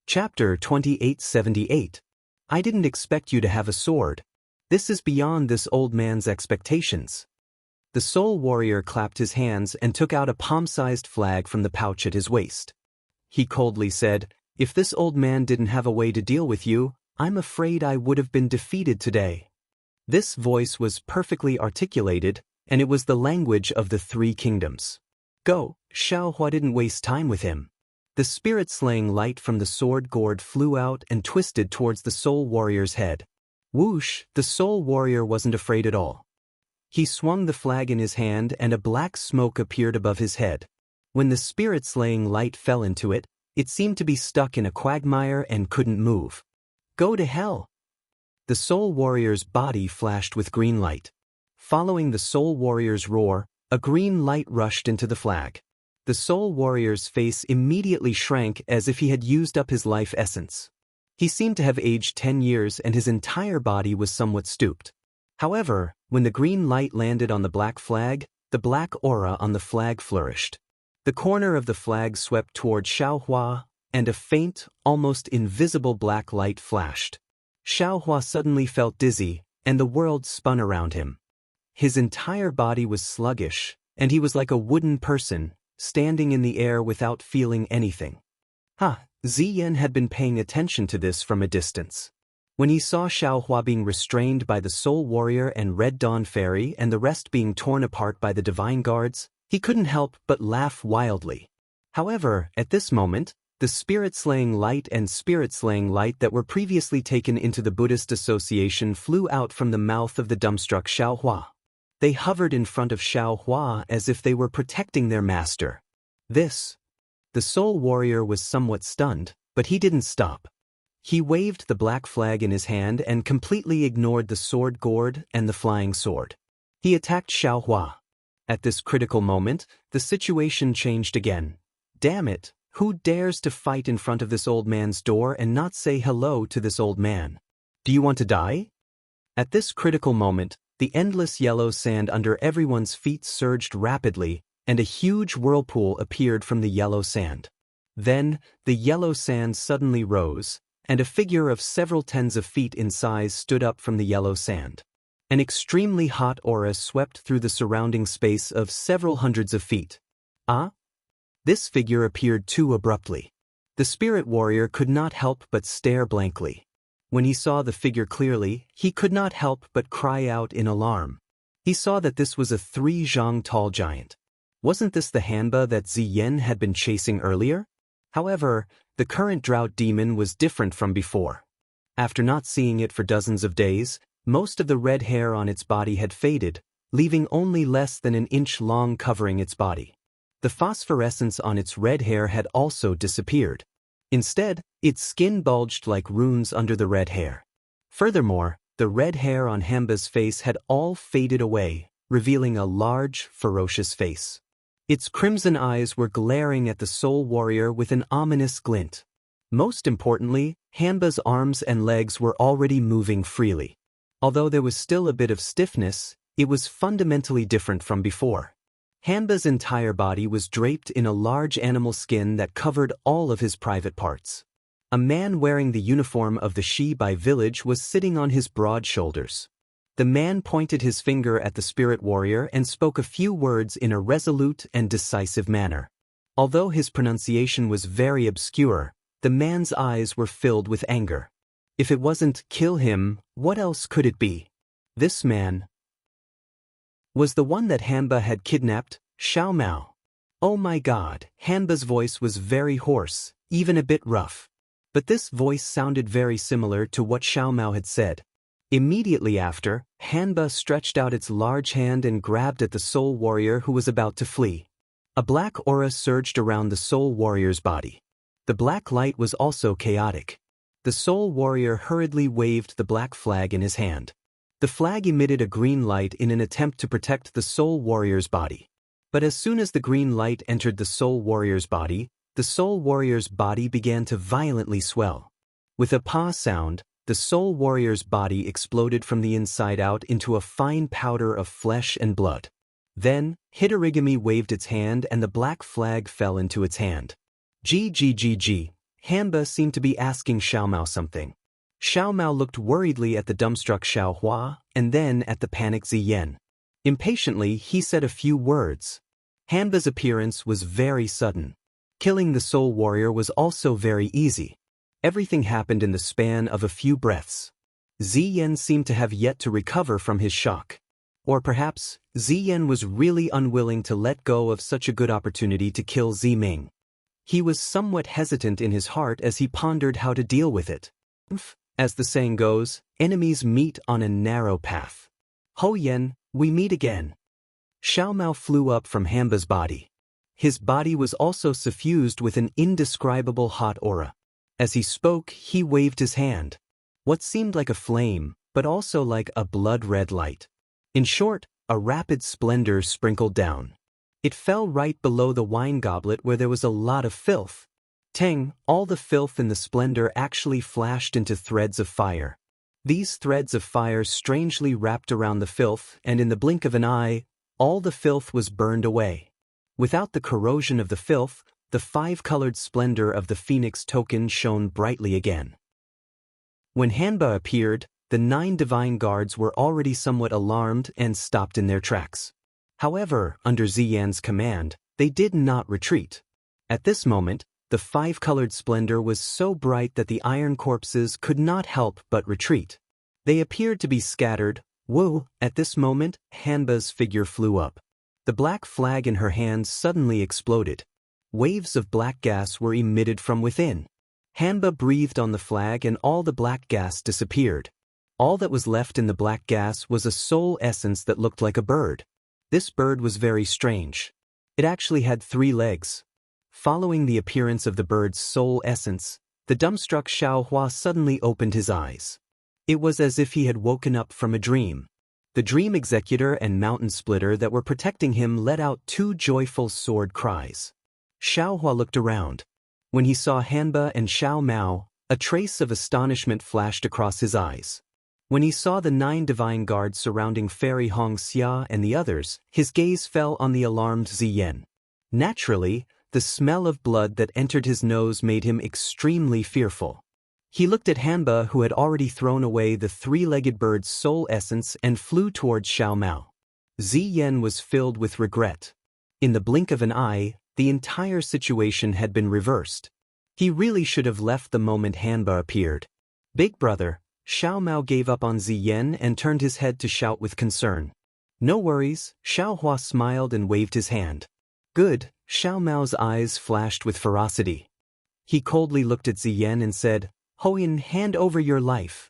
Chapter 2878. I didn't expect you to have a sword. This is beyond this old man's expectations. The soul warrior clapped his hands and took out a palm-sized flag from the pouch at his waist. He coldly said, "If this old man didn't have a way to deal with you, I'm afraid I would have been defeated today." This voice was perfectly articulated, and it was the language of the three kingdoms. Go, Xiaohua didn't waste time with him. The spirit-slaying light from the sword gourd flew out and twisted towards the soul warrior's head. Whoosh, the soul warrior wasn't afraid at all. He swung the flag in his hand and a black smoke appeared above his head. When the spirit-slaying light fell into it, it seemed to be stuck in a quagmire and couldn't move. Go to hell! The soul warrior's body flashed with green light. Following the soul warrior's roar, a green light rushed into the flag. The soul warrior's face immediately shrank as if he had used up his life essence. He seemed to have aged 10 years and his entire body was somewhat stooped. However, when the green light landed on the black flag, the black aura on the flag flourished. The corner of the flag swept toward Xiaohua, and a faint, almost invisible black light flashed. Xiaohua suddenly felt dizzy, and the world spun around him. His entire body was sluggish, and he was like a wooden person, standing in the air without feeling anything. Ziyan had been paying attention to this from a distance. When he saw Xiaohua being restrained by the Soul Warrior and Red Dawn Fairy and the rest being torn apart by the Divine Guards, he couldn't help but laugh wildly. However, at this moment, the spirit-slaying light and spirit-slaying light that were previously taken into the Buddhist association flew out from the mouth of the dumbstruck Xiaohua. They hovered in front of Xiaohua as if they were protecting their master. The soul warrior was somewhat stunned, but he didn't stop. He waved the black flag in his hand and completely ignored the sword gourd and the flying sword. He attacked Xiaohua. At this critical moment, the situation changed again. Damn it, who dares to fight in front of this old man's door and not say hello to this old man? Do you want to die? At this critical moment, the endless yellow sand under everyone's feet surged rapidly, and a huge whirlpool appeared from the yellow sand. Then, the yellow sand suddenly rose, and a figure of several tens of feet in size stood up from the yellow sand. An extremely hot aura swept through the surrounding space of several hundreds of feet. This figure appeared too abruptly. The spirit warrior could not help but stare blankly. When he saw the figure clearly, he could not help but cry out in alarm. He saw that this was a 3-zhang tall giant. Wasn't this the Hanba that Ziyan had been chasing earlier? However, the current drought demon was different from before. After not seeing it for dozens of days, most of the red hair on its body had faded, leaving only less than an inch long covering its body. The phosphorescence on its red hair had also disappeared. Instead, its skin bulged like runes under the red hair. Furthermore, the red hair on Hanba's face had all faded away, revealing a large, ferocious face. Its crimson eyes were glaring at the soul warrior with an ominous glint. Most importantly, Hanba's arms and legs were already moving freely. Although there was still a bit of stiffness, it was fundamentally different from before. Hanba's entire body was draped in a large animal skin that covered all of his private parts. A man wearing the uniform of the Shibai village was sitting on his broad shoulders. The man pointed his finger at the spirit warrior and spoke a few words in a resolute and decisive manner. Although his pronunciation was very obscure, the man's eyes were filled with anger. If it wasn't "kill him," what else could it be? This man was the one that Hanba had kidnapped, Xiao Mao. Oh my god, Hanba's voice was very hoarse, even a bit rough. But this voice sounded very similar to what Xiao Mao had said. Immediately after, Hanba stretched out its large hand and grabbed at the soul warrior who was about to flee. A black aura surged around the soul warrior's body. The black light was also chaotic. The soul warrior hurriedly waved the black flag in his hand. The flag emitted a green light in an attempt to protect the soul warrior's body. But as soon as the green light entered the soul warrior's body, the soul warrior's body began to violently swell. With a "pa" sound, the soul warrior's body exploded from the inside out into a fine powder of flesh and blood. Then, Hitorigami waved its hand and the black flag fell into its hand. G. Hanba seemed to be asking Xiao Mao something. Xiao Mao looked worriedly at the dumbstruck Xiao Hua and then at the panicked Ziyen. Impatiently, he said a few words. Hanba's appearance was very sudden. Killing the soul warrior was also very easy. Everything happened in the span of a few breaths. Ziyen seemed to have yet to recover from his shock. Or perhaps, Ziyen was really unwilling to let go of such a good opportunity to kill Ziming. He was somewhat hesitant in his heart as he pondered how to deal with it. As the saying goes, enemies meet on a narrow path. Ho Yen, we meet again. Xiao Mao flew up from Hanba's body. His body was also suffused with an indescribable hot aura. As he spoke, he waved his hand. What seemed like a flame, but also like a blood-red light. In short, a rapid splendor sprinkled down. It fell right below the wine goblet where there was a lot of filth. Teng, all the filth in the splendor actually flashed into threads of fire. These threads of fire strangely wrapped around the filth, and in the blink of an eye, all the filth was burned away. Without the corrosion of the filth, the five-colored splendor of the phoenix token shone brightly again. When Hanba appeared, the 9 divine guards were already somewhat alarmed and stopped in their tracks. However, under Ziyan's command, they did not retreat. At this moment, the five-colored splendor was so bright that the iron corpses could not help but retreat. They appeared to be scattered. Whoa! At this moment, Hanba's figure flew up. The black flag in her hand suddenly exploded. Waves of black gas were emitted from within. Hanba breathed on the flag and all the black gas disappeared. All that was left in the black gas was a soul essence that looked like a bird. This bird was very strange. It actually had 3 legs. Following the appearance of the bird's soul essence, the dumbstruck Xiao Hua suddenly opened his eyes. It was as if he had woken up from a dream. The dream executor and mountain splitter that were protecting him let out 2 joyful sword cries. Xiao Hua looked around. When he saw Hanba and Xiao Mao, a trace of astonishment flashed across his eyes. When he saw the 9 divine guards surrounding Fairy Hong Xia and the others, his gaze fell on the alarmed Ziyen. Naturally, the smell of blood that entered his nose made him extremely fearful. He looked at Hanba, who had already thrown away the 3-legged bird's soul essence and flew towards Xiao Mao. Ziyen was filled with regret. In the blink of an eye, the entire situation had been reversed. He really should have left the moment Hanba appeared. Big brother, Xiao Mao gave up on Ziyen and turned his head to shout with concern. No worries, Xiao Hua smiled and waved his hand. Good, Xiao Mao's eyes flashed with ferocity. He coldly looked at Ziyen and said, Hoyin, hand over your life.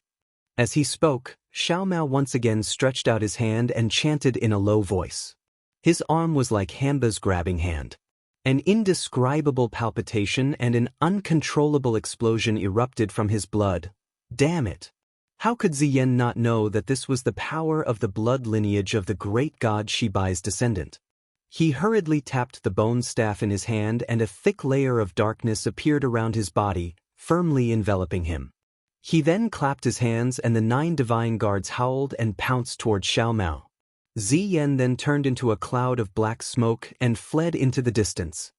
As he spoke, Xiao Mao once again stretched out his hand and chanted in a low voice. His arm was like Hanba's grabbing hand. An indescribable palpitation and an uncontrollable explosion erupted from his blood. Damn it! How could Ziyen not know that this was the power of the blood lineage of the great god Shibai's descendant? He hurriedly tapped the bone staff in his hand and a thick layer of darkness appeared around his body, firmly enveloping him. He then clapped his hands and the 9 divine guards howled and pounced toward Xiao Mao. Ziyen then turned into a cloud of black smoke and fled into the distance.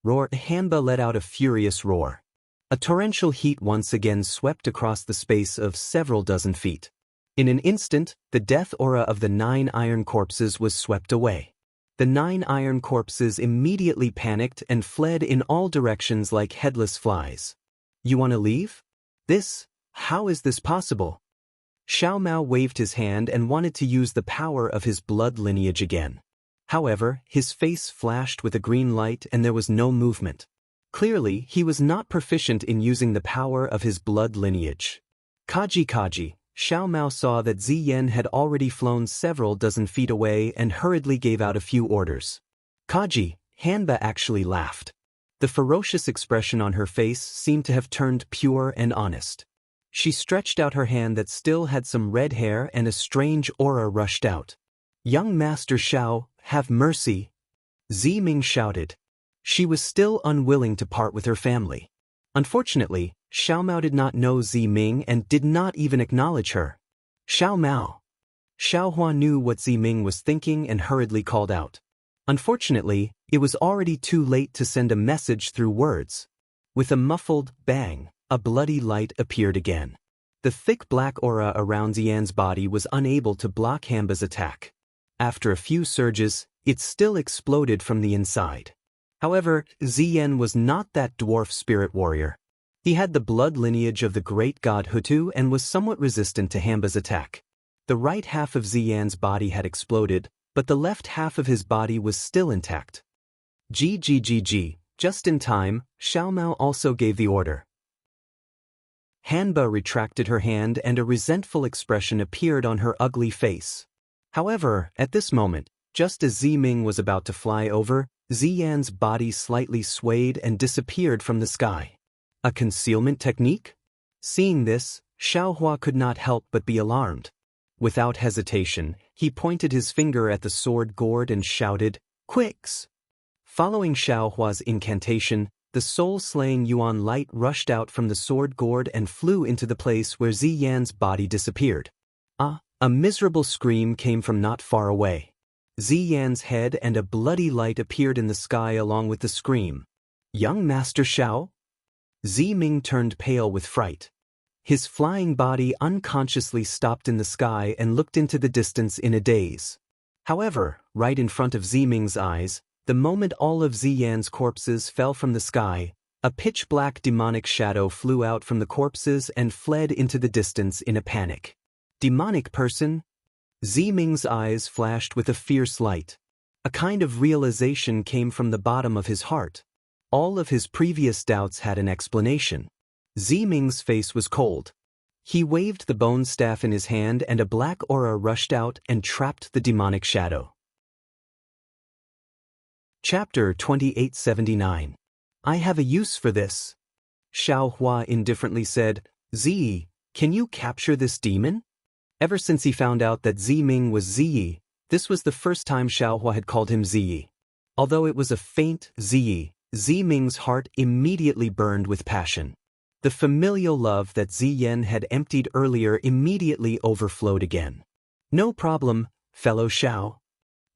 Roar! Hanba let out a furious roar. A torrential heat once again swept across the space of several dozen feet. In an instant, the death aura of the 9 iron corpses was swept away. The 9 iron corpses immediately panicked and fled in all directions like headless flies. You want to leave? How is this possible? Xiao Mao waved his hand and wanted to use the power of his blood lineage again. However, his face flashed with a green light and there was no movement. Clearly, he was not proficient in using the power of his blood lineage. Kaji, Xiao Mao saw that Ziyen had already flown several dozen feet away and hurriedly gave out a few orders. Kaji, Hanba actually laughed. The ferocious expression on her face seemed to have turned pure and honest. She stretched out her hand that still had some red hair and a strange aura rushed out. Young Master Xiao, have mercy! Ziming shouted. She was still unwilling to part with her family. Unfortunately, Xiao Mao did not know Ziming and did not even acknowledge her. Xiao Mao. Xiao Hua knew what Ziming was thinking and hurriedly called out. Unfortunately, it was already too late to send a message through words. With a muffled bang, a bloody light appeared again. The thick black aura around Xian's body was unable to block Hamba's attack. After a few surges, it still exploded from the inside. However, Xian was not that dwarf spirit warrior. He had the blood lineage of the great god Hutu and was somewhat resistant to Hamba's attack. The right half of Xian's body had exploded, but the left half of his body was still intact. GGGG, just in time, Xiaomao also gave the order. Hanba retracted her hand and a resentful expression appeared on her ugly face. However, at this moment, just as Ziming was about to fly over, Xian's body slightly swayed and disappeared from the sky. A concealment technique? Seeing this, Xiaohua could not help but be alarmed. Without hesitation, he pointed his finger at the sword gourd and shouted, "Quicks!" Following Xiaohua's incantation, the soul-slaying Yuan light rushed out from the sword gourd and flew into the place where Xian's body disappeared. A miserable scream came from not far away. Xian's head and a bloody light appeared in the sky along with the scream. "Young Master Xiao?" Ziming turned pale with fright. His flying body unconsciously stopped in the sky and looked into the distance in a daze. However, right in front of Ziming's eyes, the moment all of Xian's corpses fell from the sky, a pitch-black demonic shadow flew out from the corpses and fled into the distance in a panic. Demonic person? Ziming's eyes flashed with a fierce light. A kind of realization came from the bottom of his heart. All of his previous doubts had an explanation. Ziming's face was cold. He waved the bone staff in his hand and a black aura rushed out and trapped the demonic shadow. Chapter 2879. I have a use for this. Xiaohua indifferently said, "Ziyi, can you capture this demon?" Ever since he found out that Ziming was Ziyi, this was the first time Xiaohua had called him Ziyi. Although it was a faint Ziyi, Ziming's heart immediately burned with passion. The familial love that Ziyan had emptied earlier immediately overflowed again. "No problem, fellow Xiao."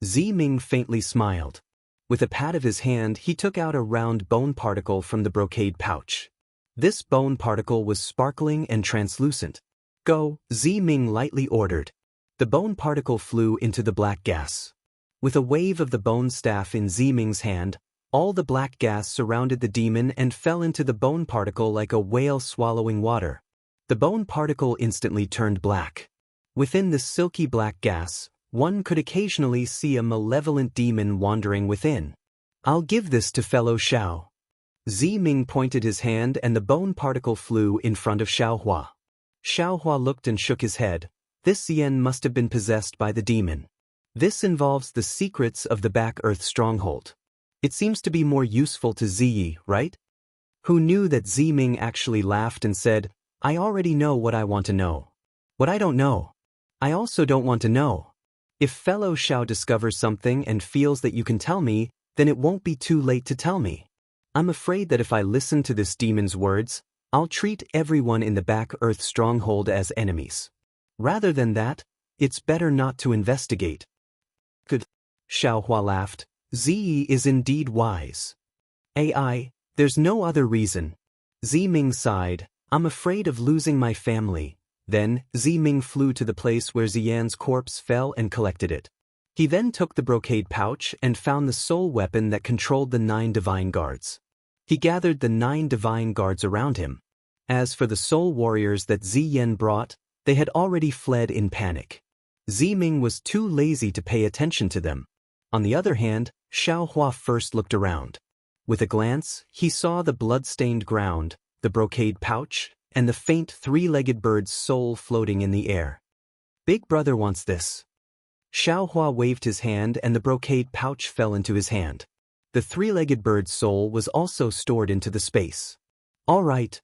Ziming faintly smiled. With a pat of his hand, he took out a round bone particle from the brocade pouch. This bone particle was sparkling and translucent. "Go," Ziming lightly ordered. The bone particle flew into the black gas. With a wave of the bone staff in Ziming's hand, all the black gas surrounded the demon and fell into the bone particle like a whale swallowing water. The bone particle instantly turned black. Within the silky black gas, one could occasionally see a malevolent demon wandering within. "I'll give this to fellow Xiao." Ziming pointed his hand and the bone particle flew in front of Xiaohua. Xiaohua looked and shook his head. This Xian must have been possessed by the demon. This involves the secrets of the Back Earth stronghold. It seems to be more useful to Ziyi, right? Who knew that Ziming actually laughed and said, "I already know what I want to know. What I don't know, I also don't want to know. If fellow Xiao discovers something and feels that you can tell me, then it won't be too late to tell me. I'm afraid that if I listen to this demon's words, I'll treat everyone in the Back Earth stronghold as enemies. Rather than that, it's better not to investigate." "Good," Xiaohua laughed. "Ziyi is indeed wise. There's no other reason." Ziming sighed. "I'm afraid of losing my family." Then, Ziming flew to the place where Xian's corpse fell and collected it. He then took the brocade pouch and found the soul weapon that controlled the 9 divine guards. He gathered the 9 divine guards around him. As for the soul warriors that Ziyan brought, they had already fled in panic. Ziming was too lazy to pay attention to them. On the other hand, Xiaohua first looked around. With a glance, he saw the blood-stained ground, the brocade pouch, and the faint 3-legged bird's soul floating in the air. "Big brother wants this." Xiaohua waved his hand and the brocade pouch fell into his hand. The 3-legged bird's soul was also stored into the space. "All right."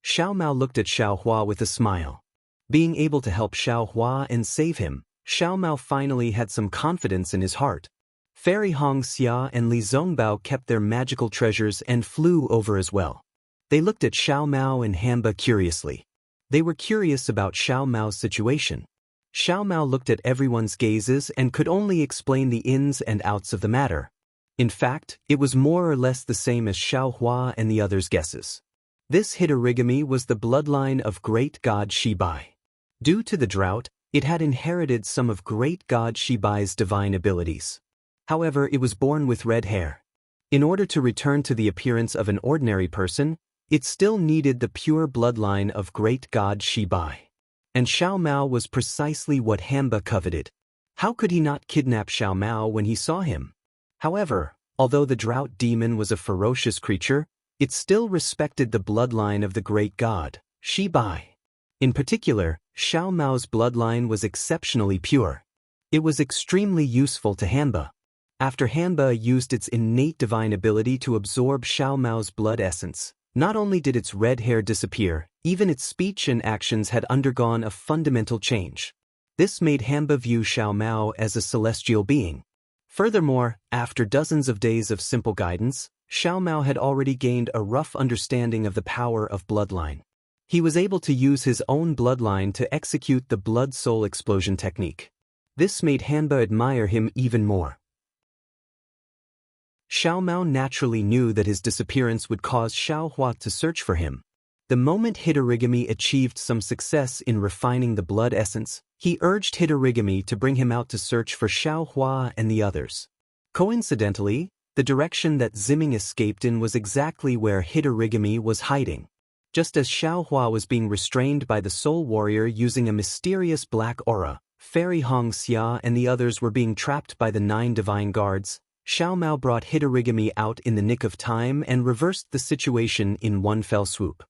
Xiaomao looked at Xiaohua with a smile. Being able to help Xiaohua and save him, Xiaomao finally had some confidence in his heart. Fairy Hong Xia and Li Zongbao kept their magical treasures and flew over as well. They looked at Xiaomao and Hamba curiously. They were curious about Xiaomao's situation. Xiaomao looked at everyone's gazes and could only explain the ins and outs of the matter. In fact, it was more or less the same as Xiao Hua and the others' guesses. This Hitorigami was the bloodline of great god Shibai. Due to the drought, it had inherited some of great god Shibai's divine abilities. However, it was born with red hair. In order to return to the appearance of an ordinary person, it still needed the pure bloodline of great god Shibai. And Xiao Mao was precisely what Hamba coveted. How could he not kidnap Xiao Mao when he saw him? However, although the drought demon was a ferocious creature, it still respected the bloodline of the great god, Shibai. In particular, Xiao Mao's bloodline was exceptionally pure. It was extremely useful to Hamba. After Hamba used its innate divine ability to absorb Xiao Mao's blood essence, not only did its red hair disappear, even its speech and actions had undergone a fundamental change. This made Hamba view Xiao Mao as a celestial being. Furthermore, after dozens of days of simple guidance, Xiao Mao had already gained a rough understanding of the power of bloodline. He was able to use his own bloodline to execute the blood-soul explosion technique. This made Hamba admire him even more. Xiao Mao naturally knew that his disappearance would cause Xiao Hua to search for him. The moment Hitorigami achieved some success in refining the blood essence, he urged Hitorigami to bring him out to search for Xiao Hua and the others. Coincidentally, the direction that Ziming escaped in was exactly where Hitorigami was hiding. Just as Xiao Hua was being restrained by the soul warrior using a mysterious black aura, Fairy Hong Xia and the others were being trapped by the 9 divine guards, Xiao Mao brought Hitorigami out in the nick of time and reversed the situation in one fell swoop.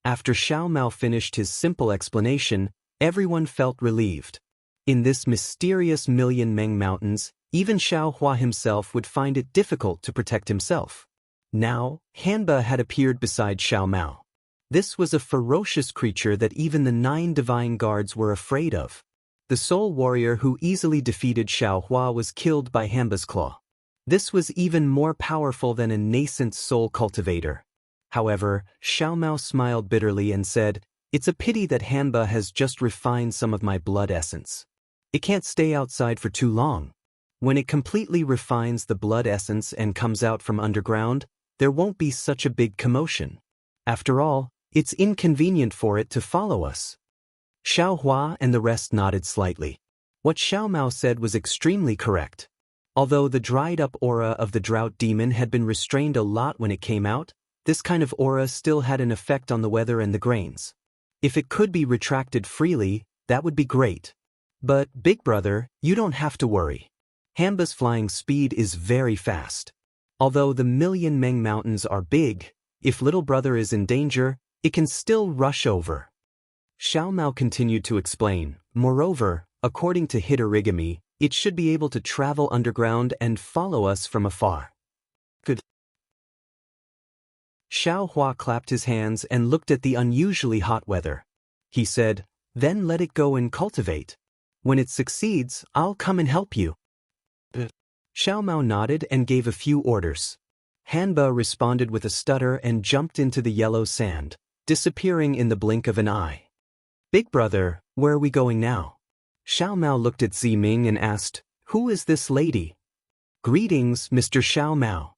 After Xiao Mao finished his simple explanation, everyone felt relieved. In this mysterious Million Meng Mountains, even Xiao Hua himself would find it difficult to protect himself. Now, Hanba had appeared beside Xiao Mao. This was a ferocious creature that even the 9 divine guards were afraid of. The soul warrior who easily defeated Xiao Hua was killed by Hanba's claw. This was even more powerful than a nascent soul cultivator. However, Xiao Mao smiled bitterly and said, "It's a pity that Hanba has just refined some of my blood essence. It can't stay outside for too long. When it completely refines the blood essence and comes out from underground, there won't be such a big commotion. After all, it's inconvenient for it to follow us." Xiao Hua and the rest nodded slightly. What Xiao Mao said was extremely correct. Although the dried-up aura of the drought demon had been restrained a lot when it came out, this kind of aura still had an effect on the weather and the grains. If it could be retracted freely, that would be great. But, big brother, you don't have to worry. Hanba's flying speed is very fast. Although the Million Meng Mountains are big, if little brother is in danger, it can still rush over. Xiao Mao continued to explain, moreover, according to Hitorigami, it should be able to travel underground and follow us from afar. Good. Xiao Hua clapped his hands and looked at the unusually hot weather. He said, "Then let it go and cultivate. When it succeeds, I'll come and help you." Xiao Mao nodded and gave a few orders. Hanba responded with a stutter and jumped into the yellow sand, disappearing in the blink of an eye. "Big brother, where are we going now?" Xiao Mao looked at Ziming and asked, "Who is this lady?" "Greetings, Mr. Xiao Mao."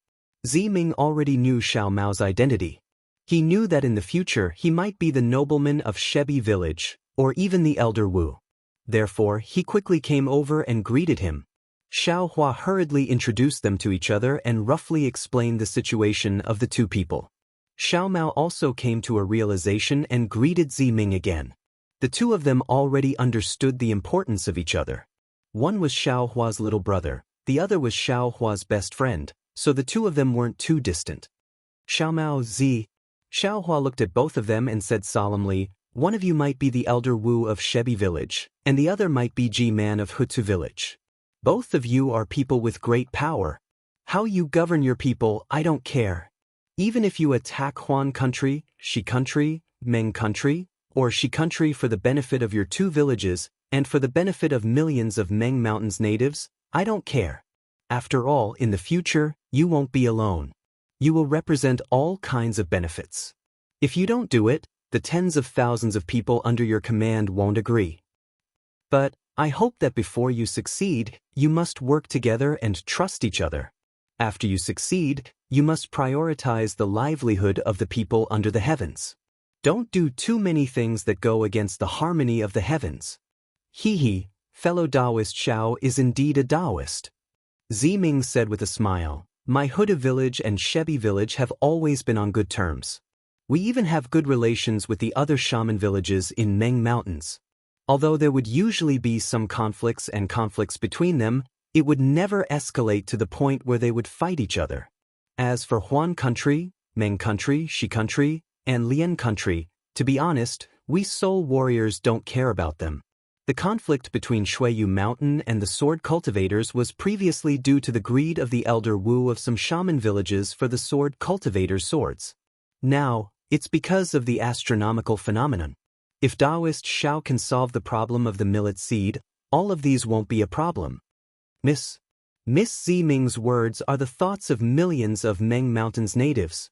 Ziming already knew Xiao Mao's identity. He knew that in the future he might be the nobleman of Shebi village, or even the elder Wu. Therefore, he quickly came over and greeted him. Xiao Hua hurriedly introduced them to each other and roughly explained the situation of the 2 people. Xiao Mao also came to a realization and greeted Ziming again. The 2 of them already understood the importance of each other. One was Xiao Hua's little brother, the other was Xiao Hua's best friend, so the 2 of them weren't too distant. Xiao Mao Z. Xiao Hua looked at both of them and said solemnly, "One of you might be the elder Wu of Shebi village, and the other might be Ji-man of Hutu village. Both of you are people with great power. How you govern your people, I don't care. Even if you attack Huan country, Shi country, Meng country, or Shi country for the benefit of your 2 villages, and for the benefit of millions of Meng Mountains natives, I don't care. After all, in the future, you won't be alone. You will represent all kinds of benefits. If you don't do it, the tens of thousands of people under your command won't agree. But, I hope that before you succeed, you must work together and trust each other. After you succeed, you must prioritize the livelihood of the people under the heavens. Don't do too many things that go against the harmony of the heavens. He, fellow Daoist Xiao is indeed a Daoist. Ziming said with a smile, my Huda village and Shebi village have always been on good terms. We even have good relations with the other shaman villages in Meng Mountains. Although there would usually be some conflicts between them, it would never escalate to the point where they would fight each other. As for Huan country, Meng country, Shi country, and Lian country, to be honest, we soul warriors don't care about them. The conflict between Shuiyu Mountain and the sword cultivators was previously due to the greed of the elder Wu of some shaman villages for the sword cultivators' swords. Now, it's because of the astronomical phenomenon. If Daoist Xiao can solve the problem of the millet seed, all of these won't be a problem. Miss Ziming's words are the thoughts of millions of Meng Mountains natives.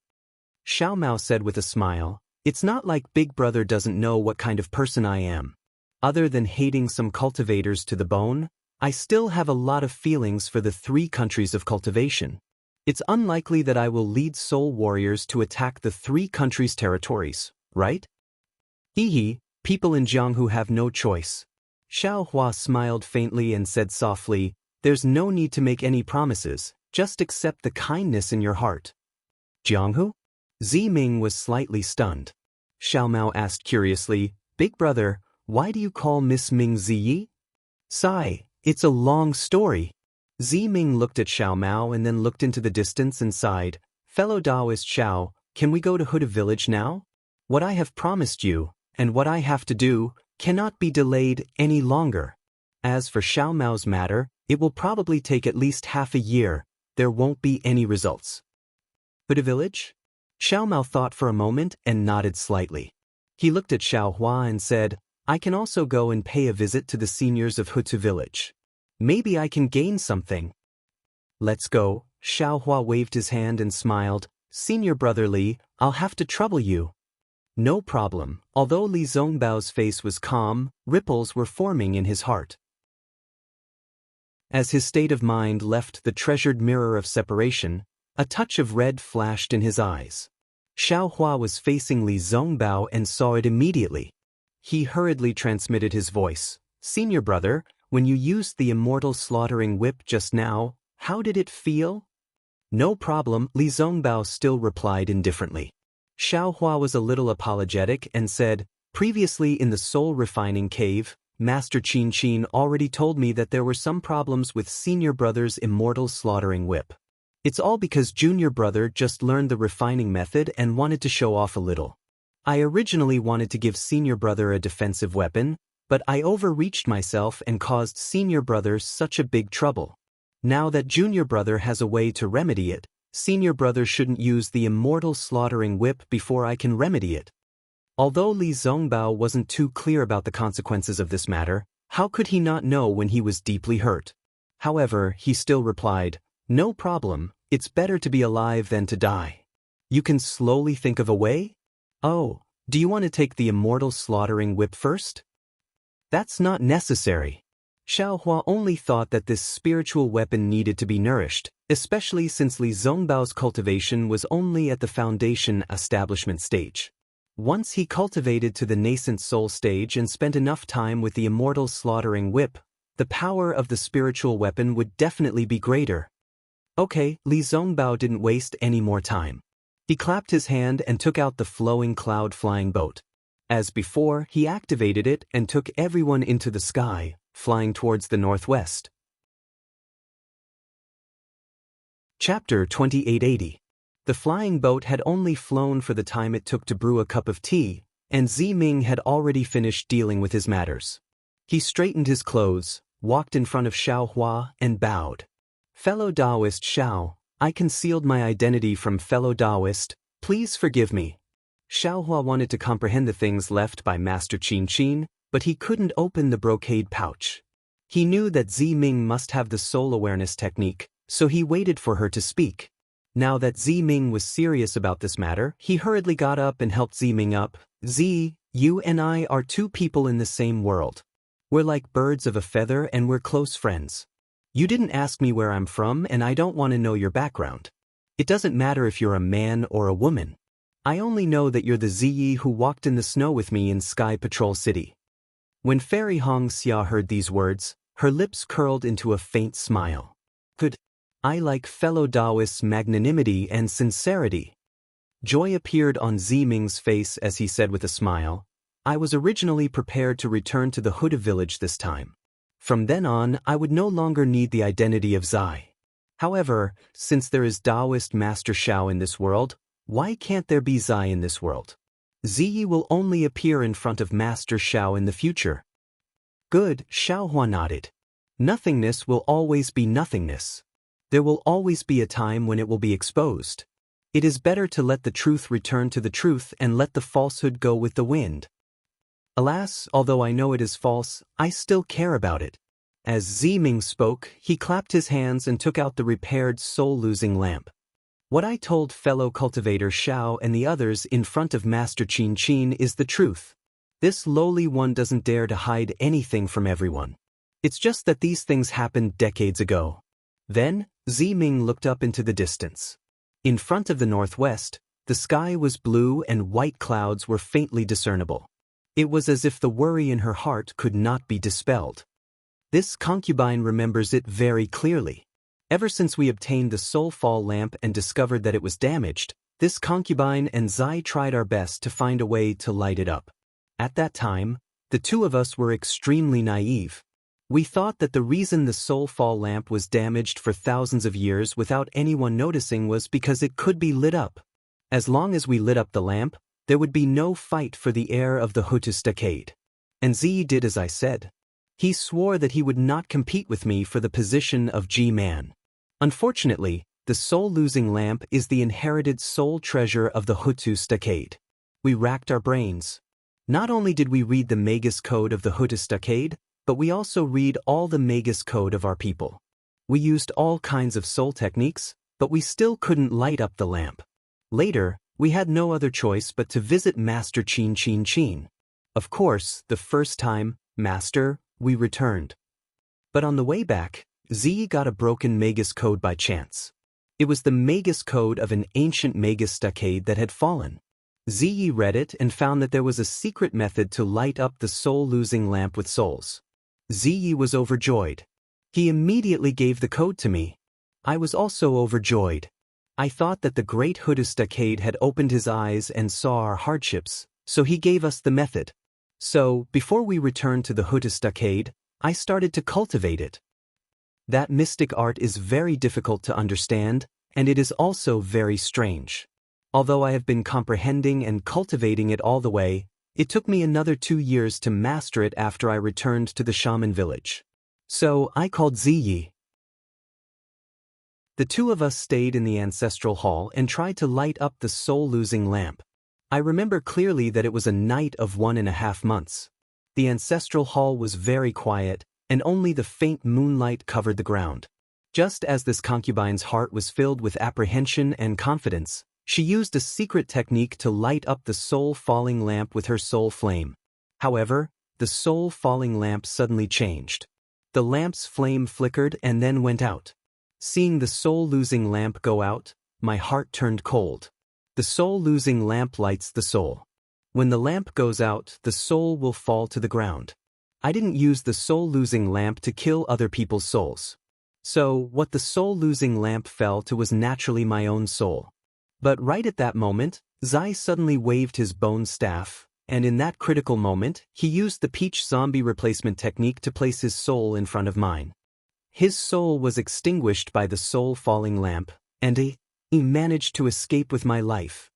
Xiao Mao said with a smile, it's not like Big Brother doesn't know what kind of person I am. Other than hating some cultivators to the bone, I still have a lot of feelings for the 3 countries of cultivation. It's unlikely that I will lead soul warriors to attack the 3 countries' territories, right? People in Jianghu have no choice. Xiao Hua smiled faintly and said softly, there's no need to make any promises, just accept the kindness in your heart. Jianghu? Ziming was slightly stunned. Xiao Mao asked curiously, Big Brother, why do you call Miss Ming Ziyi? Sigh, it's a long story. Ziming looked at Xiao Mao and then looked into the distance and sighed, fellow Daoist Xiao, can we go to Huda village now? What I have promised you, and what I have to do, cannot be delayed any longer. As for Xiao Mao's matter, it will probably take at least half a year. There won't be any results. Huda village? Xiao Mao thought for a moment and nodded slightly. He looked at Xiao Hua and said, I can also go and pay a visit to the seniors of Hutu village. Maybe I can gain something. Let's go. Xiao Hua waved his hand and smiled. Senior Brother Li, I'll have to trouble you. No problem. Although Li Zongbao's face was calm, ripples were forming in his heart. As his state of mind left the treasured mirror of separation, a touch of red flashed in his eyes. Xiao Hua was facing Li Zongbao and saw it immediately. He hurriedly transmitted his voice. Senior brother, when you used the immortal slaughtering whip just now, how did it feel? No problem, Li Zongbao still replied indifferently. Xiao Hua was a little apologetic and said, previously in the soul refining cave, Master Qin Qin already told me that there were some problems with senior brother's immortal slaughtering whip. It's all because junior brother just learned the refining method and wanted to show off a little. I originally wanted to give senior brother a defensive weapon, but I overreached myself and caused senior brother such a big trouble. Now that junior brother has a way to remedy it, senior brother shouldn't use the immortal slaughtering whip before I can remedy it. Although Li Zongbao wasn't too clear about the consequences of this matter, how could he not know when he was deeply hurt? However, he still replied, no problem, it's better to be alive than to die. You can slowly think of a way? Oh, do you want to take the immortal slaughtering whip first? That's not necessary. Xiao Hua only thought that this spiritual weapon needed to be nourished, especially since Li Zongbao's cultivation was only at the foundation establishment stage. Once he cultivated to the nascent soul stage and spent enough time with the immortal slaughtering whip, the power of the spiritual weapon would definitely be greater. Okay, Li Zongbao didn't waste any more time. He clapped his hand and took out the flowing cloud-flying boat. As before, he activated it and took everyone into the sky, flying towards the northwest. Chapter 2880. The flying boat had only flown for the time it took to brew a cup of tea, and Ziming had already finished dealing with his matters. He straightened his clothes, walked in front of Xiao Hua, and bowed. Fellow Daoist Xiao, I concealed my identity from fellow Daoist, please forgive me. Xiao Hua wanted to comprehend the things left by Master Qin Qin, but he couldn't open the brocade pouch. He knew that Ziming must have the soul awareness technique, so he waited for her to speak. Now that Ziming was serious about this matter, he hurriedly got up and helped Ziming up. You and I are 2 people in the same world. We're like birds of a feather and we're close friends. You didn't ask me where I'm from and I don't want to know your background. It doesn't matter if you're a man or a woman. I only know that you're the Ziyi who walked in the snow with me in Sky Patrol City. When Fairy Xianxia heard these words, her lips curled into a faint smile. Good. I like fellow Daoist's magnanimity and sincerity. Joy appeared on Ziming's face as he said with a smile, I was originally prepared to return to the Huda village this time. From then on, I would no longer need the identity of Zai. However, since there is Daoist Master Xiao in this world, why can't there be Zai in this world? Ziyi will only appear in front of Master Xiao in the future. Good, Xiaohua nodded. Nothingness will always be nothingness. There will always be a time when it will be exposed. It is better to let the truth return to the truth and let the falsehood go with the wind. Alas, although I know it is false, I still care about it. As Ziming spoke, he clapped his hands and took out the repaired soul-losing lamp. What I told fellow cultivator Xiao and the others in front of Master Qin Qin is the truth. This lowly one doesn't dare to hide anything from everyone. It's just that these things happened decades ago. Then, Ziming looked up into the distance. In front of the northwest, the sky was blue and white clouds were faintly discernible. It was as if the worry in her heart could not be dispelled. This concubine remembers it very clearly. Ever since we obtained the soul fall lamp and discovered that it was damaged, this concubine and Zai tried our best to find a way to light it up. At that time, the two of us were extremely naive. We thought that the reason the soul fall lamp was damaged for thousands of years without anyone noticing was because it could be lit up. As long as we lit up the lamp, there would be no fight for the heir of the Hutu stockade. And Ziyi did as I said. He swore that he would not compete with me for the position of G-Man. Unfortunately, the soul-losing lamp is the inherited soul treasure of the Hutu stockade. We racked our brains. Not only did we read the Magus code of the Hutu stockade, but we also read all the Magus code of our people. We used all kinds of soul techniques, but we still couldn't light up the lamp. Later, we had no other choice but to visit Master Qin Qin Qin. Of course, the first time, Master, we returned. But on the way back, Ziyi got a broken Magus code by chance. It was the Magus code of an ancient Magus stockade that had fallen. Ziyi read it and found that there was a secret method to light up the soul-losing lamp with souls. Ziyi was overjoyed. He immediately gave the code to me. I was also overjoyed. I thought that the great Hutu stockade had opened his eyes and saw our hardships, so he gave us the method. So, before we returned to the Hutu stockade, I started to cultivate it. That mystic art is very difficult to understand, and it is also very strange. Although I have been comprehending and cultivating it all the way, it took me another 2 years to master it after I returned to the shaman village. So, I called Ziyi. The two of us stayed in the ancestral hall and tried to light up the soul-losing lamp. I remember clearly that it was a night of 1.5 months. The ancestral hall was very quiet, and only the faint moonlight covered the ground. Just as this concubine's heart was filled with apprehension and confidence, she used a secret technique to light up the soul-falling lamp with her soul flame. However, the soul-falling lamp suddenly changed. The lamp's flame flickered and then went out. Seeing the soul-losing lamp go out, my heart turned cold. The soul-losing lamp lights the soul. When the lamp goes out, the soul will fall to the ground. I didn't use the soul-losing lamp to kill other people's souls. So, what the soul-losing lamp fell to was naturally my own soul. But right at that moment, Zai suddenly waved his bone staff, and in that critical moment, he used the peach zombie replacement technique to place his soul in front of mine. His soul was extinguished by the soul-falling lamp, and he managed to escape with my life.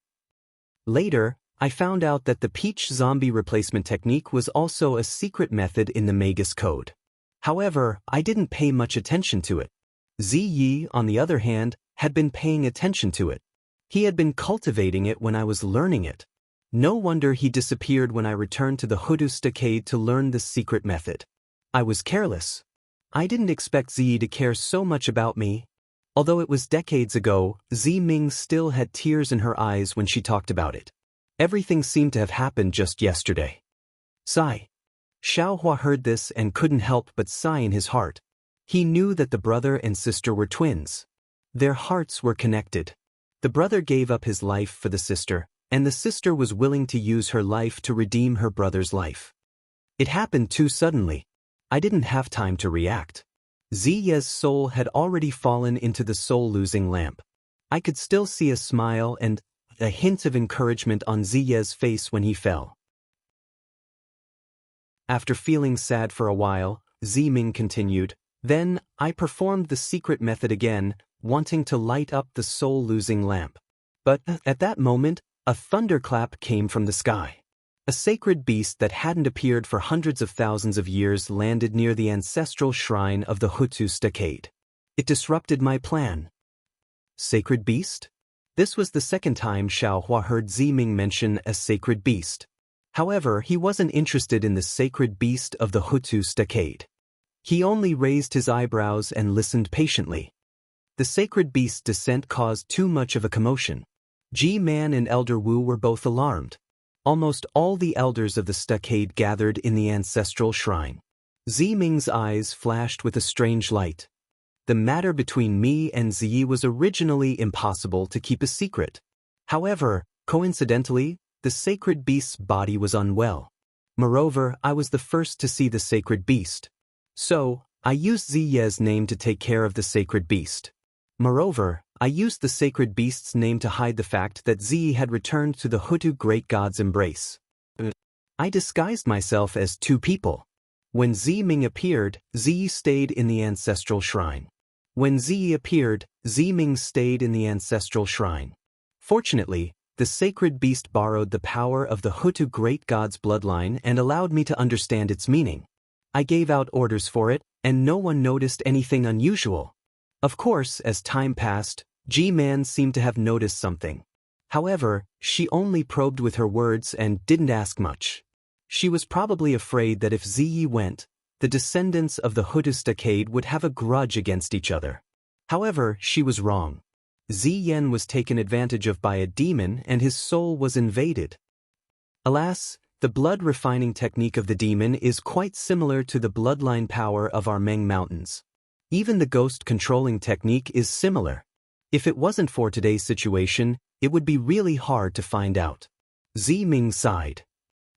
Later, I found out that the peach zombie replacement technique was also a secret method in the Magus code. However, I didn't pay much attention to it. Ziyi, on the other hand, had been paying attention to it. He had been cultivating it when I was learning it. No wonder he disappeared when I returned to the Hutu stockade to learn the secret method. I was careless. I didn't expect Ziyi to care so much about me. Although it was decades ago, Ziming still had tears in her eyes when she talked about it. Everything seemed to have happened just yesterday. Sigh. Xiaohua heard this and couldn't help but sigh in his heart. He knew that the brother and sister were twins. Their hearts were connected. The brother gave up his life for the sister, and the sister was willing to use her life to redeem her brother's life. It happened too suddenly. I didn't have time to react. Ziye's soul had already fallen into the soul-losing lamp. I could still see a smile and a hint of encouragement on Ziye's face when he fell. After feeling sad for a while, Ziming continued, "Then, I performed the secret method again, wanting to light up the soul-losing lamp. But, at that moment, a thunderclap came from the sky. A sacred beast that hadn't appeared for hundreds of thousands of years landed near the ancestral shrine of the Hutu stockade. It disrupted my plan." Sacred beast? This was the second time Xiaohua heard Ziming mention a sacred beast. However, he wasn't interested in the sacred beast of the Hutu stockade. He only raised his eyebrows and listened patiently. The sacred beast's descent caused too much of a commotion. Ji-Man and Elder Wu were both alarmed. Almost all the elders of the stockade gathered in the ancestral shrine. Ziming's eyes flashed with a strange light. The matter between me and Ziyi was originally impossible to keep a secret. However, coincidentally, the sacred beast's body was unwell. Moreover, I was the first to see the sacred beast. So, I used Ziye's name to take care of the sacred beast. Moreover, I used the sacred beast's name to hide the fact that Ziyi had returned to the Hutu great god's embrace. I disguised myself as two people. When Ziming appeared, Ziyi stayed in the ancestral shrine. When Ziyi appeared, Ziming stayed in the ancestral shrine. Fortunately, the sacred beast borrowed the power of the Hutu great god's bloodline and allowed me to understand its meaning. I gave out orders for it, and no one noticed anything unusual. Of course, as time passed, Ji-Man seemed to have noticed something. However, she only probed with her words and didn't ask much. She was probably afraid that if Ziyi went, the descendants of the Hutu stockade would have a grudge against each other. However, she was wrong. Ziyen was taken advantage of by a demon and his soul was invaded. Alas, the blood-refining technique of the demon is quite similar to the bloodline power of our Meng Mountains. Even the ghost-controlling technique is similar. If it wasn't for today's situation, it would be really hard to find out. Ziming sighed.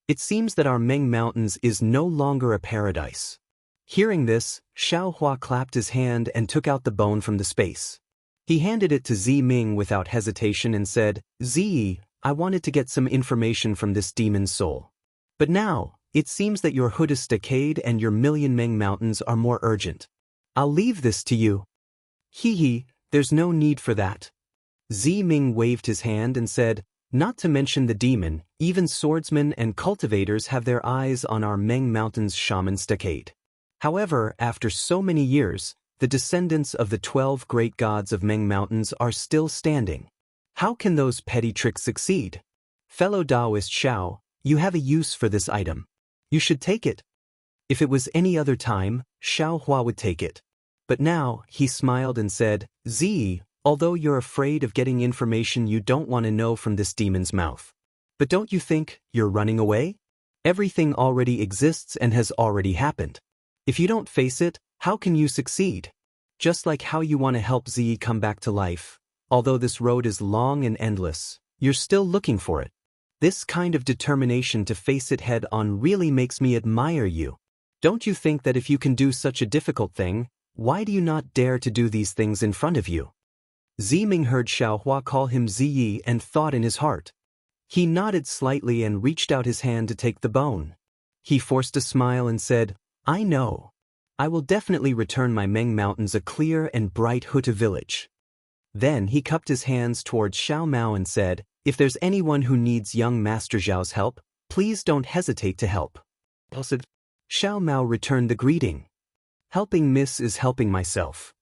It seems that our Meng Mountains is no longer a paradise. Hearing this, Xiaohua clapped his hand and took out the bone from the space. He handed it to Ziming without hesitation and said, "Ziyi, I wanted to get some information from this demon's soul. But now, it seems that your Hutu stockade and your million Meng Mountains are more urgent. I'll leave this to you." "Hee, there's no need for that." Ziming waved his hand and said, "Not to mention the demon, even swordsmen and cultivators have their eyes on our Meng Mountains shaman stockade. However, after so many years, the descendants of the 12 great gods of Meng Mountains are still standing. How can those petty tricks succeed? Fellow Daoist Xiao, you have a use for this item. You should take it." If it was any other time, Xiaohua would take it. But now, he smiled and said, "Ziyi, although you're afraid of getting information you don't want to know from this demon's mouth. But don't you think you're running away? Everything already exists and has already happened. If you don't face it, how can you succeed? Just like how you want to help Ziyi come back to life, although this road is long and endless, you're still looking for it. This kind of determination to face it head-on really makes me admire you. Don't you think that if you can do such a difficult thing, why do you not dare to do these things in front of you?" Ziming heard Xiaohua call him Ziyi and thought in his heart. He nodded slightly and reached out his hand to take the bone. He forced a smile and said, "I know. I will definitely return my Meng Mountains a clear and bright Hutu village." Then he cupped his hands towards Xiao Mao and said, "If there's anyone who needs young Master Zhao's help, please don't hesitate to help." Xiao Mao returned the greeting. "Helping Miss is helping myself."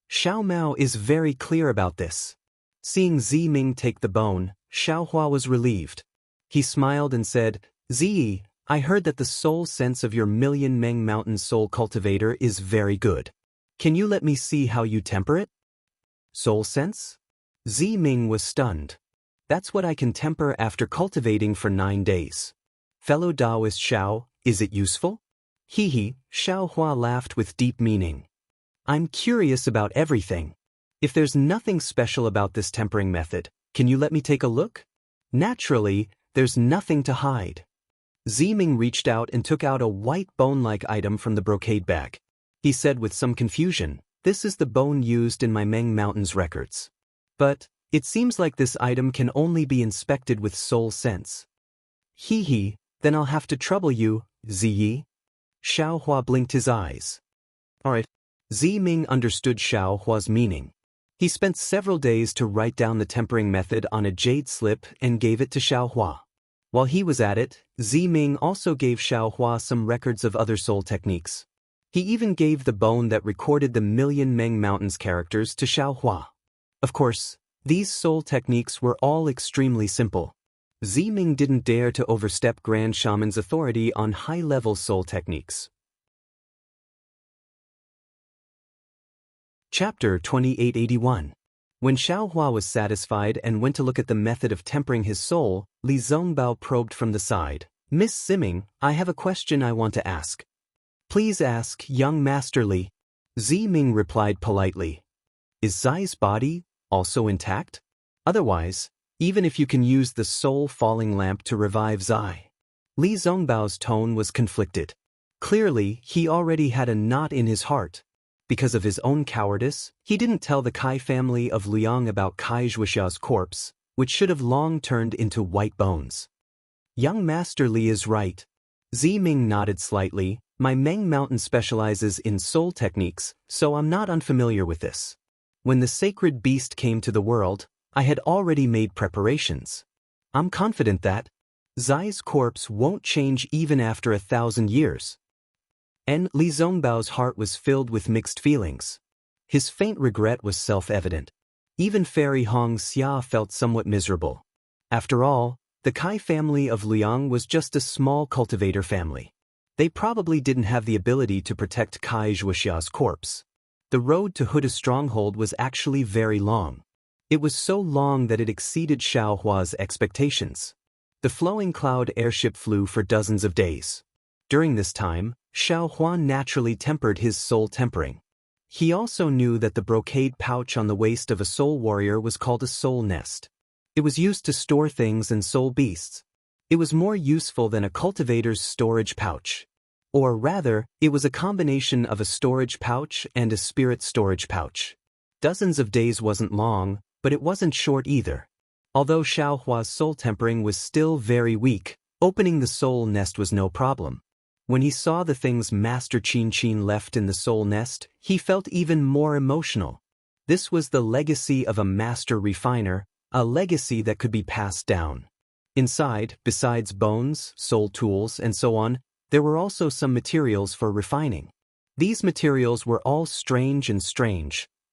Xiao Mao is very clear about this. Seeing Ziming take the bone, Xiaohua was relieved. He smiled and said, "Ziyi, I heard that the soul sense of your million Meng Mountain soul cultivator is very good. Can you let me see how you temper it?" "Soul sense?" Ziming was stunned. "That's what I can temper after cultivating for 9 days. Fellow Daoist Xiao, is it useful?" Hee hee, Xiaohua laughed with deep meaning. I'm curious about everything. If there's nothing special about this tempering method, can you let me take a look? Naturally, there's nothing to hide. Ziming reached out and took out a white bone-like item from the brocade bag. He said with some confusion, "This is the bone used in my Meng Mountains records. But it seems like this item can only be inspected with soul sense." Hee hee, then I'll have to trouble you, Ziyi. Xiaohua blinked his eyes. Alright. Ziming understood Xiaohua's meaning. He spent several days to write down the tempering method on a jade slip and gave it to Xiaohua. While he was at it, Ziming also gave Xiaohua some records of other soul techniques. He even gave the bone that recorded the million Meng Mountains characters to Xiaohua. Of course, these soul techniques were all extremely simple. Ziming didn't dare to overstep Grand Shaman's authority on high-level soul techniques. Chapter 2881. When Xiaohua was satisfied and went to look at the method of tempering his soul, Li Zongbao probed from the side. "Miss Ziming, I have a question I want to ask." "Please ask, young Master Li." Ziming replied politely. "Is Zai's body also intact? Otherwise, even if you can use the soul falling lamp to revive Zai." Li Zongbao's tone was conflicted. Clearly, he already had a knot in his heart. Because of his own cowardice, he didn't tell the Kai family of Liang about Kai Zhuxia's corpse, which should have long turned into white bones. "Young Master Li is right." Ziming nodded slightly. "My Meng Mountain specializes in soul techniques, so I'm not unfamiliar with this. When the sacred beast came to the world, I had already made preparations. I'm confident that Zai's corpse won't change even after 1,000 years. And Li Zongbao's heart was filled with mixed feelings. His faint regret was self-evident. Even Fairy Hong Xia felt somewhat miserable. After all, the Kai family of Liang was just a small cultivator family. They probably didn't have the ability to protect Kai Zhuxia's corpse. The road to Huda's stronghold was actually very long. It was so long that it exceeded Xiaohua's expectations. The flowing cloud airship flew for dozens of days. During this time, Xiaohua naturally tempered his soul tempering. He also knew that the brocade pouch on the waist of a soul warrior was called a soul nest. It was used to store things and soul beasts. It was more useful than a cultivator's storage pouch. Or rather, it was a combination of a storage pouch and a spirit storage pouch. Dozens of days wasn't long, but it wasn't short either. Although Xiaohua's soul tempering was still very weak, opening the soul nest was no problem. When he saw the things Master Qin left in the soul nest, he felt even more emotional. This was the legacy of a master refiner, a legacy that could be passed down. Inside, besides bones, soul tools, and so on, there were also some materials for refining. These materials were all strange,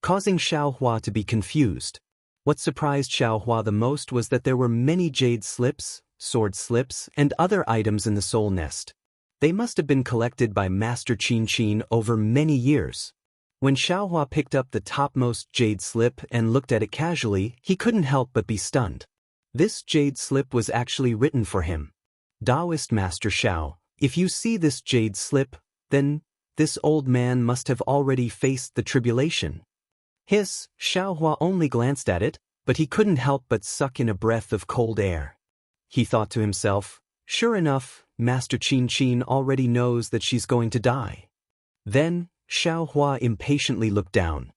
causing Xiaohua to be confused. What surprised Xiaohua the most was that there were many jade slips, sword slips, and other items in the soul nest. They must have been collected by Master Qin over many years. When Xiaohua picked up the topmost jade slip and looked at it casually, he couldn't help but be stunned. This jade slip was actually written for him. "Daoist Master Xiao, if you see this jade slip, then this old man must have already faced the tribulation." Xiaohua only glanced at it, but he couldn't help but suck in a breath of cold air. He thought to himself, sure enough, Master Qin already knows that she's going to die. Then, Xiaohua impatiently looked down.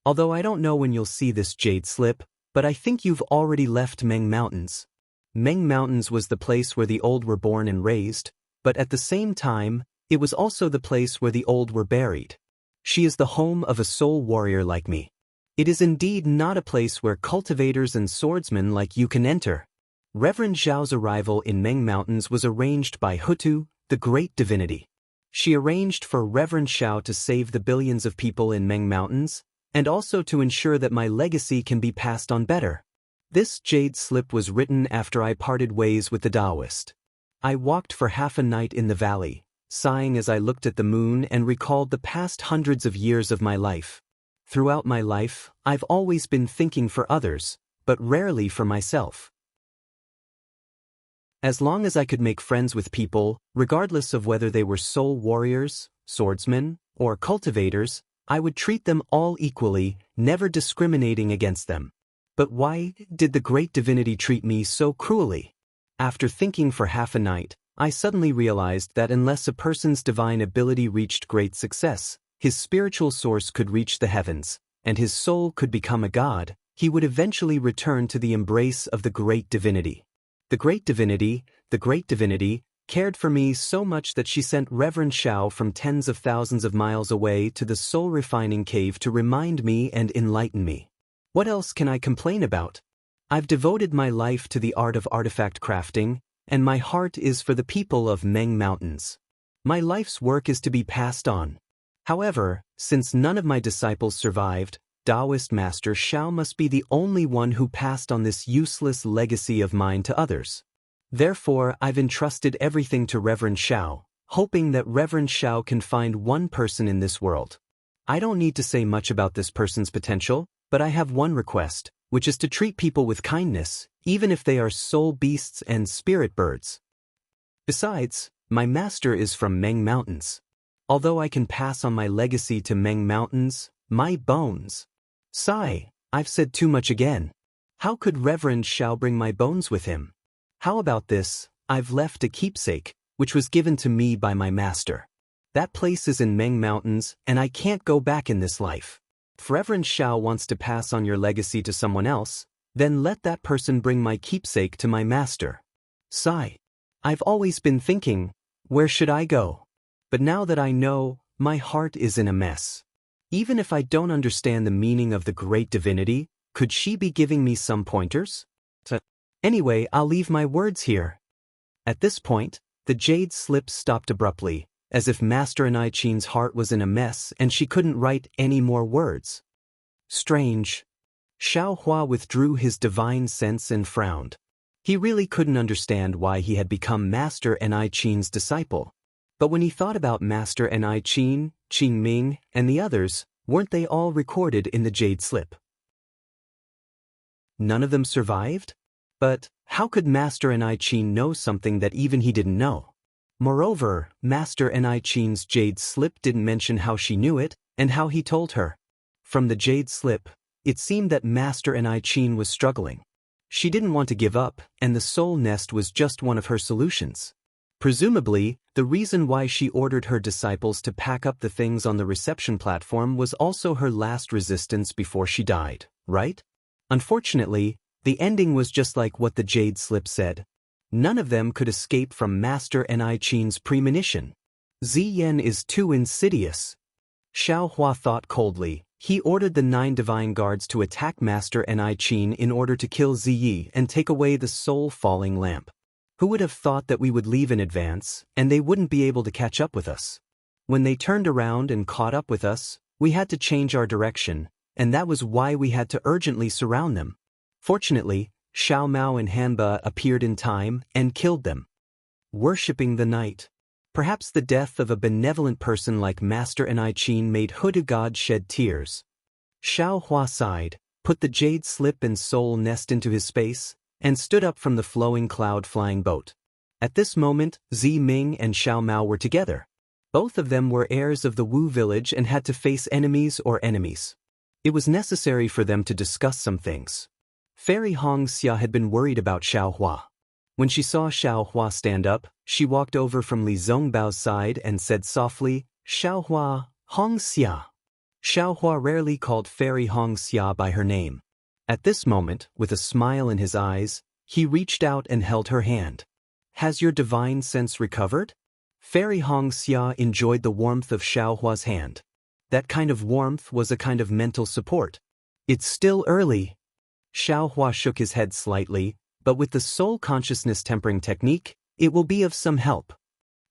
"Although I don't know when you'll see this jade slip, but I think you've already left Meng Mountains." Meng Mountains was the place where the old were born and raised, but at the same time, it was also the place where the old were buried. She is the home of a soul warrior like me. It is indeed not a place where cultivators and swordsmen like you can enter. Reverend Zhao's arrival in Meng Mountains was arranged by Hutu, the great divinity. She arranged for Reverend Xiao to save the billions of people in Meng Mountains, and also to ensure that my legacy can be passed on better. This jade slip was written after I parted ways with the Daoist. I walked for half a night in the valley, sighing as I looked at the moon and recalled the past hundreds of years of my life. Throughout my life, I've always been thinking for others, but rarely for myself. As long as I could make friends with people, regardless of whether they were soul warriors, swordsmen, or cultivators, I would treat them all equally, never discriminating against them. But why did the great divinity treat me so cruelly? After thinking for half a night, I suddenly realized that unless a person's divine ability reached great success, his spiritual source could reach the heavens, and his soul could become a god, he would eventually return to the embrace of the great divinity. The great divinity, cared for me so much that she sent Reverend Xiao from tens of thousands of miles away to the soul-refining cave to remind me and enlighten me. What else can I complain about? I've devoted my life to the art of artifact crafting, and my heart is for the people of Meng Mountains. My life's work is to be passed on. However, since none of my disciples survived, Daoist Master Xiao must be the only one who passed on this useless legacy of mine to others. Therefore, I've entrusted everything to Reverend Xiao, hoping that Reverend Xiao can find one person in this world. I don't need to say much about this person's potential, but I have one request, which is to treat people with kindness, even if they are soul beasts and spirit birds. Besides, my master is from Meng Mountains. Although I can pass on my legacy to Meng Mountains, my bones. Sigh, I've said too much again. How could Reverend Xiao bring my bones with him? How about this? I've left a keepsake, which was given to me by my master. That place is in Meng Mountains, and I can't go back in this life. If Reverend Xiao wants to pass on your legacy to someone else, then let that person bring my keepsake to my master. Sigh. I've always been thinking, where should I go? But now that I know, my heart is in a mess. Even if I don't understand the meaning of the great divinity, could she be giving me some pointers? Anyway, I'll leave my words here. At this point, the jade slip stopped abruptly, as if Master Aniqin's heart was in a mess and she couldn't write any more words. Strange. Xiao Hua withdrew his divine sense and frowned. He really couldn't understand why he had become Master Aniqin's disciple. But when he thought about Master Aniqin, Qing Ming, and the others, weren't they all recorded in the jade slip? None of them survived? But how could Master Aniqin know something that even he didn't know? Moreover, Master Aniqin's jade slip didn't mention how she knew it and how he told her. From the jade slip, it seemed that Master Aniqin was struggling. She didn't want to give up, and the soul nest was just one of her solutions. Presumably, the reason why she ordered her disciples to pack up the things on the reception platform was also her last resistance before she died, right? Unfortunately, the ending was just like what the jade slip said. None of them could escape from Master Aniqin's premonition. Ziyan is too insidious. Xiao Hua thought coldly. He ordered the 9 divine guards to attack Master Aniqin in order to kill Ziyi and take away the soul-falling lamp. Who would have thought that we would leave in advance, and they wouldn't be able to catch up with us? When they turned around and caught up with us, we had to change our direction, and that was why we had to urgently surround them. Fortunately, Xiao Mao and Hanba appeared in time and killed them. Worshipping the night. Perhaps the death of a benevolent person like Master Aniqin made Hoodoo God shed tears. Xiao Hua sighed, put the jade slip and soul nest into his space, and stood up from the flowing cloud-flying boat. At this moment, Zi Ming and Xiao Mao were together. Both of them were heirs of the Wu village and had to face enemies or enemies. It was necessary for them to discuss some things. Fairy Xianxia had been worried about Xiao Hua. When she saw Xiao Hua stand up, she walked over from Li Zongbao's side and said softly, "Xiao Hua, Xianxia." Xiao Hua rarely called Fairy Xianxia by her name. At this moment, with a smile in his eyes, he reached out and held her hand. "Has your divine sense recovered?" Fairy Xianxia enjoyed the warmth of Xiao Hua's hand. That kind of warmth was a kind of mental support. "It's still early." Xiao Hua shook his head slightly, but with the soul consciousness tempering technique, it will be of some help.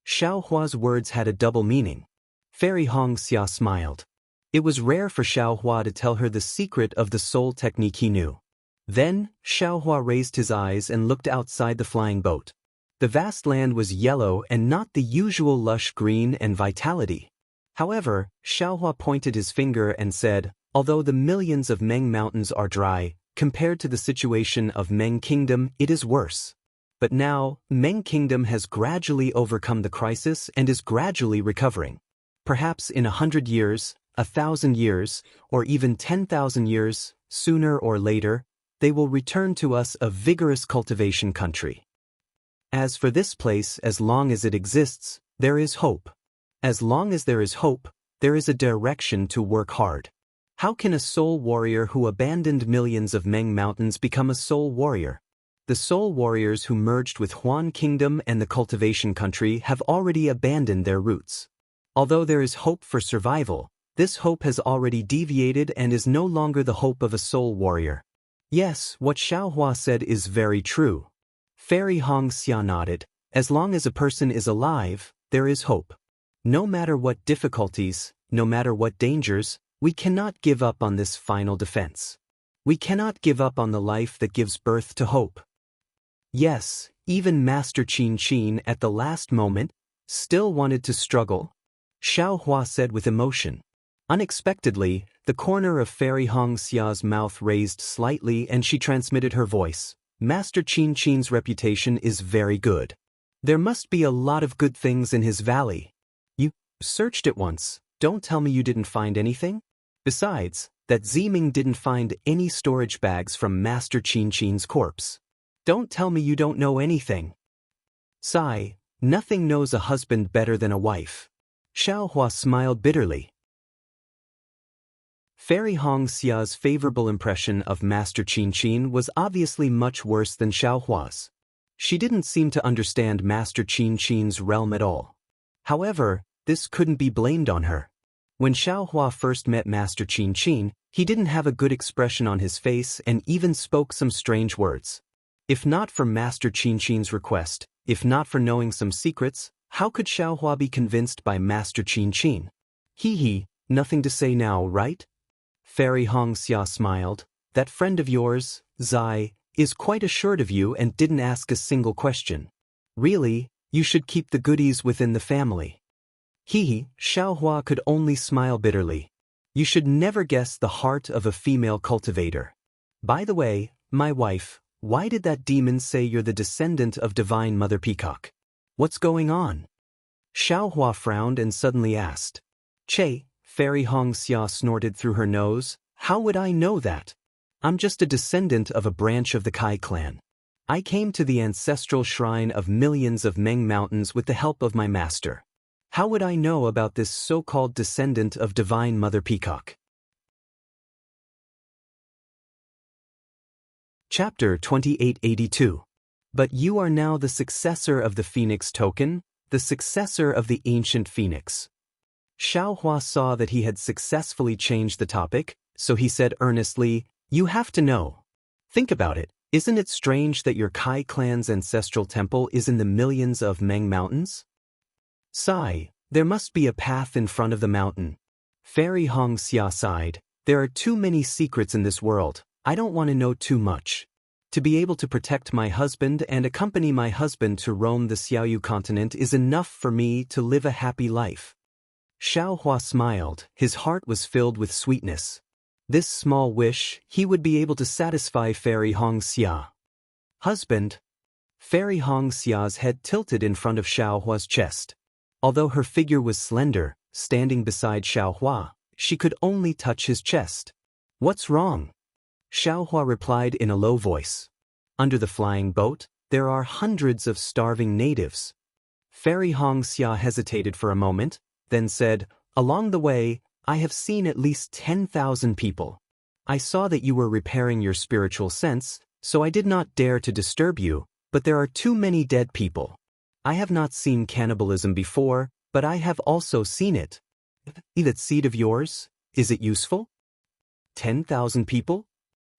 Xiao Hua's words had a double meaning. Fairy Xianxia smiled. It was rare for Xiao Hua to tell her the secret of the soul technique he knew. Then, Xiao Hua raised his eyes and looked outside the flying boat. The vast land was yellow and not the usual lush green and vitality. However, Xiao Hua pointed his finger and said, "Although the millions of Meng Mountains are dry, compared to the situation of Meng Kingdom, it is worse." But now, Meng Kingdom has gradually overcome the crisis and is gradually recovering. Perhaps in 100 years, 1,000 years, or even 10,000 years, sooner or later, they will return to us a vigorous cultivation country. As for this place, as long as it exists, there is hope. As long as there is hope, there is a direction to work hard. How can a soul warrior who abandoned millions of Meng mountains become a soul warrior? The soul warriors who merged with Huan Kingdom and the cultivation country have already abandoned their roots. Although there is hope for survival, this hope has already deviated and is no longer the hope of a soul warrior. Yes, what Xiaohua said is very true. Fairy Xianxia nodded. As long as a person is alive, there is hope. No matter what difficulties, no matter what dangers, we cannot give up on this final defense. We cannot give up on the life that gives birth to hope. Yes, even Master Qin at the last moment still wanted to struggle, Xiaohua said with emotion. Unexpectedly, the corner of Fairy Xia's mouth raised slightly and she transmitted her voice. Master Qin's reputation is very good. There must be a lot of good things in his valley. You searched it once. Don't tell me you didn't find anything? Besides, that Ziming didn't find any storage bags from Master Qin's corpse. Don't tell me you don't know anything. Sigh, nothing knows a husband better than a wife. Xiaohua smiled bitterly. Fairy Xia's favorable impression of Master Qin was obviously much worse than Xiaohua's. She didn't seem to understand Master Qin's realm at all. However, this couldn't be blamed on her. When Xiaohua first met Master Qin, he didn't have a good expression on his face and even spoke some strange words. If not for Master Qin's request, if not for knowing some secrets, how could Xiaohua be convinced by Master Qin? Hee, nothing to say now, right? Fairy Xia smiled. That friend of yours, Zai, is quite assured of you and didn't ask a single question. Really, you should keep the goodies within the family. Xiaohua could only smile bitterly. You should never guess the heart of a female cultivator. By the way, my wife, why did that demon say you're the descendant of Divine Mother Peacock? What's going on? Xiaohua frowned and suddenly asked. Che, Fairy Xia snorted through her nose. How would I know that? I'm just a descendant of a branch of the Kai clan. I came to the ancestral shrine of millions of Meng mountains with the help of my master. How would I know about this so-called descendant of Divine Mother Peacock? Chapter 2882. But you are now the successor of the Phoenix token, the successor of the ancient Phoenix. Xiaohua saw that he had successfully changed the topic, so he said earnestly, You have to know. Think about it. Isn't it strange that your Kai clan's ancestral temple is in the millions of Meng mountains? Sigh, there must be a path in front of the mountain. Fairy Xia sighed. There are too many secrets in this world. I don't want to know too much. To be able to protect my husband and accompany my husband to roam the Xiaoyu continent is enough for me to live a happy life. Xiaohua smiled. His heart was filled with sweetness. This small wish, he would be able to satisfy Fairy Xia. Husband. Fairy Xia's head tilted in front of Xiaohua's chest. Although her figure was slender, standing beside Xiaohua, she could only touch his chest. What's wrong? Xiaohua replied in a low voice. Under the flying boat, there are hundreds of starving natives. Fairy Xia hesitated for a moment, then said, Along the way, I have seen at least 10,000 people. I saw that you were repairing your spiritual sense, so I did not dare to disturb you, but there are too many dead people. I have not seen cannibalism before, but I have also seen it. That seed of yours, is it useful? 10,000 people?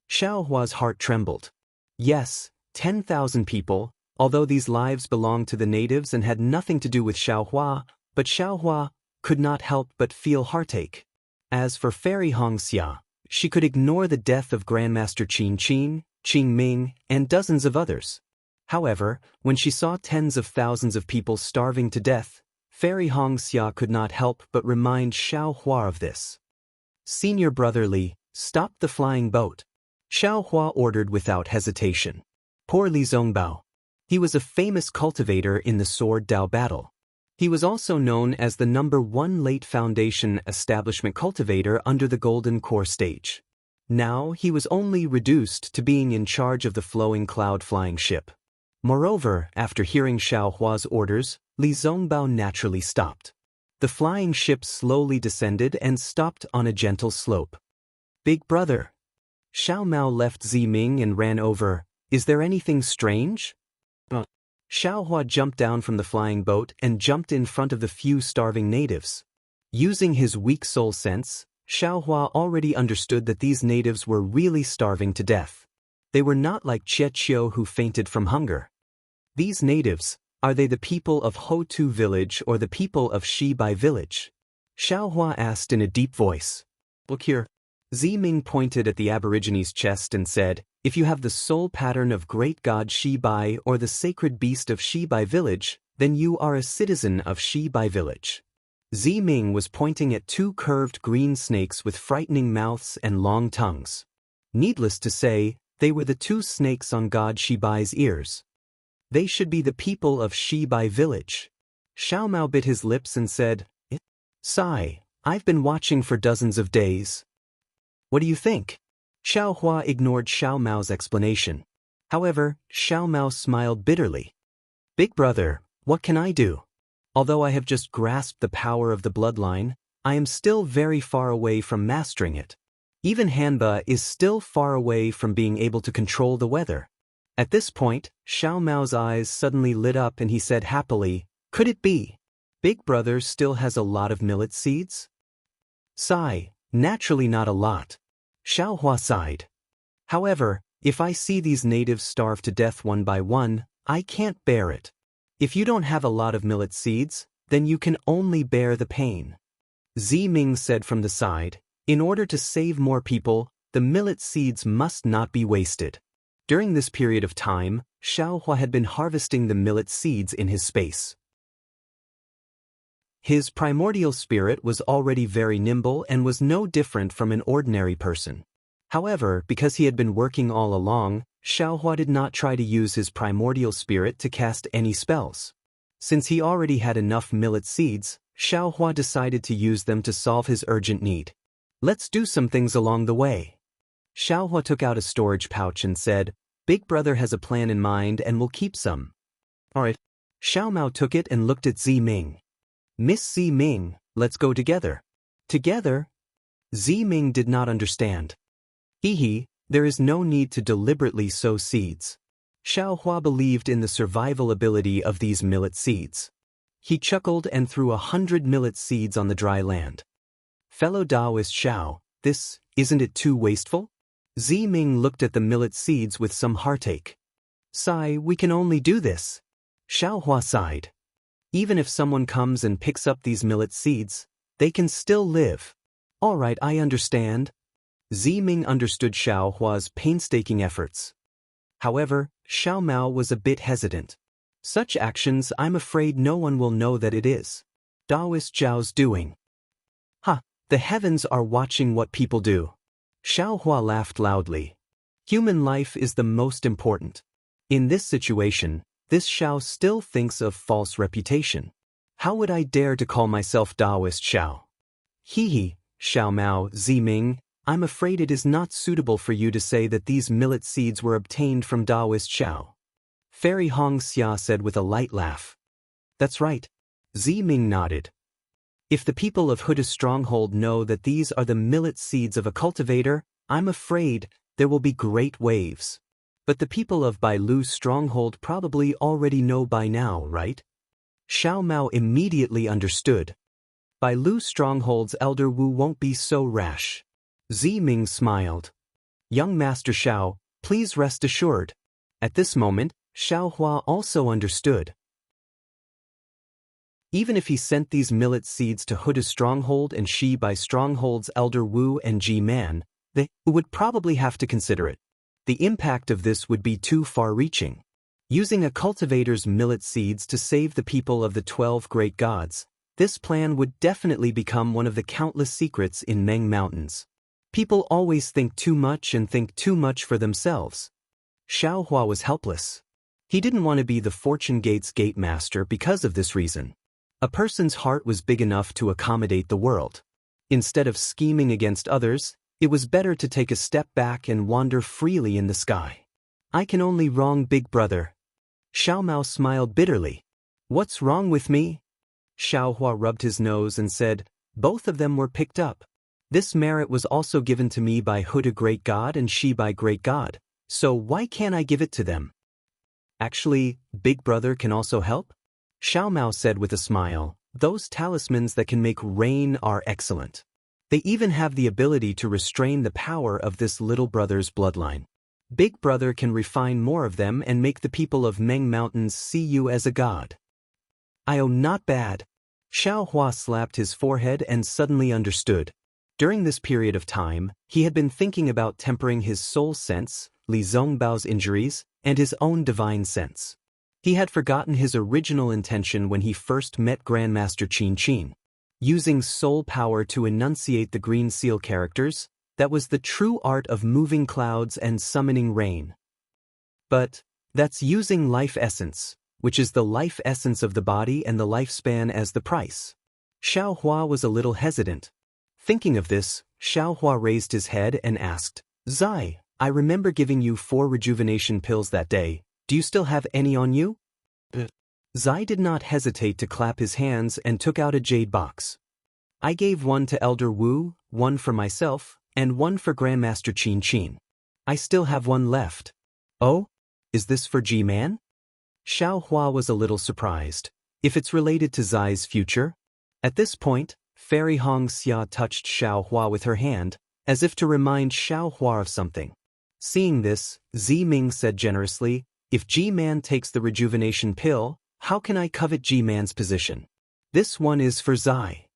Xiaohua's heart trembled. Yes, 10,000 people, although these lives belonged to the natives and had nothing to do with Xiaohua, but Xiaohua could not help but feel heartache. As for Fairy Xia, she could ignore the death of Grandmaster Qin Ming, and dozens of others. However, when she saw tens of thousands of people starving to death, Fairy Xia could not help but remind Xiaohua of this. Senior Brother Li, stop the flying boat. Xiaohua ordered without hesitation. Poor Li Zongbao. He was a famous cultivator in the Sword Dao battle. He was also known as the #1 late Foundation establishment cultivator under the Golden Core stage. Now he was only reduced to being in charge of the flowing cloud flying ship. Moreover, after hearing Xiao Hua's orders, Li Zongbao naturally stopped. The flying ship slowly descended and stopped on a gentle slope. "Big brother." Xiao Mao left Ziming and ran over. "Is there anything strange?" Xiao Hua jumped down from the flying boat and jumped in front of the few starving natives. Using his weak soul sense, Xiao Hua already understood that these natives were really starving to death. They were not like Che Qiu who fainted from hunger. These natives, are they the people of Ho-Tu village or the people of Shibai village? Xiao Hua asked in a deep voice. "Look here." Ziming pointed at the Aborigines' chest and said, "If you have the soul pattern of great god Shibai or the sacred beast of Shibai village, then you are a citizen of Shibai village." Ziming was pointing at two curved green snakes with frightening mouths and long tongues. Needless to say, they were the two snakes on god Shibai's ears. They should be the people of Shibai village. Xiao Mao bit his lips and said, "Sigh, I've been watching for dozens of days. What do you think?" Xiao Hua ignored Xiao Mao's explanation. However, Xiao Mao smiled bitterly. "Big brother, what can I do? Although I have just grasped the power of the bloodline, I am still very far away from mastering it. Even Hanba is still far away from being able to control the weather." At this point, Xiao Mao's eyes suddenly lit up and he said happily, "Could it be? Big brother still has a lot of millet seeds?" Sigh, naturally not a lot. Xiao Hua sighed. "However, if I see these natives starve to death one by one, I can't bear it. If you don't have a lot of millet seeds, then you can only bear the pain." Ziming said from the side, "In order to save more people, the millet seeds must not be wasted." During this period of time, Xiao Hua had been harvesting the millet seeds in his space. His primordial spirit was already very nimble and was no different from an ordinary person. However, because he had been working all along, Xiao Hua did not try to use his primordial spirit to cast any spells. Since he already had enough millet seeds, Xiao Hua decided to use them to solve his urgent need. "Let's do some things along the way." Xiao Hua took out a storage pouch and said, "Big brother has a plan in mind and will keep some." "Alright." Xiao Mao took it and looked at Ziming. "Miss Ziming, let's go together." "Together?" Ziming did not understand. There is no need to deliberately sow seeds. Xiao Hua believed in the survival ability of these millet seeds. He chuckled and threw 100 millet seeds on the dry land. "Fellow Daoist Xiao, isn't it too wasteful?" Ziming looked at the millet seeds with some heartache. "Sigh, we can only do this." Xiao Hua sighed. "Even if someone comes and picks up these millet seeds, they can still live." "All right, I understand." Ziming understood Xiao Hua's painstaking efforts. However, Xiao Mao was a bit hesitant. "Such actions, I'm afraid no one will know that it is Daoist Zhao's doing." The heavens are watching what people do." Xiao Hua laughed loudly. "Human life is the most important. In this situation, this Xiao still thinks of false reputation. How would I dare to call myself Daoist Xiao?" Xiao Mao, Ziming, I'm afraid it is not suitable for you to say that these millet seeds were obtained from Daoist Xiao." Fairy Hong Xia said with a light laugh. "That's right." Ziming nodded. "If the people of Huda's stronghold know that these are the millet seeds of a cultivator, I'm afraid there will be great waves. But the people of Bailu's stronghold probably already know by now, right?" Xiao Mao immediately understood. Bailu's stronghold's elder Wu won't be so rash. Ziming smiled. "Young Master Xiao, please rest assured." At this moment, Xiao Hua also understood. Even if he sent these millet seeds to Huda's stronghold and Shibai stronghold's elder Wu and Ji Man, they would probably have to consider it. The impact of this would be too far-reaching. Using a cultivator's millet seeds to save the people of the 12 great gods, this plan would definitely become one of the countless secrets in Meng Mountains. People always think too much and think too much for themselves. Xiao Hua was helpless. He didn't want to be the Fortune Gate's gate master because of this reason. A person's heart was big enough to accommodate the world. Instead of scheming against others, it was better to take a step back and wander freely in the sky. I can only wrong Big Brother. Xiao Mao smiled bitterly. What's wrong with me? Xiao Hua rubbed his nose and said, both of them were picked up. This merit was also given to me by Huda Great God and Shi by Great God, so why can't I give it to them? Actually, Big Brother can also help? Xiao Mao said with a smile, those talismans that can make rain are excellent. They even have the ability to restrain the power of this little brother's bloodline. Big Brother can refine more of them and make the people of Meng Mountains see you as a god. Oh, not bad. Xiao Hua slapped his forehead and suddenly understood. During this period of time, he had been thinking about tempering his soul sense, Li Zongbao's injuries, and his own divine sense. He had forgotten his original intention when he first met Grandmaster Qin Qin. Using soul power to enunciate the Green Seal characters, that was the true art of moving clouds and summoning rain. But that's using life essence, which is the life essence of the body and the lifespan as the price. Xiao Hua was a little hesitant. Thinking of this, Xiao Hua raised his head and asked, Zai, I remember giving you 4 rejuvenation pills that day. Do you still have any on you? Zai did not hesitate to clap his hands and took out a jade box. I gave one to Elder Wu, one for myself, and one for Grandmaster Qin Qin. I still have one left. Oh? Is this for G-Man? Xiao Hua was a little surprised. If it's related to Zai's future? At this point, Fairy Hong Xia touched Xiao Hua with her hand, as if to remind Xiao Hua of something. Seeing this, Zi Ming said generously, if G-Man takes the rejuvenation pill, how can I covet G-Man's position? This one is for Zai.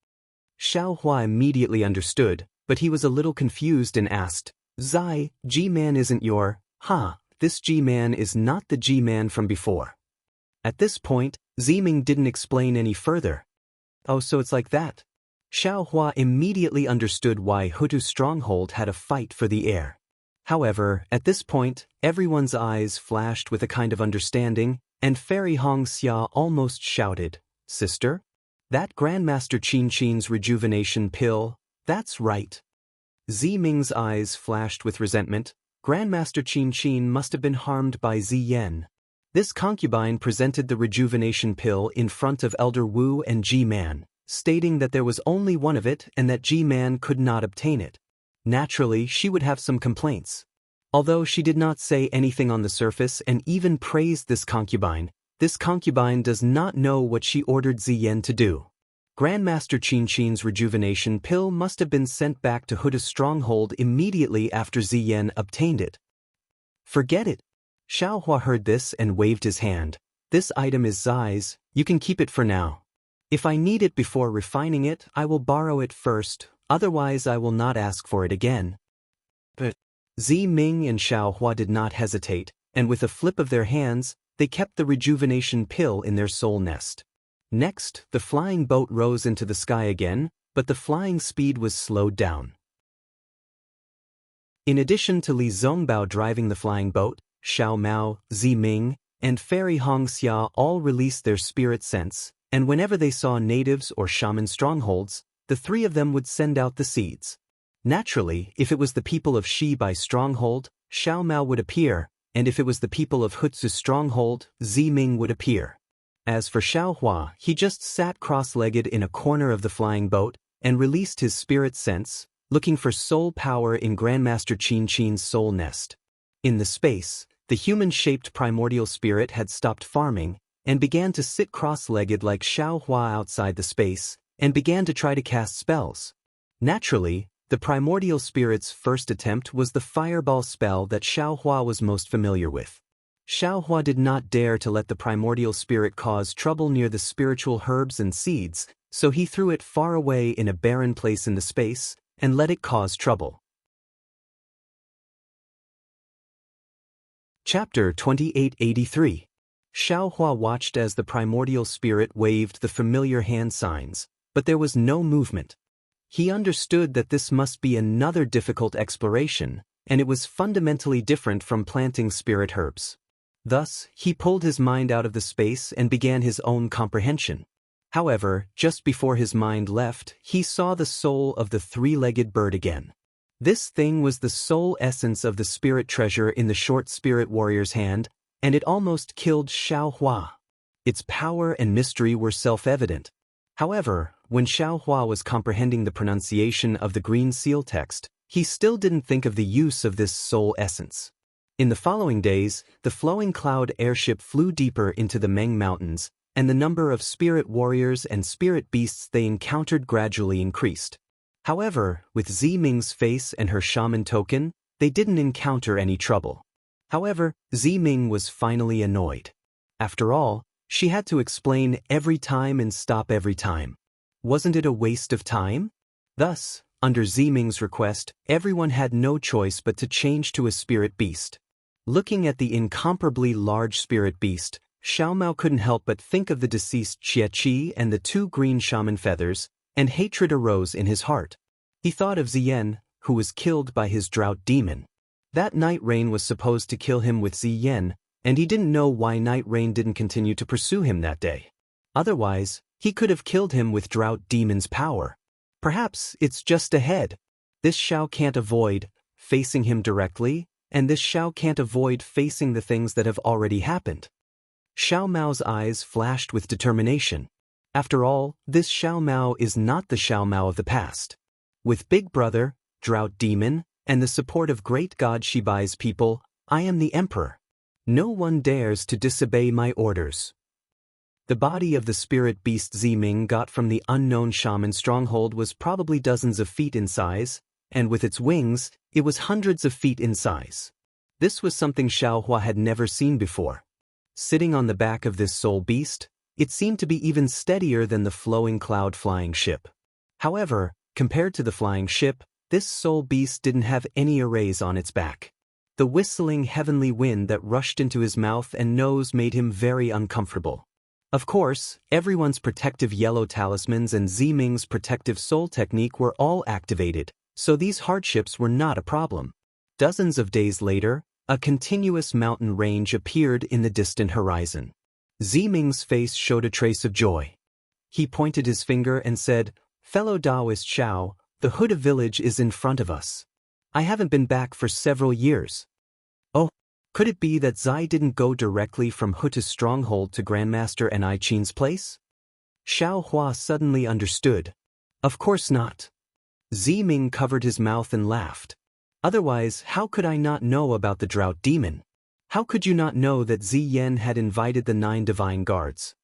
Xiao Hua immediately understood, but he was a little confused and asked, Zai, G-Man isn't your, this G-Man is not the G-Man from before. At this point, Zi Ming didn't explain any further. Oh, so it's like that. Xiao Hua immediately understood why Hutu's stronghold had a fight for the air. However, at this point, everyone's eyes flashed with a kind of understanding, and Fairy Hong Xia almost shouted, Sister? That Grandmaster Qin Qin's rejuvenation pill, that's right. Zi Ming's eyes flashed with resentment. Grandmaster Qin Qin must have been harmed by Zi Yan. This concubine presented the rejuvenation pill in front of Elder Wu and G-Man, stating that there was only one of it and that G-Man could not obtain it. Naturally, she would have some complaints. Although she did not say anything on the surface and even praised this concubine does not know what she ordered Zi Yan to do. Grandmaster Qin Qin's rejuvenation pill must have been sent back to Huda's stronghold immediately after Zi Yan obtained it. Forget it. Xiao Hua heard this and waved his hand. This item is Zai's, you can keep it for now. If I need it before refining it, I will borrow it first, otherwise I will not ask for it again. But Zi Ming and Xiao Hua did not hesitate, and with a flip of their hands, they kept the rejuvenation pill in their soul nest. Next, the flying boat rose into the sky again, but the flying speed was slowed down. In addition to Li Zongbao driving the flying boat, Xiao Mao, Zi Ming, and Fairy Hong Xia all released their spirit sense, and whenever they saw natives or shaman strongholds, the 3 of them would send out the seeds. Naturally, if it was the people of Shi by stronghold, Xiao Mao would appear, and if it was the people of Hutsu's stronghold, Zi Ming would appear. As for Xiao Hua, he just sat cross-legged in a corner of the flying boat and released his spirit sense, looking for soul power in Grandmaster Qin Qin's soul nest. In the space, the human-shaped primordial spirit had stopped farming and began to sit cross-legged like Xiao Hua outside the space and began to try to cast spells. Naturally, the primordial spirit's first attempt was the fireball spell that Xiao Hua was most familiar with. Xiao Hua did not dare to let the primordial spirit cause trouble near the spiritual herbs and seeds, so he threw it far away in a barren place in the space and let it cause trouble. Chapter 2883. Xiao Hua watched as the primordial spirit waved the familiar hand signs, but there was no movement. He understood that this must be another difficult exploration, and it was fundamentally different from planting spirit herbs. Thus, he pulled his mind out of the space and began his own comprehension. However, just before his mind left, he saw the soul of the three-legged bird again. This thing was the soul essence of the spirit treasure in the short spirit warrior's hand, and it almost killed Xiao Hua. Its power and mystery were self-evident. However, when Xiao Hua was comprehending the pronunciation of the green seal text, he still didn't think of the use of this soul essence. In the following days, the flowing cloud airship flew deeper into the Meng Mountains, and the number of spirit warriors and spirit beasts they encountered gradually increased. However, with Ziming's face and her shaman token, they didn't encounter any trouble. However, Ziming was finally annoyed. After all, she had to explain every time and stop every time. Wasn't it a waste of time? Thus, under Ziming's request, everyone had no choice but to change to a spirit beast. Looking at the incomparably large spirit beast, Xiao Mao couldn't help but think of the deceased Xie Qi and the two green shaman feathers, and hatred arose in his heart. He thought of Ziyan, who was killed by his drought demon. That night rain was supposed to kill him with Ziyan, and he didn't know why night rain didn't continue to pursue him that day. Otherwise, he could have killed him with drought demon's power. Perhaps it's just ahead. This Xiao can't avoid facing him directly, and this Xiao can't avoid facing the things that have already happened. Xiao Mao's eyes flashed with determination. After all, this Xiao Mao is not the Xiao Mao of the past. With Big Brother, Drought Demon, and the support of great God Shibai's people, I am the Emperor. No one dares to disobey my orders. The body of the spirit beast Ziming got from the unknown shaman stronghold was probably dozens of feet in size, and with its wings, it was hundreds of feet in size. This was something Xiao Hua had never seen before. Sitting on the back of this soul beast, it seemed to be even steadier than the flowing cloud flying ship. However, compared to the flying ship, this soul beast didn't have any arrays on its back. The whistling heavenly wind that rushed into his mouth and nose made him very uncomfortable. Of course, everyone's protective yellow talismans and Ziming's protective soul technique were all activated, so these hardships were not a problem. Dozens of days later, a continuous mountain range appeared in the distant horizon. Ziming's face showed a trace of joy. He pointed his finger and said, "Fellow Daoist Xiao, the Huda village is in front of us. I haven't been back for several years." Oh, could it be that Zai didn't go directly from Huta's stronghold to Grandmaster and I Qin's place? Xiao Hua suddenly understood. Of course not. Ziming covered his mouth and laughed. Otherwise, how could I not know about the drought demon? How could you not know that Ziyan had invited the 9 divine guards?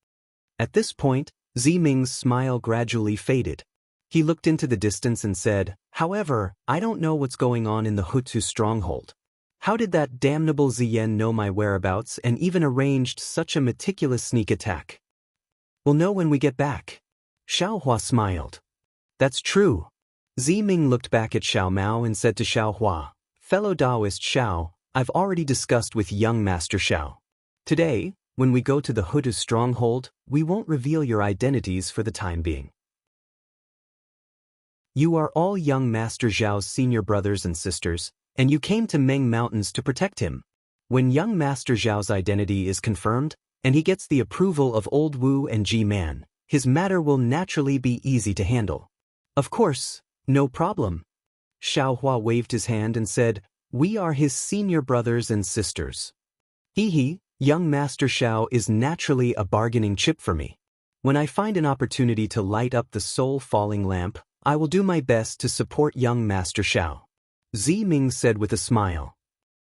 At this point, Ziming's smile gradually faded. He looked into the distance and said, "However, I don't know what's going on in the Hutu stronghold. How did that damnable Ziyan know my whereabouts and even arranged such a meticulous sneak attack?" "We'll know when we get back." Xiao Hua smiled. "That's true." Ziming looked back at Xiao Mao and said to Xiao Hua, "Fellow Daoist Xiao, I've already discussed with young Master Xiao. Today, when we go to the Hutu stronghold, we won't reveal your identities for the time being. You are all young Master Xiao's senior brothers and sisters, and you came to Meng Mountains to protect him. When young Master Xiao's identity is confirmed, and he gets the approval of Old Wu and Ji-Man, his matter will naturally be easy to handle." "Of course, no problem." Xiao Hua waved his hand and said, "We are his senior brothers and sisters. Young Master Xiao is naturally a bargaining chip for me. When I find an opportunity to light up the soul-falling lamp, I will do my best to support young Master Xiao." Ziming said with a smile.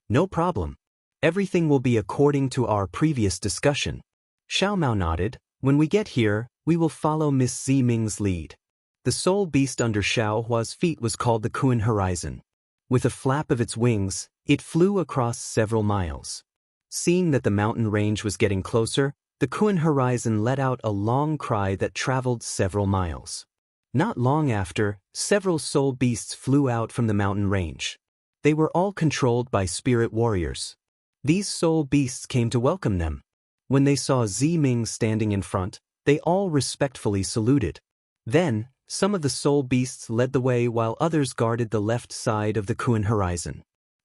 "No problem. Everything will be according to our previous discussion." Xiao Mao nodded. "When we get here, we will follow Miss Ziming's lead." The soul beast under Xiao Hua's feet was called the Kuan Horizon. With a flap of its wings, it flew across several miles. Seeing that the mountain range was getting closer, the Kuan Horizon let out a long cry that traveled several miles. Not long after, several soul beasts flew out from the mountain range. They were all controlled by spirit warriors. These soul beasts came to welcome them. When they saw Ziming standing in front, they all respectfully saluted. Then, some of the soul beasts led the way while others guarded the left side of the Kuan Horizon.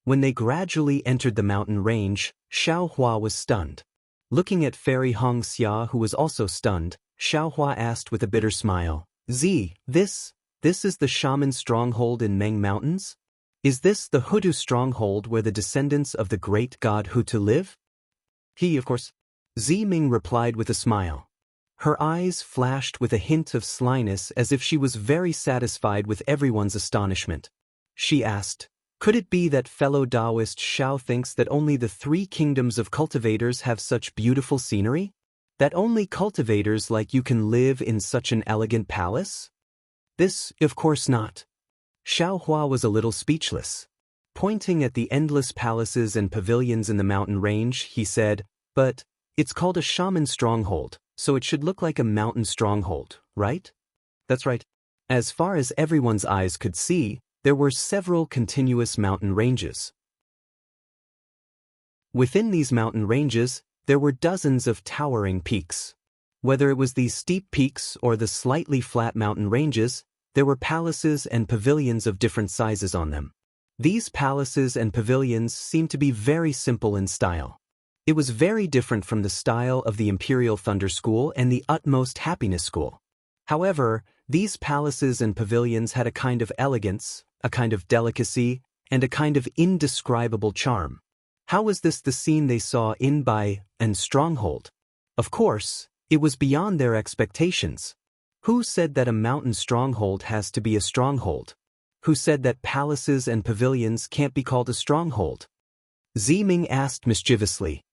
When they gradually entered the mountain range, Xiao Hua was stunned. Looking at Fairy Hong Xia, who was also stunned, Xiao Hua asked with a bitter smile, This is the shaman stronghold in Meng Mountains? Is this the Hutu stronghold where the descendants of the great god Hutu live? Of course. Ming replied with a smile. Her eyes flashed with a hint of slyness as if she was very satisfied with everyone's astonishment. She asked, could it be that fellow Daoist Xiao thinks that only the 3 kingdoms of cultivators have such beautiful scenery? That only cultivators like you can live in such an elegant palace? This, of course not. Xiao Hua was a little speechless. Pointing at the endless palaces and pavilions in the mountain range, he said, but it's called a shaman stronghold, so it should look like a mountain stronghold, right? That's right. As far as everyone's eyes could see, there were several continuous mountain ranges. Within these mountain ranges, there were dozens of towering peaks. Whether it was these steep peaks or the slightly flat mountain ranges, there were palaces and pavilions of different sizes on them. These palaces and pavilions seemed to be very simple in style. It was very different from the style of the Imperial Thunder School and the Utmost Happiness School. However, these palaces and pavilions had a kind of elegance, a kind of delicacy, and a kind of indescribable charm. How was this the scene they saw in Bai and Stronghold? Of course, it was beyond their expectations. Who said that a mountain stronghold has to be a stronghold? Who said that palaces and pavilions can't be called a stronghold? Ming asked mischievously.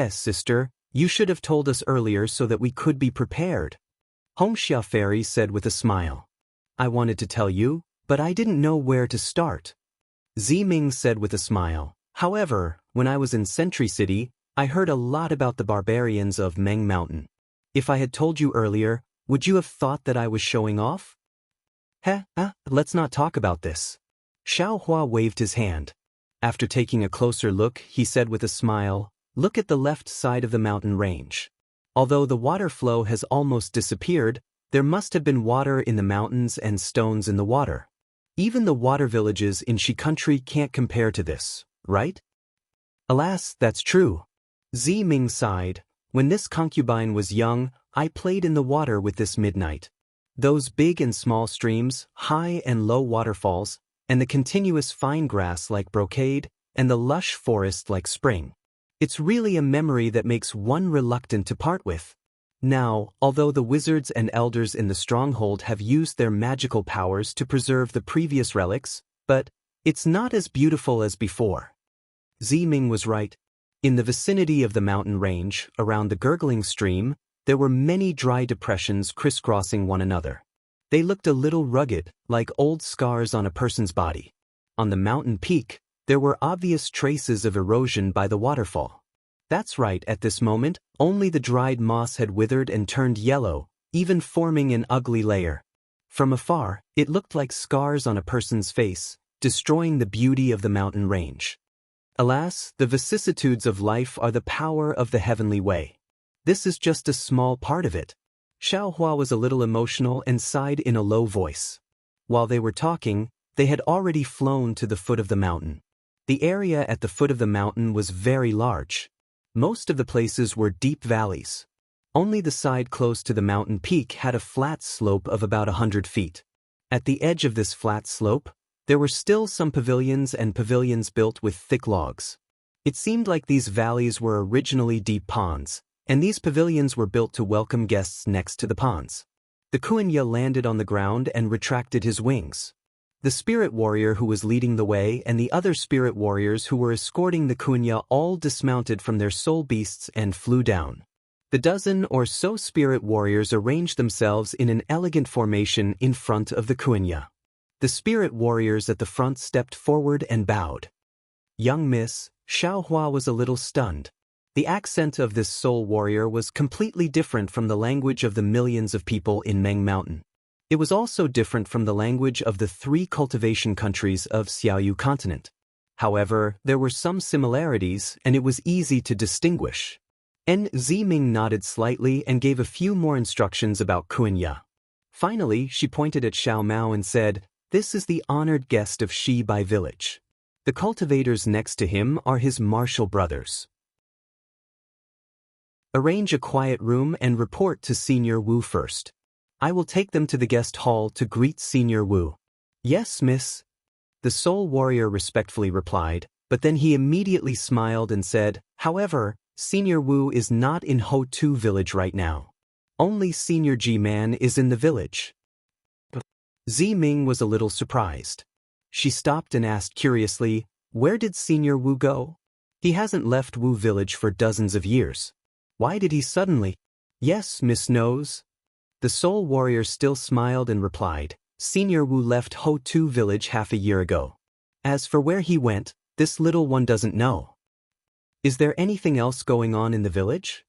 Sister, you should have told us earlier so that we could be prepared. Hongxia Fairy said with a smile. I wanted to tell you, but I didn't know where to start. Ming said with a smile. However, when I was in Sentry City, I heard a lot about the barbarians of Meng Mountain. If I had told you earlier, would you have thought that I was showing off? Let's not talk about this. Xiao Hua waved his hand. After taking a closer look, he said with a smile, look at the left side of the mountain range. Although the water flow has almost disappeared, there must have been water in the mountains and stones in the water. Even the water villages in Shi country can't compare to this, right? Alas, that's true. Ming sighed. When this concubine was young, I played in the water with this midnight. Those big and small streams, high and low waterfalls, and the continuous fine grass like brocade, and the lush forest like spring. It's really a memory that makes one reluctant to part with. Now, although the wizards and elders in the stronghold have used their magical powers to preserve the previous relics, but it's not as beautiful as before. Ming was right. In the vicinity of the mountain range, around the gurgling stream, there were many dry depressions crisscrossing one another. They looked a little rugged, like old scars on a person's body. On the mountain peak, there were obvious traces of erosion by the waterfall. That's right, at this moment, only the dried moss had withered and turned yellow, even forming an ugly layer. From afar, it looked like scars on a person's face, destroying the beauty of the mountain range. Alas, the vicissitudes of life are the power of the heavenly way. This is just a small part of it. Xiao Hua was a little emotional and sighed in a low voice. While they were talking, they had already flown to the foot of the mountain. The area at the foot of the mountain was very large. Most of the places were deep valleys. Only the side close to the mountain peak had a flat slope of about 100 feet. At the edge of this flat slope, there were still some pavilions and pavilions built with thick logs. It seemed like these valleys were originally deep ponds, and these pavilions were built to welcome guests next to the ponds. The Kuenya landed on the ground and retracted his wings. The spirit warrior who was leading the way and the other spirit warriors who were escorting the Kuenya all dismounted from their soul beasts and flew down. The dozen or so spirit warriors arranged themselves in an elegant formation in front of the Kuenya. The spirit warriors at the front stepped forward and bowed. Young Miss, Xiao Hua was a little stunned. The accent of this soul warrior was completely different from the language of the millions of people in Meng Mountain. It was also different from the language of the 3 cultivation countries of Xiaoyu continent. However, there were some similarities and it was easy to distinguish. Ming nodded slightly and gave a few more instructions about Kuenya. Finally, she pointed at Xiao Mao and said, "This is the honored guest of Shi Bai village." The cultivators next to him are his martial brothers. Arrange a quiet room and report to Senior Wu first. I will take them to the guest hall to greet Senior Wu. Yes, miss. The soul warrior respectfully replied, but then he immediately smiled and said, however, Senior Wu is not in Ho-Tu village right now. Only Senior Ji-Man is in the village. Zi Ming was a little surprised. She stopped and asked curiously, where did Senior Wu go? He hasn't left Wu village for dozens of years. Why did he suddenly? Yes, Miss knows. The soul warrior still smiled and replied, Senior Wu left Ho-Tu village half a year ago. As for where he went, this little one doesn't know. Is there anything else going on in the village?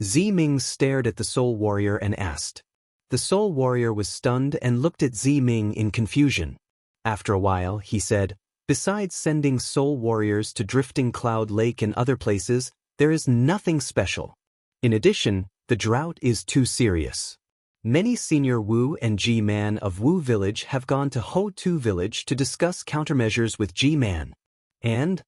Zi Ming stared at the soul warrior and asked. The soul warrior was stunned and looked at Zi Ming in confusion. After a while, he said, besides sending soul warriors to Drifting Cloud Lake and other places, there is nothing special. In addition, the drought is too serious. Many Senior Wu and Ji-Man of Wu village have gone to Ho-Tu village to discuss countermeasures with Ji-Man. And?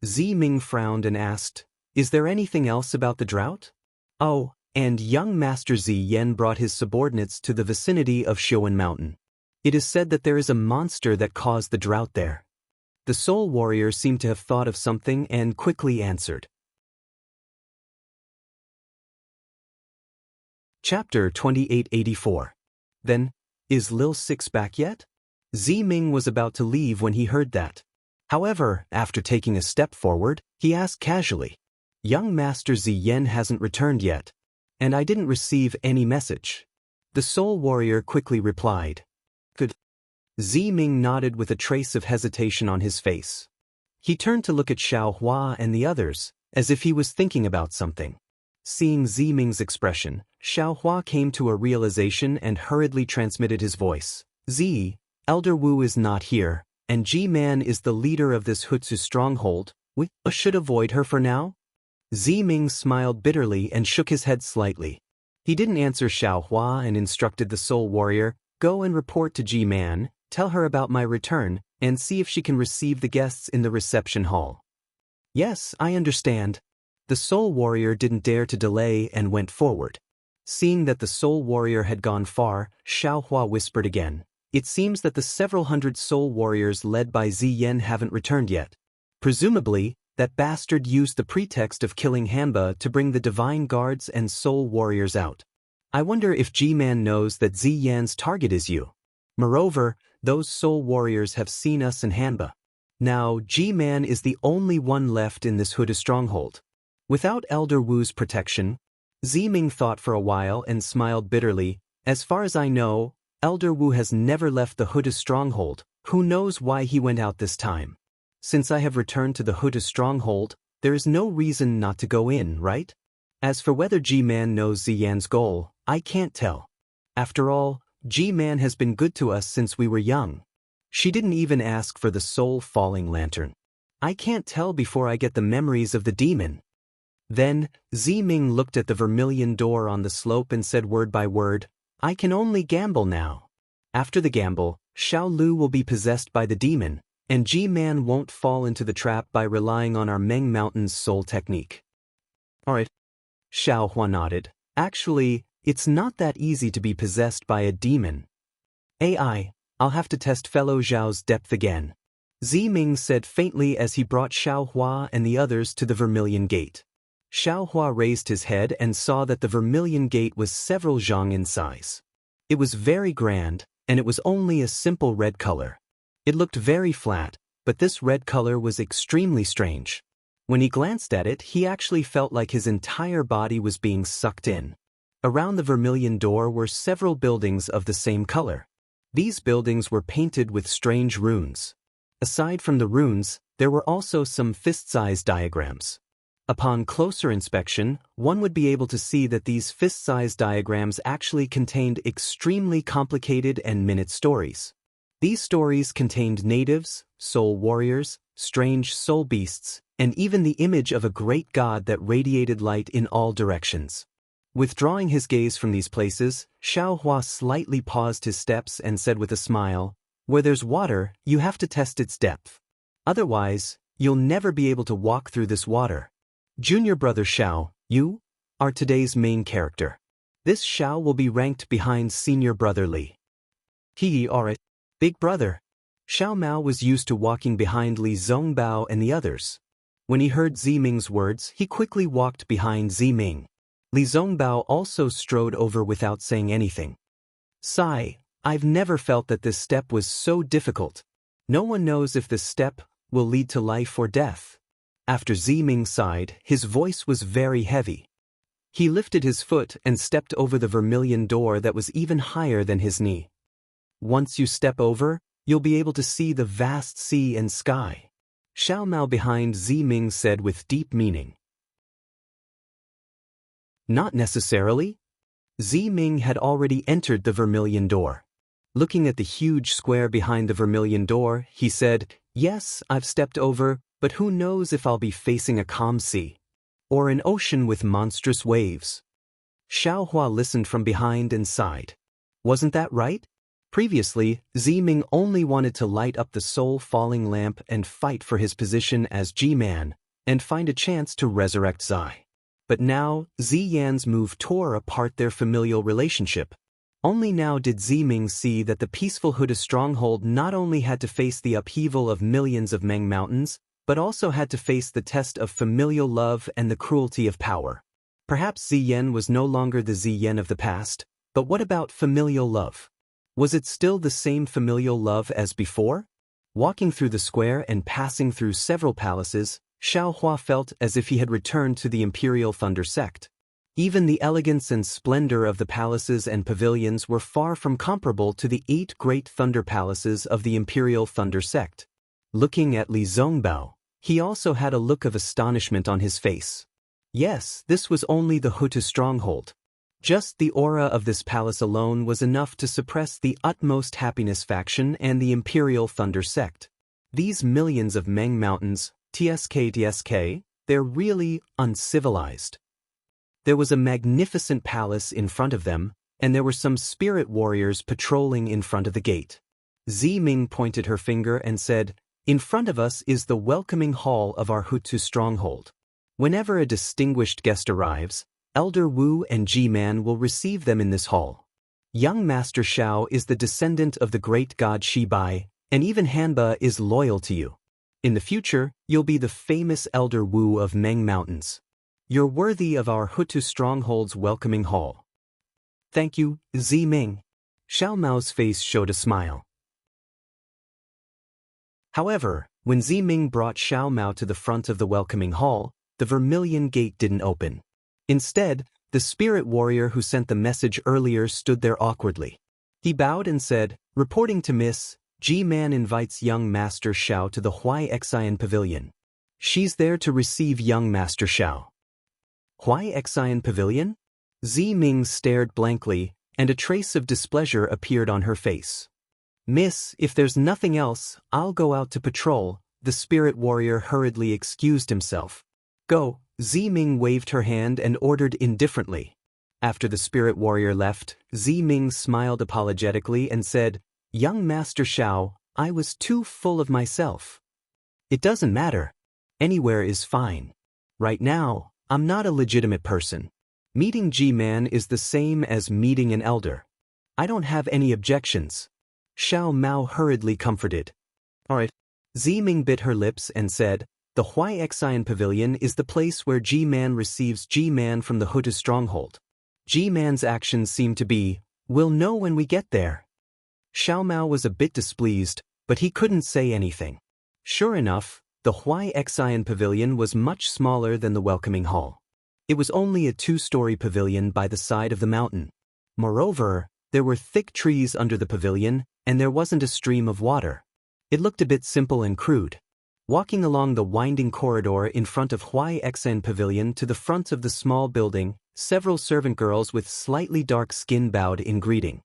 Zi Ming frowned and asked, is there anything else about the drought? Oh, and young Master Zi Yen brought his subordinates to the vicinity of Xiuan Mountain. It is said that there is a monster that caused the drought there. The soul warrior seemed to have thought of something and quickly answered. Chapter 2884. Then, is Lil Six back yet? Zi Ming was about to leave when he heard that. However, after taking a step forward, he asked casually, young Master Zi Yen hasn't returned yet, and I didn't receive any message. The soul warrior quickly replied. Good. Zi Ming nodded with a trace of hesitation on his face. He turned to look at Xiao Hua and the others, as if he was thinking about something. Seeing Zi Ming's expression, Xiao Hua came to a realization and hurriedly transmitted his voice. Zi, Elder Wu is not here, and Ji-Man is the leader of this Hutsu stronghold. We should avoid her for now? Zi Ming smiled bitterly and shook his head slightly. He didn't answer Xiao Hua and instructed the soul warrior, go and report to Ji-Man, tell her about my return, and see if she can receive the guests in the reception hall. Yes, I understand. The soul warrior didn't dare to delay and went forward. Seeing that the soul warrior had gone far, Xiao Hua whispered again. It seems that the several hundred soul warriors led by Zi Yen haven't returned yet. Presumably, that bastard used the pretext of killing Hanba to bring the divine guards and soul warriors out. I wonder if Ji-Man knows that Zi Yan's target is you. Moreover, those soul warriors have seen us in Hanba. Now, Ji-Man is the only one left in this Huda stronghold. Without Elder Wu's protection, Zi Ming thought for a while and smiled bitterly. As far as I know, Elder Wu has never left the Huda stronghold. Who knows why he went out this time? Since I have returned to the Huda stronghold, there is no reason not to go in, right? As for whether Ji-Man knows Zi Yan's goal, I can't tell. After all, Ji-Man has been good to us since we were young. She didn't even ask for the soul falling lantern. I can't tell before I get the memories of the demon. Then, Zi Ming looked at the vermilion door on the slope and said word by word, I can only gamble now. After the gamble, Xiao Lu will be possessed by the demon, and Ji-Man won't fall into the trap by relying on our Meng Mountain's soul technique. Alright. Xiao Hua nodded. Actually, it's not that easy to be possessed by a demon. I'll have to test fellow Zhao's depth again. Zi Ming said faintly as he brought Xiao Hua and the others to the Vermilion Gate. Xiao Hua raised his head and saw that the Vermilion Gate was several zhang in size. It was very grand, and it was only a simple red color. It looked very flat, but this red color was extremely strange. When he glanced at it, he actually felt like his entire body was being sucked in. Around the Vermilion Door were several buildings of the same color. These buildings were painted with strange runes. Aside from the runes, there were also some fist-sized diagrams. Upon closer inspection, one would be able to see that these fist-sized diagrams actually contained extremely complicated and minute stories. These stories contained natives, soul warriors, strange soul beasts, and even the image of a great god that radiated light in all directions. Withdrawing his gaze from these places, Xiao Hua slightly paused his steps and said with a smile, where there's water, you have to test its depth. Otherwise, you'll never be able to walk through this water. Junior brother Xiao, you are today's main character. This Xiao will be ranked behind senior brother Li. He are it. Big brother. Xiao Mao was used to walking behind Li Zongbao and the others. When he heard Ziming's words, he quickly walked behind Ziming. Li Zongbao also strode over without saying anything. Sigh, I've never felt that this step was so difficult. No one knows if this step will lead to life or death. After Ziming sighed, his voice was very heavy. He lifted his foot and stepped over the vermilion door that was even higher than his knee. Once you step over, you'll be able to see the vast sea and sky. Xiao Mao behind Ziming said with deep meaning. Not necessarily. Ziming had already entered the vermilion door. Looking at the huge square behind the vermilion door, he said, yes, I've stepped over, but who knows if I'll be facing a calm sea or an ocean with monstrous waves. Xiao Hua listened from behind and sighed. Wasn't that right? Previously, Ziming only wanted to light up the soul-falling lamp and fight for his position as G-Man and find a chance to resurrect Zai. But now, Ziyan's move tore apart their familial relationship. Only now did Ziming see that the peaceful Huda stronghold not only had to face the upheaval of millions of Meng mountains, but also had to face the test of familial love and the cruelty of power. Perhaps Ziyan was no longer the Ziyan of the past, but what about familial love? Was it still the same familial love as before? Walking through the square and passing through several palaces, Xiao Hua felt as if he had returned to the Imperial Thunder Sect. Even the elegance and splendor of the palaces and pavilions were far from comparable to the 8 great thunder palaces of the Imperial Thunder Sect. Looking at Li Zongbao, he also had a look of astonishment on his face. Yes, this was only the Hutu stronghold. Just the aura of this palace alone was enough to suppress the utmost happiness faction and the Imperial Thunder Sect. These millions of Meng mountains, TSK, they're really uncivilized. There was a magnificent palace in front of them, and there were some spirit warriors patrolling in front of the gate. Ziming pointed her finger and said, in front of us is the welcoming hall of our Hutu stronghold. Whenever a distinguished guest arrives, Elder Wu and G-Man will receive them in this hall. Young Master Xiao is the descendant of the great god Shibai, and even Hanba is loyal to you. In the future, you'll be the famous Elder Wu of Meng Mountains. You're worthy of our Hutu stronghold's welcoming hall. Thank you, Ziming. Xiao Mao's face showed a smile. However, when Ziming brought Xiao Mao to the front of the welcoming hall, the vermilion gate didn't open. Instead, the spirit warrior who sent the message earlier stood there awkwardly. He bowed and said, reporting to Miss, G-Man invites young Master Xiao to the Xian Pavilion. She's there to receive young Master Xiao. Xian Pavilion? Ziming stared blankly, and a trace of displeasure appeared on her face. Miss, if there's nothing else, I'll go out to patrol, the spirit warrior hurriedly excused himself. Go, Ziming waved her hand and ordered indifferently. After the spirit warrior left, Ziming smiled apologetically and said, young Master Xiao, I was too full of myself. It doesn't matter. Anywhere is fine. Right now, I'm not a legitimate person. Meeting G-Man is the same as meeting an elder. I don't have any objections. Xiao Mao hurriedly comforted. Alright. Ziming bit her lips and said, the Xian Pavilion is the place where G-Man receives G-Man from the Hutu stronghold. G-Man's actions seem to be, we'll know when we get there. Xiao Mao was a bit displeased, but he couldn't say anything. Sure enough, the Xian Pavilion was much smaller than the welcoming hall. It was only a 2-story pavilion by the side of the mountain. Moreover, there were thick trees under the pavilion, and there wasn't a stream of water. It looked a bit simple and crude. Walking along the winding corridor in front of Xian Pavilion to the front of the small building, several servant girls with slightly dark skin bowed in greeting.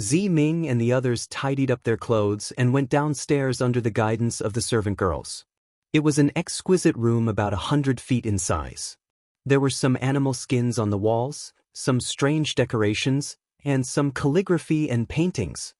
Ziming and the others tidied up their clothes and went downstairs under the guidance of the servant girls. It was an exquisite room about 100 feet in size. There were some animal skins on the walls, some strange decorations, and some calligraphy and paintings.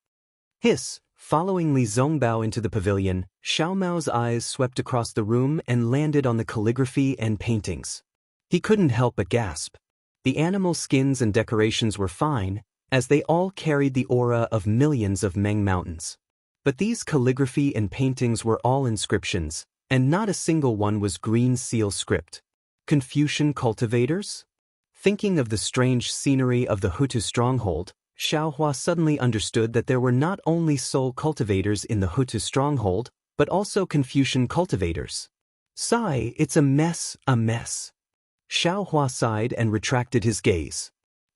Hiss, Following Li Zongbao into the pavilion, Xiao Mao's eyes swept across the room and landed on the calligraphy and paintings. He couldn't help but gasp. The animal skins and decorations were fine, as they all carried the aura of millions of Meng mountains. But these calligraphy and paintings were all inscriptions, and not a single one was green seal script. Confucian cultivators? Thinking of the strange scenery of the Hutu stronghold, Xiaohua suddenly understood that there were not only soul cultivators in the Hutu stronghold, but also Confucian cultivators. Sigh, it's a mess, a mess. Xiaohua sighed and retracted his gaze.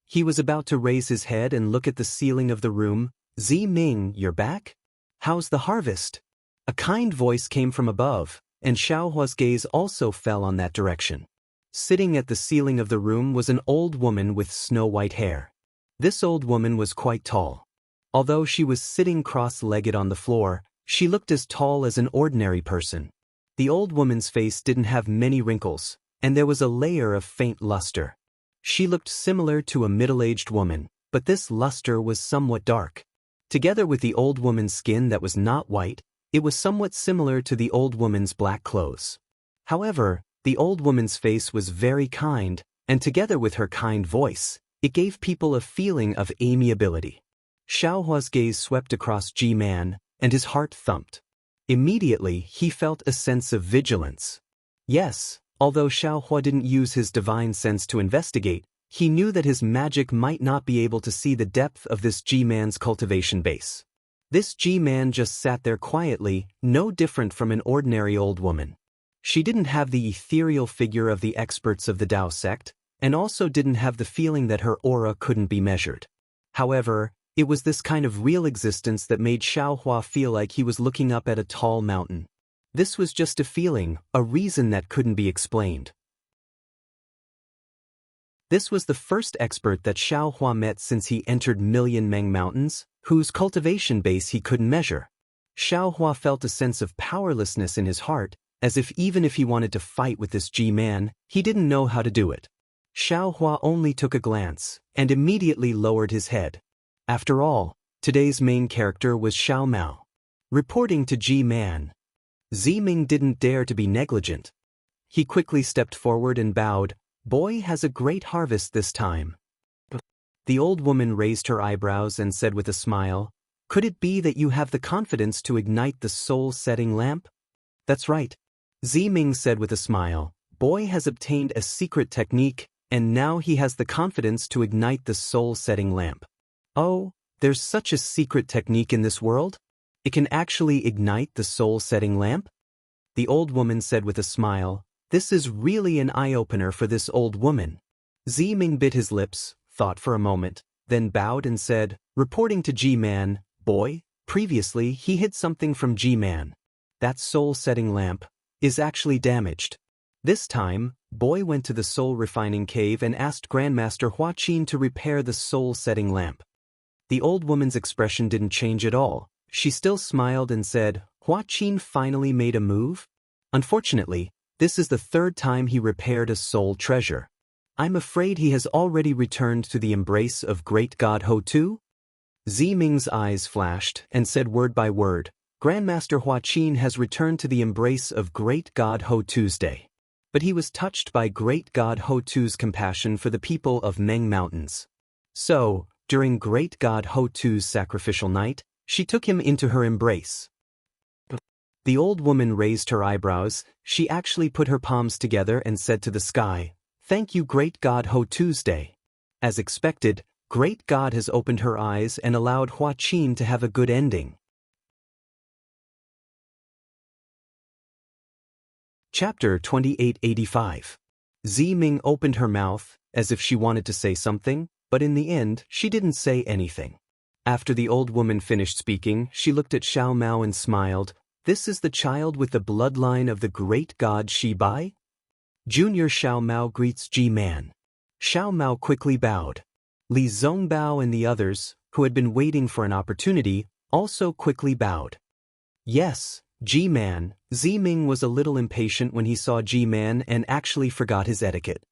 He was about to raise his head and look at the ceiling of the room. Zi Ming, you're back? How's the harvest? A kind voice came from above, and Xiaohua's gaze also fell on that direction. Sitting at the ceiling of the room was an old woman with snow-white hair. This old woman was quite tall. Although she was sitting cross-legged on the floor, she looked as tall as an ordinary person. The old woman's face didn't have many wrinkles, and there was a layer of faint luster. She looked similar to a middle-aged woman, but this luster was somewhat dark. Together with the old woman's skin that was not white, it was somewhat similar to the old woman's black clothes. However, the old woman's face was very kind, and together with her kind voice, it gave people a feeling of amiability. Xiaohua's gaze swept across Ji-Man, and his heart thumped. Immediately, he felt a sense of vigilance. Yes, although Xiaohua didn't use his divine sense to investigate, he knew that his magic might not be able to see the depth of this Ji-Man's cultivation base. This Ji-Man just sat there quietly, no different from an ordinary old woman. She didn't have the ethereal figure of the experts of the Dao sect, and also didn't have the feeling that her aura couldn't be measured. However, it was this kind of real existence that made Xiaohua feel like he was looking up at a tall mountain. This was just a feeling, a reason that couldn't be explained. This was the first expert that Xiaohua met since he entered Million Meng Mountains, whose cultivation base he couldn't measure. Xiaohua felt a sense of powerlessness in his heart, as if even if he wanted to fight with this Ji-Man, he didn't know how to do it. Xiaohua only took a glance, and immediately lowered his head. After all, today's main character was Xiao Mao. Reporting to Ji-Man. Ziming didn't dare to be negligent. He quickly stepped forward and bowed. Boy has a great harvest this time. The old woman raised her eyebrows and said with a smile, could it be that you have the confidence to ignite the soul-setting lamp? That's right. Ziming said with a smile, Boy has obtained a secret technique, and now he has the confidence to ignite the soul-setting lamp. Oh, there's such a secret technique in this world? It can actually ignite the soul-setting lamp? The old woman said with a smile, this is really an eye-opener for this old woman. Ziming bit his lips, thought for a moment, then bowed and said, reporting to Ji-Man, Boy, previously he hid something from Ji-Man. That soul-setting lamp is actually damaged. This time, Boy went to the soul refining cave and asked Grandmaster Hua Qin to repair the soul-setting lamp. The old woman's expression didn't change at all. She still smiled and said, Hua Qin finally made a move? Unfortunately, this is the third time he repaired a soul treasure. I'm afraid he has already returned to the embrace of great god Ho-Tu? Ziming's eyes flashed and said word by word, Grandmaster Hua Qin has returned to the embrace of great god Ho-Tu's day. But he was touched by great god Ho-Tu's compassion for the people of Meng Mountains. So, during great god Ho-Tu's sacrificial night, she took him into her embrace. The old woman raised her eyebrows. She actually put her palms together and said to the sky, Thank you, great god Ho-Tu's day. As expected, great god has opened her eyes and allowed Hua Qin to have a good ending. Chapter 2885. Ziming opened her mouth, as if she wanted to say something, but in the end, she didn't say anything. After the old woman finished speaking, she looked at Xiao Mao and smiled. This is the child with the bloodline of the great god Shi Bai? Junior Xiao Mao greets Ji-Man. Xiao Mao quickly bowed. Li Zongbao and the others, who had been waiting for an opportunity, also quickly bowed. Yes, Ji-Man. Ziming was a little impatient when he saw Ji-Man and actually forgot his etiquette.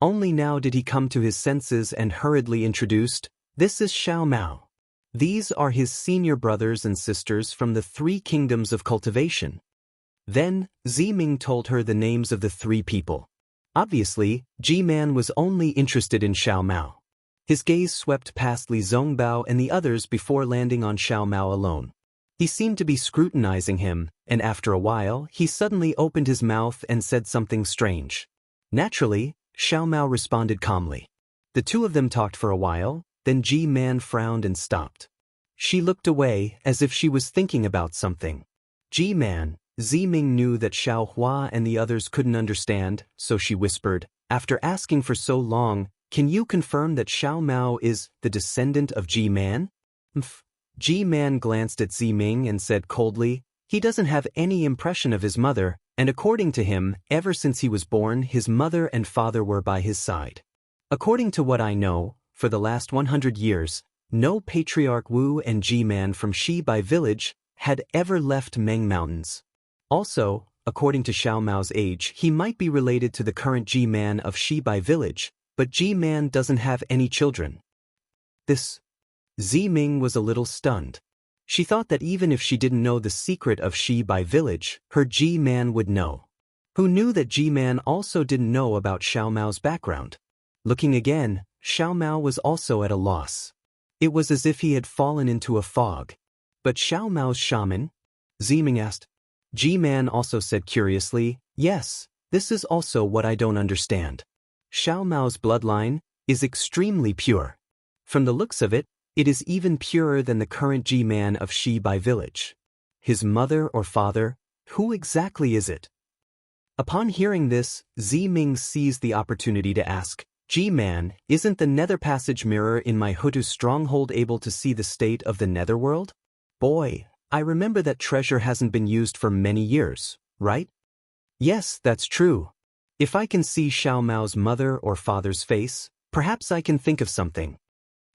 Only now did he come to his senses and hurriedly introduced, This is Xiao Mao. These are his senior brothers and sisters from the 3 kingdoms of cultivation. Then, Ziming told her the names of the 3 people. Obviously, Ji-man was only interested in Xiao Mao. His gaze swept past Li Zongbao and the others before landing on Xiao Mao alone. He seemed to be scrutinizing him, and after a while, he suddenly opened his mouth and said something strange. Naturally, Xiao Mao responded calmly. The 2 of them talked for a while, then Ji-man frowned and stopped. She looked away as if she was thinking about something. Ji-man, Ziming knew that Xiao Hua and the others couldn't understand, so she whispered, after asking for so long, "Can you confirm that Xiao Mao is the descendant of Ji-man?" Ji-man glanced at Ziming and said coldly, "He doesn't have any impression of his mother, and according to him, ever since he was born, his mother and father were by his side. According to what I know, for the last 100 years, no patriarch Wu and Ji-man from Shibai village had ever left Meng Mountains. Also, according to Xiao Mao's age, he might be related to the current Ji-man of Shibai village, but Ji-man doesn't have any children." This. Ziming was a little stunned. She thought that even if she didn't know the secret of Shibai village, her Ji-man would know. Who knew that Ji-man also didn't know about Xiao Mao's background? Looking again, Xiao Mao was also at a loss. It was as if he had fallen into a fog. "But Xiao Mao's shaman?" Ziming asked. Ji-man also said curiously, "Yes, this is also what I don't understand. Xiao Mao's bloodline is extremely pure. From the looks of it, it is even purer than the current Ji-man of Shibai village. His mother or father, who exactly is it?" Upon hearing this, Ziming seized the opportunity to ask, "Ji-man, isn't the nether passage mirror in my Hutu stronghold able to see the state of the netherworld? Boy, I remember that treasure hasn't been used for many years, right?" "Yes, that's true. If I can see Xiao Mao's mother or father's face, perhaps I can think of something."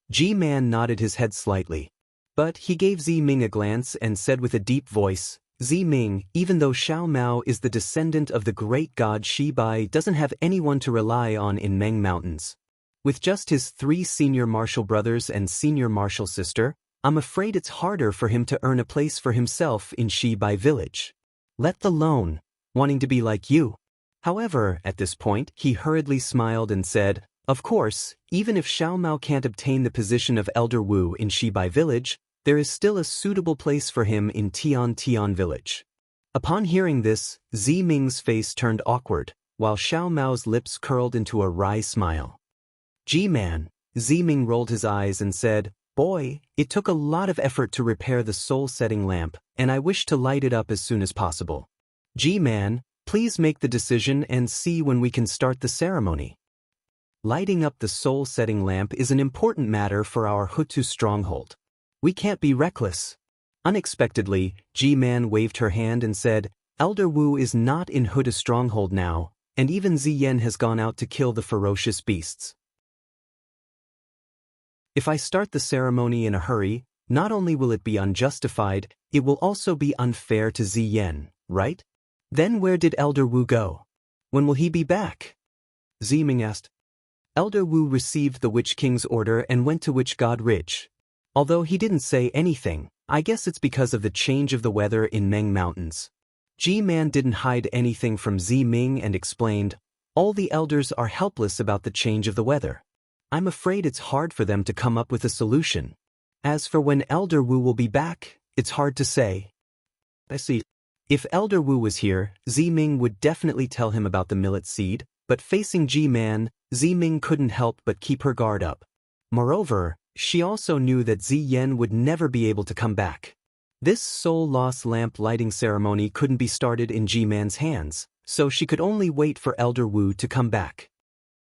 Ji-man nodded his head slightly. But he gave Ziming a glance and said with a deep voice, "Ziming, even though Xiao Mao is the descendant of the great god Shibai, doesn't have anyone to rely on in Meng Mountains. With just his 3 senior martial brothers and senior martial sister, I'm afraid it's harder for him to earn a place for himself in Shibai village. Let alone wanting to be like you." However, at this point, he hurriedly smiled and said, "Of course, even if Xiao Mao can't obtain the position of Elder Wu in Shibai village, there is still a suitable place for him in Tian village." Upon hearing this, Ziming's face turned awkward, while Xiao Mao's lips curled into a wry smile. "Ji-man," Ziming rolled his eyes and said, "Boy, it took a lot of effort to repair the soul-setting lamp, and I wish to light it up as soon as possible. Ji-man, please make the decision and see when we can start the ceremony." Lighting up the soul-setting lamp is an important matter for our Hutu stronghold. We can't be reckless. Unexpectedly, Ji-man waved her hand and said, "Elder Wu is not in Hutu stronghold now, and even Ziyen has gone out to kill the ferocious beasts. If I start the ceremony in a hurry, not only will it be unjustified, it will also be unfair to Ziyen, right? Then where did Elder Wu go? When will he be back?" Ziming asked. "Elder Wu received the Witch King's order and went to Witch God Ridge. Although he didn't say anything, I guess it's because of the change of the weather in Meng Mountains." Ji-man didn't hide anything from Ziming and explained, "All the elders are helpless about the change of the weather. I'm afraid it's hard for them to come up with a solution. As for when Elder Wu will be back, it's hard to say." "I see." If Elder Wu was here, Ziming would definitely tell him about the millet seed, but facing Ji-man, Ziming couldn't help but keep her guard up. Moreover, she also knew that Ziyen would never be able to come back. This soul-loss lamp lighting ceremony couldn't be started in Ji-man's hands, so she could only wait for Elder Wu to come back.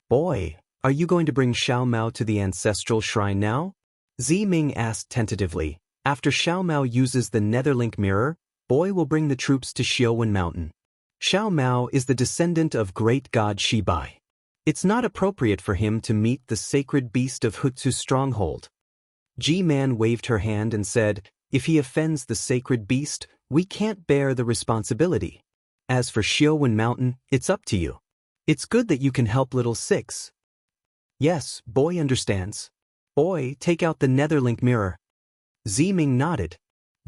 "Boy, are you going to bring Xiao Mao to the ancestral shrine now?" Ziming asked tentatively. "After Xiao Mao uses the Netherlink mirror, Boy will bring the troops to Xiaowen Mountain. Xiao Mao is the descendant of great god Shibai. It's not appropriate for him to meet the sacred beast of Hutsu's stronghold." Ji-man waved her hand and said, "If he offends the sacred beast, we can't bear the responsibility. As for Xiaowen Mountain, it's up to you. It's good that you can help little Six." "Yes, Boy understands. Boy, take out the Netherlink mirror." Ziming nodded.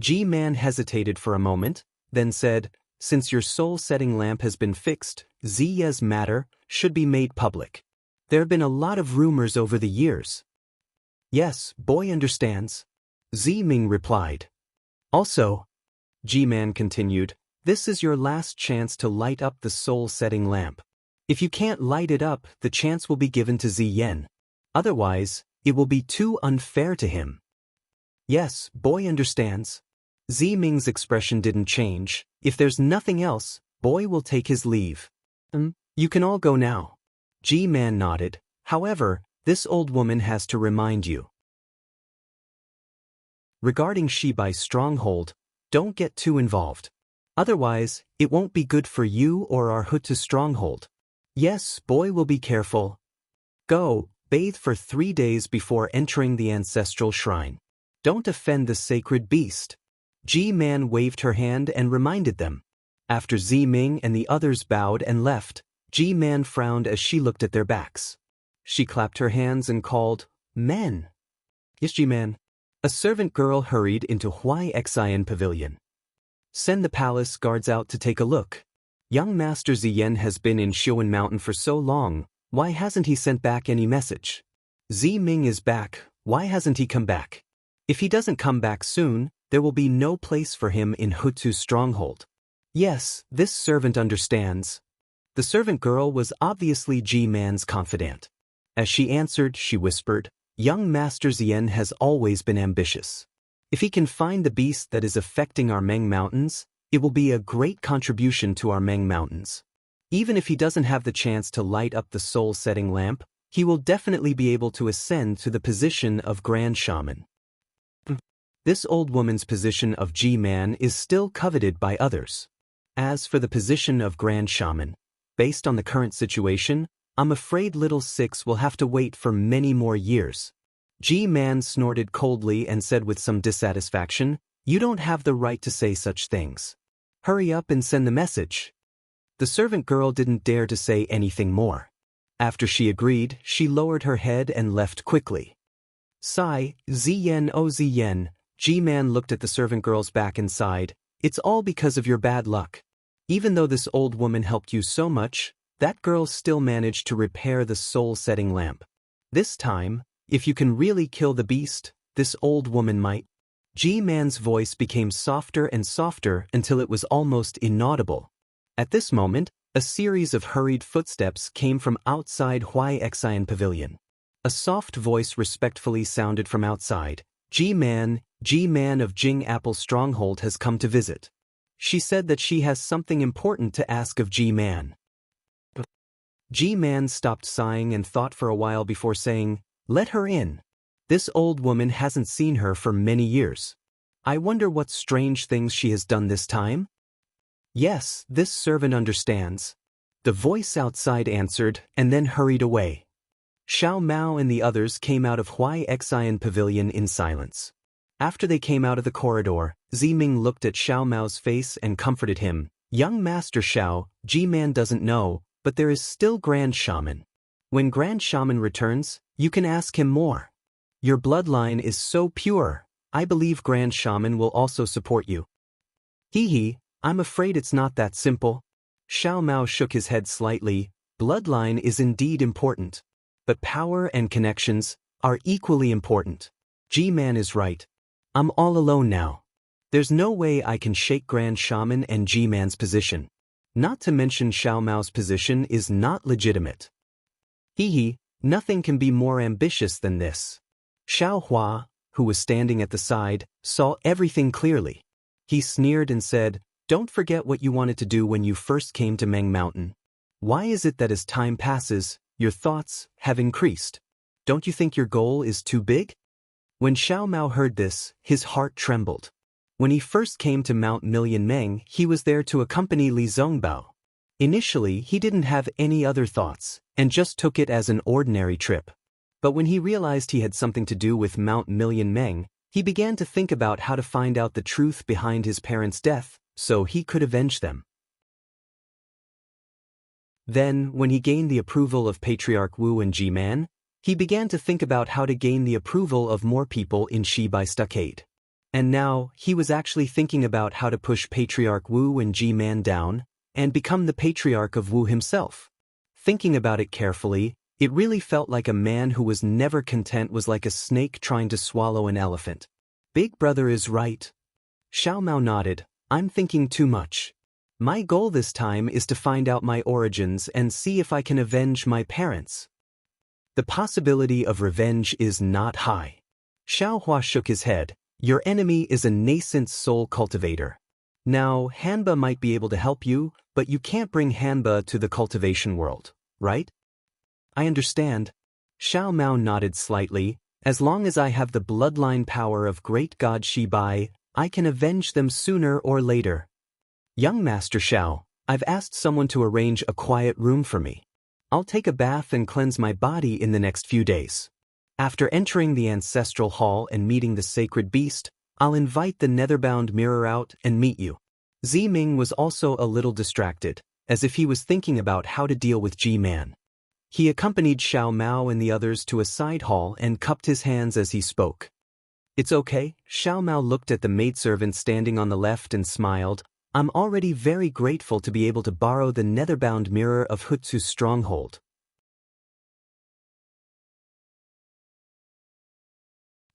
G-Man hesitated for a moment, then said, "Since your soul-setting lamp has been fixed, Ziya's matter should be made public. There have been a lot of rumors over the years." "Yes, boy understands," Ziming replied. "Also," G-Man continued, "this is your last chance to light up the soul-setting lamp. If you can't light it up, the chance will be given to Ziyen. Otherwise, it will be too unfair to him." "Yes, boy understands." Ziming's expression didn't change. "If there's nothing else, boy will take his leave." You can all go now." G-Man nodded. "However, this old woman has to remind you. Regarding Shibai's stronghold, don't get too involved. Otherwise, it won't be good for you or our Hutu stronghold." "Yes, boy will be careful." "Go, bathe for 3 days before entering the ancestral shrine. Don't offend the sacred beast." G-Man waved her hand and reminded them. After Ziming and the others bowed and left, G-Man frowned as she looked at their backs. She clapped her hands and called, "Men." "Yes, G-Man." A servant girl hurried into Xianxia Pavilion. "Send the palace guards out to take a look. Young Master Ziyen has been in Xiuan Mountain for so long, why hasn't he sent back any message? Ziming is back, why hasn't he come back? If he doesn't come back soon, there will be no place for him in Hutu's stronghold." "Yes, this servant understands." The servant girl was obviously G-Man's confidant. As she answered, she whispered, "Young Master Ziyen has always been ambitious. If he can find the beast that is affecting our Meng Mountains, it will be a great contribution to our Meng Mountains. Even if he doesn't have the chance to light up the soul-setting lamp, he will definitely be able to ascend to the position of Grand Shaman." This old woman's position of G-Man is still coveted by others. As for the position of Grand Shaman, based on the current situation, I'm afraid Little Six will have to wait for many more years. G-Man snorted coldly and said with some dissatisfaction, "You don't have the right to say such things. Hurry up and send the message." The servant girl didn't dare to say anything more. After she agreed, she lowered her head and left quickly. "Sigh, Ziyen, oh Ziyen," G-Man looked at the servant girl's back and sighed, "it's all because of your bad luck. Even though this old woman helped you so much, that girl still managed to repair the soul-setting lamp. This time, if you can really kill the beast, this old woman might." G-Man's voice became softer and softer until it was almost inaudible. At this moment, a series of hurried footsteps came from outside Xianxia Pavilion. A soft voice respectfully sounded from outside. G-Man of Jing Apple Stronghold has come to visit. She said that she has something important to ask of G-Man." G-Man stopped sighing and thought for a while before saying, "Let her in. This old woman hasn't seen her for many years. I wonder what strange things she has done this time?" "Yes, this servant understands." The voice outside answered and then hurried away. Xiao Mao and the others came out of Xianxia Pavilion in silence. After they came out of the corridor, Ziming looked at Xiao Mao's face and comforted him. "Young Master Xiao, G-Man doesn't know, but there is still Grand Shaman. When Grand Shaman returns, you can ask him more. Your bloodline is so pure, I believe Grand Shaman will also support you." "Hee, I'm afraid it's not that simple." Xiao Mao shook his head slightly. "Bloodline is indeed important, but power and connections are equally important. G-Man is right. I'm all alone now. There's no way I can shake Grand Shaman and G-Man's position. Not to mention Xiao Mao's position is not legitimate." "Hee, nothing can be more ambitious than this." Xiao Hua, who was standing at the side, saw everything clearly. He sneered and said, "Don't forget what you wanted to do when you first came to Meng Mountain. Why is it that as time passes, your thoughts have increased? Don't you think your goal is too big?" When Xiao Mao heard this, his heart trembled. When he first came to Mount Million Meng, he was there to accompany Li Zongbao. Initially, he didn't have any other thoughts, and just took it as an ordinary trip. But when he realized he had something to do with Mount Million Meng, he began to think about how to find out the truth behind his parents' death, so he could avenge them. Then, when he gained the approval of Patriarch Wu and G-Man, he began to think about how to gain the approval of more people in Shibai Stockade. And now, he was actually thinking about how to push Patriarch Wu and Ji-Man down, and become the Patriarch of Wu himself. Thinking about it carefully, it really felt like a man who was never content was like a snake trying to swallow an elephant. Big brother is right. Xiao Mao nodded. I'm thinking too much. My goal this time is to find out my origins and see if I can avenge my parents. The possibility of revenge is not high. Xiao Hua shook his head. Your enemy is a nascent soul cultivator. Now, Hanba might be able to help you, but you can't bring Hanba to the cultivation world, right? I understand. Xiao Mao nodded slightly. As long as I have the bloodline power of great god Shibai, I can avenge them sooner or later. Young Master Xiao, I've asked someone to arrange a quiet room for me. I'll take a bath and cleanse my body in the next few days. After entering the ancestral hall and meeting the sacred beast, I'll invite the netherbound mirror out and meet you. Ziming was also a little distracted, as if he was thinking about how to deal with Ji-Man. He accompanied Xiao Mao and the others to a side hall and cupped his hands as he spoke. It's okay, Xiao Mao looked at the maidservant standing on the left and smiled. I'm already very grateful to be able to borrow the netherbound mirror of Hutsu's stronghold.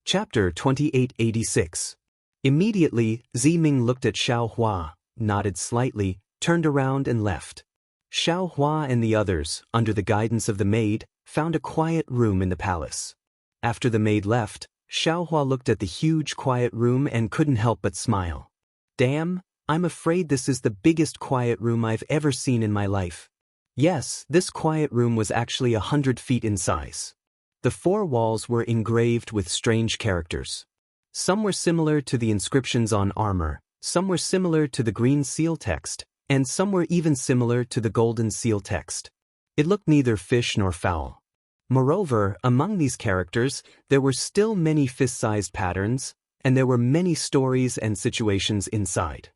Chapter 2886. Immediately, Ziming looked at Xiao Hua, nodded slightly, turned around and left. Xiao Hua and the others, under the guidance of the maid, found a quiet room in the palace. After the maid left, Xiao Hua looked at the huge quiet room and couldn't help but smile. Damn, I'm afraid this is the biggest quiet room I've ever seen in my life. Yes, this quiet room was actually 100 feet in size. The four walls were engraved with strange characters. Some were similar to the inscriptions on armor, some were similar to the green seal text, and some were even similar to the golden seal text. It looked neither fish nor fowl. Moreover, among these characters, there were still many fist-sized patterns, and there were many stories and situations inside.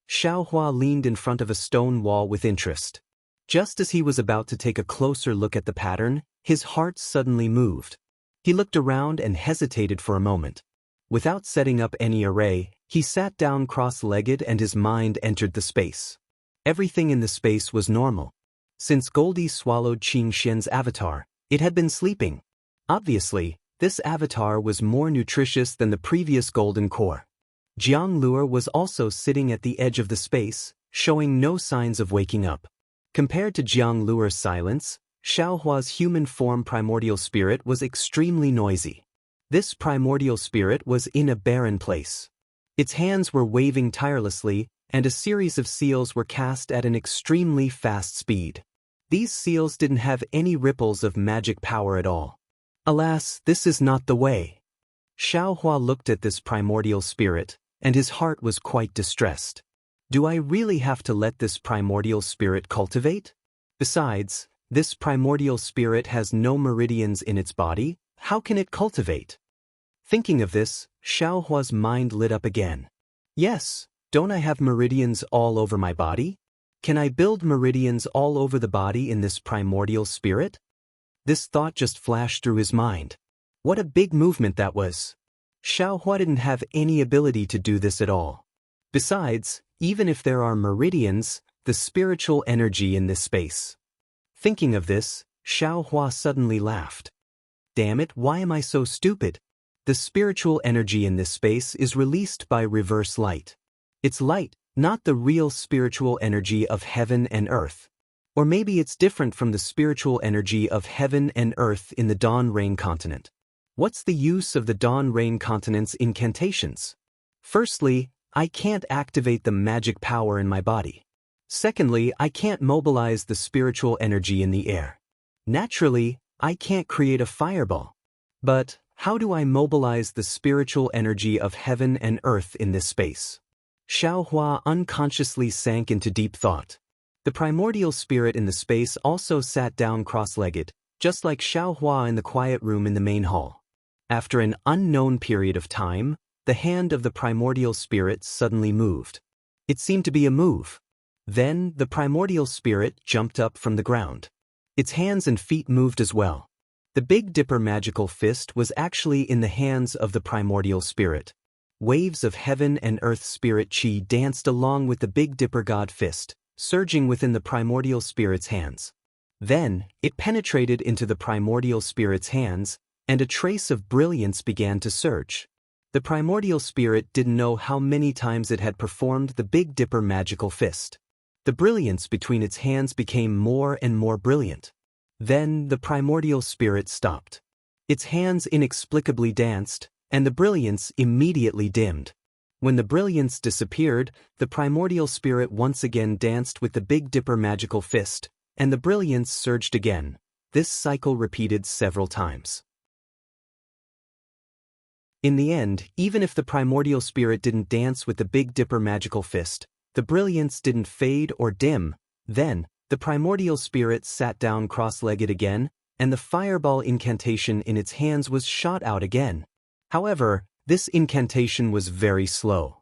Xiao Hua leaned in front of a stone wall with interest. Just as he was about to take a closer look at the pattern, his heart suddenly moved. He looked around and hesitated for a moment. Without setting up any array, he sat down cross-legged and his mind entered the space. Everything in the space was normal. Since Goldie swallowed Qing Xian's avatar, it had been sleeping. Obviously, this avatar was more nutritious than the previous golden core. Jiang Luo was also sitting at the edge of the space, showing no signs of waking up. Compared to Jiang Luo's silence, Xiao Hua's human form primordial spirit was extremely noisy. This primordial spirit was in a barren place. Its hands were waving tirelessly, and a series of seals were cast at an extremely fast speed. These seals didn't have any ripples of magic power at all. Alas, this is not the way. Xiao Hua looked at this primordial spirit, and his heart was quite distressed. Do I really have to let this primordial spirit cultivate? Besides, this primordial spirit has no meridians in its body. How can it cultivate? Thinking of this, Xiao Hua's mind lit up again. Yes, don't I have meridians all over my body? Can I build meridians all over the body in this primordial spirit? This thought just flashed through his mind. What a big movement that was. Xiao Hua didn't have any ability to do this at all. Besides, even if there are meridians, the spiritual energy in this space. Thinking of this, Xiao Hua suddenly laughed. Damn it, why am I so stupid? The spiritual energy in this space is released by reverse light. It's light, not the real spiritual energy of heaven and earth. Or maybe it's different from the spiritual energy of heaven and earth in the Dawn Rain continent. What's the use of the Dawn Rain continent's incantations? Firstly, I can't activate the magic power in my body. Secondly, I can't mobilize the spiritual energy in the air. Naturally, I can't create a fireball. But how do I mobilize the spiritual energy of heaven and earth in this space? Xiao Hua unconsciously sank into deep thought. The primordial spirit in the space also sat down cross-legged, just like Xiao Hua in the quiet room in the main hall. After an unknown period of time, the hand of the primordial spirit suddenly moved. It seemed to be a move. Then, the primordial spirit jumped up from the ground. Its hands and feet moved as well. The Big Dipper magical fist was actually in the hands of the primordial spirit. Waves of heaven and earth spirit chi danced along with the Big Dipper god fist, surging within the primordial spirit's hands. Then, it penetrated into the primordial spirit's hands, and a trace of brilliance began to surge. The primordial spirit didn't know how many times it had performed the Big Dipper magical fist. The brilliance between its hands became more and more brilliant. Then, the primordial spirit stopped. Its hands inexplicably danced, and the brilliance immediately dimmed. When the brilliance disappeared, the primordial spirit once again danced with the Big Dipper magical fist, and the brilliance surged again. This cycle repeated several times. In the end, even if the primordial spirit didn't dance with the Big Dipper magical fist, the brilliance didn't fade or dim. Then, the primordial spirit sat down cross-legged again, and the fireball incantation in its hands was shot out again. However, this incantation was very slow.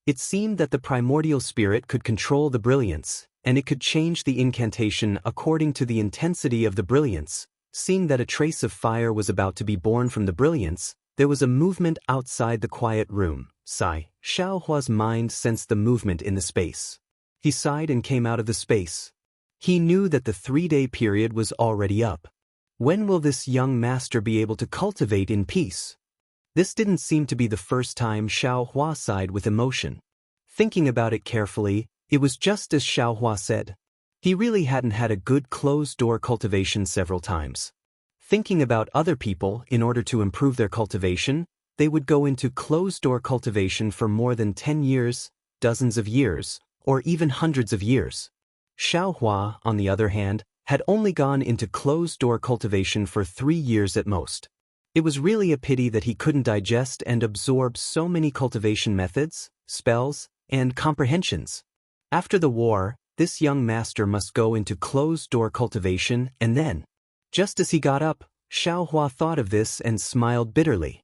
It seemed that the primordial spirit could control the brilliance, and it could change the incantation according to the intensity of the brilliance. Seeing that a trace of fire was about to be born from the brilliance, there was a movement outside the quiet room. Sigh. Xiaohua's mind sensed the movement in the space. He sighed and came out of the space. He knew that the 3-day period was already up. When will this young master be able to cultivate in peace? This didn't seem to be the first time Xiaohua sighed with emotion. Thinking about it carefully, it was just as Xiaohua said. He really hadn't had a good closed-door cultivation several times. Thinking about other people in order to improve their cultivation, they would go into closed-door cultivation for more than 10 years, dozens of years, or even hundreds of years. Xiaohua, on the other hand, had only gone into closed-door cultivation for 3 years at most. It was really a pity that he couldn't digest and absorb so many cultivation methods, spells, and comprehensions. After the war, this young master must go into closed-door cultivation, and then, just as he got up, Xiaohua thought of this and smiled bitterly.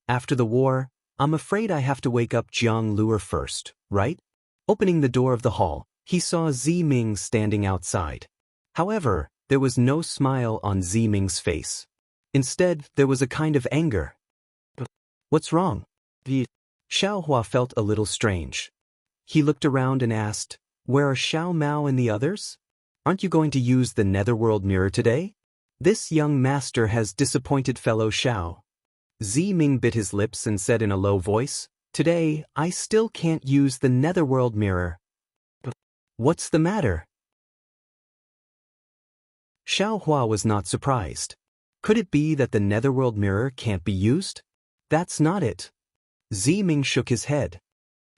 After the war, I'm afraid I have to wake up Jiang Luer first, right? Opening the door of the hall, he saw Ziming standing outside. However, there was no smile on Ziming's face. Instead, there was a kind of anger. What's wrong? Xiaohua felt a little strange. He looked around and asked, where are Xiao Mao and the others? Aren't you going to use the netherworld mirror today? This young master has disappointed fellow Xiao. Ziming bit his lips and said in a low voice, today, I still can't use the netherworld mirror. What's the matter? Xiaohua was not surprised. Could it be that the netherworld mirror can't be used? That's not it. Ziming shook his head.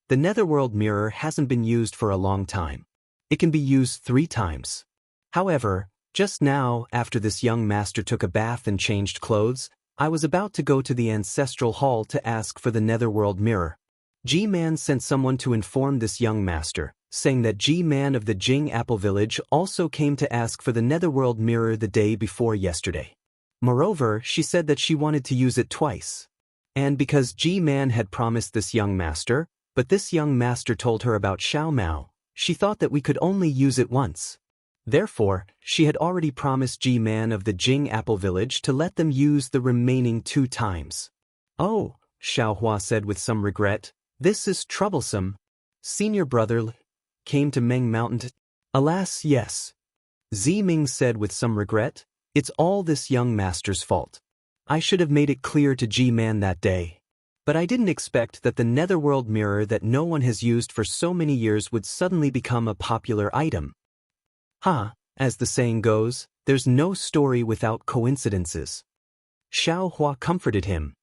The netherworld mirror hasn't been used for a long time. It can be used 3 times. However, just now, after this young master took a bath and changed clothes, I was about to go to the ancestral hall to ask for the netherworld mirror. G-Man sent someone to inform this young master, saying that G-Man of the Jing Apple Village also came to ask for the netherworld mirror the day before yesterday. Moreover, she said that she wanted to use it twice. And because G-Man had promised this young master, but this young master told her about Xiao Mao, she thought that we could only use it once. Therefore, she had already promised G-Man of the Jing Apple Village to let them use the remaining 2 times. Oh, Xiaohua said with some regret, this is troublesome. Senior brother came to Meng Mountain. Alas, yes. Ziming said with some regret, it's all this young master's fault. I should have made it clear to G-Man that day. But I didn't expect that the netherworld mirror that no one has used for so many years would suddenly become a popular item. As the saying goes, there's no story without coincidences. Xiaohua comforted him.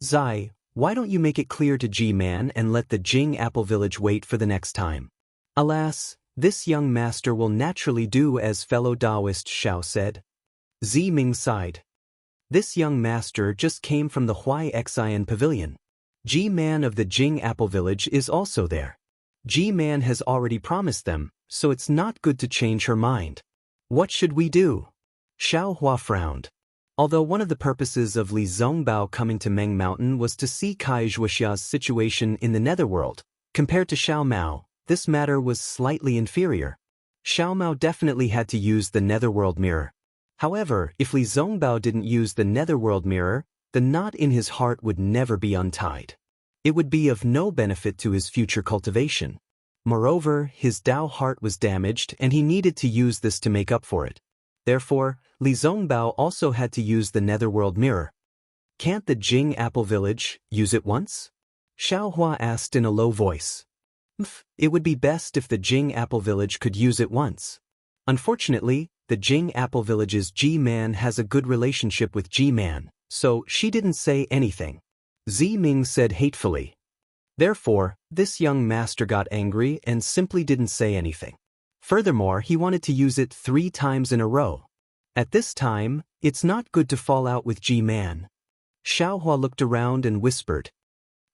Zai, why don't you make it clear to G-Man and let the Jing Apple Village wait for the next time? Alas, this young master will naturally do as fellow Daoist Xiao said. Ziming sighed. This young master just came from the Huai Xian Pavilion. G-Man of the Jing Apple Village is also there. G-Man has already promised them, so it's not good to change her mind. What should we do? Xiaohua frowned. Although one of the purposes of Li Zongbao coming to Meng Mountain was to see Kai Zhuoxia's situation in the netherworld, compared to Xiao Mao, this matter was slightly inferior. Xiao Mao definitely had to use the netherworld mirror. However, if Li Zongbao didn't use the netherworld mirror, the knot in his heart would never be untied. It would be of no benefit to his future cultivation. Moreover, his Dao heart was damaged and he needed to use this to make up for it. Therefore, Li Zongbao also had to use the netherworld mirror. Can't the Jing Apple Village use it once? Xiaohua asked in a low voice. It would be best if the Jing Apple Village could use it once. Unfortunately, the Jing Apple Village's G-Man has a good relationship with G-Man, so she didn't say anything. Ziming said hatefully. Therefore, this young master got angry and simply didn't say anything. Furthermore, he wanted to use it 3 times in a row. At this time, it's not good to fall out with G-Man. Xiaohua looked around and whispered.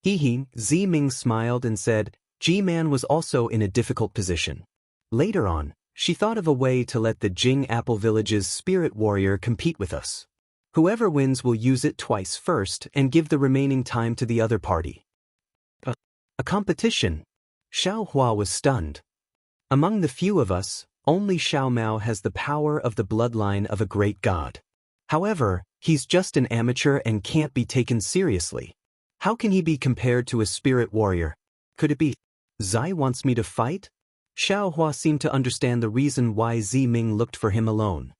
Hehe, Ziming smiled and said, G-Man was also in a difficult position. Later on, she thought of a way to let the Jing Apple Village's spirit warrior compete with us. Whoever wins will use it twice first and give the remaining time to the other party. A competition? Xiaohua was stunned. Among the few of us, only Xiao Mao has the power of the bloodline of a great god. However, he's just an amateur and can't be taken seriously. How can he be compared to a spirit warrior? Could it be Zai wants me to fight? Xiaohua seemed to understand the reason why Ziming looked for him alone.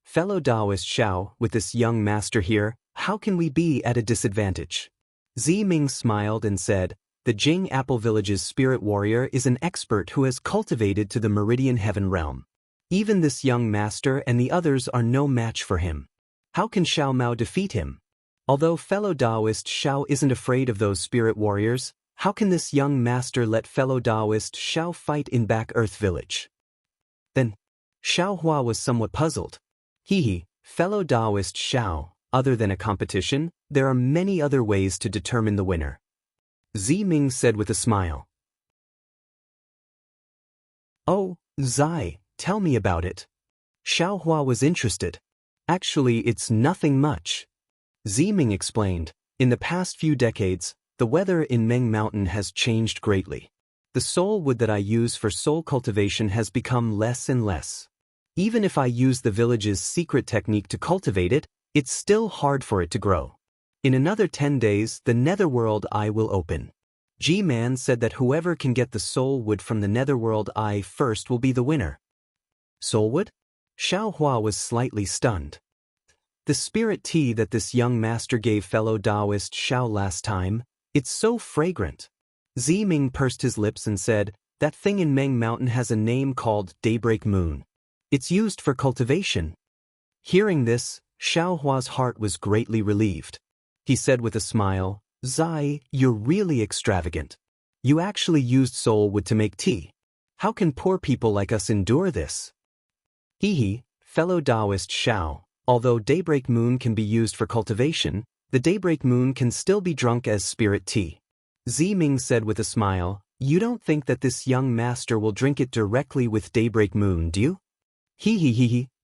Fellow Daoist Xiao, with this young master here, how can we be at a disadvantage? Ziming smiled and said, the Jing Apple Village's spirit warrior is an expert who has cultivated to the Meridian Heaven realm. Even this young master and the others are no match for him. How can Xiao Mao defeat him? Although fellow Daoist Xiao isn't afraid of those spirit warriors, how can this young master let fellow Daoist Xiao fight in Back Earth Village? Then, Xiaohua was somewhat puzzled. Fellow Daoist Xiao, other than a competition, there are many other ways to determine the winner. Ziming said with a smile. Oh, Zai, tell me about it. Xiaohua was interested. Actually, it's nothing much. Ziming explained, in the past few decades, the weather in Meng Mountain has changed greatly. The soul wood that I use for soul cultivation has become less and less. Even if I use the village's secret technique to cultivate it, it's still hard for it to grow. In another 10 days, the netherworld eye will open. G-Man said that whoever can get the soul wood from the netherworld eye first will be the winner. Soul wood? Xiaohua was slightly stunned. The spirit tea that this young master gave fellow Daoist Xiao last time, it's so fragrant. Ziming pursed his lips and said, that thing in Meng Mountain has a name called Daybreak Moon. It's used for cultivation. Hearing this, Xiaohua's heart was greatly relieved. He said with a smile, Zai, you're really extravagant. You actually used soul wood to make tea. How can poor people like us endure this? Fellow Daoist Xiao, although Daybreak Moon can be used for cultivation, the Daybreak Moon can still be drunk as spirit tea. Ziming said with a smile, you don't think that this young master will drink it directly with Daybreak Moon, do you?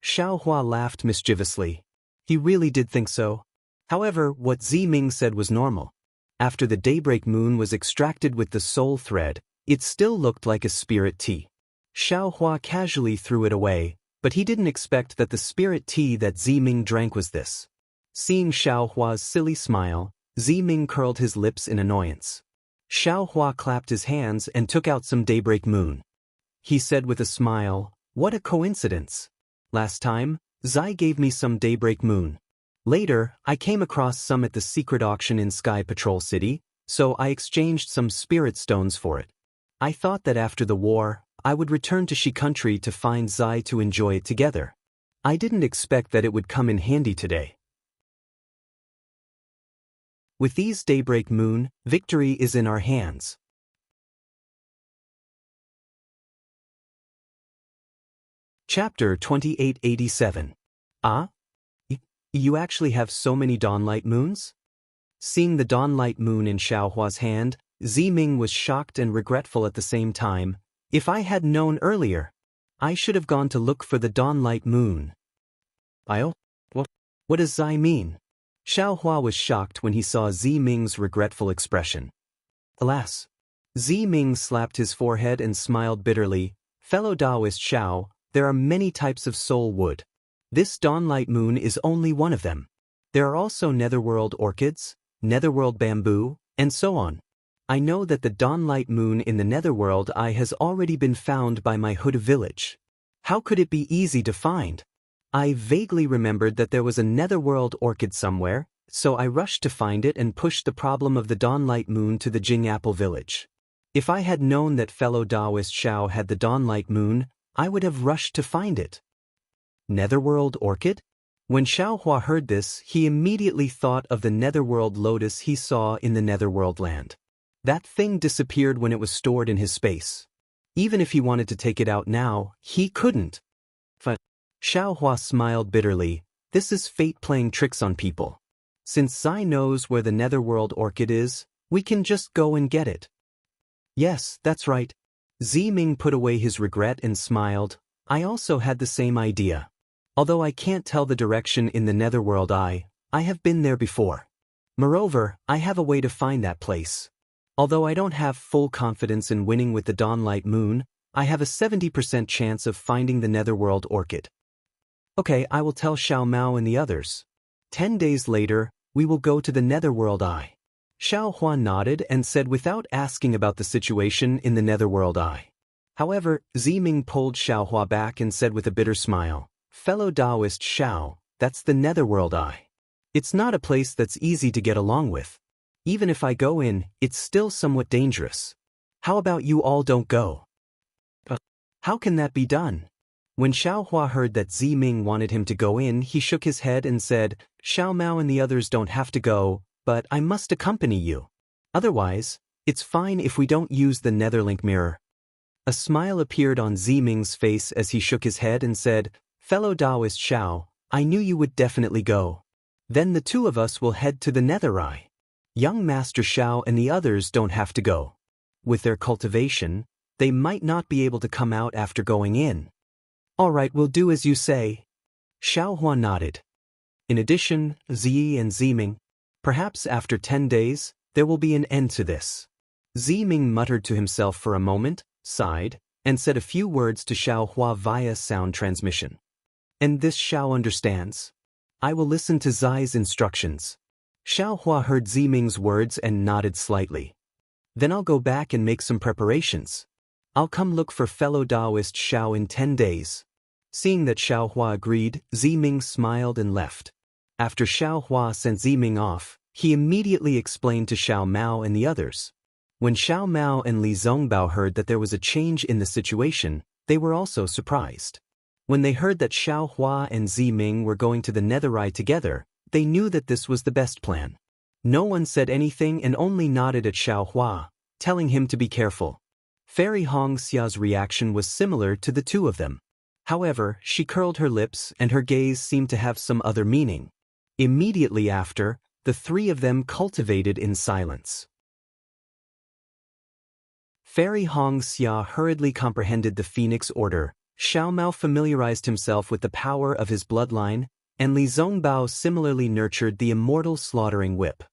Xiaohua laughed mischievously. He really did think so. However, what Ziming said was normal. After the Daybreak Moon was extracted with the soul thread, it still looked like a spirit tea. Xiaohua casually threw it away, but he didn't expect that the spirit tea that Ziming drank was this. Seeing Xiaohua's silly smile, Ziming curled his lips in annoyance. Xiaohua clapped his hands and took out some Daybreak Moon. He said with a smile, what a coincidence. Last time, Zai gave me some Daybreak Moon. Later, I came across some at the secret auction in Sky Patrol City, so I exchanged some spirit stones for it. I thought that after the war, I would return to Shi country to find Zai to enjoy it together. I didn't expect that it would come in handy today. With these Daybreak Moon, victory is in our hands. Chapter 2887. You actually have so many Dawnlight Moons? Seeing the Dawnlight Moon in Xiaohua's hand, Ziming was shocked and regretful at the same time. If I had known earlier, I should have gone to look for the Dawnlight Moon. What does Zai mean? Xiaohua was shocked when he saw Ziming's regretful expression. Alas! Ziming slapped his forehead and smiled bitterly. Fellow Daoist Xiao, there are many types of soul wood. This Dawnlight Moon is only one of them. There are also netherworld orchids, netherworld bamboo, and so on. I know that the dawnlight moon in the netherworld eye has already been found by my Huda village. How could it be easy to find? I vaguely remembered that there was a netherworld orchid somewhere, so I rushed to find it and pushed the problem of the dawnlight moon to the Jingapple village. If I had known that fellow Daoist Xiao had the dawnlight moon, I would have rushed to find it. Netherworld orchid? When Xiao Hua heard this, he immediately thought of the netherworld lotus he saw in the netherworld land. That thing disappeared when it was stored in his space. Even if he wanted to take it out now, he couldn't. But Xiao Hua smiled bitterly. This is fate playing tricks on people. Since Zai knows where the netherworld orchid is, we can just go and get it. Yes, that's right. Ziming put away his regret and smiled. I also had the same idea. Although I can't tell the direction in the netherworld eye, I have been there before. Moreover, I have a way to find that place. Although I don't have full confidence in winning with the dawnlight moon, I have a 70% chance of finding the netherworld orchid. Okay, I will tell Xiao Mao and the others. 10 days later, we will go to the netherworld eye. Xiao Hua nodded and said without asking about the situation in the netherworld eye. However, Ziming pulled Xiao Hua back and said with a bitter smile, Fellow Daoist Xiao, that's the netherworld eye. It's not a place that's easy to get along with. Even if I go in, it's still somewhat dangerous. How about you all don't go? How can that be done? When Xiao Hua heard that Ziming wanted him to go in, he shook his head and said, Xiao Mao and the others don't have to go, but I must accompany you. Otherwise, it's fine if we don't use the Netherlink mirror. A smile appeared on Ziming's face as he shook his head and said, Fellow Daoist Xiao, I knew you would definitely go. Then the two of us will head to the Nether Eye. Young Master Xiao and the others don't have to go. With their cultivation, they might not be able to come out after going in. All right, we'll do as you say. Xiao Hua nodded. In addition, Zi and Ziming, perhaps after 10 days, there will be an end to this. Ziming muttered to himself for a moment, sighed, and said a few words to Xiao Hua via sound transmission. And this Xiao understands. I will listen to Zai's instructions. Xiao Hua heard Ziming's words and nodded slightly. Then I'll go back and make some preparations. I'll come look for fellow Daoist Xiao in 10 days. Seeing that Xiao Hua agreed, Ziming smiled and left. After Xiao Hua sent Ziming off, he immediately explained to Xiao Mao and the others. When Xiao Mao and Li Zongbao heard that there was a change in the situation, they were also surprised. When they heard that Xiao Hua and Ziming were going to the Nether Eye together, they knew that this was the best plan. No one said anything and only nodded at Xiao Hua, telling him to be careful. Fairy Hongxia's reaction was similar to the two of them. However, she curled her lips and her gaze seemed to have some other meaning. Immediately after, the three of them cultivated in silence. Fairy Hongxia hurriedly comprehended the Phoenix Order, Xiao Mao familiarized himself with the power of his bloodline, and Li Zongbao similarly nurtured the immortal slaughtering whip.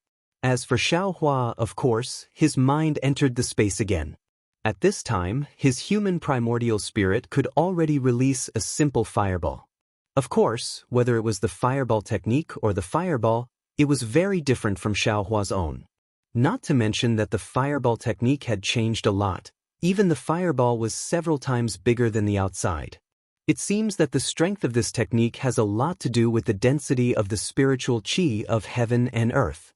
As for Xiao Hua, of course, his mind entered the space again. At this time, his human primordial spirit could already release a simple fireball. Of course, whether it was the fireball technique or the fireball, it was very different from Xiao Hua's own. Not to mention that the fireball technique had changed a lot. Even the fireball was several times bigger than the outside. It seems that the strength of this technique has a lot to do with the density of the spiritual qi of heaven and earth.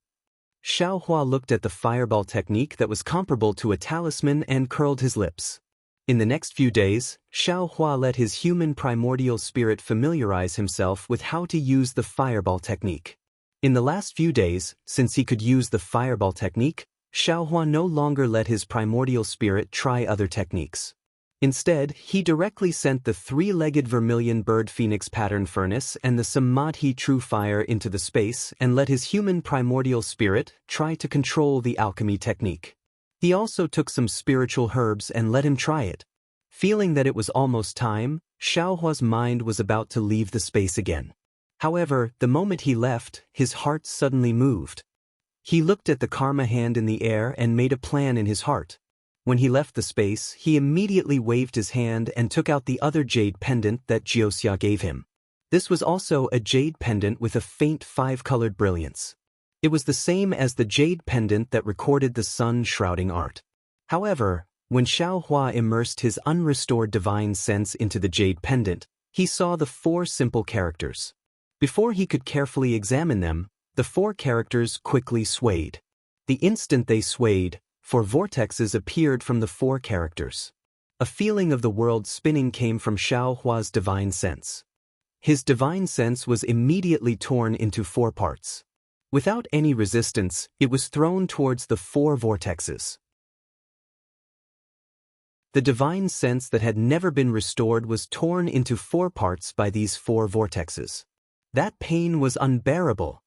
Xiao Hua looked at the fireball technique that was comparable to a talisman and curled his lips. In the next few days, Xiao Hua let his human primordial spirit familiarize himself with how to use the fireball technique. In the last few days, since he could use the fireball technique, Xiao Hua no longer let his primordial spirit try other techniques. Instead, he directly sent the three-legged vermilion bird phoenix pattern furnace and the Samadhi true fire into the space and let his human primordial spirit try to control the alchemy technique. He also took some spiritual herbs and let him try it. Feeling that it was almost time, Xiao Hua's mind was about to leave the space again. However, the moment he left, his heart suddenly moved. He looked at the karma hand in the air and made a plan in his heart. When he left the space, he immediately waved his hand and took out the other jade pendant that Jiuxia gave him. This was also a jade pendant with a faint 5-colored brilliance. It was the same as the jade pendant that recorded the sun-shrouding art. However, when Xiaohua immersed his unrestored divine sense into the jade pendant, he saw the 4 simple characters. Before he could carefully examine them, the 4 characters quickly swayed. The instant they swayed, 4 vortexes appeared from the 4 characters. A feeling of the world spinning came from Xiaohua's divine sense. His divine sense was immediately torn into 4 parts. Without any resistance, it was thrown towards the 4 vortexes. The divine sense that had never been restored was torn into 4 parts by these 4 vortexes. That pain was unbearable.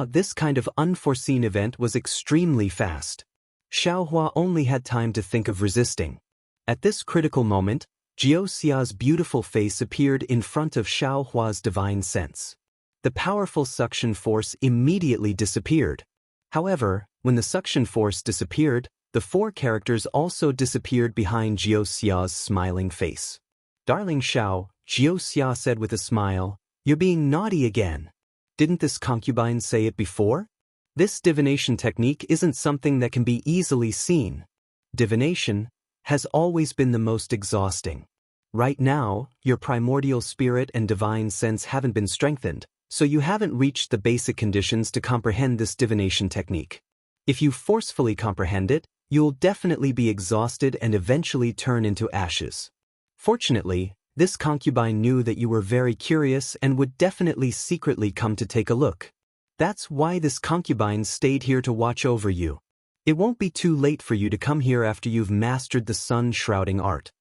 This kind of unforeseen event was extremely fast. Xiaohua only had time to think of resisting. At this critical moment, Xiaoxia's beautiful face appeared in front of Xiaohua's divine sense. The powerful suction force immediately disappeared. However, when the suction force disappeared, the 4 characters also disappeared behind Xiaoxia's smiling face. "Darling Xiao," Xiaoxia said with a smile, "you're being naughty again. Didn't this concubine say it before? This divination technique isn't something that can be easily seen. Divination has always been the most exhausting. Right now, your primordial spirit and divine sense haven't been strengthened, so you haven't reached the basic conditions to comprehend this divination technique. If you forcefully comprehend it, you'll definitely be exhausted and eventually turn into ashes." Fortunately, this concubine knew that you were very curious and would definitely secretly come to take a look. That's why this concubine stayed here to watch over you. It won't be too late for you to come here after you've mastered the sun-shrouding art.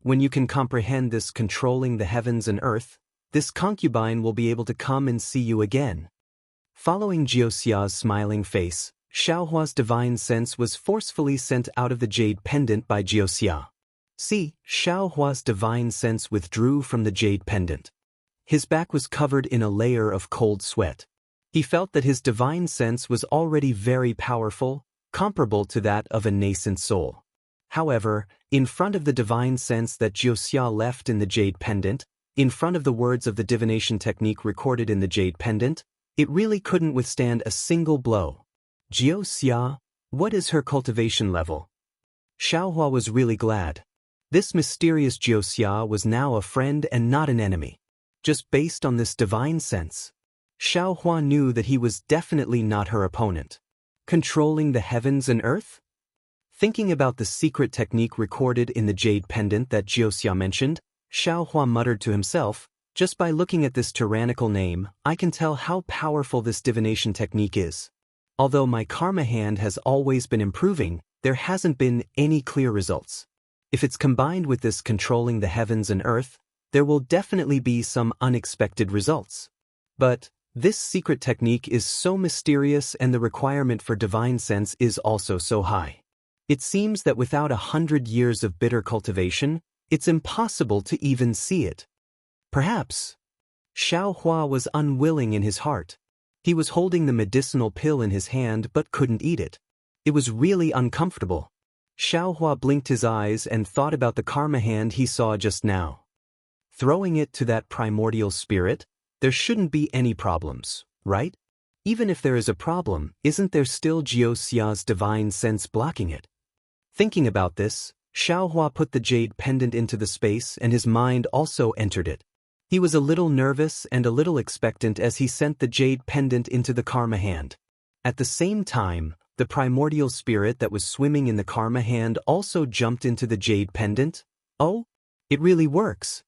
When you can comprehend this controlling the heavens and earth, this concubine will be able to come and see you again. Following Xiaoxia's smiling face, Xiaohua's divine sense was forcefully sent out of the jade pendant by Xiaoxia. Xiaohua's divine sense withdrew from the jade pendant. His back was covered in a layer of cold sweat. He felt that his divine sense was already very powerful, comparable to that of a nascent soul. However, in front of the divine sense that Xiaoxia left in the jade pendant, in front of the words of the divination technique recorded in the jade pendant, it really couldn't withstand a single blow. "Xiaoxia, what is her cultivation level?" Xiaohua was really glad. This mysterious Xiaoxia was now a friend and not an enemy. Just based on this divine sense, Xiaohua knew that he was definitely not her opponent. Controlling the heavens and earth? Thinking about the secret technique recorded in the jade pendant that Xiaoxia mentioned, Xiaohua muttered to himself, "Just by looking at this tyrannical name, I can tell how powerful this divination technique is. Although my karma hand has always been improving, there hasn't been any clear results. If it's combined with this controlling the heavens and earth, there will definitely be some unexpected results. But this secret technique is so mysterious and the requirement for divine sense is also so high. It seems that without 100 years of bitter cultivation, it's impossible to even see it." Perhaps. Xiaohua was unwilling in his heart. He was holding the medicinal pill in his hand but couldn't eat it. It was really uncomfortable. Xiaohua blinked his eyes and thought about the karma hand he saw just now. Throwing it to that primordial spirit, there shouldn't be any problems, right? Even if there is a problem, isn't there still Xiaoxia's divine sense blocking it? Thinking about this, Xiaohua put the jade pendant into the space and his mind also entered it. He was a little nervous and a little expectant as he sent the jade pendant into the karma hand. At the same time, the primordial spirit that was swimming in the karma hand also jumped into the jade pendant. Oh, it really works.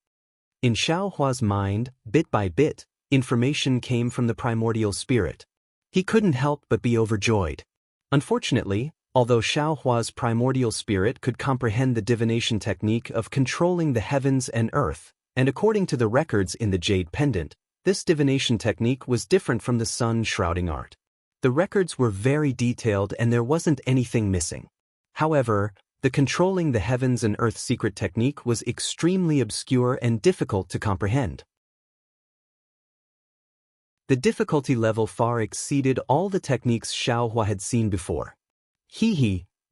In Xiaohua's mind, bit by bit, information came from the primordial spirit. He couldn't help but be overjoyed. Unfortunately, although Xiaohua's primordial spirit could comprehend the divination technique of controlling the heavens and earth, and according to the records in the jade pendant, this divination technique was different from the sun-shrouding art. The records were very detailed and there wasn't anything missing. However, the controlling the heavens and earth secret technique was extremely obscure and difficult to comprehend. The difficulty level far exceeded all the techniques Xiaohua had seen before.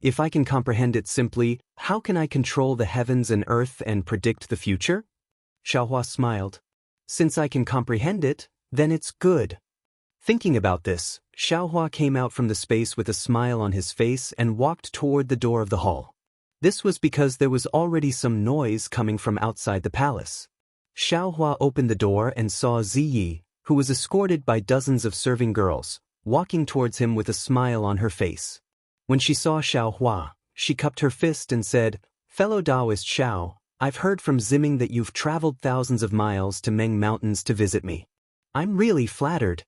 If I can comprehend it simply, how can I control the heavens and earth and predict the future? Xiaohua smiled. Since I can comprehend it, then it's good. Thinking about this, Xiaohua came out from the space with a smile on his face and walked toward the door of the hall. This was because there was already some noise coming from outside the palace. Xiaohua opened the door and saw Ziyi, who was escorted by dozens of serving girls, walking towards him with a smile on her face. When she saw Xiaohua, she cupped her fist and said, "Fellow Daoist Xiao, I've heard from Ziming that you've traveled thousands of miles to Meng Mountains to visit me. I'm really flattered."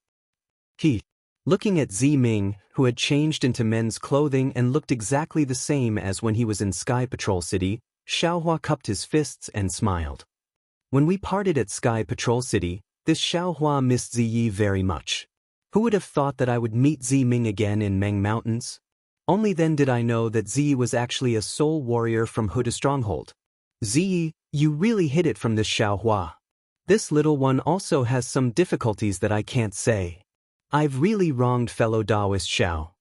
Looking at Ziming, who had changed into men's clothing and looked exactly the same as when he was in Sky Patrol City, Xiaohua cupped his fists and smiled. When we parted at Sky Patrol City, this Xiaohua missed Ziyi very much. Who would have thought that I would meet Ziming again in Meng Mountains? Only then did I know that Ziyi was actually a soul warrior from Huda Stronghold. Ziyi, you really hid it from this Xiaohua. This little one also has some difficulties that I can't say. I've really wronged fellow Daoist Xiao.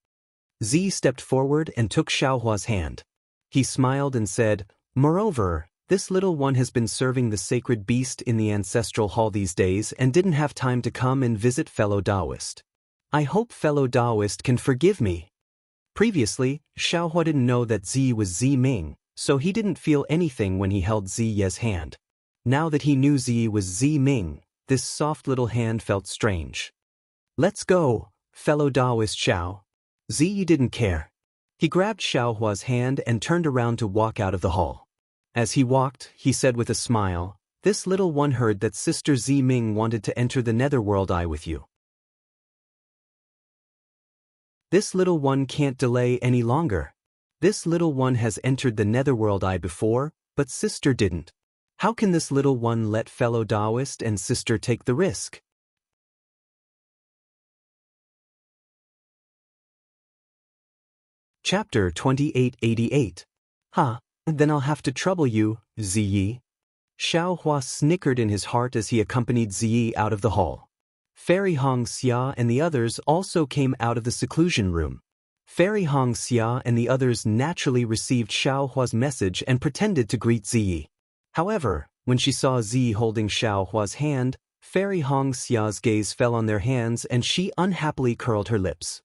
Ziyi stepped forward and took Xiaohua's hand. He smiled and said, "Moreover, this little one has been serving the sacred beast in the ancestral hall these days and didn't have time to come and visit fellow Daoist. I hope fellow Daoist can forgive me." Previously, Xiaohua didn't know that Ziyi was Ziming, so he didn't feel anything when he held Ziyi's hand. Now that he knew Ziyi was Ziming, this soft little hand felt strange. "Let's go, fellow Daoist Xiao." Ziyi didn't care. He grabbed Xiaohua's hand and turned around to walk out of the hall. As he walked, he said with a smile, "This little one heard that Sister Ziming wanted to enter the Netherworld Eye with you. This little one can't delay any longer. This little one has entered the Netherworld Eye before, but Sister didn't. How can this little one let fellow Daoist and Sister take the risk?" Chapter 2888. Then I'll have to trouble you, Ziyi. Xiaohua snickered in his heart as he accompanied Ziyi out of the hall. Fairy Xianxia and the others also came out of the seclusion room. Fairy Xianxia and the others naturally received Xiaohua's message and pretended to greet Ziyi. However, when she saw Ziyi holding Xiaohua's hand, Fairy Xia's gaze fell on their hands and she unhappily curled her lips.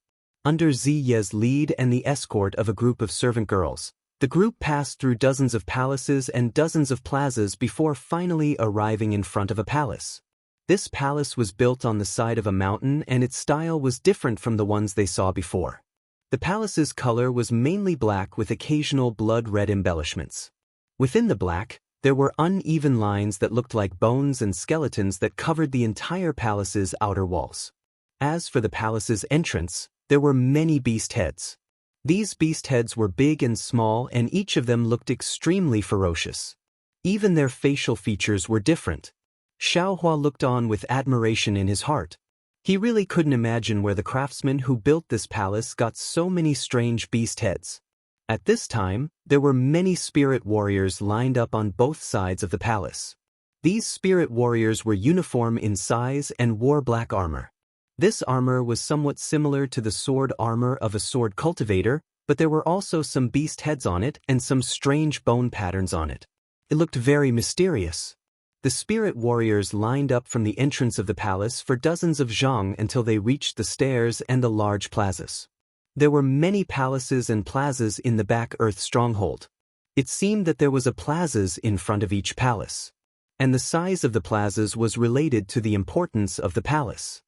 Under Ziyi's lead and the escort of a group of servant girls, the group passed through dozens of palaces and dozens of plazas before finally arriving in front of a palace. This palace was built on the side of a mountain and its style was different from the ones they saw before. The palace's color was mainly black with occasional blood-red embellishments. Within the black, there were uneven lines that looked like bones and skeletons that covered the entire palace's outer walls. As for the palace's entrance, there were many beast heads. These beast heads were big and small and each of them looked extremely ferocious. Even their facial features were different. Xiaohua looked on with admiration in his heart. He really couldn't imagine where the craftsmen who built this palace got so many strange beast heads. At this time, there were many spirit warriors lined up on both sides of the palace. These spirit warriors were uniform in size and wore black armor. This armor was somewhat similar to the sword armor of a sword cultivator, but there were also some beast heads on it and some strange bone patterns on it. It looked very mysterious. The spirit warriors lined up from the entrance of the palace for dozens of zhang until they reached the stairs and the large plazas. There were many palaces and plazas in the back earth stronghold. It seemed that there was a plazas in front of each palace. And the size of the plazas was related to the importance of the palace.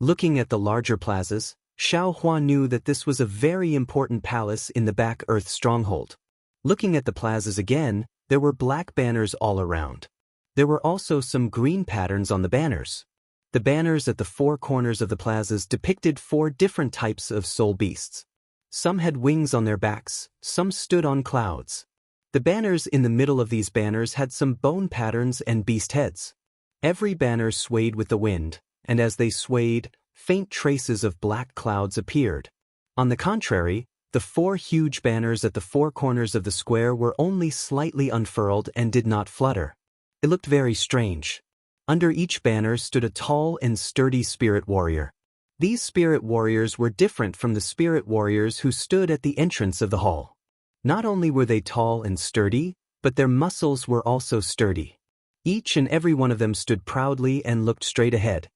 Looking at the larger plazas, Xiaohua knew that this was a very important palace in the back earth stronghold. Looking at the plazas again, there were black banners all around. There were also some green patterns on the banners. The banners at the four corners of the plazas depicted 4 different types of soul beasts. Some had wings on their backs, some stood on clouds. The banners in the middle of these banners had some bone patterns and beast heads. Every banner swayed with the wind, and as they swayed, faint traces of black clouds appeared. On the contrary, the 4 huge banners at the 4 corners of the square were only slightly unfurled and did not flutter. It looked very strange. Under each banner stood a tall and sturdy spirit warrior. These spirit warriors were different from the spirit warriors who stood at the entrance of the hall. Not only were they tall and sturdy, but their muscles were also sturdy. Each and every one of them stood proudly and looked straight ahead.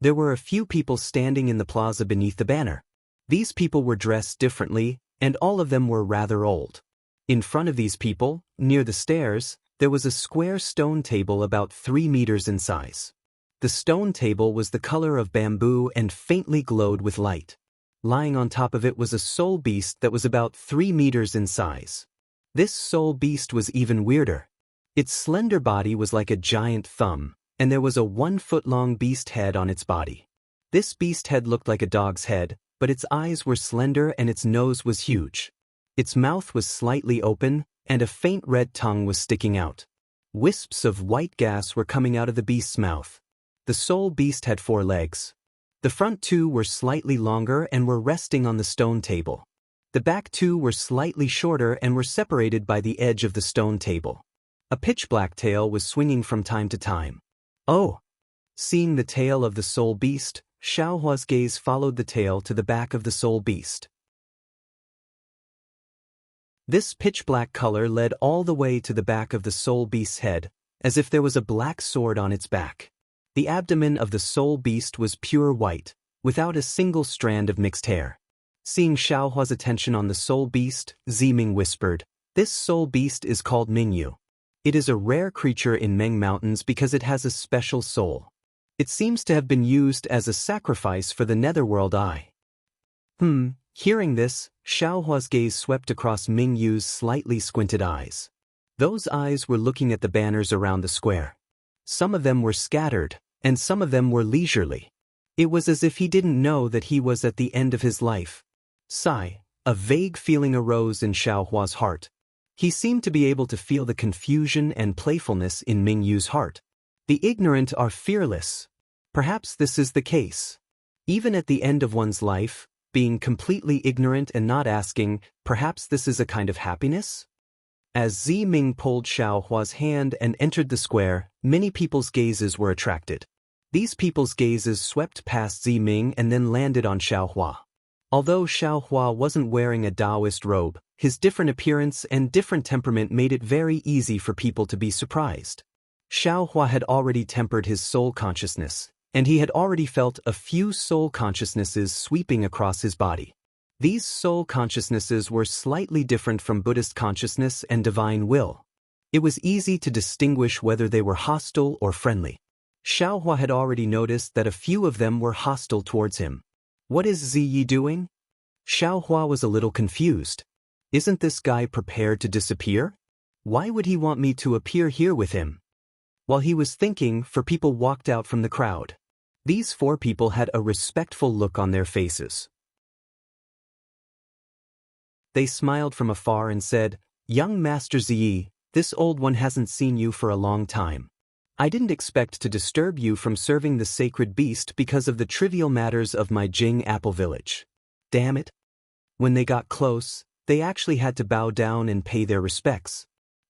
There were a few people standing in the plaza beneath the banner. These people were dressed differently, and all of them were rather old. In front of these people, near the stairs, there was a square stone table about 3 meters in size. The stone table was the color of bamboo and faintly glowed with light. Lying on top of it was a soul beast that was about 3 meters in size. This soul beast was even weirder. Its slender body was like a giant thumb, and there was a 1-foot-long beast head on its body. This beast head looked like a dog's head, but its eyes were slender and its nose was huge. Its mouth was slightly open, and a faint red tongue was sticking out. Wisps of white gas were coming out of the beast's mouth. The soul beast had 4 legs. The front 2 were slightly longer and were resting on the stone table. The back 2 were slightly shorter and were separated by the edge of the stone table. A pitch-black tail was swinging from time to time. Oh! Seeing the tail of the soul beast, Xiaohua's gaze followed the tail to the back of the soul beast. This pitch-black color led all the way to the back of the soul beast's head, as if there was a black sword on its back. The abdomen of the soul beast was pure white, without a single strand of mixed hair. Seeing Xiaohua's attention on the soul beast, Ziming whispered, "This soul beast is called Mingyu. It is a rare creature in Meng Mountains because it has a special soul. It seems to have been used as a sacrifice for the netherworld eye." Hearing this, Xiaohua's gaze swept across Mingyu's slightly squinted eyes. Those eyes were looking at the banners around the square. Some of them were scattered, and some of them were leisurely. It was as if he didn't know that he was at the end of his life. Sigh, a vague feeling arose in Xiaohua's heart. He seemed to be able to feel the confusion and playfulness in Mingyu's heart. The ignorant are fearless. Perhaps this is the case. Even at the end of one's life, being completely ignorant and not asking, perhaps this is a kind of happiness? As Ziming pulled Xiaohua's hand and entered the square, many people's gazes were attracted. These people's gazes swept past Ziming and then landed on Xiaohua. Although Xiaohua wasn't wearing a Daoist robe, his different appearance and different temperament made it very easy for people to be surprised. Xiaohua had already tempered his soul consciousness, and he had already felt a few soul consciousnesses sweeping across his body. These soul consciousnesses were slightly different from Buddhist consciousness and divine will. It was easy to distinguish whether they were hostile or friendly. Xiaohua had already noticed that a few of them were hostile towards him. What is Ziyi doing? Xiaohua was a little confused. Isn't this guy prepared to disappear? Why would he want me to appear here with him? While he was thinking, 4 people walked out from the crowd. These 4 people had a respectful look on their faces. They smiled from afar and said, "Young Master Ziyi, this old one hasn't seen you for a long time. I didn't expect to disturb you from serving the sacred beast because of the trivial matters of my Jing Apple Village. Damn it." When they got close, they actually had to bow down and pay their respects.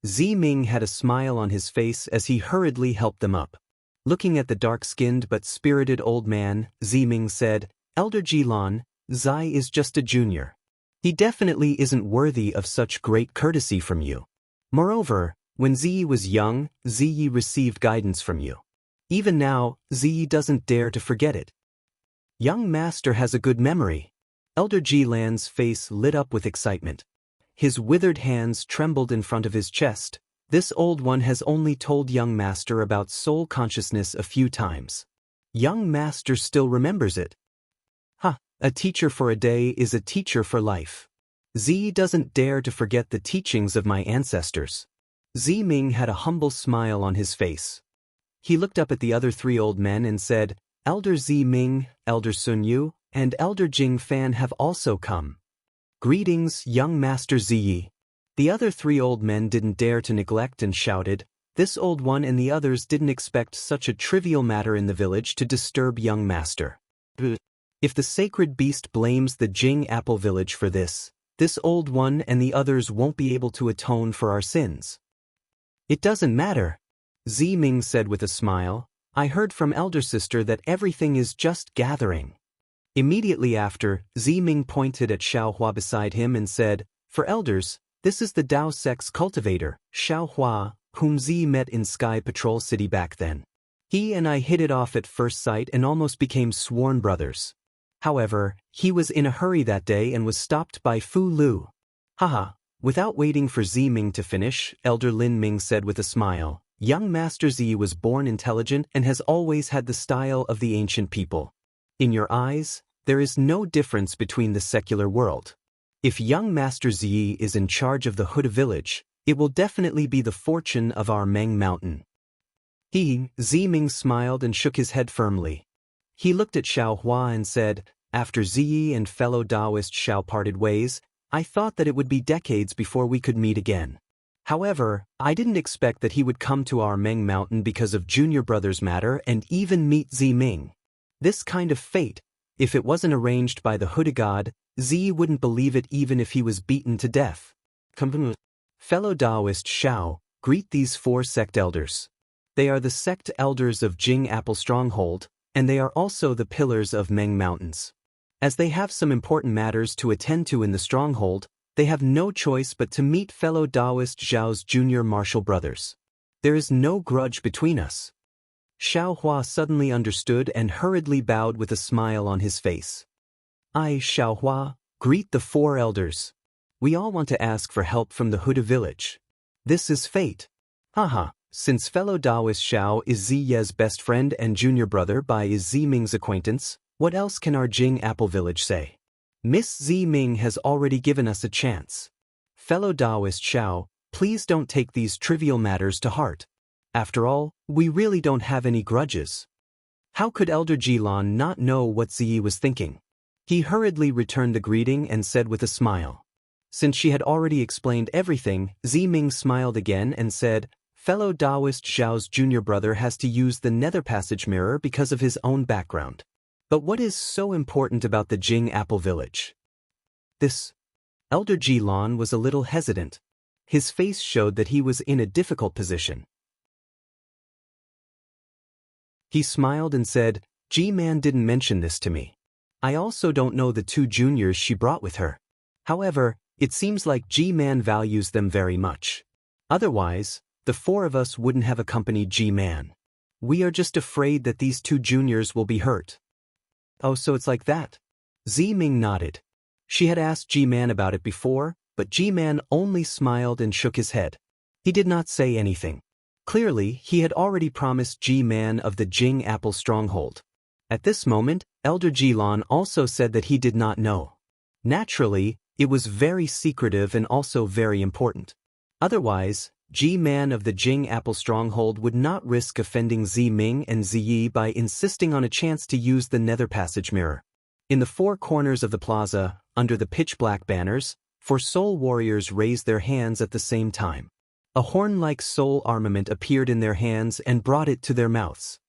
Ziming had a smile on his face as he hurriedly helped them up. Looking at the dark-skinned but spirited old man, Ziming said, "Elder Jilan, Zai is just a junior. He definitely isn't worthy of such great courtesy from you. Moreover, when Ziyi was young, Ziyi received guidance from you. Even now, Ziyi doesn't dare to forget it. Young master has a good memory." Elder Jilan's face lit up with excitement. His withered hands trembled in front of his chest. This old one has only told young master about soul consciousness a few times. Young master still remembers it. A teacher for a day is a teacher for life. Ziyi doesn't dare to forget the teachings of my ancestors. Ziming had a humble smile on his face. He looked up at the other 3 old men and said, "Elder Ziming, Elder Sun Yu, and Elder Jing Fan have also come. Greetings, young Master Ziyi." The other 3 old men didn't dare to neglect and shouted, "This old one and the others didn't expect such a trivial matter in the village to disturb young master. If the sacred beast blames the Jing Apple Village for this old one and the others won't be able to atone for our sins." "It doesn't matter," Ziming said with a smile. "I heard from elder sister that everything is just gathering." Immediately after, Ziming pointed at Xiaohua beside him and said, "For elders, this is the Dao sect's cultivator, Xiaohua, whom Zi met in Sky Patrol City back then. He and I hit it off at first sight and almost became sworn brothers. However, he was in a hurry that day and was stopped by Fu Lu. Haha. Without waiting for Zi Ming to finish, Elder Lin Ming said with a smile, young Master Zi was born intelligent and has always had the style of the ancient people. In your eyes, there is no difference between the secular world. If young Master Zi is in charge of the Huda village, it will definitely be the fortune of our Meng Mountain. Zi Ming smiled and shook his head firmly. He looked at Xiao Hua and said, after Ziyi and fellow Daoist Xiao parted ways, I thought that it would be decades before we could meet again. However, I didn't expect that he would come to our Meng Mountain because of Junior Brother's matter and even meet Zi Ming. This kind of fate, if it wasn't arranged by the Huda god, Zi wouldn't believe it even if he was beaten to death. Fellow Daoist Xiao, greet these 4 sect elders. They are the sect elders of Jing Apple Stronghold, and they are also the pillars of Meng Mountains. As they have some important matters to attend to in the stronghold, they have no choice but to meet fellow Daoist Zhao's junior martial brothers. There is no grudge between us. Xiao Hua suddenly understood and hurriedly bowed with a smile on his face. I, Xiao Hua, greet the 4 elders. We all want to ask for help from the Huda village. This is fate. Haha, since fellow Daoist Xiao is Zi Ye's best friend and junior brother by Zi Ming's acquaintance, what else can our Jing Apple village say? Miss Zi Ming has already given us a chance. Fellow Daoist Xiao, please don't take these trivial matters to heart. After all, we really don't have any grudges. How could Elder Jilan not know what Ziyi was thinking? He hurriedly returned the greeting and said with a smile. Since she had already explained everything, Zi Ming smiled again and said, fellow Daoist Xiao's junior brother has to use the nether passage mirror because of his own background. But what is so important about the Jing Apple village? This. Elder Jilan was a little hesitant. His face showed that he was in a difficult position. He smiled and said, G-Man didn't mention this to me. I also don't know the 2 juniors she brought with her. However, it seems like G-Man values them very much. Otherwise, the 4 of us wouldn't have accompanied G-Man. We are just afraid that these 2 juniors will be hurt. Oh, so it's like that? Zi Ming nodded. She had asked G-Man about it before, but G-Man only smiled and shook his head. He did not say anything. Clearly, he had already promised G-Man of the Jing Apple Stronghold. At this moment, Elder Jilan also said that he did not know. Naturally, it was very secretive and also very important. Otherwise, G-Man of the Jing Apple Stronghold would not risk offending Zi Ming and Ziyi by insisting on a chance to use the nether passage mirror. In the 4 corners of the plaza, under the pitch-black banners, 4 soul warriors raised their hands at the same time. A horn-like soul armament appeared in their hands and brought it to their mouths.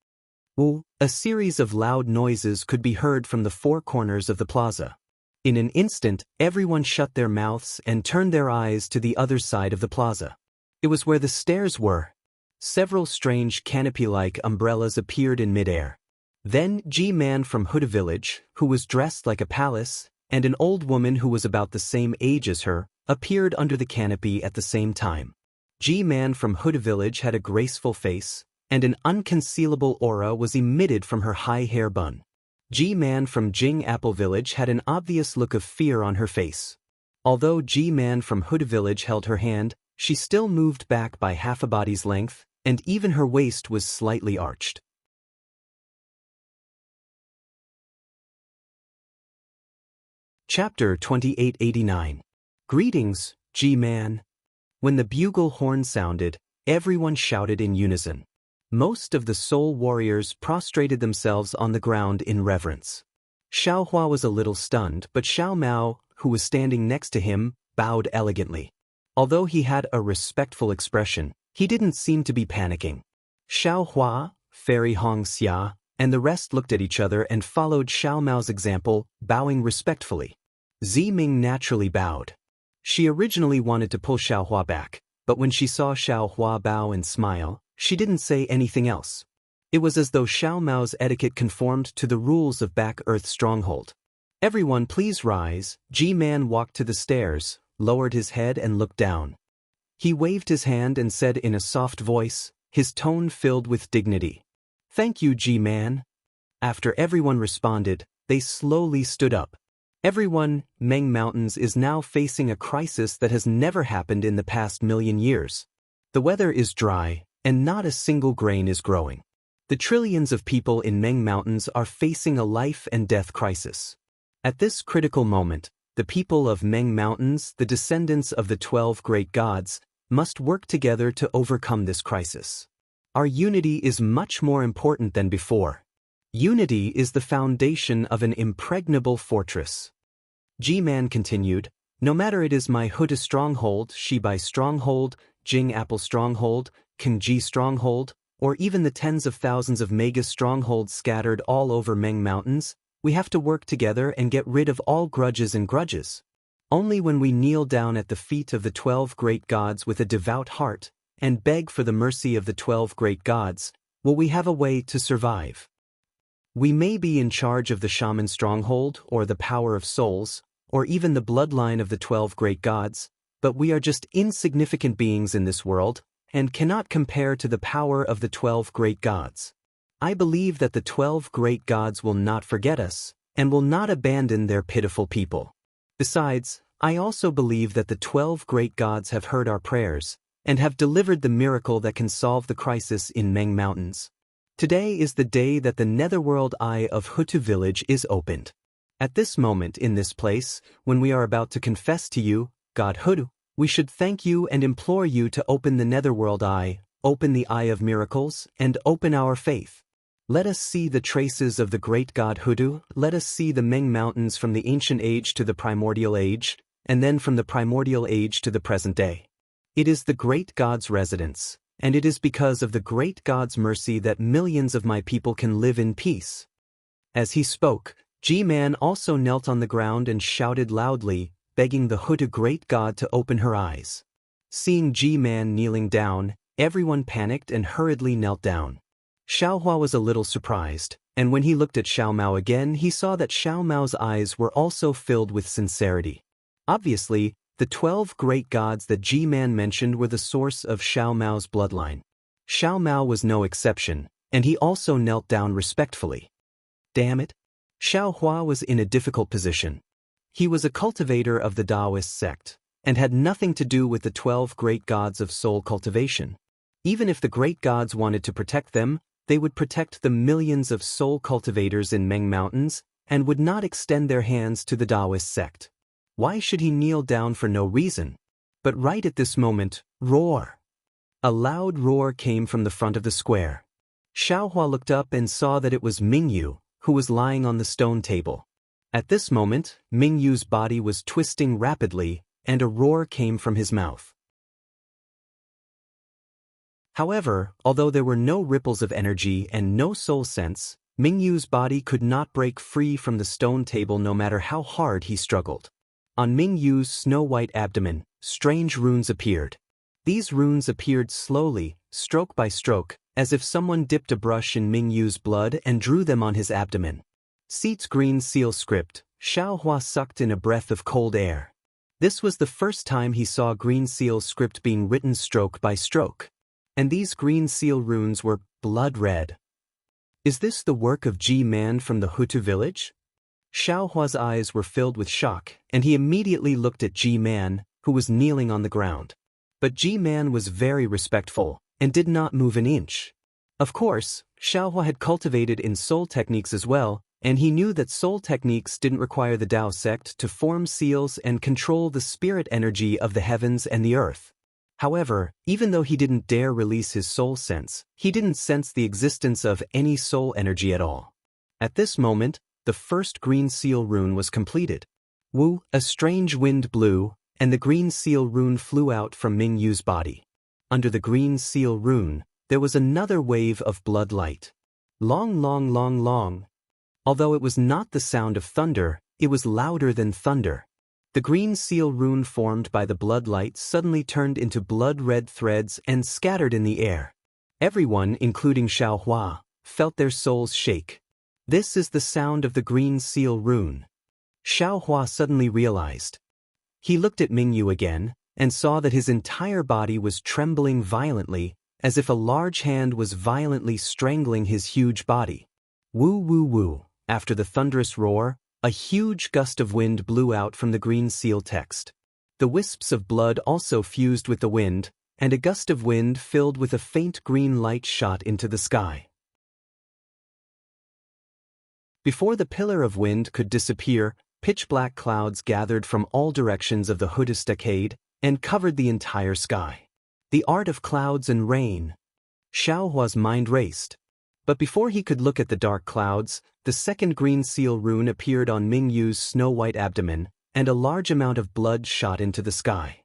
A series of loud noises could be heard from the 4 corners of the plaza. In an instant, everyone shut their mouths and turned their eyes to the other side of the plaza. It was where the stairs were. Several strange canopy-like umbrellas appeared in midair. Then G-Man from Huda village, who was dressed like a palace, and an old woman who was about the same age as her, appeared under the canopy at the same time. G-Man from Huda village had a graceful face, and an unconcealable aura was emitted from her high hair bun. G-Man from Jing Apple village had an obvious look of fear on her face. Although G-Man from Huda village held her hand, she still moved back by half a body's length, and even her waist was slightly arched. Chapter 2889. Greetings, G-Man. When the bugle horn sounded, everyone shouted in unison. Most of the soul warriors prostrated themselves on the ground in reverence. Xiao Hua was a little stunned, but Xiao Mao, who was standing next to him, bowed elegantly. Although he had a respectful expression, he didn't seem to be panicking. Xiao Hua, Fairy Hong Xia, and the rest looked at each other and followed Xiao Mao's example, bowing respectfully. Zi Ming naturally bowed. She originally wanted to pull Xiao Hua back, but when she saw Xiao Hua bow and smile, she didn't say anything else. It was as though Xiao Mao's etiquette conformed to the rules of Back Earth Stronghold. Everyone please rise. G-Man walked to the stairs, lowered his head and looked down. He waved his hand and said in a soft voice, his tone filled with dignity. Thank you, G-Man. After everyone responded, they slowly stood up. Everyone, Meng Mountains is now facing a crisis that has never happened in the past million years. The weather is dry, and not a single grain is growing. The trillions of people in Meng Mountains are facing a life and death crisis. At this critical moment, the people of Meng Mountains, the descendants of the 12 great gods, must work together to overcome this crisis. Our unity is much more important than before. Unity is the foundation of an impregnable fortress. G-Man continued, no matter it is my Huda stronghold, Shibai stronghold, Jing Apple stronghold, Kingji stronghold, or even the tens of thousands of mega strongholds scattered all over Meng Mountains, we have to work together and get rid of all grudges and grudges. Only when we kneel down at the feet of the 12 great gods with a devout heart and beg for the mercy of the 12 great gods will we have a way to survive. We may be in charge of the shaman stronghold or the power of souls, or even the bloodline of the 12 great gods, but we are just insignificant beings in this world and cannot compare to the power of the 12 great gods. I believe that the 12 great gods will not forget us and will not abandon their pitiful people. Besides, I also believe that the 12 great gods have heard our prayers and have delivered the miracle that can solve the crisis in Meng Mountains. Today is the day that the netherworld eye of Hutu village is opened. At this moment in this place, when we are about to confess to you, God Hutu, we should thank you and implore you to open the netherworld eye, open the eye of miracles, and open our faith. Let us see the traces of the great God Hutu, let us see the Meng Mountains from the ancient age to the primordial age, and then from the primordial age to the present day. It is the great God's residence, and it is because of the great God's mercy that millions of my people can live in peace. As he spoke, G-Man also knelt on the ground and shouted loudly, begging the Hutu great God to open her eyes. Seeing G-Man kneeling down, everyone panicked and hurriedly knelt down. Xiaohua was a little surprised, and when he looked at Xiao Mao again he saw that Xiao Mao's eyes were also filled with sincerity. Obviously, the 12 great gods that G-Man mentioned were the source of Xiao Mao's bloodline. Xiao Mao was no exception, and he also knelt down respectfully. Damn it! Xiaohua was in a difficult position. He was a cultivator of the Daoist sect, and had nothing to do with the 12 great gods of soul cultivation. Even if the great gods wanted to protect them, they would protect the millions of soul cultivators in Meng Mountains and would not extend their hands to the Daoist sect. Why should he kneel down for no reason? But right at this moment, roar! A loud roar came from the front of the square. Xiaohua looked up and saw that it was Mingyu, who was lying on the stone table. At this moment, Mingyu's body was twisting rapidly, and a roar came from his mouth. However, although there were no ripples of energy and no soul sense, Mingyu's body could not break free from the stone table no matter how hard he struggled. On Mingyu's snow-white abdomen, strange runes appeared. These runes appeared slowly, stroke by stroke, as if someone dipped a brush in Mingyu's blood and drew them on his abdomen. Seat's green seal script, Xiaohua sucked in a breath of cold air. This was the first time he saw green seal script being written stroke by stroke. And these green seal runes were blood red. Is this the work of G-Man from the Hutu village? Xiaohua's eyes were filled with shock, and he immediately looked at G-Man, who was kneeling on the ground. But G-Man was very respectful, and did not move an inch. Of course, Xiaohua had cultivated in soul techniques as well, and he knew that soul techniques didn't require the Dao sect to form seals and control the spirit energy of the heavens and the earth. However, even though he didn't dare release his soul sense, he didn't sense the existence of any soul energy at all. At this moment, the first green seal rune was completed. Wu, a strange wind blew, and the green seal rune flew out from Mingyu's body. Under the green seal rune, there was another wave of blood light. Long, long, long, long. Although it was not the sound of thunder, it was louder than thunder. The green seal rune formed by the blood light suddenly turned into blood-red threads and scattered in the air. Everyone, including Xiaohua, felt their souls shake. This is the sound of the green seal rune. Xiaohua suddenly realized. He looked at Mingyu again, and saw that his entire body was trembling violently, as if a large hand was violently strangling his huge body. Woo woo woo. After the thunderous roar, a huge gust of wind blew out from the green seal text. The wisps of blood also fused with the wind, and a gust of wind filled with a faint green light shot into the sky. Before the pillar of wind could disappear, pitch-black clouds gathered from all directions of the Hutu stockade and covered the entire sky. The art of clouds and rain. Xiaohua's mind raced. But before he could look at the dark clouds, the second green seal rune appeared on Mingyu's snow-white abdomen, and a large amount of blood shot into the sky.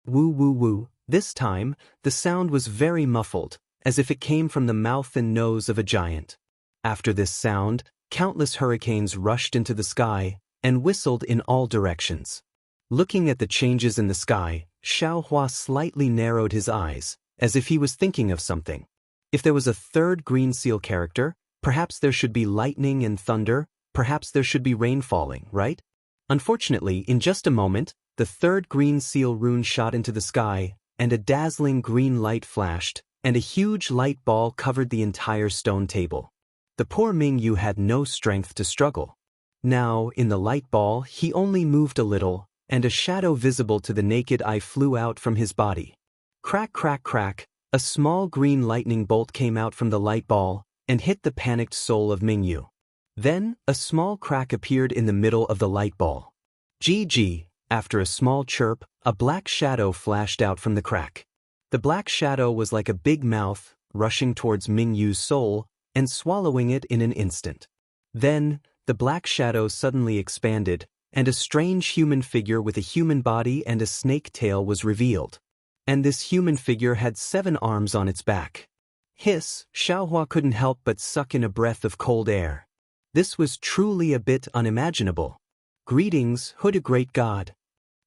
Woo woo woo. This time, the sound was very muffled, as if it came from the mouth and nose of a giant. After this sound, countless hurricanes rushed into the sky and whistled in all directions. Looking at the changes in the sky, Xiaohua slightly narrowed his eyes, as if he was thinking of something. If there was a third green seal character, perhaps there should be lightning and thunder, perhaps there should be rain falling, right? Unfortunately, in just a moment, the third green seal rune shot into the sky, and a dazzling green light flashed, and a huge light ball covered the entire stone table. The poor Mingyu had no strength to struggle. Now, in the light ball, he only moved a little, and a shadow visible to the naked eye flew out from his body. Crack, crack, crack, a small green lightning bolt came out from the light ball and hit the panicked soul of Mingyu. Then, a small crack appeared in the middle of the light ball. GG, after a small chirp, a black shadow flashed out from the crack. The black shadow was like a big mouth, rushing towards Mingyu's soul and swallowing it in an instant. Then, the black shadow suddenly expanded, and a strange human figure with a human body and a snake tail was revealed. And this human figure had 7 arms on its back. Hiss, Xiaohua couldn't help but suck in a breath of cold air. This was truly a bit unimaginable. Greetings, Hutu great god.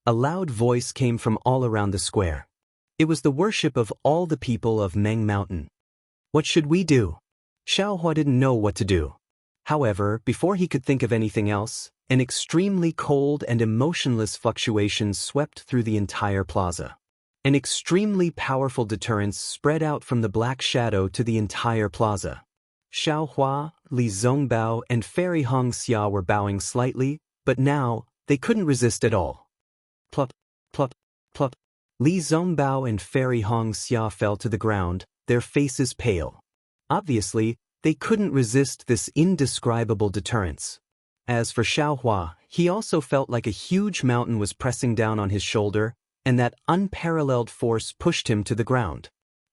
A loud voice came from all around the square. It was the worship of all the people of Meng Mountain. What should we do? Xiaohua didn't know what to do. However, before he could think of anything else, an extremely cold and emotionless fluctuation swept through the entire plaza. An extremely powerful deterrence spread out from the black shadow to the entire plaza. Xiaohua, Li Zongbao, and Fairy Xianxia were bowing slightly, but now, they couldn't resist at all. Plop, plop, plop. Li Zongbao and Fairy Xianxia fell to the ground, their faces pale. Obviously, they couldn't resist this indescribable deterrence. As for Xiaohua, he also felt like a huge mountain was pressing down on his shoulder, and that unparalleled force pushed him to the ground.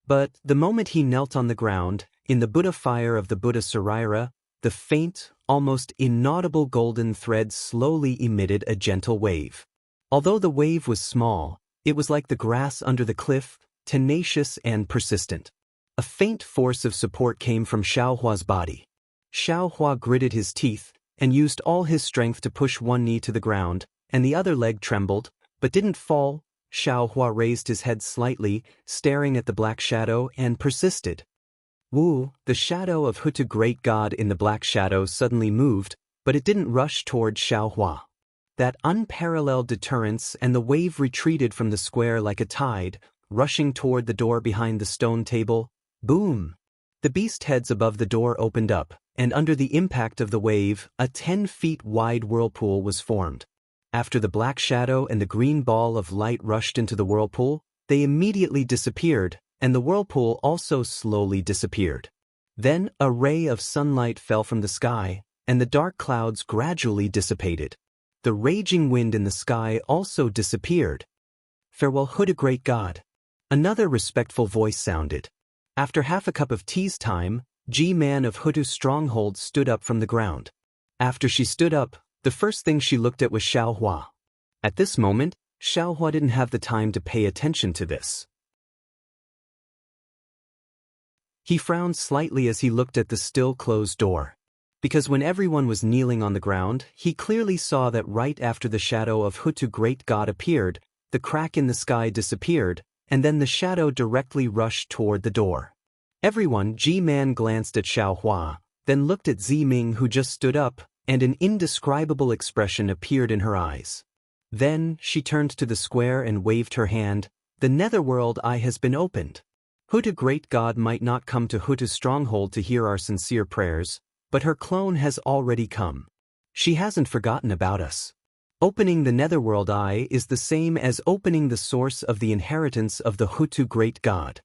But the moment he knelt on the ground, in the Buddha fire of the Buddha Saraira, the faint, almost inaudible golden thread slowly emitted a gentle wave. Although the wave was small, it was like the grass under the cliff, tenacious and persistent. A faint force of support came from Xiaohua's body. Xiaohua gritted his teeth and used all his strength to push one knee to the ground, and the other leg trembled, but didn't fall. Xiaohua raised his head slightly, staring at the black shadow, and persisted. Wu, the shadow of Hutu great god in the black shadow suddenly moved, but it didn't rush toward Xiaohua. That unparalleled deterrence, and the wave retreated from the square like a tide, rushing toward the door behind the stone table. Boom! The beast heads above the door opened up, and under the impact of the wave, a 10 feet wide whirlpool was formed. After the black shadow and the green ball of light rushed into the whirlpool, they immediately disappeared, and the whirlpool also slowly disappeared. Then a ray of sunlight fell from the sky, and the dark clouds gradually dissipated. The raging wind in the sky also disappeared. Farewell, Hutu great god. Another respectful voice sounded. After half a cup of tea's time, G-Man of Hutu's stronghold stood up from the ground. After she stood up, the first thing she looked at was Xiaohua. At this moment, Xiaohua didn't have the time to pay attention to this. He frowned slightly as he looked at the still closed door. Because when everyone was kneeling on the ground, he clearly saw that right after the shadow of Hutu great god appeared, the crack in the sky disappeared, and then the shadow directly rushed toward the door. Everyone, G-Man glanced at Xiaohua, then looked at Ziming who just stood up, and an indescribable expression appeared in her eyes. Then, she turned to the square and waved her hand. The netherworld eye has been opened. Hutu great god might not come to Hutu's stronghold to hear our sincere prayers, But her clone has already come. She hasn't forgotten about us. Opening the Netherworld Eye is the same as opening the source of the inheritance of the Hutu great god.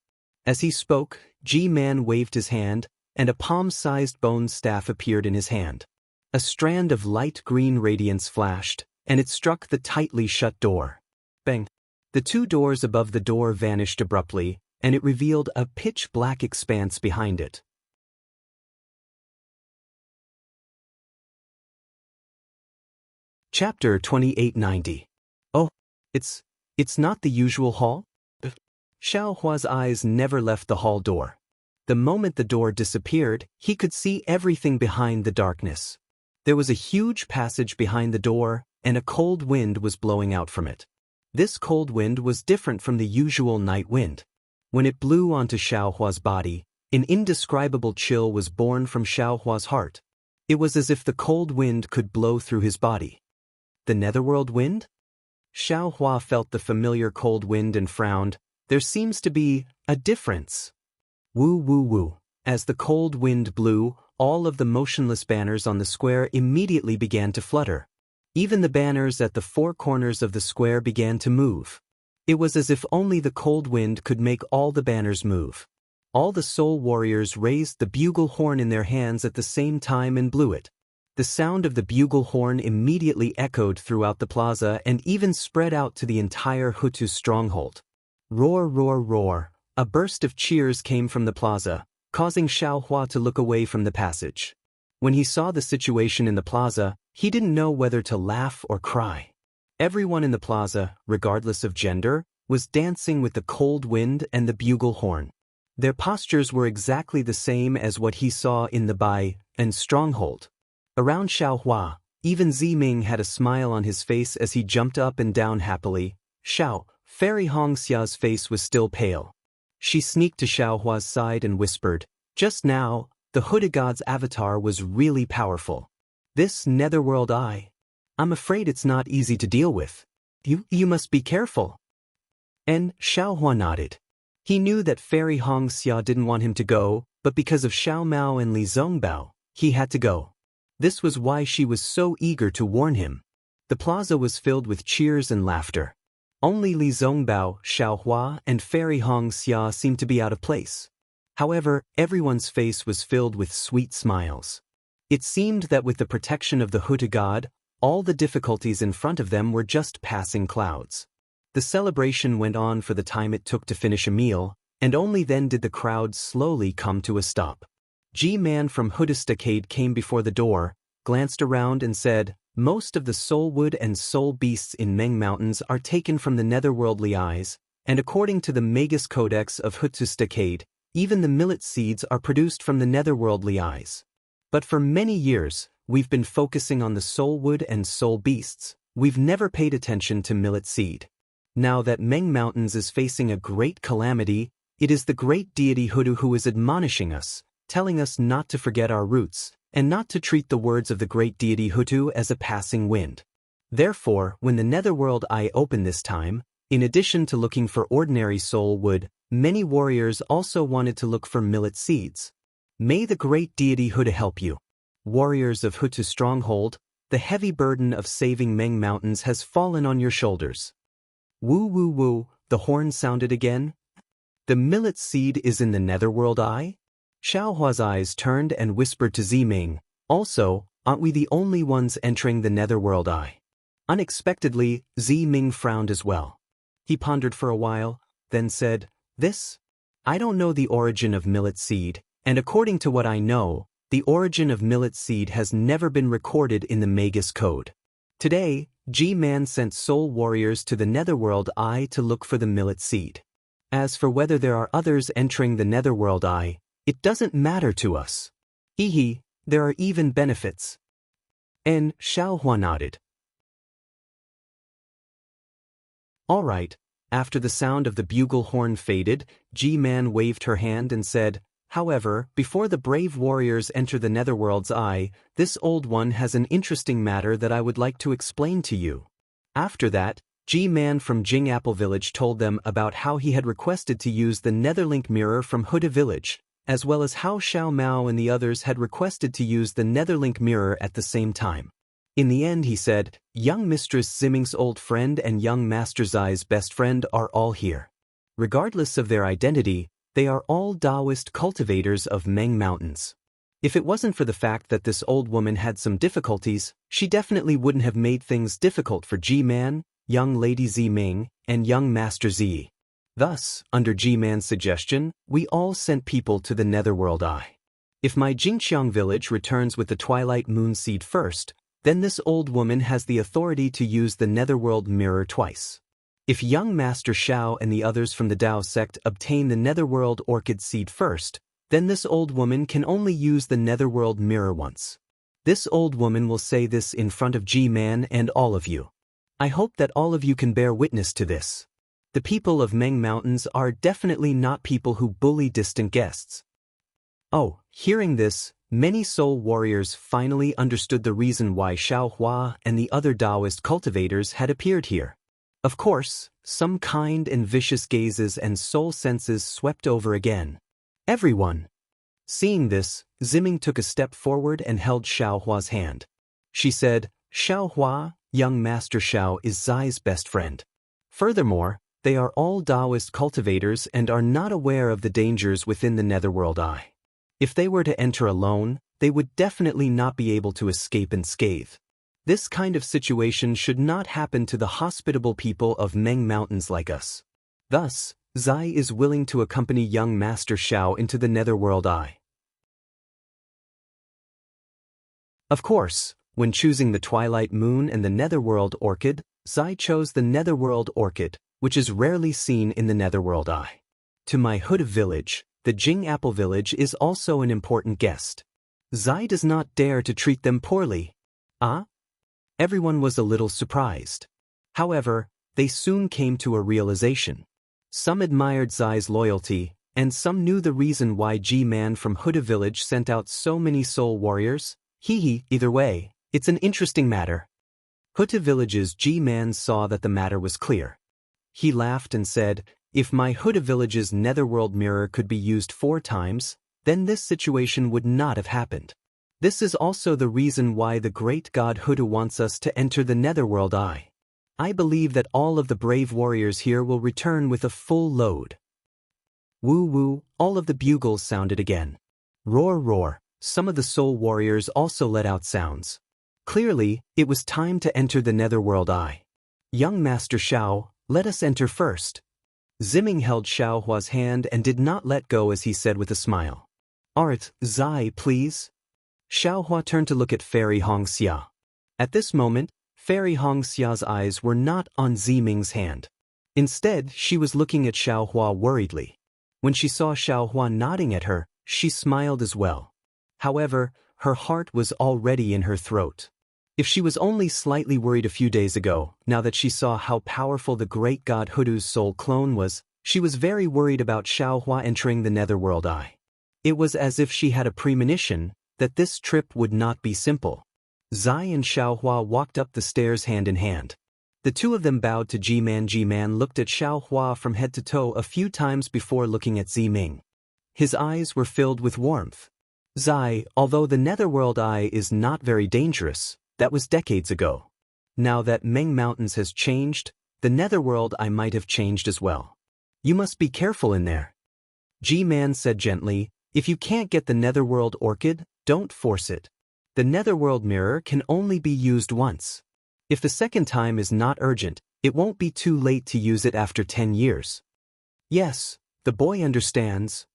As he spoke, G-Man waved his hand, and a palm-sized bone staff appeared in his hand. A strand of light green radiance flashed, and it struck the tightly shut door. Bang! The two doors above the door vanished abruptly, and it revealed a pitch-black expanse behind it. Chapter 2890. Oh, it's not the usual hall? Xiaohua's eyes never left the hall door. The moment the door disappeared, he could see everything behind the darkness. There was a huge passage behind the door, and a cold wind was blowing out from it. This cold wind was different from the usual night wind. When it blew onto Xiaohua's body, an indescribable chill was born from Xiaohua's heart. It was as if the cold wind could blow through his body. The netherworld wind? Xiaohua felt the familiar cold wind and frowned. There seems to be a difference. Woo woo woo. As the cold wind blew, all of the motionless banners on the square immediately began to flutter. Even the banners at the four corners of the square began to move. It was as if only the cold wind could make all the banners move. All the soul warriors raised the bugle horn in their hands at the same time and blew it. The sound of the bugle horn immediately echoed throughout the plaza and even spread out to the entire Hutu stronghold. Roar, roar, roar. A burst of cheers came from the plaza, causing Xiaohua to look away from the passage. When he saw the situation in the plaza, he didn't know whether to laugh or cry. Everyone in the plaza, regardless of gender, was dancing with the cold wind and the bugle horn. Their postures were exactly the same as what he saw in the Bai and stronghold. Around Xiaohua, even Ziming had a smile on his face as he jumped up and down happily. Fairy Hongxia's face was still pale. She sneaked to Xiaohua's side and whispered, "Just now, the Huda God's avatar was really powerful. This netherworld eye, I'm afraid it's not easy to deal with. You must be careful." And Xiaohua nodded. He knew that Fairy Hongxia didn't want him to go, but because of Xiao Mao and Li Zongbao, he had to go. This was why she was so eager to warn him. The plaza was filled with cheers and laughter. Only Li Zongbao, Xiaohua, and Fairy Hongxia seemed to be out of place. However, everyone's face was filled with sweet smiles. It seemed that with the protection of the Huta god, all the difficulties in front of them were just passing clouds. The celebration went on for the time it took to finish a meal, and only then did the crowd slowly come to a stop. G-Man from Huda Stockade came before the door, glanced around and said, "Most of the soul wood and soul beasts in Meng Mountains are taken from the netherworldly eyes, and according to the Magus Codex of Hutu Stockade, even the millet seeds are produced from the netherworldly eyes. But for many years, we've been focusing on the soul wood and soul beasts. We've never paid attention to millet seed. Now that Meng Mountains is facing a great calamity, it is the great deity Hutu who is admonishing us, telling us not to forget our roots, and not to treat the words of the great deity Hutu as a passing wind. Therefore, when the netherworld eye opened this time, in addition to looking for ordinary soul wood, many warriors also wanted to look for millet seeds. May the great deity Hutu help you. Warriors of Hutu stronghold, the heavy burden of saving Meng Mountains has fallen on your shoulders." Woo woo woo, the horn sounded again. "The millet seed is in the netherworld eye?" Xiaohua's eyes turned and whispered to Ziming, "Also, aren't we the only ones entering the netherworld eye?" Unexpectedly, Ziming frowned as well. He pondered for a while, then said, I don't know the origin of millet seed, and according to what I know, the origin of millet seed has never been recorded in the Magus Code. Today, G-Man sent soul warriors to the netherworld eye to look for the millet seed. As for whether there are others entering the netherworld eye, it doesn't matter to us. There are even benefits. And Xiaohua nodded. All right. After the sound of the bugle horn faded, G-Man waved her hand and said, "However, before the brave warriors enter the netherworld's eye, this old one has an interesting matter that I would like to explain to you." After that, G-Man from Jingapple Village told them about how he had requested to use the Netherlink mirror from Huda Village, as well as how Xiao Mao and the others had requested to use the Netherlink mirror at the same time. In the end, he said, young Mistress Ziming's old friend and young Master Zai's best friend are all here. Regardless of their identity, they are all Daoist cultivators of Meng Mountains. If it wasn't for the fact that this old woman had some difficulties, she definitely wouldn't have made things difficult for G-Man, young Lady Ziming, and young Master Zi. Thus, under G-Man's suggestion, we all sent people to the Netherworld Eye. If my Jingqiang village returns with the Twilight Moon Seed first, then this old woman has the authority to use the Netherworld Mirror twice. If young Master Xiao and the others from the Dao sect obtain the Netherworld Orchid Seed first, then this old woman can only use the Netherworld Mirror once. This old woman will say this in front of G-Man and all of you. I hope that all of you can bear witness to this. The people of Meng Mountains are definitely not people who bully distant guests. Oh, hearing this, many soul warriors finally understood the reason why Xiao Hua and the other Daoist cultivators had appeared here. Of course, some kind and vicious gazes and soul senses swept over again. Everyone. Seeing this, Ziming took a step forward and held Xiao Hua's hand. She said, Xiao Hua, young Master Xiao is Zai's best friend. Furthermore, they are all Daoist cultivators and are not aware of the dangers within the Netherworld Eye. If they were to enter alone, they would definitely not be able to escape unscathed. This kind of situation should not happen to the hospitable people of Meng Mountains like us. Thus, Zai is willing to accompany young Master Xiao into the Netherworld Eye. Of course, when choosing the Twilight Moon and the Netherworld Orchid, Zai chose the Netherworld Orchid, which is rarely seen in the Netherworld Eye. To my Huda village, the Jing Apple village is also an important guest. Zai does not dare to treat them poorly. Ah? Everyone was a little surprised. However, they soon came to a realization. Some admired Zai's loyalty, and some knew the reason why G-Man from Huda village sent out so many soul warriors. Either way, it's an interesting matter. Huda village's G-Man saw that the matter was clear. He laughed and said, if my Huda village's Netherworld mirror could be used 4 times, then this situation would not have happened. This is also the reason why the great god Huda wants us to enter the Netherworld Eye. I believe that all of the brave warriors here will return with a full load. Woo woo, all of the bugles sounded again. Roar roar, some of the soul warriors also let out sounds. Clearly, it was time to enter the Netherworld Eye. Young Master Xiao, let us enter first. Ziming held Xiao Hua's hand and did not let go as he said with a smile. Art, Zai, please. Xiao Hua turned to look at Fairy Xianxia. At this moment, Fairy Xianxia's eyes were not on Ziming's hand. Instead, she was looking at Xiao Hua worriedly. When she saw Xiao Hua nodding at her, she smiled as well. However, her heart was already in her throat. If she was only slightly worried a few days ago, now that she saw how powerful the great god Hudu's soul clone was, she was very worried about Xiao Hua entering the Netherworld Eye. It was as if she had a premonition that this trip would not be simple. Zai and Xiao Hua walked up the stairs hand in hand. The two of them bowed to G-Man. G-Man looked at Xiao Hua from head to toe a few times before looking at Ziming. His eyes were filled with warmth. Zai, although the Netherworld Eye is not very dangerous, that was decades ago. Now that Meng Mountains has changed, the Netherworld Eye might have changed as well. You must be careful in there. G-Man said gently, if you can't get the Netherworld Orchid, don't force it. The Netherworld Mirror can only be used once. If the second time is not urgent, it won't be too late to use it after 10 years. Yes, the boy understands.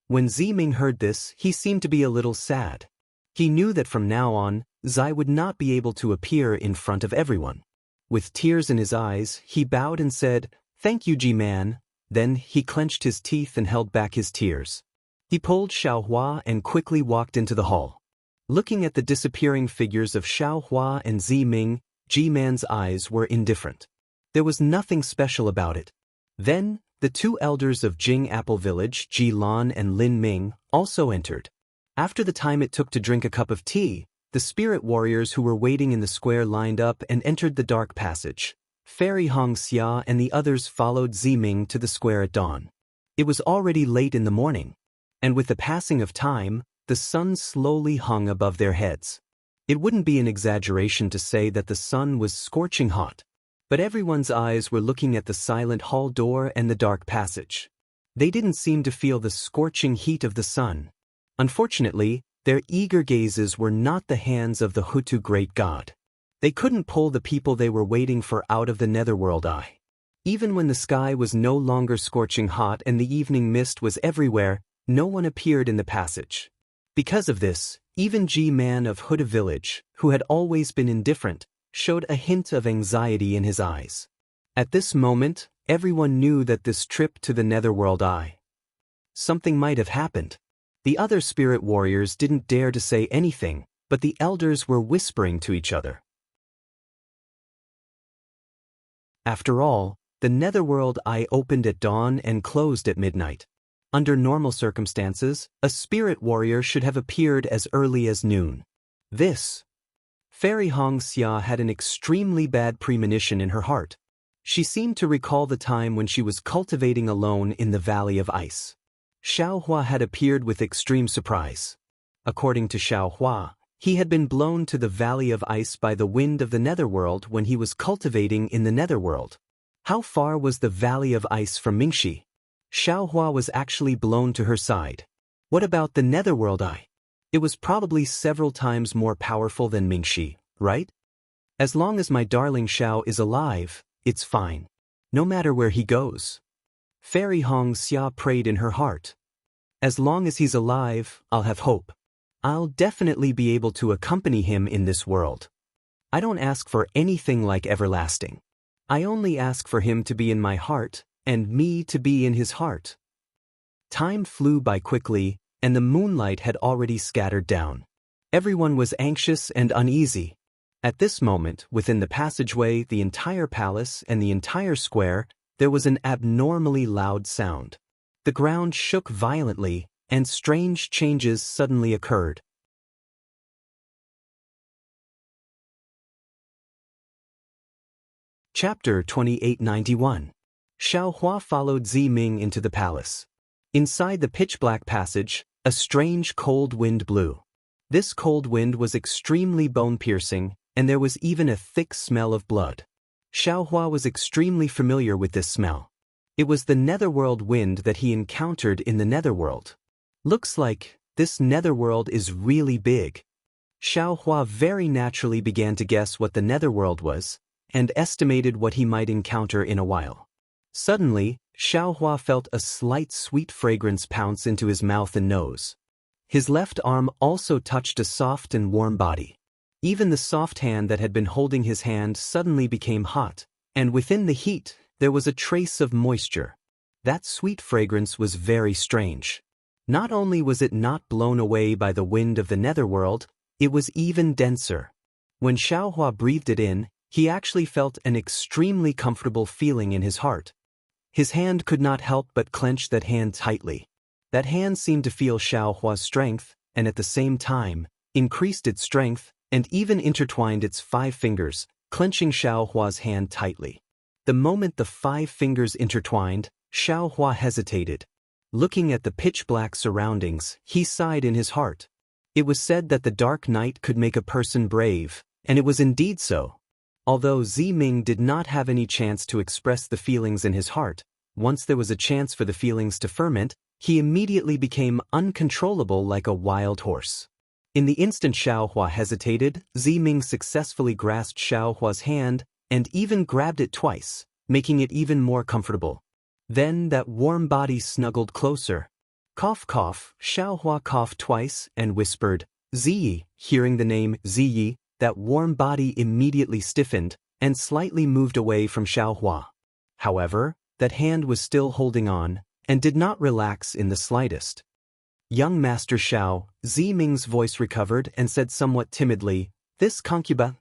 When Ziming heard this, he seemed to be a little sad. He knew that from now on, Zai would not be able to appear in front of everyone. With tears in his eyes, he bowed and said, "Thank you, G-Man." Then he clenched his teeth and held back his tears. He pulled Xiao Hua and quickly walked into the hall. Looking at the disappearing figures of Xiao Hua and Ziming, G-Man's eyes were indifferent. There was nothing special about it. Then, the two elders of Jing Apple Village, Ji Lan and Lin Ming, also entered. After the time it took to drink a cup of tea, the spirit warriors who were waiting in the square lined up and entered the dark passage. Fairy Xianxia and the others followed Ziming to the square at dawn. It was already late in the morning. and with the passing of time, the sun slowly hung above their heads. It wouldn't be an exaggeration to say that the sun was scorching hot, but everyone's eyes were looking at the silent hall door and the dark passage. They didn't seem to feel the scorching heat of the sun. Unfortunately, their eager gazes were not the hands of the Hutu great god. They couldn't pull the people they were waiting for out of the netherworld eye. Even when the sky was no longer scorching hot and the evening mist was everywhere, no one appeared in the passage. Because of this, even G-Man of Hutu village, who had always been indifferent, showed a hint of anxiety in his eyes. At this moment, everyone knew that this trip to the netherworld eye, something might have happened. The other spirit warriors didn't dare to say anything, but the elders were whispering to each other. After all, the netherworld eye opened at dawn and closed at midnight. Under normal circumstances, a spirit warrior should have appeared as early as noon. Fairy Xianxia had an extremely bad premonition in her heart. She seemed to recall the time when she was cultivating alone in the Valley of Ice. Xiaohua had appeared with extreme surprise. According to Xiaohua, he had been blown to the Valley of Ice by the wind of the netherworld when he was cultivating in the netherworld. How far was the Valley of Ice from Mingxi? Xiaohua was actually blown to her side. What about the netherworld eye? It was probably several times more powerful than Mingxi, right? As long as my darling Xiao is alive, it's fine. No matter where he goes. Fairy Xianxia prayed in her heart. As long as he's alive, I'll have hope. I'll definitely be able to accompany him in this world. I don't ask for anything like everlasting. I only ask for him to be in my heart, and me to be in his heart. Time flew by quickly, and the moonlight had already scattered down. Everyone was anxious and uneasy. At this moment, within the passageway, the entire palace, and the entire square, there was an abnormally loud sound. The ground shook violently, and strange changes suddenly occurred. Chapter 2891. Xiaohua followed Ziming into the palace. Inside the pitch-black passage, a strange cold wind blew. This cold wind was extremely bone-piercing, and there was even a thick smell of blood. Xiaohua was extremely familiar with this smell. It was the netherworld wind that he encountered in the netherworld. Looks like this netherworld is really big. Xiaohua very naturally began to guess what the netherworld was, and estimated what he might encounter in a while. Suddenly, Xiaohua felt a slight sweet fragrance pounce into his mouth and nose. His left arm also touched a soft and warm body. Even the soft hand that had been holding his hand suddenly became hot, and within the heat, there was a trace of moisture. That sweet fragrance was very strange. Not only was it not blown away by the wind of the netherworld, it was even denser. When Xiaohua breathed it in, he actually felt an extremely comfortable feeling in his heart. His hand could not help but clench that hand tightly. That hand seemed to feel Xiaohua's strength, and at the same time, increased its strength, and even intertwined its 5 fingers, clenching Xiaohua's hand tightly. The moment the 5 fingers intertwined, Xiaohua hesitated. Looking at the pitch-black surroundings, he sighed in his heart. It was said that the dark night could make a person brave, and it was indeed so. Although Ziming did not have any chance to express the feelings in his heart, once there was a chance for the feelings to ferment, he immediately became uncontrollable like a wild horse. In the instant Xiaohua hesitated, Ziming successfully grasped Xiaohua's hand and even grabbed it twice, making it even more comfortable. Then that warm body snuggled closer. Cough cough, Xiaohua coughed twice and whispered, Ziyi. Hearing the name Ziyi, that warm body immediately stiffened and slightly moved away from Xiaohua. However, that hand was still holding on and did not relax in the slightest. Young Master Xiao, Ziming's voice recovered and said somewhat timidly, This concubine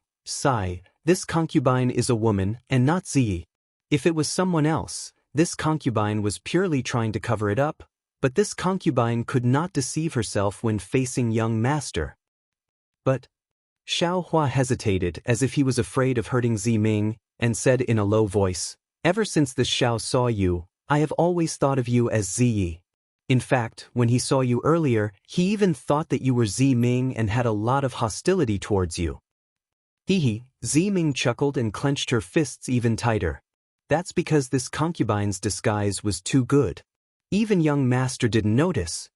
is a woman and not Ziyi. If it was someone else, this concubine was purely trying to cover it up, but this concubine could not deceive herself when facing young master. But Xiaohua hesitated as if he was afraid of hurting Ziming, and said in a low voice, Ever since this Xiao saw you, I have always thought of you as Ziyi. In fact, when he saw you earlier, he even thought that you were Ziming and had a lot of hostility towards you. Hee. Ziming chuckled and clenched her fists even tighter. That's because this concubine's disguise was too good. Even young master didn't notice.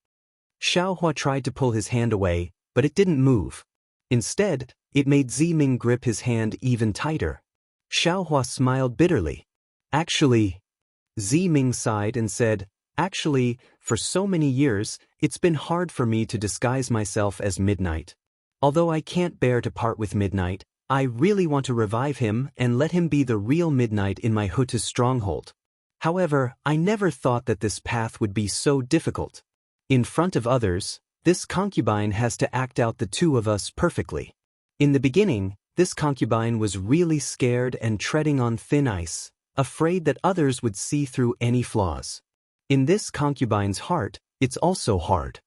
Xiaohua tried to pull his hand away, but it didn't move. Instead, it made Ziming grip his hand even tighter. Xiaohua smiled bitterly. Actually, Ziming sighed and said, actually, for so many years, it's been hard for me to disguise myself as Midnight. Although I can't bear to part with Midnight, I really want to revive him and let him be the real Midnight in my Hutu's stronghold. However, I never thought that this path would be so difficult. In front of others, this concubine has to act out the two of us perfectly. In the beginning, this concubine was really scared and treading on thin ice, afraid that others would see through any flaws. In this concubine's heart, it's also hard.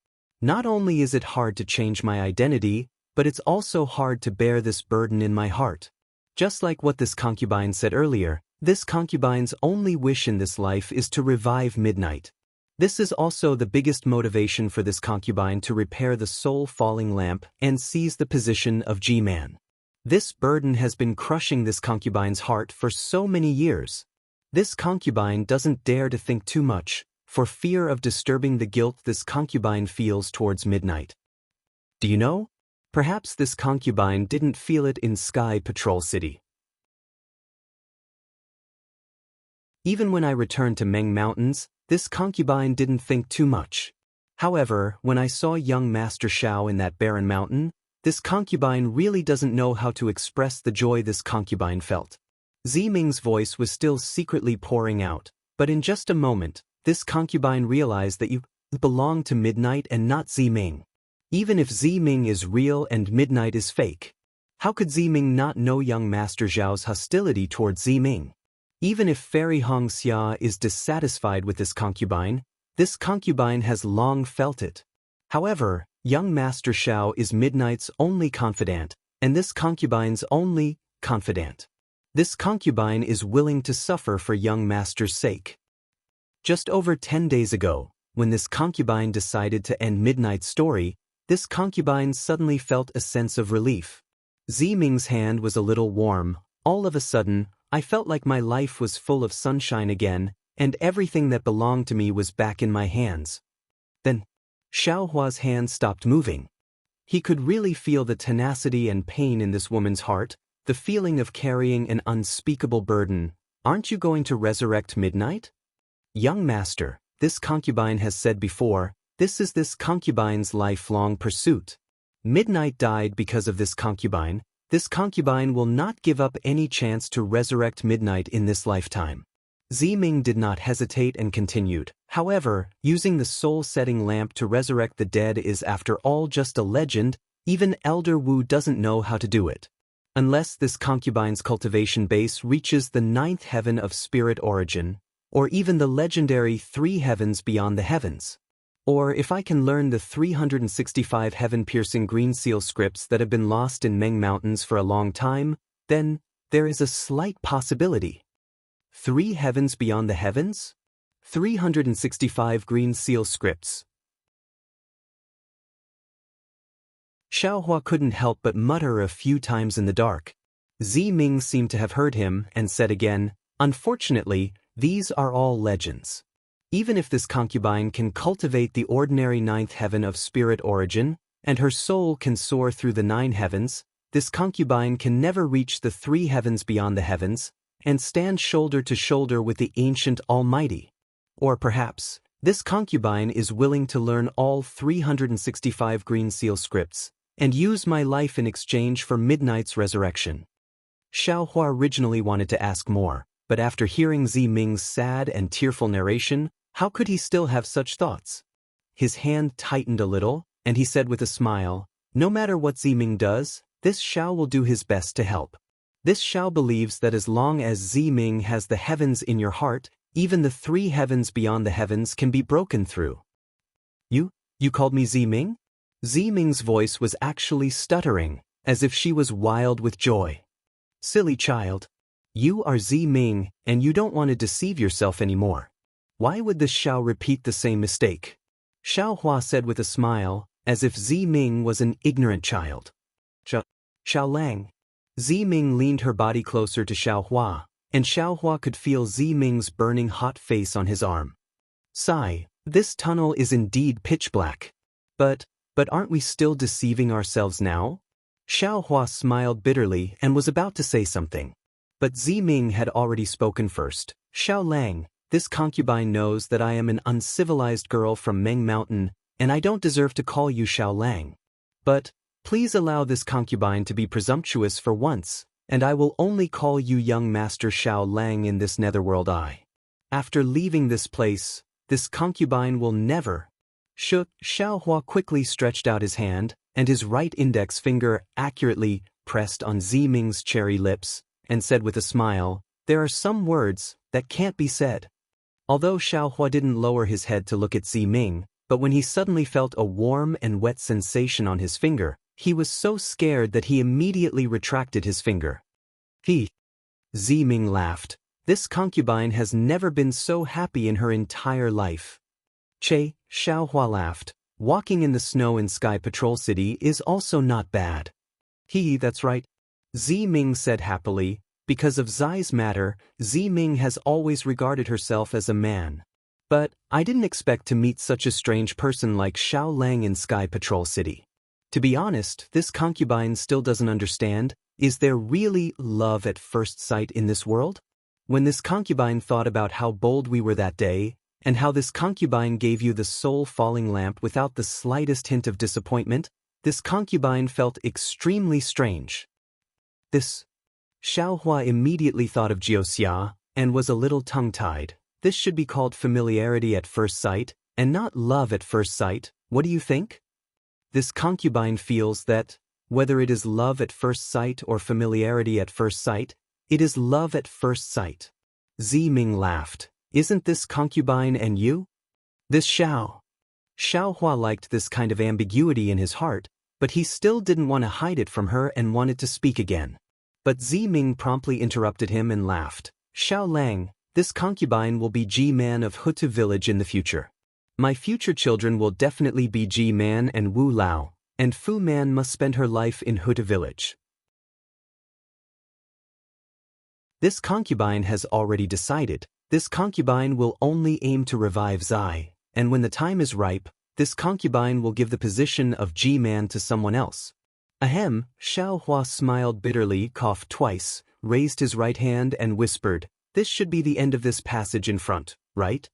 Not only is it hard to change my identity, but it's also hard to bear this burden in my heart. Just like what this concubine said earlier, this concubine's only wish in this life is to revive Midnight. This is also the biggest motivation for this concubine to repair the soul-falling lamp and seize the position of G-Man. This burden has been crushing this concubine's heart for so many years. This concubine doesn't dare to think too much, for fear of disturbing the guilt this concubine feels towards Midnight. Do you know? Perhaps this concubine didn't feel it in Sky Patrol City. Even when I returned to Meng Mountains, this concubine didn't think too much. However, when I saw young Master Xiao in that barren mountain, this concubine really doesn't know how to express the joy this concubine felt. Ziming's voice was still secretly pouring out, but in just a moment, this concubine realized that you belong to Midnight and not Ziming. Even if Ziming is real and Midnight is fake, how could Ziming not know young Master Zhao's hostility towards Ziming? Even if Fairy Hongxia is dissatisfied with this concubine has long felt it. However, young Master Xiao is Midnight's only confidant, and this concubine's only confidant. This concubine is willing to suffer for young Master's sake. Just over 10 days ago, when this concubine decided to end Midnight's story, this concubine suddenly felt a sense of relief. Ziming's hand was a little warm. All of a sudden, I felt like my life was full of sunshine again, and everything that belonged to me was back in my hands. Then, Xiaohua's hand stopped moving. He could really feel the tenacity and pain in this woman's heart, the feeling of carrying an unspeakable burden. Aren't you going to resurrect Midnight? Young Master, this concubine has said before, this is this concubine's lifelong pursuit. Midnight died because of this concubine. This concubine will not give up any chance to resurrect Midnight in this lifetime. Ziming did not hesitate and continued. However, using the soul-setting lamp to resurrect the dead is after all just a legend. Even Elder Wu doesn't know how to do it. Unless this concubine's cultivation base reaches the 9th heaven of spirit origin, or even the legendary 3 heavens beyond the heavens. Or if I can learn the 365 heaven-piercing green seal scripts that have been lost in Meng Mountains for a long time, then there is a slight possibility. 3 heavens beyond the heavens? 365 green seal scripts. Xiaohua couldn't help but mutter a few times in the dark. Ziming seemed to have heard him and said again, unfortunately, these are all legends. Even if this concubine can cultivate the ordinary 9th heaven of spirit origin, and her soul can soar through the 9 heavens, this concubine can never reach the 3 heavens beyond the heavens, and stand shoulder to shoulder with the ancient Almighty. Or perhaps, this concubine is willing to learn all 365 green seal scripts, and use my life in exchange for Midnight's resurrection. Xiaohua originally wanted to ask more, but after hearing Ziming's sad and tearful narration, how could he still have such thoughts? His hand tightened a little, and he said with a smile, no matter what Ziming does, this Xiao will do his best to help. This Xiao believes that as long as Ziming has the heavens in your heart, even the 3 heavens beyond the heavens can be broken through. You called me Ziming? Ziming's voice was actually stuttering, as if she was wild with joy. Silly child. You are Ziming, and you don't want to deceive yourself anymore. Why would this Xiao repeat the same mistake? Xiaohua said with a smile, as if Ziming was an ignorant child. Xiaolang. Ziming leaned her body closer to Xiaohua, and Xiaohua could feel Ziming's burning hot face on his arm. Sigh, this tunnel is indeed pitch black. But aren't we still deceiving ourselves now? Xiaohua smiled bitterly and was about to say something. But Ziming had already spoken first. Xiaolang, this concubine knows that I am an uncivilized girl from Meng Mountain, and I don't deserve to call you Xiaolang. But please allow this concubine to be presumptuous for once, and I will only call you young Master Xiaolang in this netherworld eye. After leaving this place, this concubine will never. Xiaohua quickly stretched out his hand, and his right index finger accurately pressed on Ziming's cherry lips, and said with a smile, there are some words that can't be said. Although Xiaohua didn't lower his head to look at Ziming, but when he suddenly felt a warm and wet sensation on his finger, he was so scared that he immediately retracted his finger. Ziming laughed. This concubine has never been so happy in her entire life. Xiaohua laughed. Walking in the snow in Sky Patrol City is also not bad. That's right. Ziming said happily. Because of Zai's matter, Ziming has always regarded herself as a man. But I didn't expect to meet such a strange person like Xiaolang in Sky Patrol City. To be honest, this concubine still doesn't understand. Is there really love at first sight in this world? When this concubine thought about how bold we were that day, and how this concubine gave you the soul-falling lamp without the slightest hint of disappointment, this concubine felt extremely strange. Xiaohua immediately thought of Jiuxia, and was a little tongue-tied. This should be called familiarity at first sight, and not love at first sight. What do you think? This concubine feels that, whether it is love at first sight or familiarity at first sight, it is love at first sight. Ziming laughed. Isn't this concubine and you? Xiaohua liked this kind of ambiguity in his heart, but he still didn't want to hide it from her and wanted to speak again. But Ziming promptly interrupted him and laughed. Xiaolang, this concubine will be G-Man of Hutu village in the future. My future children will definitely be G-Man and Wu Lao, and Fu Man must spend her life in Hutu village. This concubine has already decided. This concubine will only aim to revive Zai, and when the time is ripe, this concubine will give the position of G-Man to someone else. Ahem, Xiaohua smiled bitterly, coughed twice, raised his right hand and whispered, this should be the end of this passage in front, right?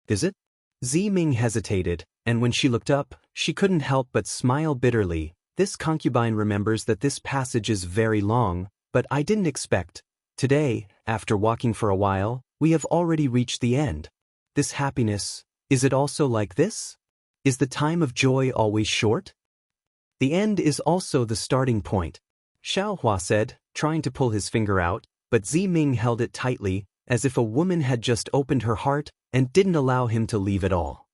Is it? Ziming hesitated, and when she looked up, she couldn't help but smile bitterly. This concubine remembers that this passage is very long, but I didn't expect. Today, after walking for a while, we have already reached the end. This happiness, is it also like this? Is the time of joy always short? The end is also the starting point, Xiaohua said, trying to pull his finger out, but Ziming held it tightly, as if a woman had just opened her heart and didn't allow him to leave at all.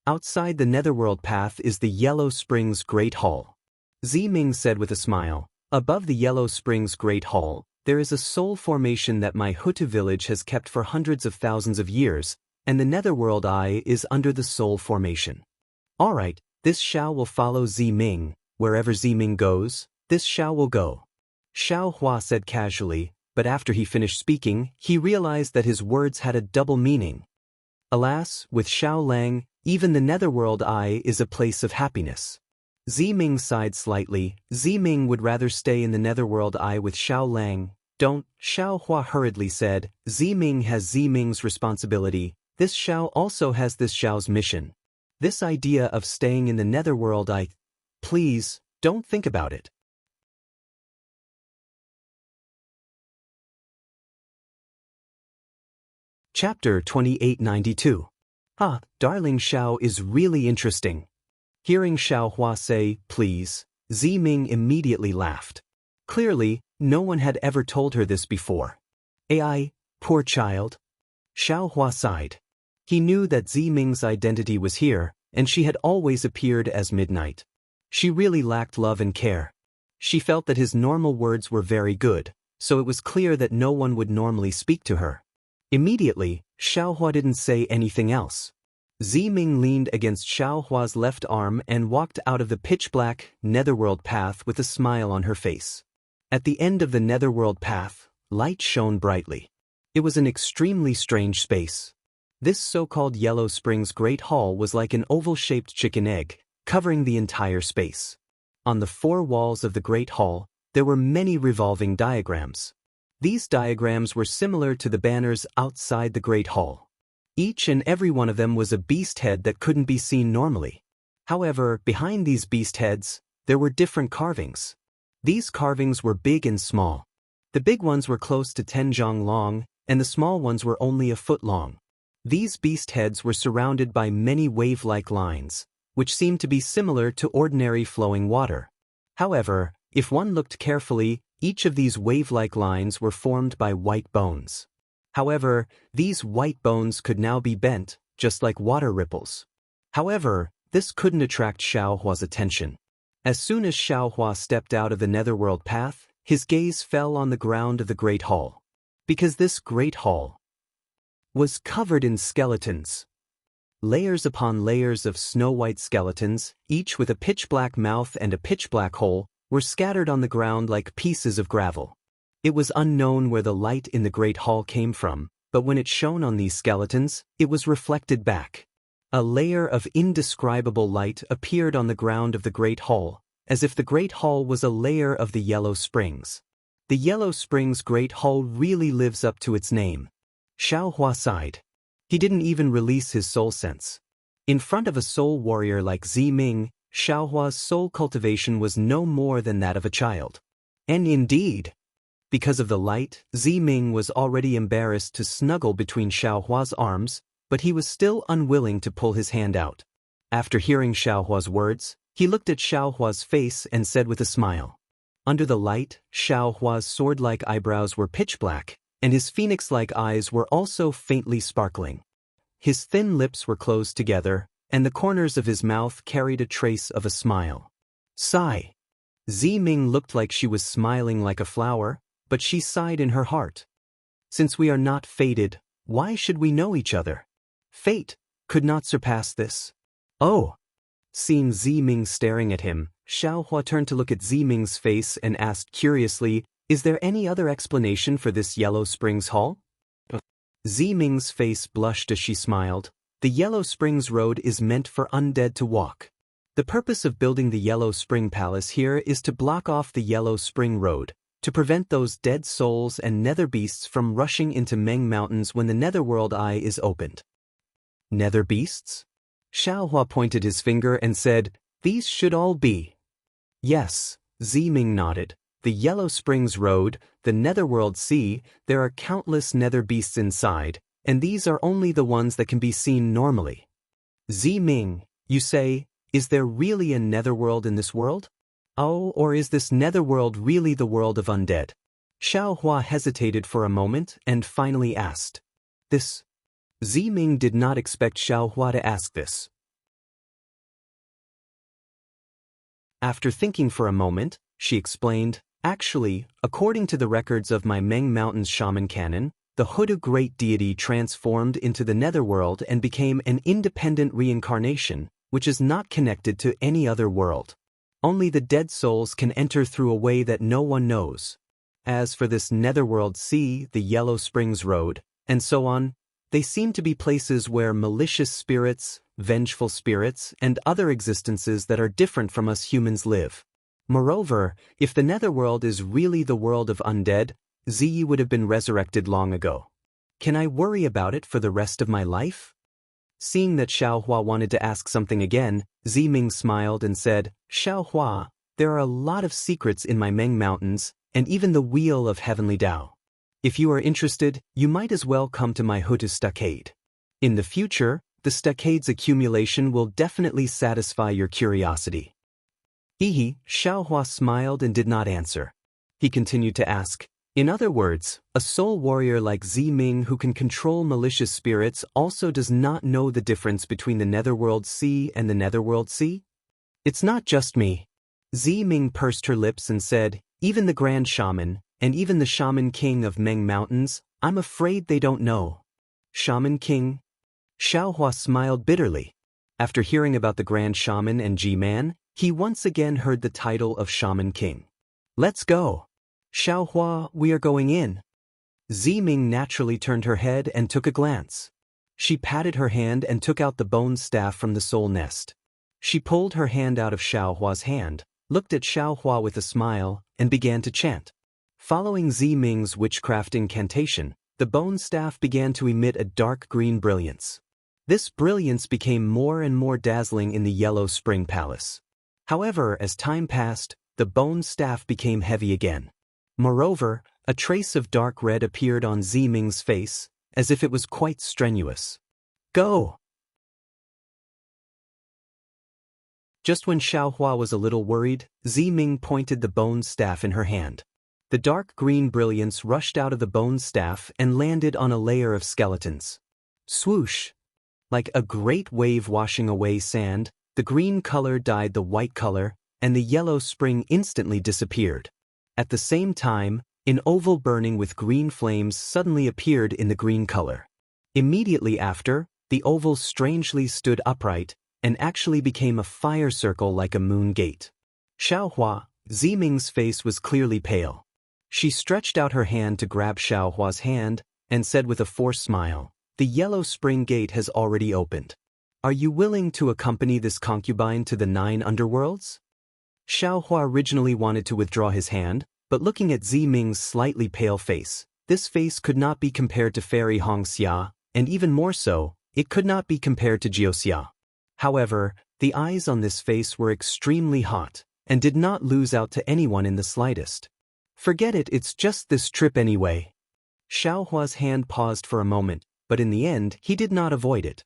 Outside the netherworld path is the Yellow Springs Great Hall. Ziming said with a smile. Above the Yellow Springs Great Hall, there is a soul formation that my Hutu village has kept for hundreds of thousands of years, and the netherworld eye is under the soul formation. Alright, this Xiao will follow Ziming. Wherever Ziming goes, this Xiao will go. Xiaohua said casually, but after he finished speaking, he realized that his words had a double meaning. Alas, with Xiaolang, even the netherworld eye is a place of happiness. Ziming sighed slightly. Ziming would rather stay in the netherworld eye with Xiaolang. Don't, Xiaohua hurriedly said. Ziming has Ziming's responsibility. This Xiao also has this Xiao's mission. This idea of staying in the netherworld eye. Please, don't think about it. Chapter 2892. Darling Xiao is really interesting. Hearing Xiaohua say, please, Ziming immediately laughed. Clearly, no one had ever told her this before. Ai, poor child. Xiaohua sighed. He knew that Ziming's identity was here, and she had always appeared as Midnight. She really lacked love and care. She felt that his normal words were very good, so it was clear that no one would normally speak to her. Immediately, Xiaohua didn't say anything else. Ziming leaned against Xiaohua's left arm and walked out of the pitch-black netherworld path with a smile on her face. At the end of the netherworld path, light shone brightly. It was an extremely strange space. This so-called Yellow Springs Great Hall was like an oval-shaped chicken egg, covering the entire space. On the four walls of the Great Hall, there were many revolving diagrams. These diagrams were similar to the banners outside the Great Hall. Each and every one of them was a beast head that couldn't be seen normally. However, behind these beast heads, there were different carvings. These carvings were big and small. The big ones were close to 10 zhang long, and the small ones were only a foot long. These beast heads were surrounded by many wave-like lines, which seemed to be similar to ordinary flowing water. However, if one looked carefully, each of these wave-like lines were formed by white bones. However, these white bones could now be bent, just like water ripples. However, this couldn't attract Xiaohua's attention. As soon as Xiaohua stepped out of the netherworld path, his gaze fell on the ground of the Great Hall. Because this Great Hall was covered in skeletons. Layers upon layers of snow-white skeletons, each with a pitch-black mouth and a pitch-black hole, were scattered on the ground like pieces of gravel. It was unknown where the light in the Great Hall came from, but when it shone on these skeletons, it was reflected back. A layer of indescribable light appeared on the ground of the Great Hall, as if the Great Hall was a layer of the Yellow Springs. The Yellow Springs Great Hall really lives up to its name. Xiaohua sighed. He didn't even release his soul sense. In front of a soul warrior like Ziming, Xiaohua's soul cultivation was no more than that of a child. And indeed, because of the light, Ziming was already embarrassed to snuggle between Xiaohua's arms, but he was still unwilling to pull his hand out. After hearing Xiaohua's words, he looked at Xiaohua's face and said with a smile. Under the light, Xiaohua's sword-like eyebrows were pitch-black, and his phoenix-like eyes were also faintly sparkling. His thin lips were closed together, and the corners of his mouth carried a trace of a smile. Sigh. Ziming looked like she was smiling like a flower, but she sighed in her heart. Since we are not fated, why should we know each other? Fate could not surpass this. Oh! Seeing Ziming staring at him, Xiaohua turned to look at Ziming's face and asked curiously, "Is there any other explanation for this Yellow Springs Hall?" Ziming's face blushed as she smiled. The Yellow Springs Road is meant for undead to walk. The purpose of building the Yellow Spring Palace here is to block off the Yellow Spring Road, to prevent those dead souls and nether beasts from rushing into Meng Mountains when the netherworld eye is opened. Nether beasts? Xiaohua pointed his finger and said, "These should all be." Yes, Ziming nodded. The Yellow Springs Road, the Netherworld Sea, there are countless nether beasts inside, and these are only the ones that can be seen normally. Ziming, you say, is there really a netherworld in this world? Oh, or is this netherworld really the world of undead? Xiaohua hesitated for a moment and finally asked. This. Ziming did not expect Xiaohua to ask this. After thinking for a moment, she explained, "Actually, according to the records of my Meng Mountains shaman canon, the Huda great deity transformed into the netherworld and became an independent reincarnation, which is not connected to any other world. Only the dead souls can enter through a way that no one knows. As for this netherworld sea, the Yellow Springs Road, and so on, they seem to be places where malicious spirits, vengeful spirits, and other existences that are different from us humans live. Moreover, if the netherworld is really the world of undead, Ziyi would have been resurrected long ago. Can I worry about it for the rest of my life?" Seeing that Xiaohua wanted to ask something again, Ziming smiled and said, "Xiaohua, there are a lot of secrets in my Meng Mountains, and even the Wheel of Heavenly Tao. If you are interested, you might as well come to my Huda stockade. In the future, the stockade's accumulation will definitely satisfy your curiosity." Hehe, Xiaohua smiled and did not answer. He continued to ask, "In other words, a soul warrior like Ziming who can control malicious spirits also does not know the difference between the Netherworld Sea and the Netherworld Sea?" "It's not just me." Ziming pursed her lips and said, "Even the Grand Shaman, and even the Shaman King of Meng Mountains, I'm afraid they don't know." "Shaman King?" Xiaohua smiled bitterly. After hearing about the Grand Shaman and G-Man, he once again heard the title of Shaman King. Let's go. Xiaohua, we are going in. Ziming naturally turned her head and took a glance. She patted her hand and took out the bone staff from the soul nest. She pulled her hand out of Xiaohua's hand, looked at Xiaohua with a smile, and began to chant. Following Ziming's witchcraft incantation, the bone staff began to emit a dark green brilliance. This brilliance became more and more dazzling in the Yellow Spring Palace. However, as time passed, the bone staff became heavy again. Moreover, a trace of dark red appeared on Ziming's face, as if it was quite strenuous. Go! Just when Xiaohua was a little worried, Ziming pointed the bone staff in her hand. The dark green brilliance rushed out of the bone staff and landed on a layer of skeletons. Swoosh! Like a great wave washing away sand, the green color dyed the white color, and the yellow spring instantly disappeared. At the same time, an oval burning with green flames suddenly appeared in the green color. Immediately after, the oval strangely stood upright, and actually became a fire circle like a moon gate. Xiaohua, Ziming's face was clearly pale. She stretched out her hand to grab Xiaohua's hand, and said with a forced smile, "The Yellow Spring Gate has already opened. Are you willing to accompany this concubine to the 9 underworlds?" Xiaohua originally wanted to withdraw his hand, but looking at Ziming's slightly pale face, this face could not be compared to Fairy Hongxia, and even more so, it could not be compared to Jiuxia. However, the eyes on this face were extremely hot, and did not lose out to anyone in the slightest. "Forget it, it's just this trip anyway." Xiaohua's hand paused for a moment, but in the end he did not avoid it.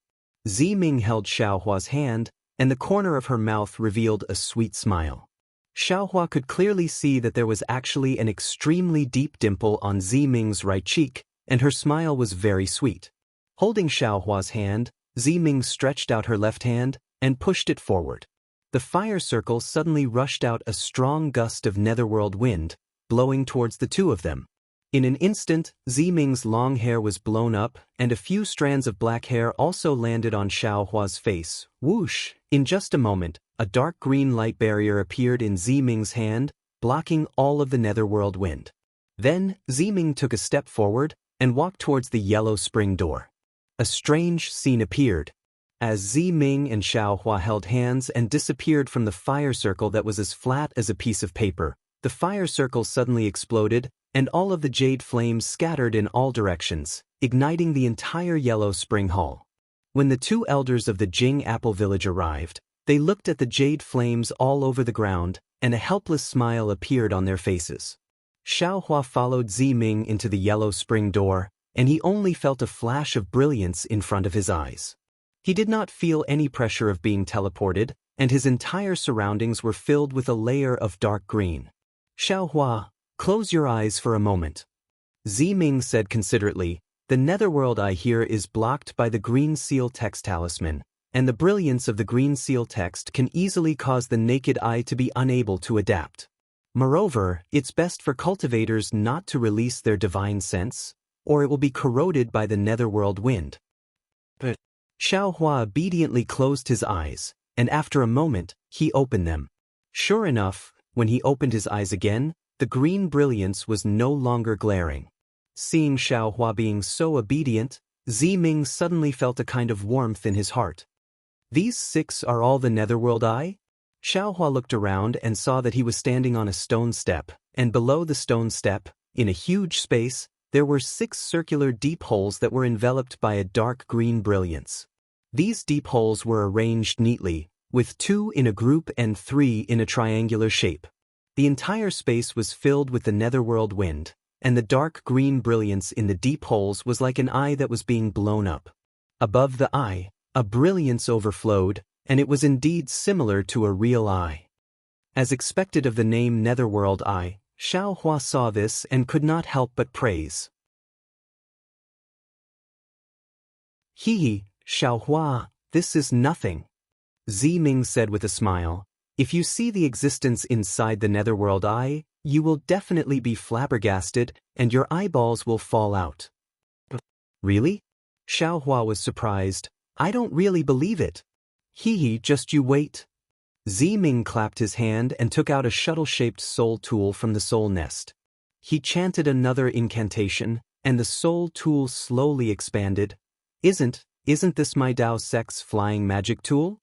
Ziming held Xiaohua's hand, and the corner of her mouth revealed a sweet smile. Xiaohua could clearly see that there was actually an extremely deep dimple on Ziming's right cheek, and her smile was very sweet. Holding Xiaohua's hand, Ziming stretched out her left hand and pushed it forward. The fire circle suddenly rushed out a strong gust of netherworld wind, blowing towards the two of them. In an instant, Ziming's long hair was blown up, and a few strands of black hair also landed on Xiaohua's face. Whoosh! In just a moment, a dark green light barrier appeared in Ziming's hand, blocking all of the netherworld wind. Then, Ziming took a step forward and walked towards the Yellow Spring door. A strange scene appeared. As Ziming and Xiaohua held hands and disappeared from the fire circle that was as flat as a piece of paper, the fire circle suddenly exploded, and all of the jade flames scattered in all directions, igniting the entire Yellow Spring Hall. When the two elders of the Jing Apple Village arrived, they looked at the jade flames all over the ground, and a helpless smile appeared on their faces. Xiaohua followed Ziming into the Yellow Spring door, and he only felt a flash of brilliance in front of his eyes. He did not feel any pressure of being teleported, and his entire surroundings were filled with a layer of dark green. "Xiaohua, close your eyes for a moment." Ziming said considerately, "The netherworld eye here is blocked by the green seal text talisman, and the brilliance of the green seal text can easily cause the naked eye to be unable to adapt. Moreover, it's best for cultivators not to release their divine sense, or it will be corroded by the netherworld wind." But Xiaohua obediently closed his eyes, and after a moment, he opened them. Sure enough, when he opened his eyes again, the green brilliance was no longer glaring. Seeing Xiaohua being so obedient, Ziming suddenly felt a kind of warmth in his heart. "These 6 are all the netherworld eye?" Xiaohua looked around and saw that he was standing on a stone step, and below the stone step, in a huge space, there were 6 circular deep holes that were enveloped by a dark green brilliance. These deep holes were arranged neatly, with 2 in a group and 3 in a triangular shape. The entire space was filled with the netherworld wind, and the dark green brilliance in the deep holes was like an eye that was being blown up. Above the eye, a brilliance overflowed, and it was indeed similar to a real eye. As expected of the name Netherworld Eye, Xiaohua saw this and could not help but praise. "Hee, Xiaohua, this is nothing," Ziming said with a smile. "If you see the existence inside the Netherworld Eye, you will definitely be flabbergasted, and your eyeballs will fall out." "Really?" Xiaohua was surprised, I don't really believe it. Hee, just you wait. Ziming clapped his hand and took out a shuttle-shaped soul tool from the soul nest. He chanted another incantation, and the soul tool slowly expanded. Isn't this my Daoist's flying magic tool?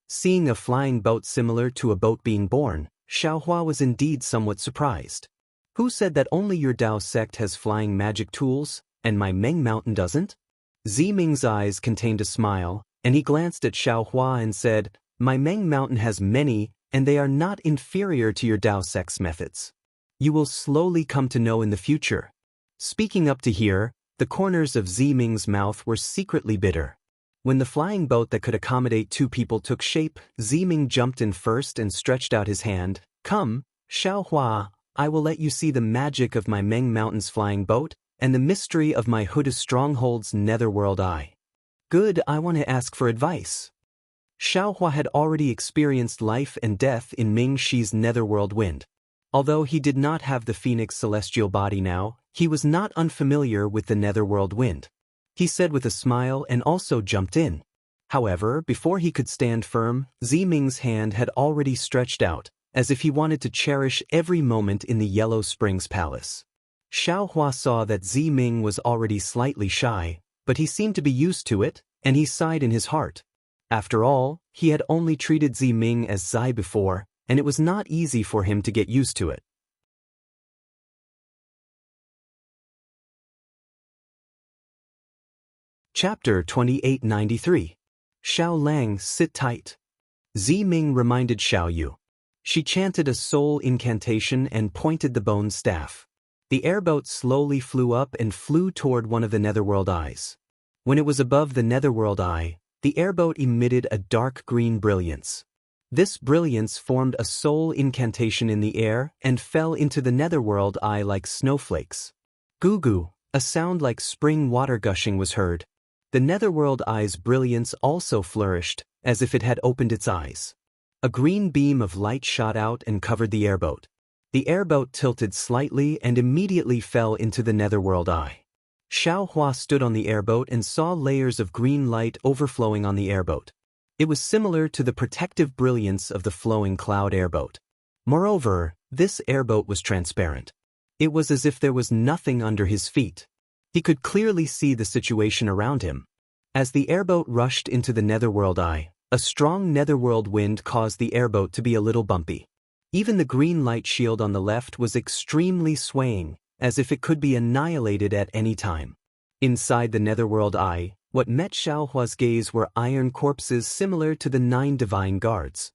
Seeing a flying boat similar to a boat being born, Xiaohua was indeed somewhat surprised. Who said that only your Daoist has flying magic tools, and my Meng Mountain doesn't? Ziming's eyes contained a smile, and he glanced at Xiaohua and said, My Meng Mountain has many, and they are not inferior to your Daoist methods. You will slowly come to know in the future. Speaking up to here, the corners of Ziming's mouth were secretly bitter. When the flying boat that could accommodate 2 people took shape, Ziming jumped in first and stretched out his hand. Come, Xiaohua, I will let you see the magic of my Meng Mountain's flying boat, and the mystery of my Huda Stronghold's netherworld eye. Good, I want to ask for advice. Xiaohua had already experienced life and death in Ming Shi's netherworld wind. Although he did not have the phoenix celestial body now, he was not unfamiliar with the netherworld wind. He said with a smile and also jumped in. However, before he could stand firm, Ziming's hand had already stretched out, as if he wanted to cherish every moment in the Yellow Springs Palace. Xiaohua saw that Ziming was already slightly shy, but he seemed to be used to it, and he sighed in his heart. After all, he had only treated Ziming as Zai before, and it was not easy for him to get used to it. Chapter 2893. Xiao Lang, sit tight. Ziming reminded Xiao Yu. She chanted a soul incantation and pointed the bone staff. The airboat slowly flew up and flew toward one of the netherworld eyes. When it was above the netherworld eye, the airboat emitted a dark green brilliance. This brilliance formed a soul incantation in the air and fell into the netherworld eye like snowflakes. Goo goo, a sound like spring water gushing was heard. The netherworld eye's brilliance also flourished, as if it had opened its eyes. A green beam of light shot out and covered the airboat. The airboat tilted slightly and immediately fell into the netherworld eye. Xiaohua stood on the airboat and saw layers of green light overflowing on the airboat. It was similar to the protective brilliance of the flowing cloud airboat. Moreover, this airboat was transparent. It was as if there was nothing under his feet. He could clearly see the situation around him. As the airboat rushed into the netherworld eye, a strong netherworld wind caused the airboat to be a little bumpy. Even the green light shield on the left was extremely swaying, as if it could be annihilated at any time. Inside the netherworld eye, what met Xiaohua's gaze were iron corpses similar to the 9 divine guards.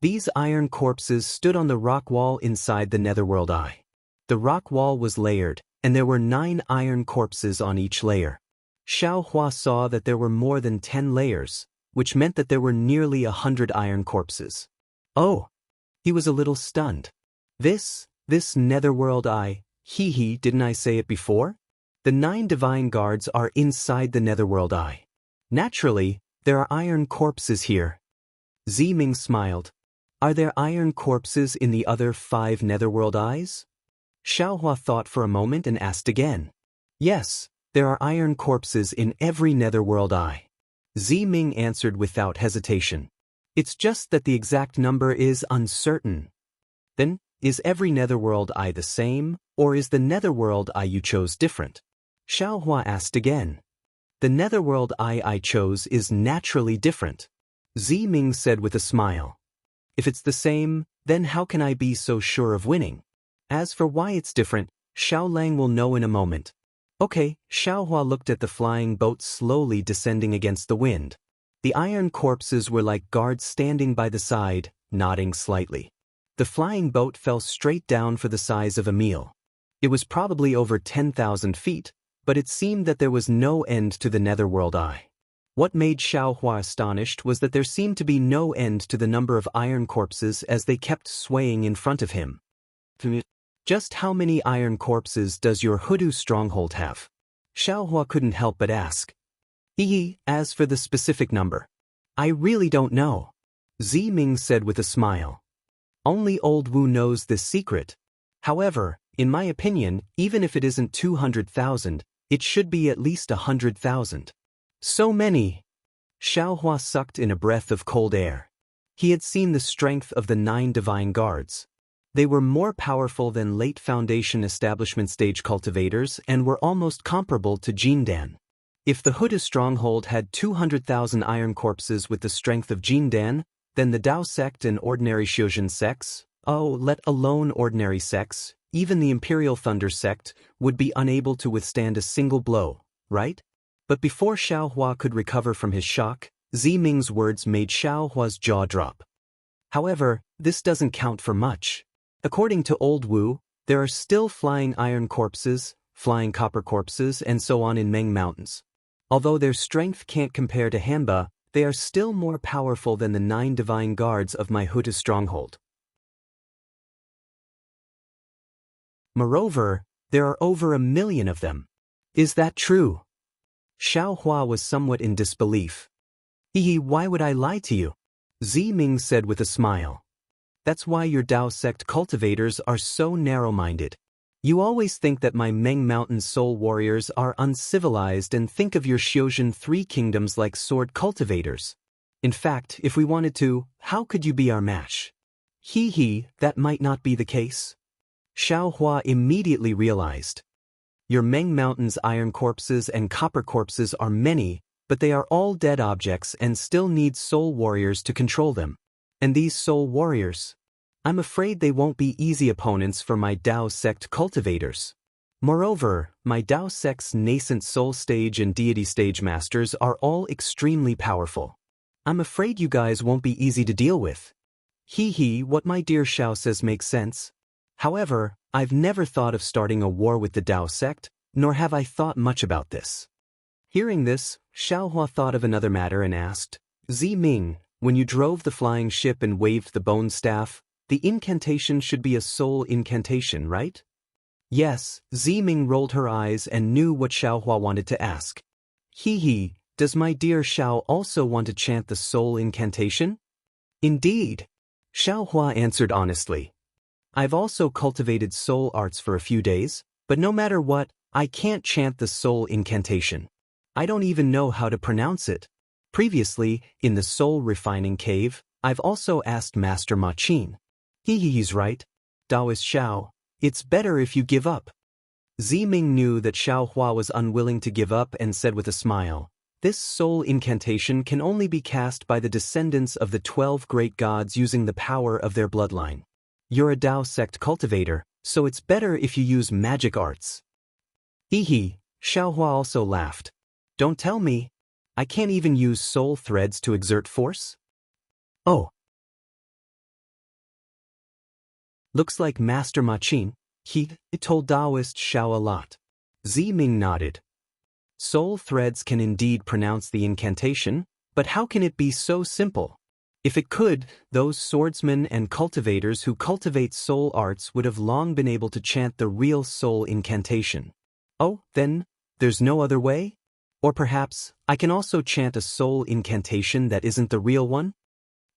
These iron corpses stood on the rock wall inside the netherworld eye. The rock wall was layered, and there were 9 iron corpses on each layer. Xiaohua saw that there were more than 10 layers, which meant that there were nearly 100 iron corpses. Oh! He was a little stunned. This netherworld eye, didn't I say it before? The 9 divine guards are inside the netherworld eye. Naturally, there are iron corpses here. Ziming smiled. Are there iron corpses in the other 5 netherworld eyes? Xiaohua thought for a moment and asked again. Yes, there are iron corpses in every netherworld eye. Ziming answered without hesitation. It's just that the exact number is uncertain. Then, is every netherworld eye the same, or is the netherworld eye you chose different? Xiaohua asked again. The netherworld eye I chose is naturally different. Ziming said with a smile. If it's the same, then how can I be so sure of winning? As for why it's different, Xiao Lang will know in a moment. Okay, Xiaohua looked at the flying boat slowly descending against the wind. The iron corpses were like guards standing by the side, nodding slightly. The flying boat fell straight down for the size of a meal. It was probably over 10,000 feet, but it seemed that there was no end to the netherworld eye. What made Xiaohua astonished was that there seemed to be no end to the number of iron corpses as they kept swaying in front of him. Just how many iron corpses does your Hudu stronghold have? Xiaohua couldn't help but ask. As for the specific number, I really don't know. Ziming said with a smile. Only old Wu knows this secret. However, in my opinion, even if it isn't 200,000, it should be at least 100,000. So many. Xiaohua sucked in a breath of cold air. He had seen the strength of the 9 divine guards. They were more powerful than late Foundation establishment stage cultivators and were almost comparable to Jindan. If the Huda stronghold had 200,000 iron corpses with the strength of Jindan, then the Dao sect and ordinary Xiuzhen sects, let alone ordinary sects, even the Imperial Thunder sect, would be unable to withstand a single blow, right? But before Xiaohua could recover from his shock, Ziming's words made Xiaohua's jaw drop. However, this doesn't count for much. According to Old Wu, there are still flying iron corpses, flying copper corpses, and so on in Meng Mountains. Although their strength can't compare to Hanba, they are still more powerful than the 9 divine guards of my Huda stronghold. Moreover, there are over 1 million of them. Is that true? Xiaohua was somewhat in disbelief. Why would I lie to you? Ziming said with a smile. That's why your Dao sect cultivators are so narrow-minded. You always think that my Meng Mountain soul warriors are uncivilized and think of your Xiuzhen 3 kingdoms like sword cultivators. In fact, if we wanted to, how could you be our match? That might not be the case. Xiaohua immediately realized. Your Meng Mountain's iron corpses and copper corpses are many, but they are all dead objects and still need soul warriors to control them. And these soul warriors, I'm afraid they won't be easy opponents for my Dao sect cultivators. Moreover, my Dao sect's nascent soul stage and deity stage masters are all extremely powerful. I'm afraid you guys won't be easy to deal with. What my dear Xiao says makes sense. However, I've never thought of starting a war with the Dao sect, nor have I thought much about this. Hearing this, Xiaohua thought of another matter and asked, Ziming, when you drove the flying ship and waved the bone staff, the incantation should be a soul incantation, right? Yes, Ziming rolled her eyes and knew what Xiaohua wanted to ask. Does my dear Xiao also want to chant the soul incantation? Indeed. Xiaohua answered honestly. I've also cultivated soul arts for a few days, but no matter what, I can't chant the soul incantation. I don't even know how to pronounce it. Previously, in the soul refining cave, I've also asked Master Ma Qin. He's right. Daoist Xiao, it's better if you give up. Ziming knew that Xiaohua was unwilling to give up and said with a smile, this soul incantation can only be cast by the descendants of the 12 great gods using the power of their bloodline. You're a Dao sect cultivator, so it's better if you use magic arts. Xiaohua also laughed. Don't tell me. I can't even use soul threads to exert force? Oh. Looks like Master Ma Qin, he told Daoist Xiao a lot. Ziming nodded. Soul threads can indeed pronounce the incantation, but how can it be so simple? If it could, those swordsmen and cultivators who cultivate soul arts would have long been able to chant the real soul incantation. Oh, then, there's no other way? Or perhaps, I can also chant a soul incantation that isn't the real one?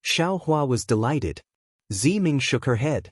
Xiaohua was delighted. Ziming shook her head.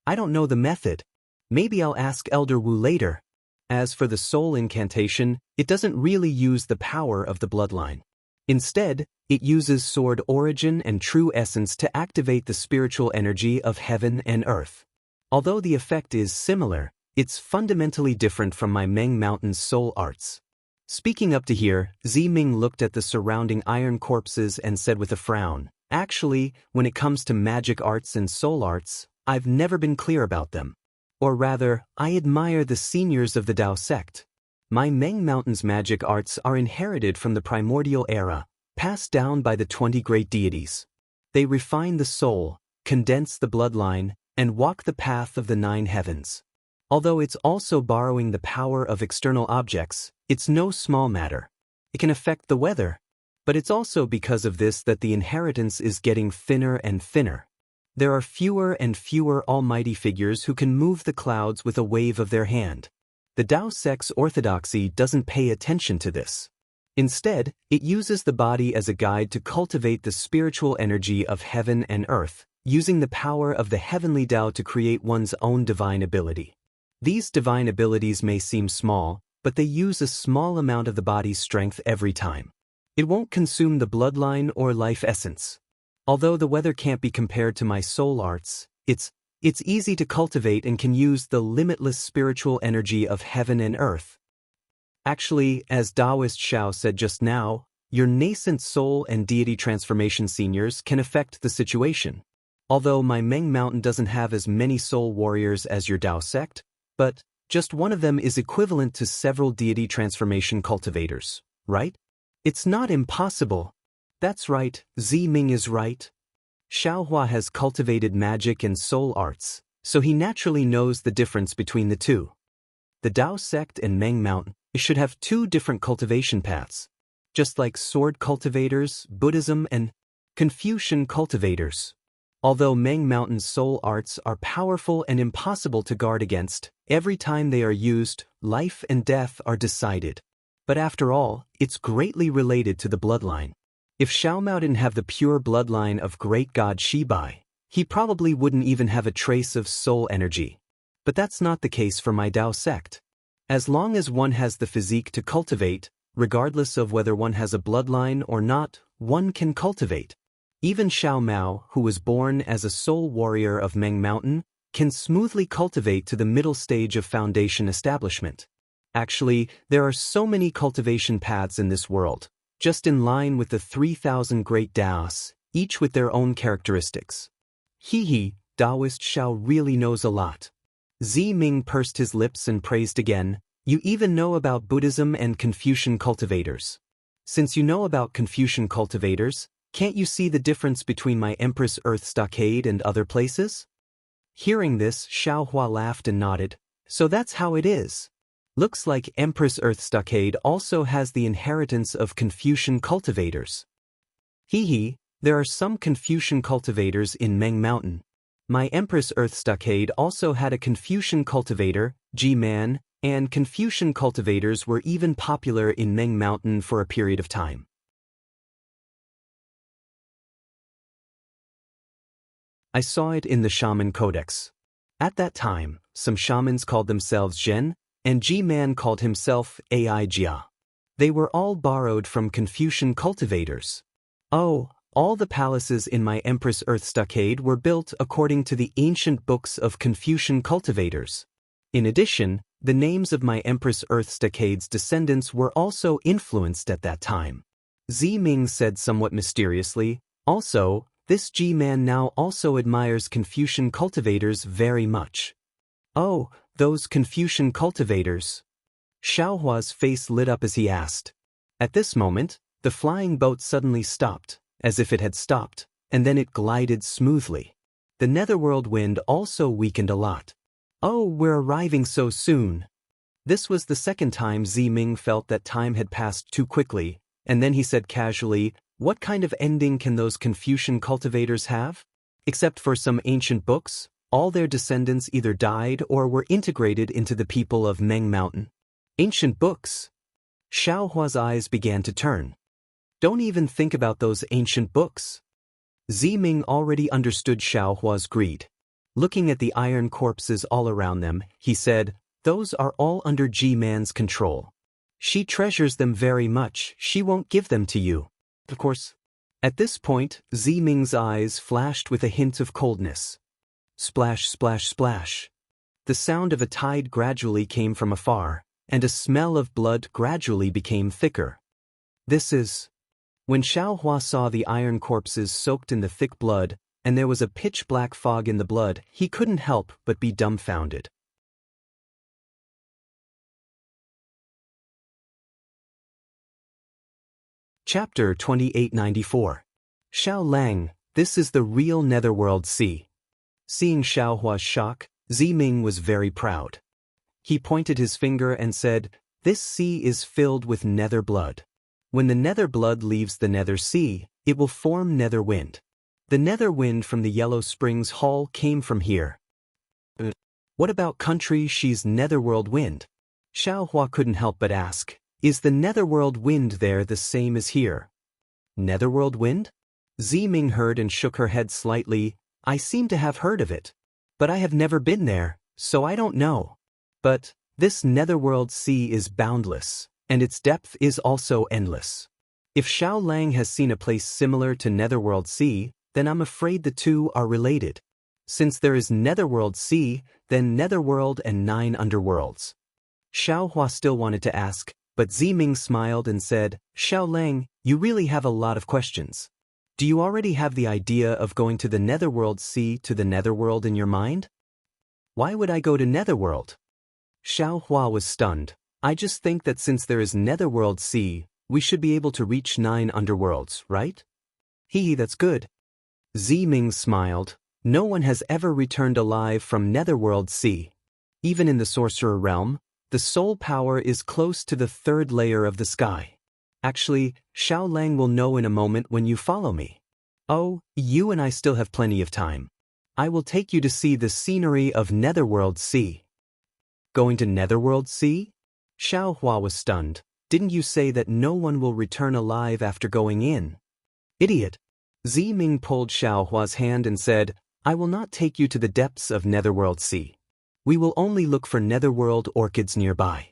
I don't know the method. Maybe I'll ask Elder Wu later. As for the soul incantation, it doesn't really use the power of the bloodline. Instead, it uses sword origin and true essence to activate the spiritual energy of heaven and earth. Although the effect is similar, it's fundamentally different from my Meng Mountain's soul arts. Speaking up to here, Ziming looked at the surrounding iron corpses and said with a frown, actually, when it comes to magic arts and soul arts, I've never been clear about them. Or rather, I admire the seniors of the Dao sect. My Meng Mountain's magic arts are inherited from the primordial era, passed down by the 20 great deities. They refine the soul, condense the bloodline, and walk the path of the 9 heavens. Although it's also borrowing the power of external objects, it's no small matter. It can affect the weather. But it's also because of this that the inheritance is getting thinner and thinner. There are fewer and fewer almighty figures who can move the clouds with a wave of their hand. The Dao sect's orthodoxy doesn't pay attention to this. Instead, it uses the body as a guide to cultivate the spiritual energy of heaven and earth, using the power of the heavenly Dao to create one's own divine ability. These divine abilities may seem small, but they use a small amount of the body's strength every time. It won't consume the bloodline or life essence. Although the weather can't be compared to my soul arts, it's easy to cultivate and can use the limitless spiritual energy of heaven and earth. Actually, as Daoist Xiao said just now, your nascent soul and deity transformation seniors can affect the situation. Although my Meng Mountain doesn't have as many soul warriors as your Dao sect, but just one of them is equivalent to several deity transformation cultivators, right? It's not impossible. That's right, Ziming is right. Xiaohua has cultivated magic and soul arts, so he naturally knows the difference between the two. The Dao sect and Meng Mountain should have two different cultivation paths, just like sword cultivators, Buddhism, and Confucian cultivators. Although Meng Mountain's soul arts are powerful and impossible to guard against, every time they are used, life and death are decided. But after all, it's greatly related to the bloodline. If Xiaomao didn't have the pure bloodline of great god Shibai, he probably wouldn't even have a trace of soul energy. But that's not the case for my Dao sect. As long as one has the physique to cultivate, regardless of whether one has a bloodline or not, one can cultivate. Even Xiaomao, who was born as a soul warrior of Meng Mountain, can smoothly cultivate to the middle stage of foundation establishment. Actually, there are so many cultivation paths in this world, just in line with the 3,000 great Daos, each with their own characteristics. Daoist Xiao really knows a lot. Ziming pursed his lips and praised again, you even know about Buddhism and Confucian cultivators. Since you know about Confucian cultivators, can't you see the difference between my Empress Earth Stockade and other places? Hearing this, Xiaohua laughed and nodded, so that's how it is. Looks like Empress Earth Stockade also has the inheritance of Confucian cultivators. There are some Confucian cultivators in Meng Mountain. My Empress Earth Stockade also had a Confucian cultivator, G-Man, and Confucian cultivators were even popular in Meng Mountain for a period of time. I saw it in the Shaman Codex. At that time, some shamans called themselves Zhen, and G-Man called himself Ai Jia. They were all borrowed from Confucian cultivators. Oh, all the palaces in my Empress Earth Stockade were built according to the ancient books of Confucian cultivators. In addition, the names of my Empress Earth Stockade's descendants were also influenced at that time. Ziming said somewhat mysteriously, also, this G-Man now also admires Confucian cultivators very much. Oh, those Confucian cultivators. Xiaohua's face lit up as he asked. At this moment, the flying boat suddenly stopped, as if it had stopped, and then it glided smoothly. The netherworld wind also weakened a lot. Oh, we're arriving so soon. This was the second time Ziming felt that time had passed too quickly, and then he said casually, what kind of ending can those Confucian cultivators have? Except for some ancient books, all their descendants either died or were integrated into the people of Meng Mountain. Ancient books. Xiaohua's eyes began to turn. Don't even think about those ancient books. Ziming already understood Xiaohua's greed. Looking at the iron corpses all around them, he said, those are all under G-Man's control. She treasures them very much, she won't give them to you. Of course. At this point, Ziming's eyes flashed with a hint of coldness. Splash, splash, splash. The sound of a tide gradually came from afar, and a smell of blood gradually became thicker. This is... When Xiaohua saw the iron corpses soaked in the thick blood, and there was a pitch-black fog in the blood, he couldn't help but be dumbfounded. Chapter 2894. Xiao Lang, this is the real Netherworld Sea. Seeing Xiaohua's shock, Ziming was very proud. He pointed his finger and said, this sea is filled with nether blood. When the nether blood leaves the nether sea, it will form nether wind. The nether wind from the Yellow Springs Hall came from here. What about country she's netherworld wind? Xiaohua couldn't help but ask, is the netherworld wind there the same as here? Netherworld wind? Ziming heard and shook her head slightly. I seem to have heard of it. But I have never been there, so I don't know. But this netherworld sea is boundless, and its depth is also endless. If Xiao Lang has seen a place similar to Netherworld Sea, then I'm afraid the two are related. Since there is Netherworld Sea, then Netherworld and 9 underworlds. Xiao Hua still wanted to ask, but Ziming smiled and said, Xiao Lang, you really have a lot of questions. Do you already have the idea of going to the Netherworld Sea to the Netherworld in your mind? Why would I go to Netherworld? Xiao Hua was stunned. I just think that since there is Netherworld Sea, we should be able to reach 9 underworlds, right? That's good. Ziming smiled. No one has ever returned alive from Netherworld Sea. Even in the Sorcerer Realm, the soul power is close to the 3rd layer of the sky. Actually, Xiao Lang will know in a moment when you follow me. Oh, you and I still have plenty of time. I will take you to see the scenery of Netherworld Sea. Going to Netherworld Sea? Xiao Hua was stunned. Didn't you say that no one will return alive after going in? Idiot. Ziming pulled Xiao Hua's hand and said, I will not take you to the depths of Netherworld Sea. We will only look for Netherworld orchids nearby.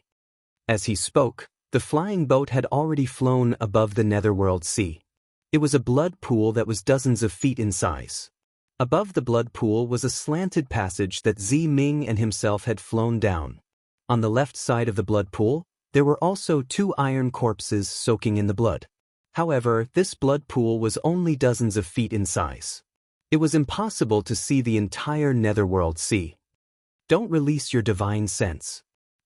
As he spoke, the flying boat had already flown above the Netherworld Sea. It was a blood pool that was dozens of feet in size. Above the blood pool was a slanted passage that Ziming and himself had flown down. On the left side of the blood pool, there were also 2 iron corpses soaking in the blood. However, this blood pool was only dozens of feet in size. It was impossible to see the entire Netherworld Sea. Don't release your divine sense.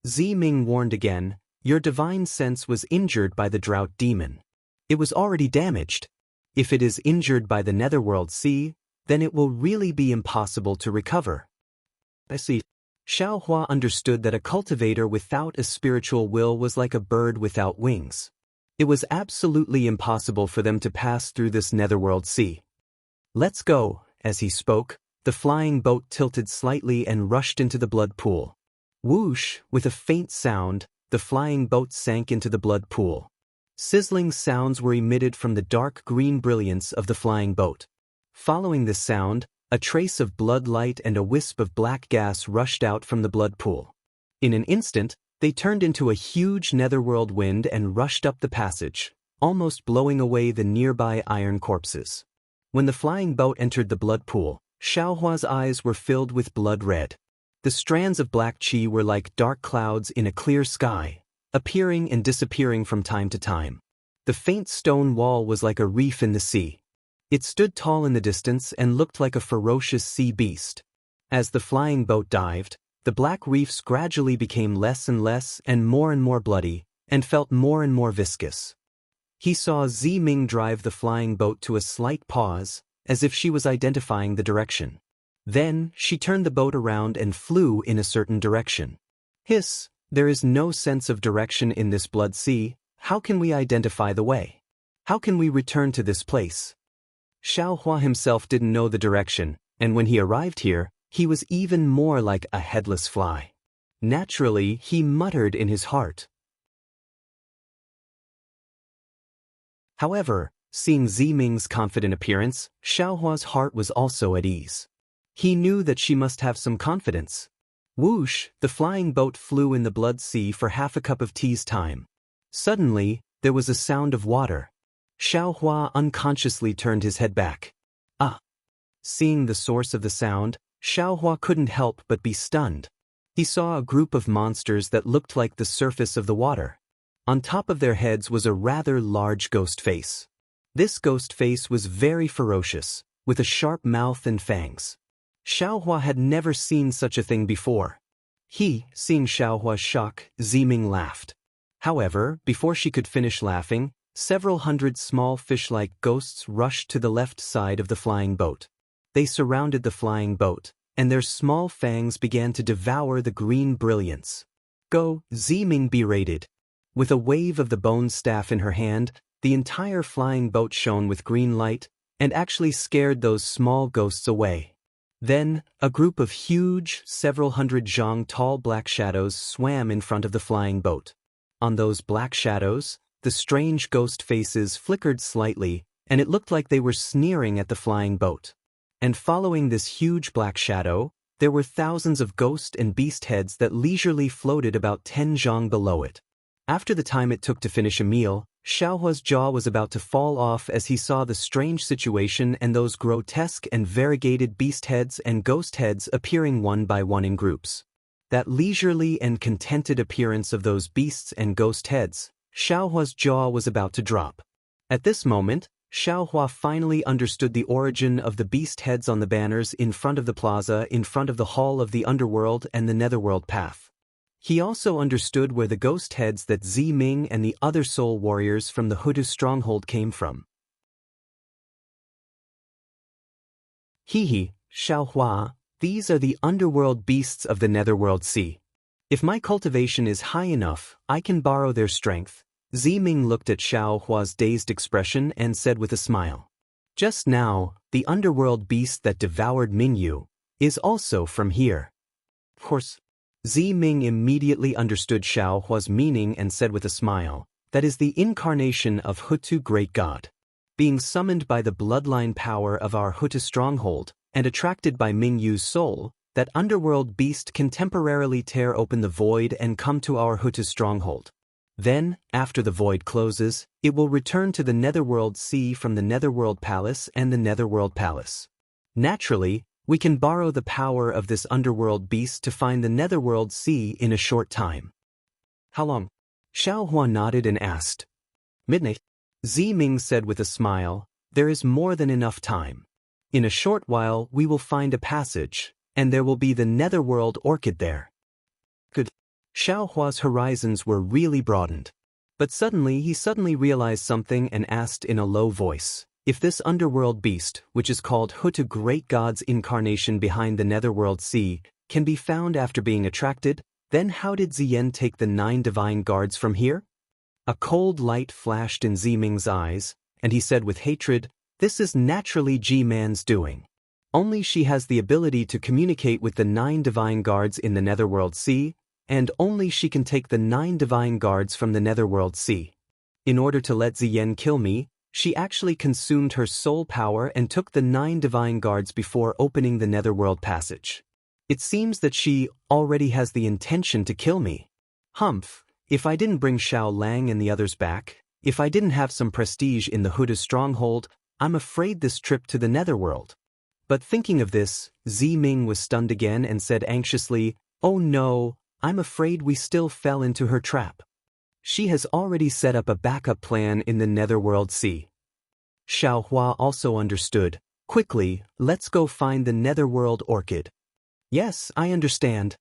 Ziming warned again, your divine sense was injured by the drought demon. It was already damaged. If it is injured by the Netherworld Sea, then it will really be impossible to recover. I see. Xiao Hua understood that a cultivator without a spiritual will was like a bird without wings. It was absolutely impossible for them to pass through this Netherworld Sea. Let's go. As he spoke, the flying boat tilted slightly and rushed into the blood pool. Whoosh, with a faint sound, the flying boat sank into the blood pool. Sizzling sounds were emitted from the dark green brilliance of the flying boat. Following this sound, a trace of blood light and a wisp of black gas rushed out from the blood pool. In an instant, they turned into a huge netherworld wind and rushed up the passage, almost blowing away the nearby iron corpses. When the flying boat entered the blood pool, Xiao Hua's eyes were filled with blood red. The strands of black qi were like dark clouds in a clear sky, appearing and disappearing from time to time. The faint stone wall was like a reef in the sea. It stood tall in the distance and looked like a ferocious sea beast. As the flying boat dived, the black reefs gradually became less and less and more bloody, and felt more and more viscous. He saw Ziming drive the flying boat to a slight pause, as if she was identifying the direction. Then, she turned the boat around and flew in a certain direction. Hiss, there is no sense of direction in this blood sea. How can we identify the way? How can we return to this place? Xiao Hua himself didn't know the direction, and when he arrived here, he was even more like a headless fly. Naturally, he muttered in his heart. However, seeing Ziming's confident appearance, Xiao Hua's heart was also at ease. He knew that she must have some confidence. Whoosh, the flying boat flew in the blood sea for half a cup of tea's time. Suddenly, there was a sound of water. Xiao Hua unconsciously turned his head back. Ah! Seeing the source of the sound, Xiao Hua couldn't help but be stunned. He saw a group of monsters that looked like the surface of the water. On top of their heads was a rather large ghost face. This ghost face was very ferocious, with a sharp mouth and fangs. Xiao Hua had never seen such a thing before. Seeing Xiao Hua's shock, Ziming laughed. However, before she could finish laughing, several hundred small fish-like ghosts rushed to the left side of the flying boat. They surrounded the flying boat, and their small fangs began to devour the green brilliance. Go, Ziming berated. With a wave of the bone staff in her hand, the entire flying boat shone with green light, and actually scared those small ghosts away. Then, a group of huge, several hundred zhang tall black shadows swam in front of the flying boat. On those black shadows, the strange ghost faces flickered slightly, and it looked like they were sneering at the flying boat. And following this huge black shadow, there were thousands of ghost and beast heads that leisurely floated about 10 zhang below it. After the time it took to finish a meal, Xiaohua's jaw was about to fall off as he saw the strange situation and those grotesque and variegated beast heads and ghost heads appearing one by one in groups. That leisurely and contented appearance of those beasts and ghost heads, Xiaohua's jaw was about to drop. At this moment, Xiaohua finally understood the origin of the beast heads on the banners in front of the plaza, in front of the Hall of the Underworld and the Netherworld Path. He also understood where the ghost heads that Ziming and the other soul warriors from the Hutu stronghold came from. Hehe, Xiaohua, these are the underworld beasts of the Netherworld Sea. If my cultivation is high enough, I can borrow their strength. Ziming looked at Xiaohua's dazed expression and said with a smile. Just now, the underworld beast that devoured Mingyu is also from here. Of course. Ziming immediately understood Xiaohua's meaning and said with a smile, that is the incarnation of Hutu great god. Being summoned by the bloodline power of our Hutu stronghold, and attracted by Mingyu's soul, that underworld beast can temporarily tear open the void and come to our Hutu stronghold. Then, after the void closes, it will return to the Netherworld Sea from the Netherworld Palace and the Netherworld Palace. Naturally, we can borrow the power of this underworld beast to find the Netherworld Sea in a short time. How long? Xiaohua nodded and asked. Midnight. Ziming said with a smile, there is more than enough time. In a short while we will find a passage, and there will be the Netherworld orchid there. Good. Xiaohua's horizons were really broadened. But suddenly he realized something and asked in a low voice, if this underworld beast, which is called Hutu great god's incarnation behind the Netherworld Sea, can be found after being attracted, then how did Ziyan take the 9 divine guards from here? A cold light flashed in Ziming's eyes, and he said with hatred, this is naturally Ji-man's doing. Only she has the ability to communicate with the 9 divine guards in the Netherworld Sea, and only she can take the 9 divine guards from the Netherworld Sea. In order to let Ziyan kill me, she actually consumed her soul power and took the 9 divine guards before opening the Netherworld passage. It seems that she already has the intention to kill me. Humph, if I didn't bring Xiao Lang and the others back, if I didn't have some prestige in the Hutu stronghold, I'm afraid this trip to the Netherworld. But thinking of this, Ziming was stunned again and said anxiously, oh no, I'm afraid we still fell into her trap. She has already set up a backup plan in the Netherworld Sea. Xiaohua also understood. Quickly, let's go find the Netherworld orchid. Yes, I understand.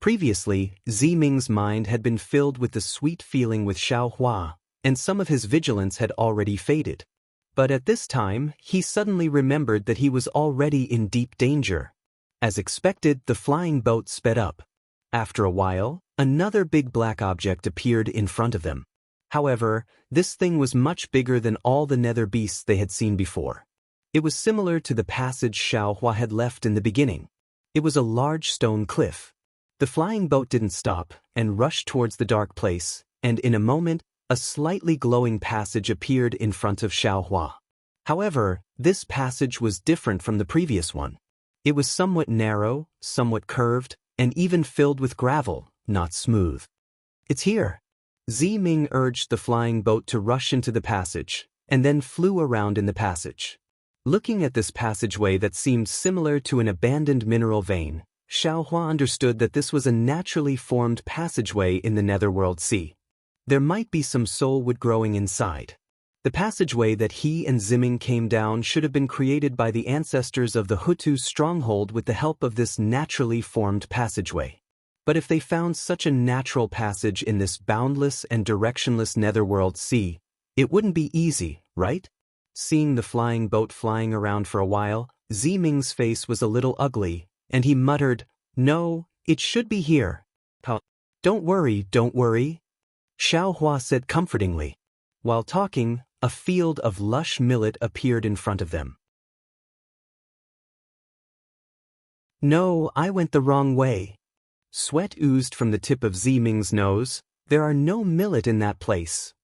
Previously, Ziming's mind had been filled with the sweet feeling with Xiaohua, and some of his vigilance had already faded. But at this time, he suddenly remembered that he was already in deep danger. As expected, the flying boat sped up. After a while, another big black object appeared in front of them. However, this thing was much bigger than all the nether beasts they had seen before. It was similar to the passage Xiaohua had left in the beginning. It was a large stone cliff. The flying boat didn't stop and rushed towards the dark place, and in a moment, a slightly glowing passage appeared in front of Xiaohua. However, this passage was different from the previous one. It was somewhat narrow, somewhat curved, and even filled with gravel, not smooth. It's here. Ziming urged the flying boat to rush into the passage, and then flew around in the passage. Looking at this passageway that seemed similar to an abandoned mineral vein, Xiaohua understood that this was a naturally formed passageway in the Netherworld Sea. There might be some soul wood growing inside. The passageway that he and Ziming came down should have been created by the ancestors of the Hutu stronghold with the help of this naturally formed passageway. But if they found such a natural passage in this boundless and directionless Netherworld Sea, it wouldn't be easy, right? Seeing the flying boat flying around for a while, Ziming's face was a little ugly, and he muttered, no, it should be here. Don't worry, Xiaohua said comfortingly. While talking, a field of lush millet appeared in front of them. No, I went the wrong way. Sweat oozed from the tip of Ziming's nose. There are no millet in that place.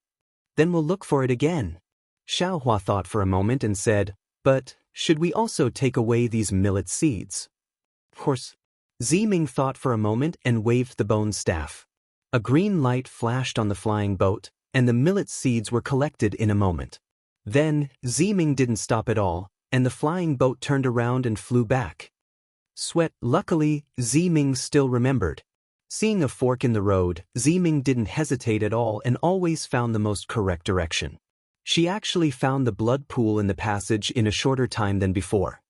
Then we'll look for it again. Xiaohua thought for a moment and said, but should we also take away these millet seeds? Of course. Ziming thought for a moment and waved the bone staff. A green light flashed on the flying boat, and the millet seeds were collected in a moment. Then, Ziming didn't stop at all, and the flying boat turned around and flew back. Luckily, Ziming still remembered. Seeing a fork in the road, Ziming didn't hesitate at all and always found the most correct direction. She actually found the blood pool in the passage in a shorter time than before.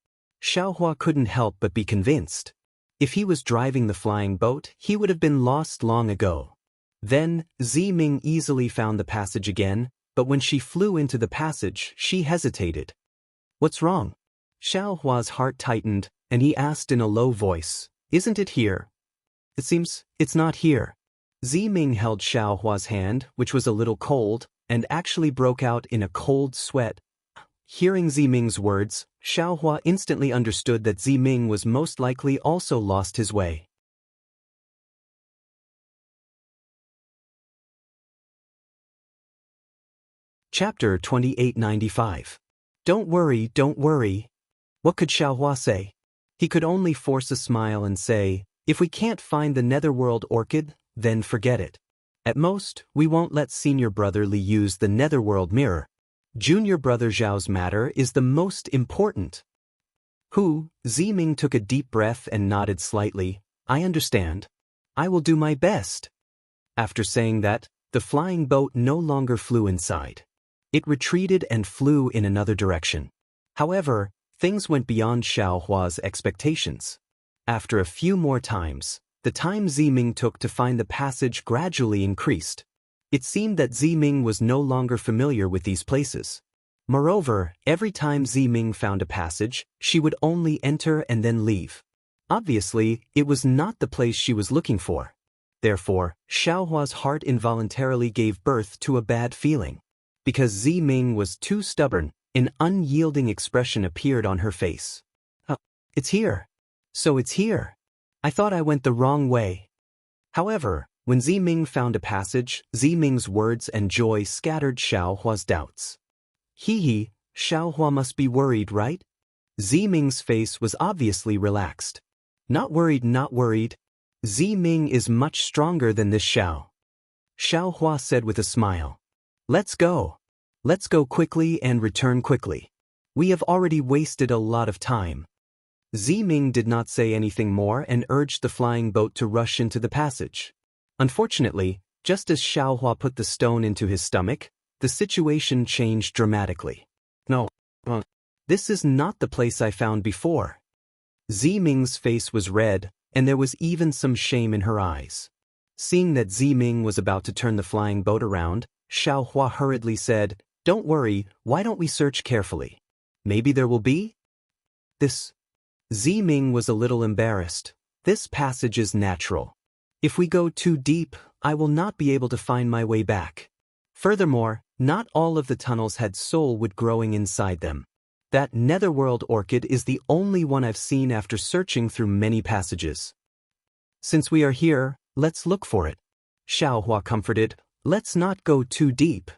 Xiaohua couldn't help but be convinced. If he was driving the flying boat, he would have been lost long ago. Then, Ziming easily found the passage again, but when she flew into the passage, she hesitated. "What's wrong?" Xiaohua's heart tightened, and he asked in a low voice, "Isn't it here?" "It seems it's not here." Ziming held Xiaohua's hand, which was a little cold, and actually broke out in a cold sweat. Hearing Ziming's words, Xiaohua instantly understood that Ziming was most likely also lost his way. Chapter 2895. Don't worry, don't worry. What could Xiaohua say? He could only force a smile and say, "If we can't find the netherworld orchid, then forget it. At most, we won't let senior brother Li use the netherworld mirror. Junior brother Zhao's matter is the most important." Ziming took a deep breath and nodded slightly. "I understand. I will do my best." After saying that, the flying boat no longer flew inside. It retreated and flew in another direction. However, things went beyond Xiaohua's expectations. After a few more times, the time Ziming took to find the passage gradually increased. It seemed that Ziming was no longer familiar with these places. Moreover, every time Ziming found a passage, she would only enter and then leave. Obviously, it was not the place she was looking for. Therefore, Xiaohua's heart involuntarily gave birth to a bad feeling. Because Ziming was too stubborn, an unyielding expression appeared on her face. It's here. So it's here. I thought I went the wrong way." However, when Ziming found a passage, Ziming's words and joy scattered Xiaohua's doubts. Xiaohua must be worried, right? Ziming's face was obviously relaxed. Not worried, not worried. Ziming is much stronger than this Xiao. Xiaohua said with a smile. "Let's go. Let's go quickly and return quickly. We have already wasted a lot of time." Ziming did not say anything more and urged the flying boat to rush into the passage. Unfortunately, just as Xiaohua put the stone into his stomach, the situation changed dramatically. "No, this is not the place I found before." Ziming's face was red, and there was even some shame in her eyes. Seeing that Ziming was about to turn the flying boat around, Xiaohua hurriedly said, "Don't worry, why don't we search carefully? Maybe there will be?" Ziming was a little embarrassed. "This passage is natural. If we go too deep, I will not be able to find my way back. Furthermore, not all of the tunnels had soul wood growing inside them. That netherworld orchid is the only one I've seen after searching through many passages. Since we are here, let's look for it." Xiaohua comforted, "Let's not go too deep."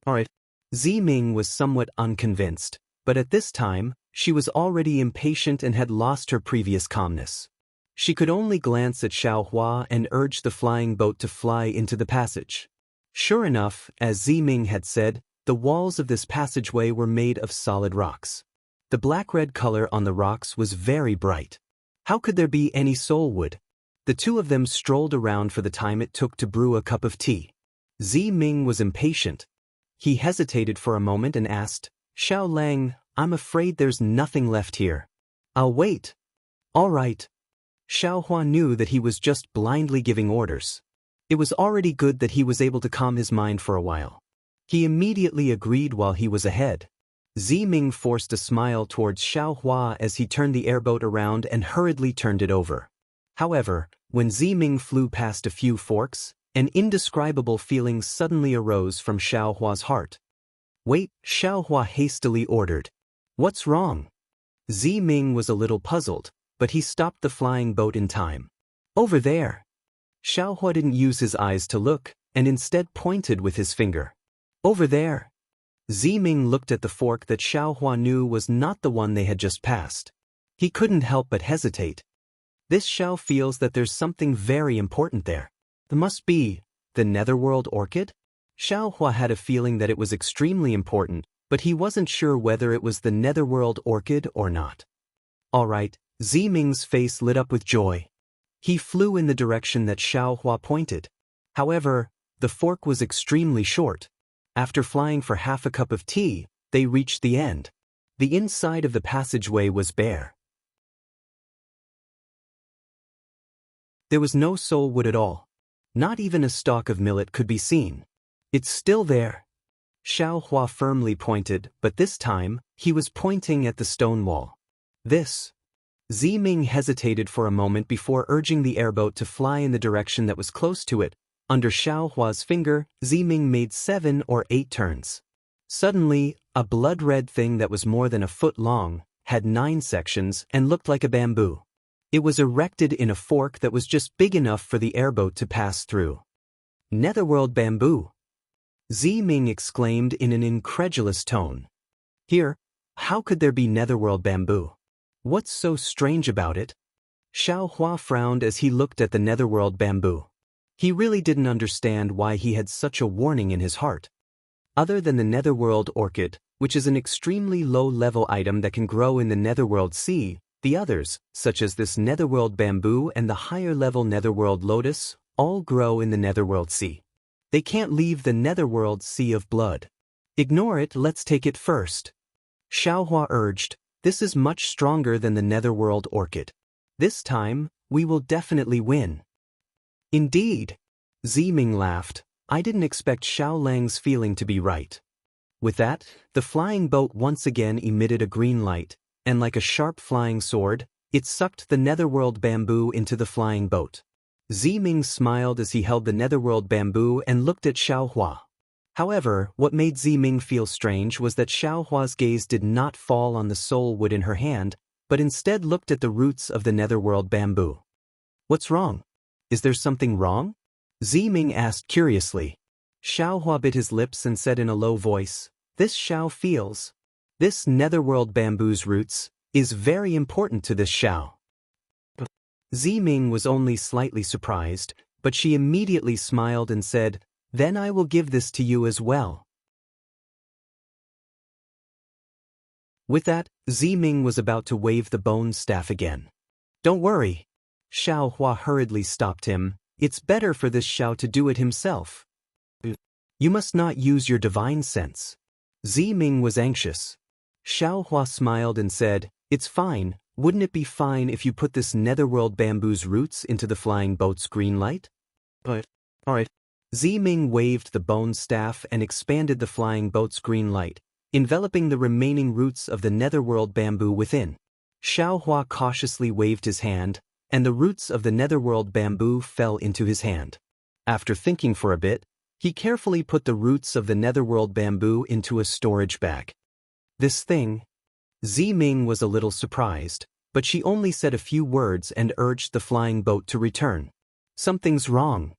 "Alright." Ziming was somewhat unconvinced, but at this time, she was already impatient and had lost her previous calmness. She could only glance at Xiaohua and urge the flying boat to fly into the passage. Sure enough, as Ziming had said, the walls of this passageway were made of solid rocks. The black-red color on the rocks was very bright. How could there be any soul wood? The two of them strolled around for the time it took to brew a cup of tea. Ziming was impatient. He hesitated for a moment and asked, "Xiao Lang, I'm afraid there's nothing left here. I'll wait." "All right." Xiaohua knew that he was just blindly giving orders. It was already good that he was able to calm his mind for a while. He immediately agreed while he was ahead. Ziming forced a smile towards Xiaohua as he turned the airboat around and hurriedly turned it over. However, when Ziming flew past a few forks, an indescribable feeling suddenly arose from Xiaohua's heart. "Wait," Xiaohua hastily ordered. "What's wrong?" Ziming was a little puzzled, but he stopped the flying boat in time. "Over there." Xiaohua didn't use his eyes to look, and instead pointed with his finger. "Over there." Ziming looked at the fork that Xiaohua knew was not the one they had just passed. He couldn't help but hesitate. This Xiao feels that there's something very important there. There must be the netherworld orchid? Xiaohua had a feeling that it was extremely important, but he wasn't sure whether it was the netherworld orchid or not. All right, Ziming's face lit up with joy. He flew in the direction that Xiaohua pointed. However, the fork was extremely short. After flying for half a cup of tea, they reached the end. The inside of the passageway was bare. There was no soul wood at all. Not even a stalk of millet could be seen. It's still there. Xiaohua firmly pointed, but this time, he was pointing at the stone wall. This. Ziming hesitated for a moment before urging the airboat to fly in the direction that was close to it. Under Xiaohua's finger, Ziming made 7 or 8 turns. Suddenly, a blood-red thing that was more than a foot long, had 9 sections, and looked like a bamboo. It was erected in a fork that was just big enough for the airboat to pass through. Netherworld bamboo! Ziming exclaimed in an incredulous tone. Here, how could there be netherworld bamboo? What's so strange about it? Xiaohua frowned as he looked at the netherworld bamboo. He really didn't understand why he had such a warning in his heart. Other than the netherworld orchid, which is an extremely low-level item that can grow in the netherworld sea, the others, such as this netherworld bamboo and the higher-level netherworld lotus, all grow in the netherworld sea. They can't leave the netherworld sea of blood. Ignore it, let's take it first. Xiaohua urged, this is much stronger than the netherworld orchid. This time, we will definitely win. Indeed. Ziming laughed. I didn't expect Xiaolang's feeling to be right. With that, the flying boat once again emitted a green light, and like a sharp flying sword, it sucked the netherworld bamboo into the flying boat. Ziming smiled as he held the netherworld bamboo and looked at Xiaohua. However, what made Ziming feel strange was that Xiaohua's gaze did not fall on the soul wood in her hand, but instead looked at the roots of the netherworld bamboo. What's wrong? Is there something wrong? Ziming asked curiously. Xiaohua bit his lips and said in a low voice, this Xiao feels. This netherworld bamboo's roots is very important to this Xiao. Ziming was only slightly surprised, but she immediately smiled and said, then I will give this to you as well. With that, Ziming was about to wave the bone staff again. Don't worry. Xiaohua hurriedly stopped him. It's better for this Xiao to do it himself. You must not use your divine sense. Ziming was anxious. Xiaohua smiled and said, it's fine. Wouldn't it be fine if you put this netherworld bamboo's roots into the flying boat's green light? But, alright. Ziming waved the bone staff and expanded the flying boat's green light, enveloping the remaining roots of the netherworld bamboo within. Xiaohua cautiously waved his hand, and the roots of the netherworld bamboo fell into his hand. After thinking for a bit, he carefully put the roots of the netherworld bamboo into a storage bag. This thing. Ziming was a little surprised, but she only said a few words and urged the flying boat to return. Something's wrong.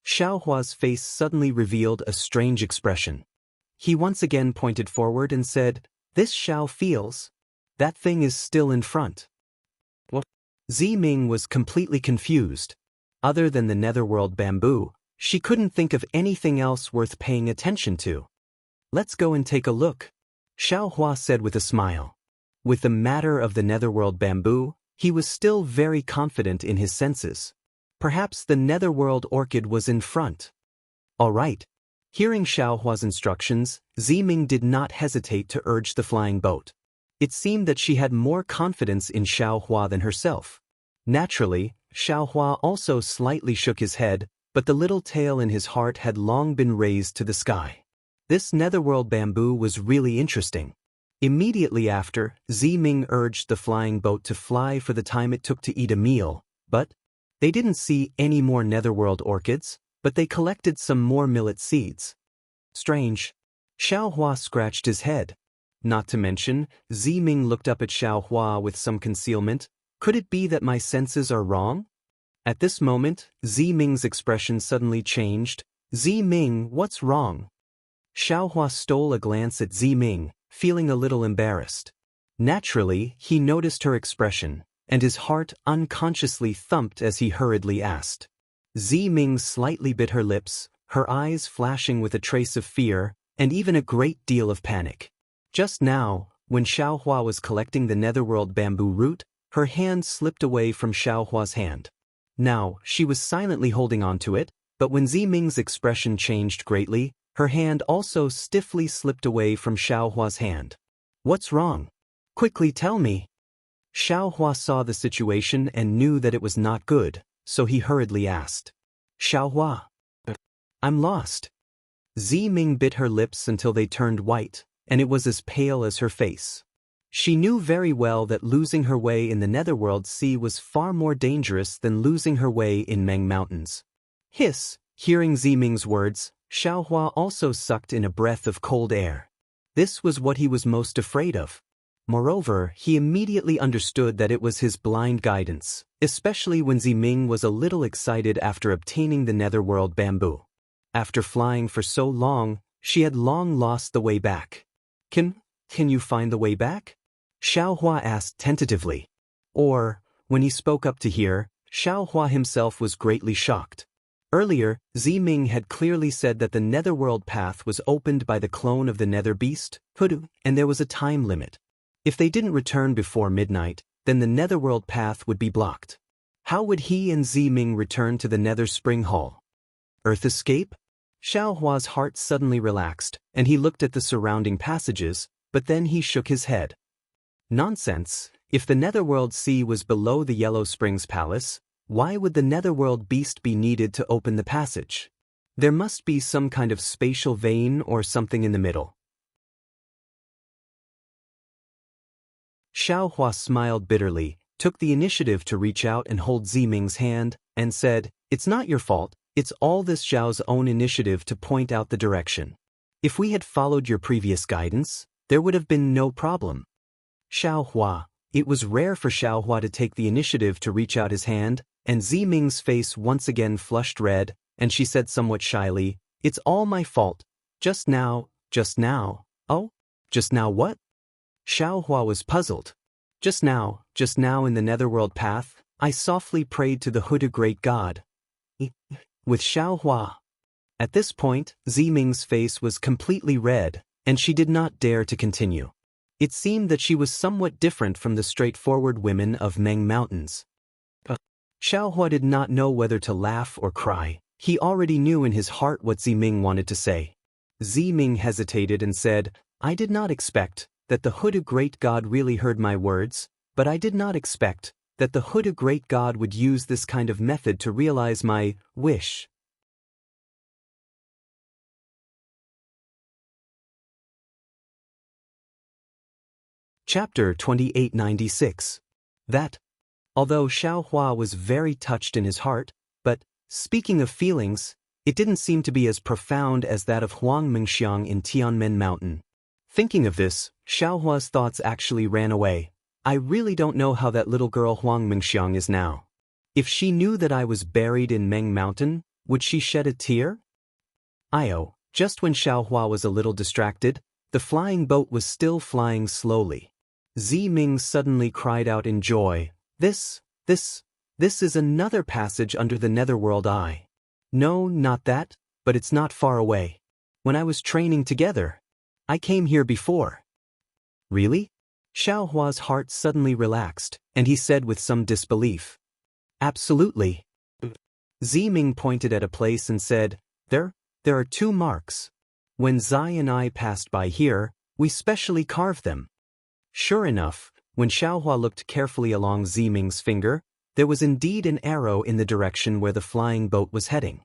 Xiaohua's face suddenly revealed a strange expression. He once again pointed forward and said, this Xiao feels. That thing is still in front. What? Ziming was completely confused. Other than the netherworld bamboo, she couldn't think of anything else worth paying attention to. Let's go and take a look, Xiaohua said with a smile. With the matter of the netherworld bamboo, he was still very confident in his senses. Perhaps the netherworld orchid was in front. All right. Hearing Xiaohua's instructions, Ziming did not hesitate to urge the flying boat. It seemed that she had more confidence in Xiaohua than herself. Naturally, Xiaohua also slightly shook his head, but the little tail in his heart had long been raised to the sky. This netherworld bamboo was really interesting. Immediately after, Ziming urged the flying boat to fly for the time it took to eat a meal, but they didn't see any more netherworld orchids, but they collected some more millet seeds. Strange. Xiaohua scratched his head. Not to mention, Ziming looked up at Xiaohua with some concealment. Could it be that my senses are wrong? At this moment, Ziming's expression suddenly changed. Ziming, what's wrong? Xiaohua stole a glance at Ziming, feeling a little embarrassed. Naturally, he noticed her expression, and his heart unconsciously thumped as he hurriedly asked. Ziming slightly bit her lips, her eyes flashing with a trace of fear, and even a great deal of panic. Just now, when Xiaohua was collecting the netherworld bamboo root, her hand slipped away from Xiaohua's hand. Now, she was silently holding on to it, but when Ziming's expression changed greatly, her hand also stiffly slipped away from Xiaohua's hand. What's wrong? Quickly tell me. Xiaohua saw the situation and knew that it was not good, so he hurriedly asked. Xiaohua. I'm lost. Ziming bit her lips until they turned white, and it was as pale as her face. She knew very well that losing her way in the Netherworld Sea was far more dangerous than losing her way in Meng Mountains. Hiss! Hearing Ziming's words, Xiaohua also sucked in a breath of cold air. This was what he was most afraid of. Moreover, he immediately understood that it was his blind guidance, especially when Ziming was a little excited after obtaining the Netherworld bamboo. After flying for so long, she had long lost the way back. Can you find the way back? Xiaohua asked tentatively. Or, when he spoke up to hear, Xiaohua himself was greatly shocked. Earlier, Ziming had clearly said that the Netherworld path was opened by the clone of the Nether Beast, Hudu, and there was a time limit. If they didn't return before midnight, then the Netherworld path would be blocked. How would he and Ziming return to the Nether Spring Hall? Earth escape? Xiaohua's heart suddenly relaxed, and he looked at the surrounding passages, but then he shook his head. Nonsense! If the Netherworld Sea was below the Yellow Springs Palace, why would the Netherworld Beast be needed to open the passage? There must be some kind of spatial vein or something in the middle. Xiaohua smiled bitterly, took the initiative to reach out and hold Ziming's hand, and said, "It's not your fault, it's all this Xiao's own initiative to point out the direction. If we had followed your previous guidance, there would have been no problem." Xiaohua. It was rare for Xiaohua to take the initiative to reach out his hand, and Ziming's face once again flushed red, and she said somewhat shyly, "It's all my fault. Just now. Oh? Just now what?" Xiaohua was puzzled. Just now in the Netherworld path, I softly prayed to the Huda great god. With Xiaohua. At this point, Ziming's face was completely red, and she did not dare to continue. It seemed that she was somewhat different from the straightforward women of Meng Mountains. Xiaohua did not know whether to laugh or cry. He already knew in his heart what Ziming wanted to say. Ziming hesitated and said, "I did not expect that the Huda great god really heard my words, but I did not expect that the Huda great god would use this kind of method to realize my wish." Chapter 2896. That. Although Xiaohua was very touched in his heart, but, speaking of feelings, it didn't seem to be as profound as that of Huang Mengxiang in Tianmen Mountain. Thinking of this, Xiaohua's thoughts actually ran away. I really don't know how that little girl Huang Mengxiang is now. If she knew that I was buried in Meng Mountain, would she shed a tear? Just when Xiaohua was a little distracted, the flying boat was still flying slowly. Ziming suddenly cried out in joy, This is another passage under the Netherworld Eye. No, not that, but it's not far away. When I was training together, I came here before." "Really?" Xiaohua's heart suddenly relaxed, and he said with some disbelief, "Absolutely." Ziming pointed at a place and said, There are 2 marks. When Zai and I passed by here, we specially carved them." Sure enough, when Xiaohua looked carefully along Ziming's finger, there was indeed an arrow in the direction where the flying boat was heading.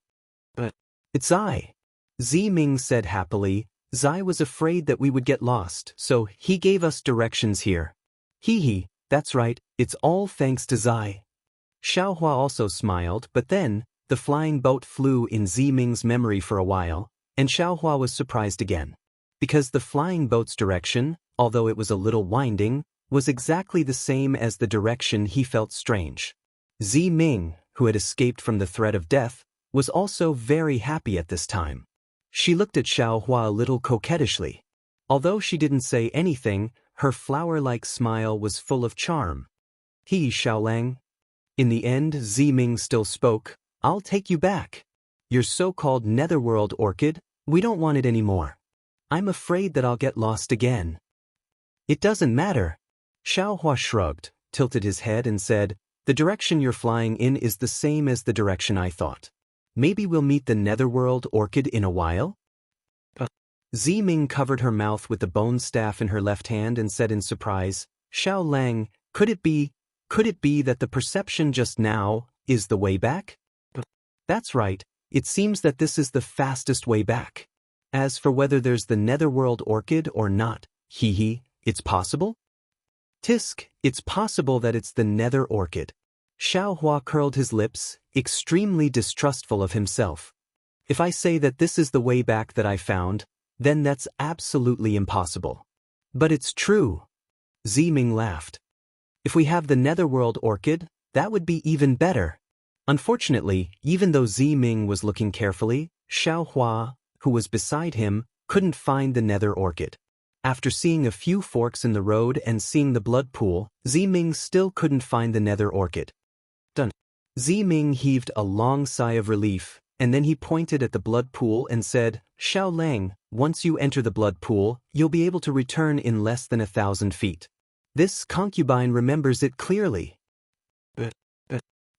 "But it's Zai," Ziming said happily. "Zai was afraid that we would get lost, so he gave us directions here." Hee, that's right, it's all thanks to Zai." Xiaohua also smiled, but then, the flying boat flew in Ziming's memory for a while, and Xiaohua was surprised again. Because the flying boat's direction, although it was a little winding, was exactly the same as the direction he felt strange. Ziming, who had escaped from the threat of death, was also very happy at this time. She looked at Xiaohua a little coquettishly. Although she didn't say anything, her flower-like smile was full of charm. "Xiaolang." In the end, Ziming still spoke, "I'll take you back." Your so-called netherworld orchid, we don't want it anymore. I'm afraid that I'll get lost again. It doesn't matter. Xiaohua shrugged, tilted his head and said, the direction you're flying in is the same as the direction I thought. Maybe we'll meet the netherworld orchid in a while? Ziming covered her mouth with the bone staff in her left hand and said in surprise, Xiao Lang, could it be that the perception just now is the way back? That's right, it seems that this is the fastest way back. As for whether there's the netherworld orchid or not, it's possible? Tisk, it's possible that it's the nether orchid. Xiaohua curled his lips, extremely distrustful of himself. If I say that this is the way back that I found, then that's absolutely impossible. But it's true. Ziming laughed. If we have the netherworld orchid, that would be even better. Unfortunately, even though Ziming was looking carefully, Xiaohua, who was beside him, couldn't find the nether orchid. After seeing a few forks in the road and seeing the blood pool, Ziming still couldn't find the nether orchid. Done. Ziming heaved a long sigh of relief, and then he pointed at the blood pool and said, Xiao Lang, once you enter the blood pool, you'll be able to return in less than 1,000 feet. This concubine remembers it clearly.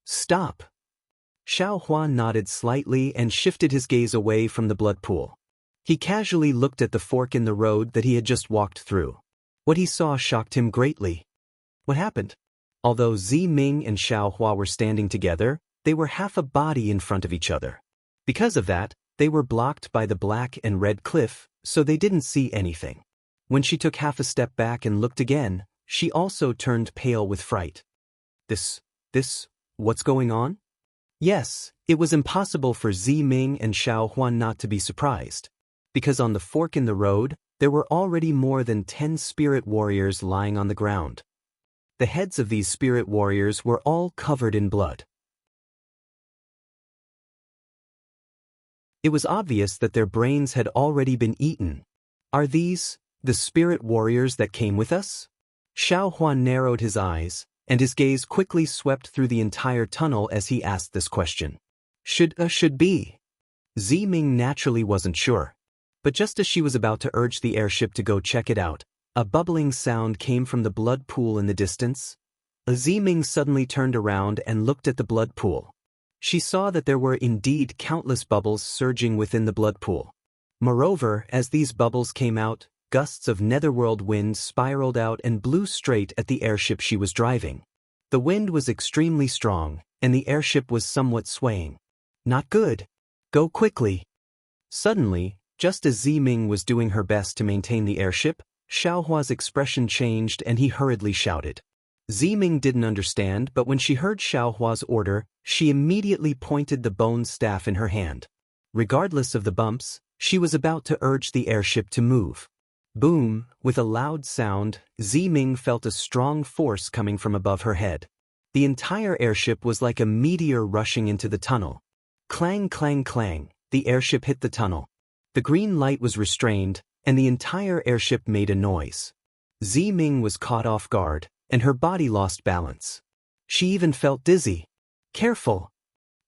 Stop. Xiaohua nodded slightly and shifted his gaze away from the blood pool. He casually looked at the fork in the road that he had just walked through. What he saw shocked him greatly. What happened? Although Ziming and Xiaohua were standing together, they were half a body in front of each other. Because of that, they were blocked by the black and red cliff, so they didn't see anything. When she took half a step back and looked again, she also turned pale with fright. What's going on? Yes, it was impossible for Ziming and Xiaohua not to be surprised. Because on the fork in the road, there were already more than 10 spirit warriors lying on the ground. The heads of these spirit warriors were all covered in blood. It was obvious that their brains had already been eaten. Are these the spirit warriors that came with us? Xiaohua narrowed his eyes, and his gaze quickly swept through the entire tunnel as he asked this question. Should be. Ziming naturally wasn't sure. But just as she was about to urge the airship to go check it out, a bubbling sound came from the blood pool in the distance. Ziming suddenly turned around and looked at the blood pool. She saw that there were indeed countless bubbles surging within the blood pool. Moreover, as these bubbles came out, gusts of netherworld wind spiraled out and blew straight at the airship she was driving. The wind was extremely strong, and the airship was somewhat swaying. Not good. Go quickly. Suddenly, just as Ziming was doing her best to maintain the airship, Xiaohua's expression changed and he hurriedly shouted. Ziming didn't understand, but when she heard Xiaohua's order, she immediately pointed the bone staff in her hand. Regardless of the bumps, she was about to urge the airship to move. Boom! With a loud sound, Ziming felt a strong force coming from above her head. The entire airship was like a meteor rushing into the tunnel. Clang, clang, clang, the airship hit the tunnel. The green light was restrained, and the entire airship made a noise. Ziming was caught off guard, and her body lost balance. She even felt dizzy. Careful!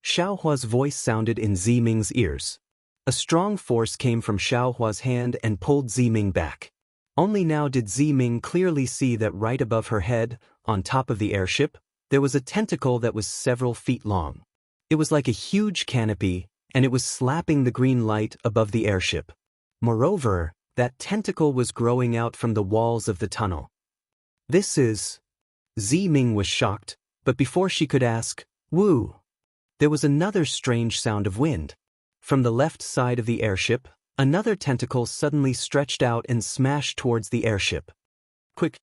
Xiaohua's voice sounded in Ziming's ears. A strong force came from Xiaohua's hand and pulled Ziming back. Only now did Ziming clearly see that right above her head, on top of the airship, there was a tentacle that was several feet long. It was like a huge canopy, and it was slapping the green light above the airship. Moreover, that tentacle was growing out from the walls of the tunnel. This is... Ziming was shocked, but before she could ask, "Woo!" there was another strange sound of wind. From the left side of the airship, another tentacle suddenly stretched out and smashed towards the airship. Quick!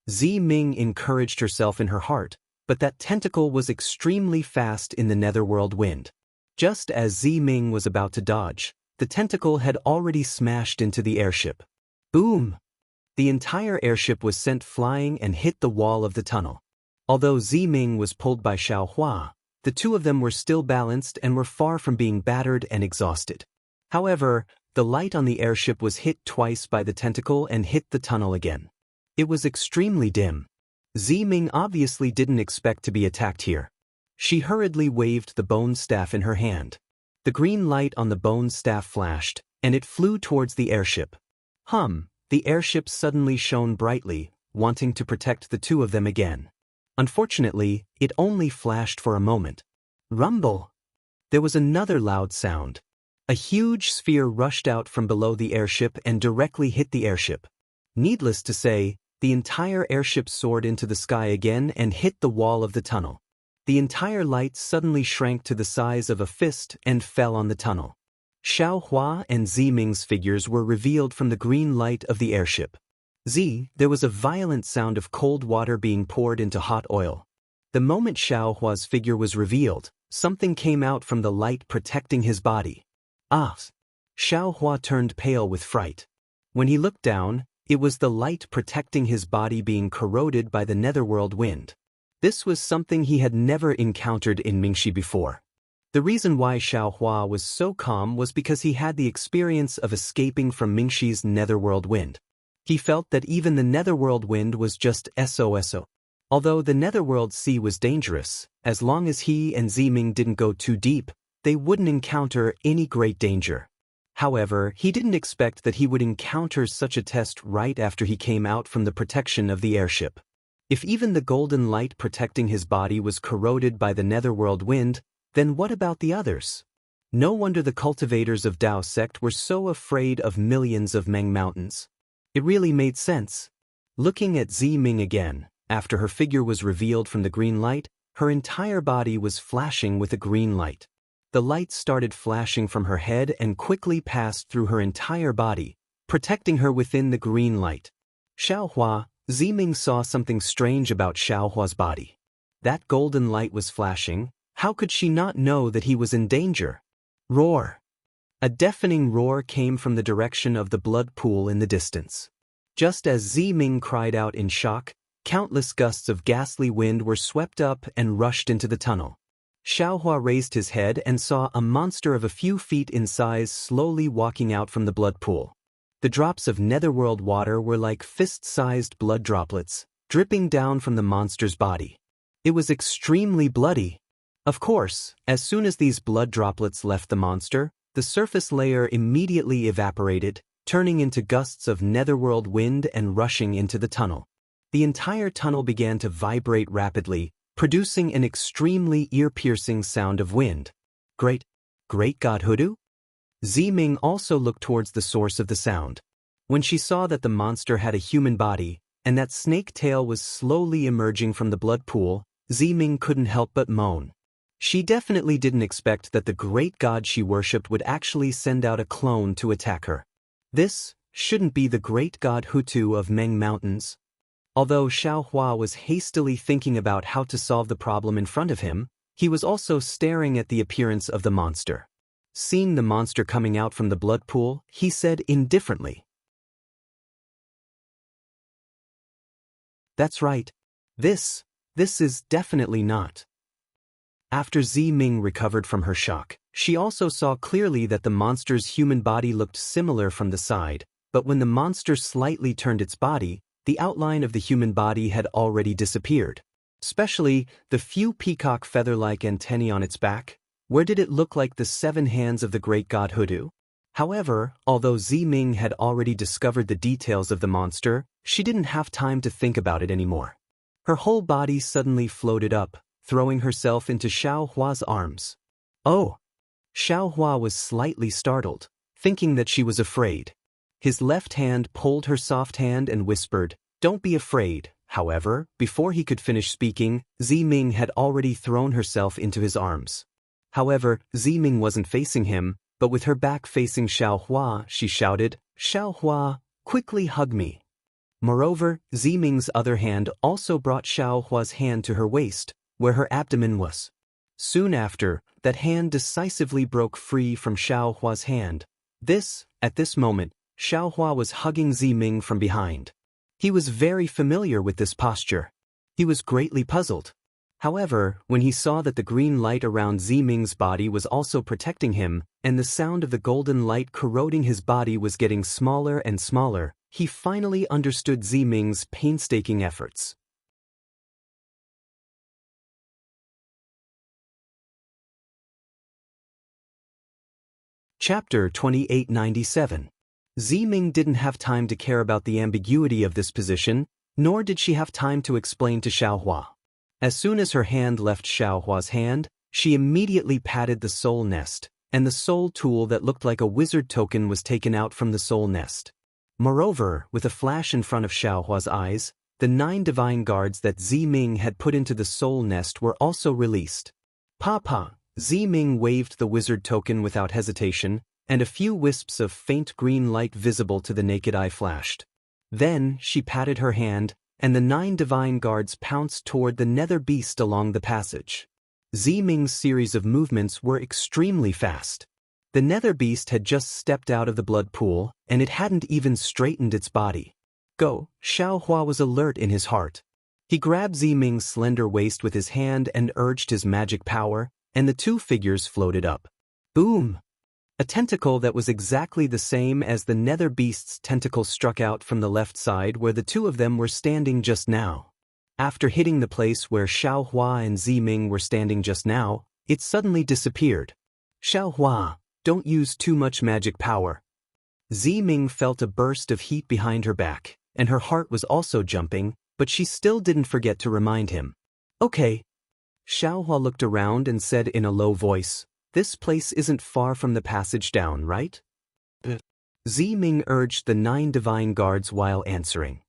Ziming encouraged herself in her heart, but that tentacle was extremely fast in the netherworld wind. Just as Ziming was about to dodge, the tentacle had already smashed into the airship. Boom! The entire airship was sent flying and hit the wall of the tunnel. Although Ziming was pulled by Xiaohua, the two of them were still balanced and were far from being battered and exhausted. However, the light on the airship was hit twice by the tentacle and hit the tunnel again. It was extremely dim. Ziming obviously didn't expect to be attacked here. She hurriedly waved the bone staff in her hand. The green light on the bone staff flashed, and it flew towards the airship. The airship suddenly shone brightly, wanting to protect the two of them again. Unfortunately, it only flashed for a moment. Rumble! There was another loud sound. A huge sphere rushed out from below the airship and directly hit the airship. Needless to say, the entire airship soared into the sky again and hit the wall of the tunnel. The entire light suddenly shrank to the size of a fist and fell on the tunnel. Xiaohua and Ziming's figures were revealed from the green light of the airship. There was a violent sound of cold water being poured into hot oil. The moment Xiaohua's figure was revealed, something came out from the light protecting his body. Xiaohua turned pale with fright. When he looked down, it was the light protecting his body being corroded by the netherworld wind. This was something he had never encountered in Mingxi before. The reason why Xiaohua was so calm was because he had the experience of escaping from Mingxi's netherworld wind. He felt that even the netherworld wind was just SOSO. Although the netherworld sea was dangerous, as long as he and Ziming didn't go too deep, they wouldn't encounter any great danger. However, he didn't expect that he would encounter such a test right after he came out from the protection of the airship. If even the golden light protecting his body was corroded by the netherworld wind, then what about the others? No wonder the cultivators of Dao sect were so afraid of millions of Meng mountains. It really made sense. Looking at Ziming again, after her figure was revealed from the green light, her entire body was flashing with a green light. The light started flashing from her head and quickly passed through her entire body, protecting her within the green light. Xiaohua, Ziming saw something strange about Xiaohua's body. That golden light was flashing. How could she not know that he was in danger? Roar! A deafening roar came from the direction of the blood pool in the distance. Just as Ziming cried out in shock, countless gusts of ghastly wind were swept up and rushed into the tunnel. Xiaohua raised his head and saw a monster of a few feet in size slowly walking out from the blood pool. The drops of netherworld water were like fist-sized blood droplets, dripping down from the monster's body. It was extremely bloody. Of course, as soon as these blood droplets left the monster, the surface layer immediately evaporated, turning into gusts of netherworld wind and rushing into the tunnel. The entire tunnel began to vibrate rapidly, producing an extremely ear-piercing sound of wind. Great God Hoodoo? Ziming also looked towards the source of the sound. When she saw that the monster had a human body, and that snake tail was slowly emerging from the blood pool, Ziming couldn't help but moan. She definitely didn't expect that the great god she worshipped would actually send out a clone to attack her. This shouldn't be the great god Hutu of Meng Mountains. Although Xiaohua was hastily thinking about how to solve the problem in front of him, he was also staring at the appearance of the monster. Seeing the monster coming out from the blood pool, he said indifferently, "That's right. This is definitely not." After Ziming recovered from her shock, she also saw clearly that the monster's human body looked similar from the side, but when the monster slightly turned its body, the outline of the human body had already disappeared. Especially the few peacock feather-like antennae on its back. Where did it look like the 7 hands of the great god Hoodoo? However, although Ziming had already discovered the details of the monster, she didn't have time to think about it anymore. Her whole body suddenly floated up, throwing herself into Xiaohua's arms. Oh! Xiaohua was slightly startled, thinking that she was afraid. His left hand pulled her soft hand and whispered, "Don't be afraid." However, before he could finish speaking, Ziming had already thrown herself into his arms. However, Ziming wasn't facing him, but with her back facing Xiaohua, she shouted, "Xiaohua, quickly hug me." Moreover, Ziming's other hand also brought Xiaohua's hand to her waist, where her abdomen was. Soon after, that hand decisively broke free from Xiaohua's hand. At this moment, Xiaohua was hugging Ziming from behind. He was very familiar with this posture. He was greatly puzzled. However, when he saw that the green light around Ziming's body was also protecting him, and the sound of the golden light corroding his body was getting smaller and smaller, he finally understood Ziming's painstaking efforts. Chapter 2897. Ziming didn't have time to care about the ambiguity of this position, nor did she have time to explain to Xiaohua. As soon as her hand left Xiaohua's hand, she immediately patted the soul nest, and the soul tool that looked like a wizard token was taken out from the soul nest. Moreover, with a flash in front of Xiaohua's eyes, the 9 divine guards that Ziming had put into the soul nest were also released. Papa, Ziming waved the wizard token without hesitation, and a few wisps of faint green light visible to the naked eye flashed. Then she patted her hand, and the 9 divine guards pounced toward the nether beast along the passage. Ziming's series of movements were extremely fast. The nether beast had just stepped out of the blood pool, and it hadn't even straightened its body. Go, Xiaohua was alert in his heart. He grabbed Ziming's slender waist with his hand and urged his magic power, and the 2 figures floated up. Boom! A tentacle that was exactly the same as the nether beast's tentacle struck out from the left side where the 2 of them were standing just now. After hitting the place where Xiaohua and Ziming were standing just now, it suddenly disappeared. Xiaohua, don't use too much magic power. Ziming felt a burst of heat behind her back, and her heart was also jumping, but she still didn't forget to remind him. Okay. Xiaohua looked around and said in a low voice, "This place isn't far from the passage down, right?" Ziming urged the 9 divine guards while answering.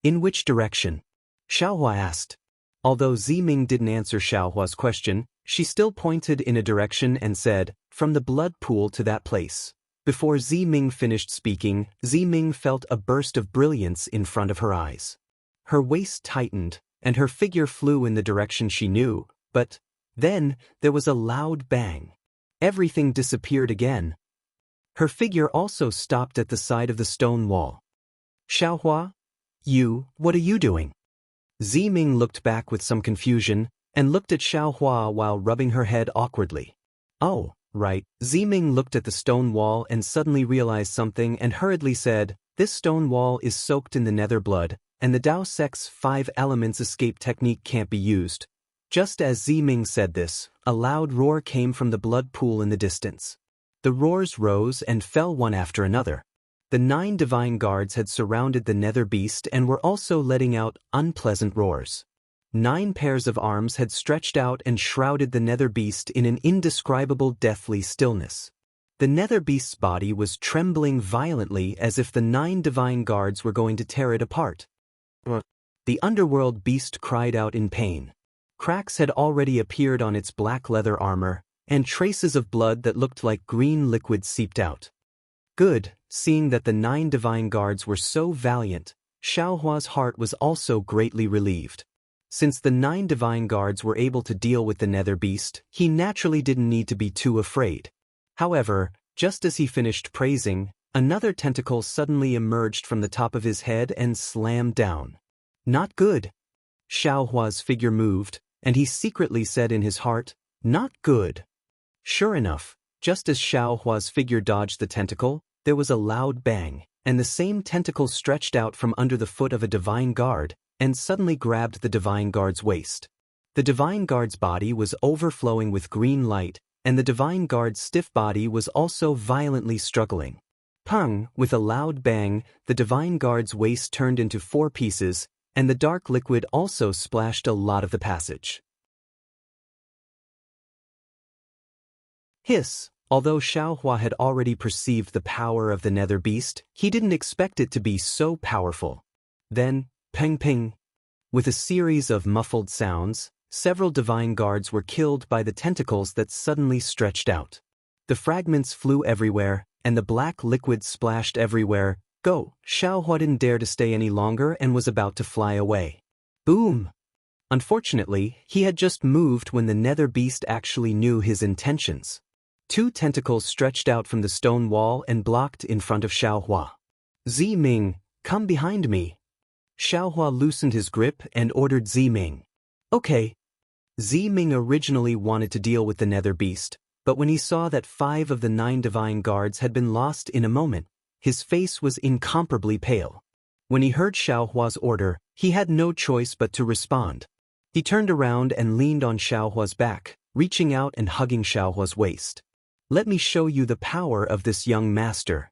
In which direction? Xiaohua asked. Although Ziming didn't answer Xiaohua's question, she still pointed in a direction and said, "From the blood pool to that place." Before Ziming finished speaking, Ziming felt a burst of brilliance in front of her eyes. Her waist tightened, and her figure flew in the direction she knew, but then there was a loud bang. Everything disappeared again. Her figure also stopped at the side of the stone wall. Xiaohua? What are you doing? Ziming looked back with some confusion, and looked at Xiaohua while rubbing her head awkwardly. Oh, right. Ziming looked at the stone wall and suddenly realized something and hurriedly said, "This stone wall is soaked in the nether blood, and the Daoist's 5 elements escape technique can't be used." Just as Ziming said this, a loud roar came from the blood pool in the distance. The roars rose and fell one after another. The 9 divine guards had surrounded the nether beast and were also letting out unpleasant roars. 9 pairs of arms had stretched out and shrouded the nether beast in an indescribable deathly stillness. The nether beast's body was trembling violently as if the 9 divine guards were going to tear it apart. The underworld beast cried out in pain. Cracks had already appeared on its black leather armor, and traces of blood that looked like green liquid seeped out. Good, seeing that the 9 divine guards were so valiant, Xiaohua's heart was also greatly relieved. Since the 9 divine guards were able to deal with the nether beast, he naturally didn't need to be too afraid. However, just as he finished praising, another tentacle suddenly emerged from the top of his head and slammed down. Not good. Xiaohua's figure moved, and he secretly said in his heart, "Not good." Sure enough, just as Xiaohua's figure dodged the tentacle, there was a loud bang, and the same tentacle stretched out from under the foot of a divine guard, and suddenly grabbed the divine guard's waist. The divine guard's body was overflowing with green light, and the divine guard's stiff body was also violently struggling. Pung! With a loud bang, the divine guard's waist turned into 4 pieces, and the dark liquid also splashed a lot of the passage. Hiss! Although Xiaohua had already perceived the power of the nether beast, he didn't expect it to be so powerful. Then, ping ping! With a series of muffled sounds, several divine guards were killed by the tentacles that suddenly stretched out. The fragments flew everywhere, and the black liquid splashed everywhere. Go! Xiaohua didn't dare to stay any longer and was about to fly away. Boom! Unfortunately, he had just moved when the nether beast actually knew his intentions. 2 tentacles stretched out from the stone wall and blocked in front of Xiaohua. Ziming, come behind me. Xiaohua loosened his grip and ordered Ziming. Okay. Ziming originally wanted to deal with the nether beast, but when he saw that 5 of the 9 divine guards had been lost in a moment, his face was incomparably pale. When he heard Xiaohua's order, he had no choice but to respond. He turned around and leaned on Xiaohua's back, reaching out and hugging Xiaohua's waist. Let me show you the power of this young master.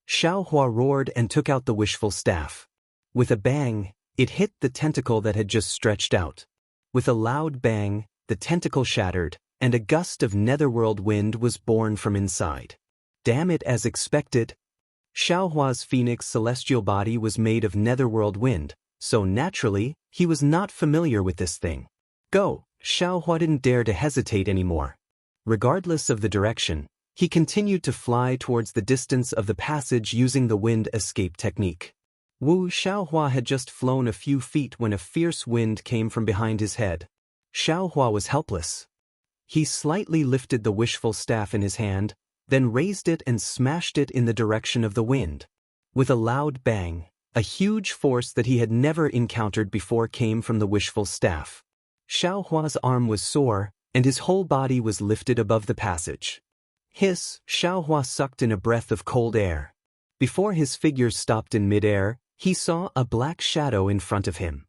Xiaohua roared and took out the wishful staff. With a bang, it hit the tentacle that had just stretched out. With a loud bang, the tentacle shattered, and a gust of netherworld wind was born from inside. Damn it, as expected. Xiaohua's phoenix celestial body was made of netherworld wind, so naturally, he was not familiar with this thing. Go! Xiaohua didn't dare to hesitate anymore. Regardless of the direction, he continued to fly towards the distance of the passage using the wind escape technique. Xiaohua had just flown a few feet when a fierce wind came from behind his head. Xiaohua was helpless. He slightly lifted the wishful staff in his hand, then raised it and smashed it in the direction of the wind. With a loud bang, a huge force that he had never encountered before came from the wishful staff. Xiaohua's arm was sore, and his whole body was lifted above the passage. Hiss! Xiaohua sucked in a breath of cold air. Before his figure stopped in midair, he saw a black shadow in front of him.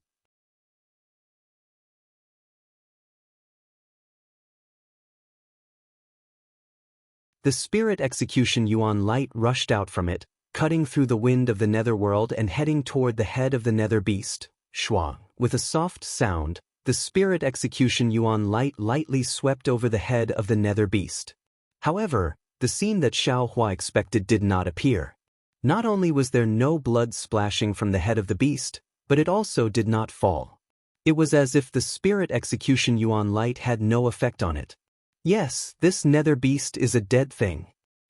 The spirit execution Yuan light rushed out from it, cutting through the wind of the netherworld and heading toward the head of the nether beast, Shua. With a soft sound, the spirit execution Yuan light lightly swept over the head of the nether beast. However, the scene that Xiaohua expected did not appear. Not only was there no blood splashing from the head of the beast, but it also did not fall. It was as if the spirit execution Yuan light had no effect on it. Yes, this nether beast is a dead thing.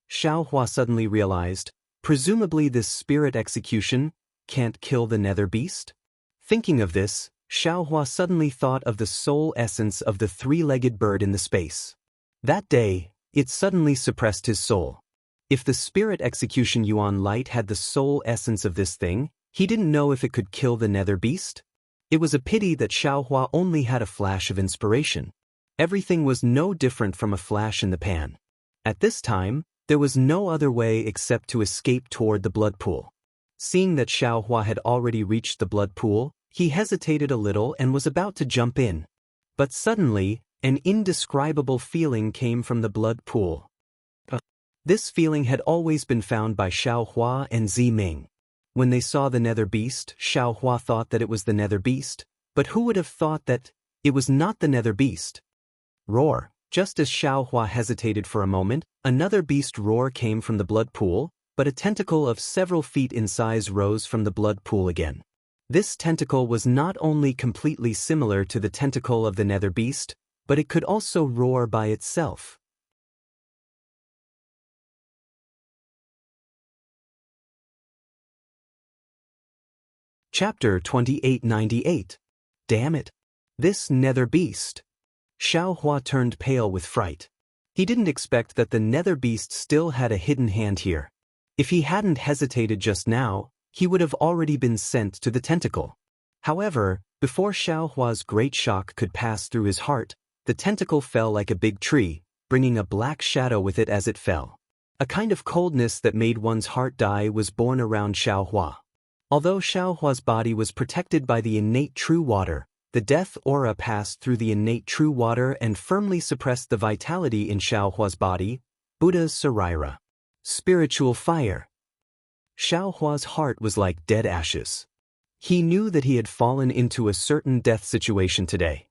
Xiaohua suddenly realized, presumably this spirit execution can't kill the nether beast? Thinking of this, Xiaohua suddenly thought of the soul essence of the three-legged bird in the space. That day, it suddenly suppressed his soul. If the spirit execution Yuan light had the soul essence of this thing, he didn't know if it could kill the nether beast. It was a pity that Xiaohua only had a flash of inspiration. Everything was no different from a flash in the pan. At this time, there was no other way except to escape toward the blood pool. Seeing that Xiaohua had already reached the blood pool, he hesitated a little and was about to jump in. But suddenly, an indescribable feeling came from the blood pool. This feeling had always been found by Xiaohua and Ziming. When they saw the nether beast, Xiaohua thought that it was the nether beast, but who would have thought that it was not the nether beast? Roar! Just as Xiaohua hesitated for a moment, another beast roar came from the blood pool, but a tentacle of several feet in size rose from the blood pool again. This tentacle was not only completely similar to the tentacle of the nether beast, but it could also roar by itself. Chapter 2898. Damn it! This nether beast! Xiaohua turned pale with fright. He didn't expect that the nether beast still had a hidden hand here. If he hadn't hesitated just now, he would have already been sent to the tentacle. However, before Xiaohua's great shock could pass through his heart, the tentacle fell like a big tree, bringing a black shadow with it as it fell. A kind of coldness that made one's heart die was born around Xiaohua. Although Xiaohua's body was protected by the innate true water, the death aura passed through the innate true water and firmly suppressed the vitality in Xiaohua's body, Buddha's Sarira. Spiritual fire. Xiaohua's heart was like dead ashes. He knew that he had fallen into a certain death situation today.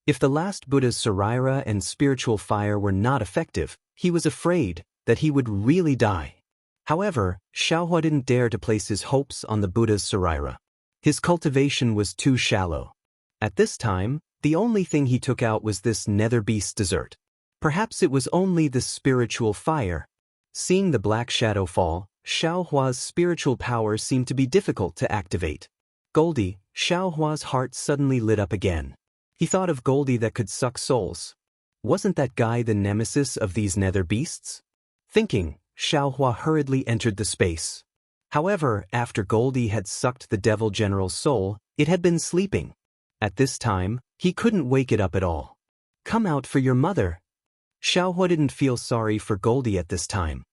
If the last Buddha's Sarira and spiritual fire were not effective, he was afraid that he would really die. However, Xiaohua didn't dare to place his hopes on the Buddha's Sarira. His cultivation was too shallow. At this time, the only thing he took out was this nether beast dessert. Perhaps it was only the spiritual fire. Seeing the black shadow fall, Xiaohua's spiritual power seemed to be difficult to activate. Goldie, Xiaohua's heart suddenly lit up again. He thought of Goldie that could suck souls. Wasn't that guy the nemesis of these nether beasts? Thinking, Xiaohua hurriedly entered the space. However, after Goldie had sucked the devil general's soul, it had been sleeping. At this time, he couldn't wake it up at all. Come out for your mother. Xiaohua didn't feel sorry for Goldie at this time.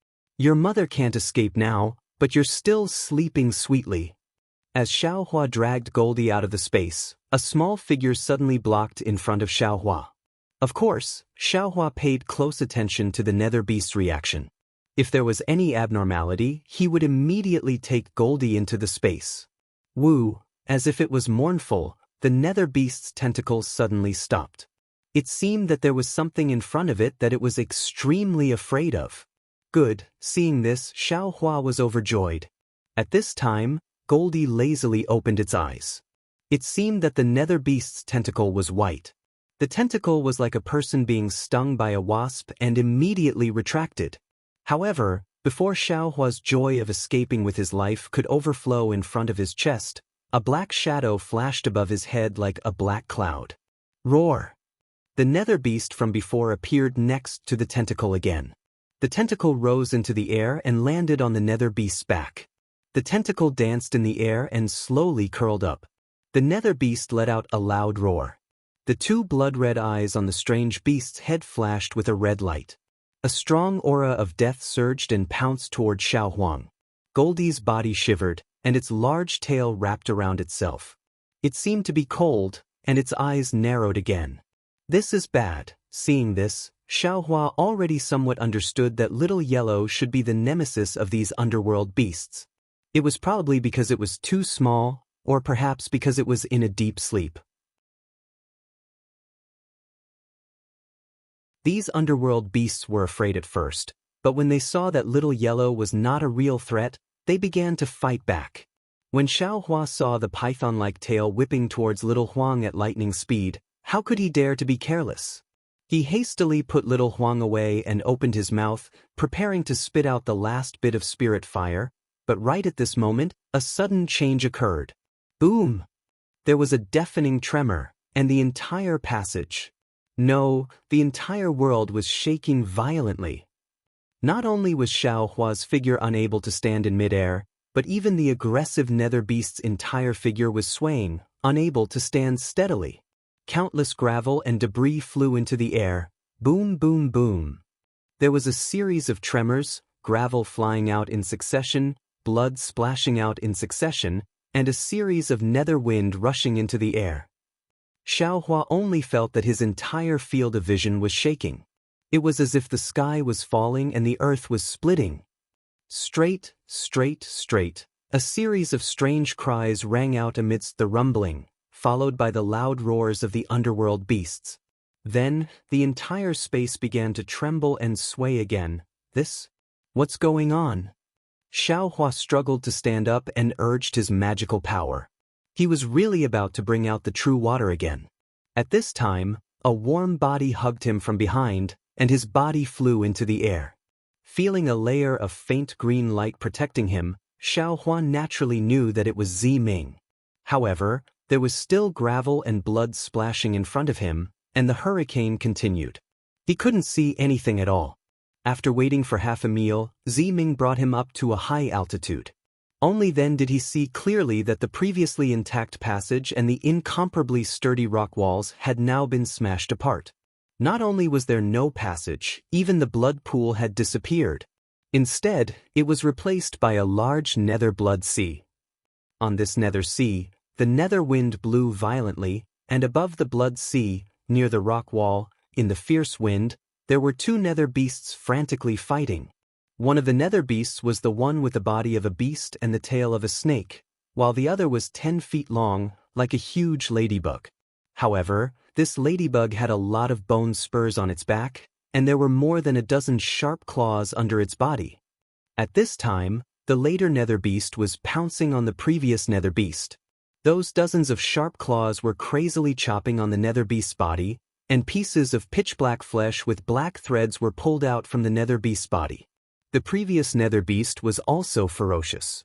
Your mother can't escape now, but you're still sleeping sweetly. As Xiaohua dragged Goldie out of the space, a small figure suddenly blocked in front of Xiaohua. Of course, Xiaohua paid close attention to the nether beast's reaction. If there was any abnormality, he would immediately take Goldie into the space. Woo, as if it was mournful, the nether beast's tentacles suddenly stopped. It seemed that there was something in front of it that it was extremely afraid of. Good, seeing this, Xiaohua was overjoyed. At this time, Goldie lazily opened its eyes. It seemed that the nether beast's tentacle was white. The tentacle was like a person being stung by a wasp and immediately retracted. However, before Xiaohua's joy of escaping with his life could overflow in front of his chest, a black shadow flashed above his head like a black cloud. Roar! The nether beast from before appeared next to the tentacle again. The tentacle rose into the air and landed on the nether beast's back. The tentacle danced in the air and slowly curled up. The nether beast let out a loud roar. The two blood-red eyes on the strange beast's head flashed with a red light. A strong aura of death surged and pounced toward Xiaohuang. Goldie's body shivered, and its large tail wrapped around itself. It seemed to be cold, and its eyes narrowed again. This is bad. Seeing this, Xiaohua already somewhat understood that Little Yellow should be the nemesis of these underworld beasts. It was probably because it was too small, or perhaps because it was in a deep sleep. These underworld beasts were afraid at first, but when they saw that Little Yellow was not a real threat, they began to fight back. When Xiaohua saw the python-like tail whipping towards Little Huang at lightning speed, how could he dare to be careless? He hastily put Little Huang away and opened his mouth, preparing to spit out the last bit of spirit fire, but right at this moment, a sudden change occurred. Boom! There was a deafening tremor, and the entire passage. No, the entire world was shaking violently. Not only was Xiaohua's figure unable to stand in midair, but even the aggressive nether beast's entire figure was swaying, unable to stand steadily. Countless gravel and debris flew into the air. Boom, boom, boom. There was a series of tremors, gravel flying out in succession, blood splashing out in succession, and a series of nether wind rushing into the air. Xiaohua only felt that his entire field of vision was shaking. It was as if the sky was falling and the earth was splitting. Straight, straight, straight. A series of strange cries rang out amidst the rumbling, followed by the loud roars of the underworld beasts. Then, the entire space began to tremble and sway again. What's going on? Xiaohua struggled to stand up and urged his magical power. He was really about to bring out the true water again. At this time, a warm body hugged him from behind, and his body flew into the air. Feeling a layer of faint green light protecting him, Xiaohua naturally knew that it was Ziming. However, there was still gravel and blood splashing in front of him, and the hurricane continued. He couldn't see anything at all. After waiting for half a meal, Ziming brought him up to a high altitude. Only then did he see clearly that the previously intact passage and the incomparably sturdy rock walls had now been smashed apart. Not only was there no passage, even the blood pool had disappeared. Instead, it was replaced by a large nether blood sea. On this nether sea, the nether wind blew violently, and above the blood sea, near the rock wall, in the fierce wind, there were two nether beasts frantically fighting. One of the nether beasts was the one with the body of a beast and the tail of a snake, while the other was 10 feet long, like a huge ladybug. However, this ladybug had a lot of bone spurs on its back, and there were more than a dozen sharp claws under its body. At this time, the later nether beast was pouncing on the previous nether beast. Those dozens of sharp claws were crazily chopping on the nether beast's body, and pieces of pitch-black flesh with black threads were pulled out from the nether beast's body. The previous nether beast was also ferocious.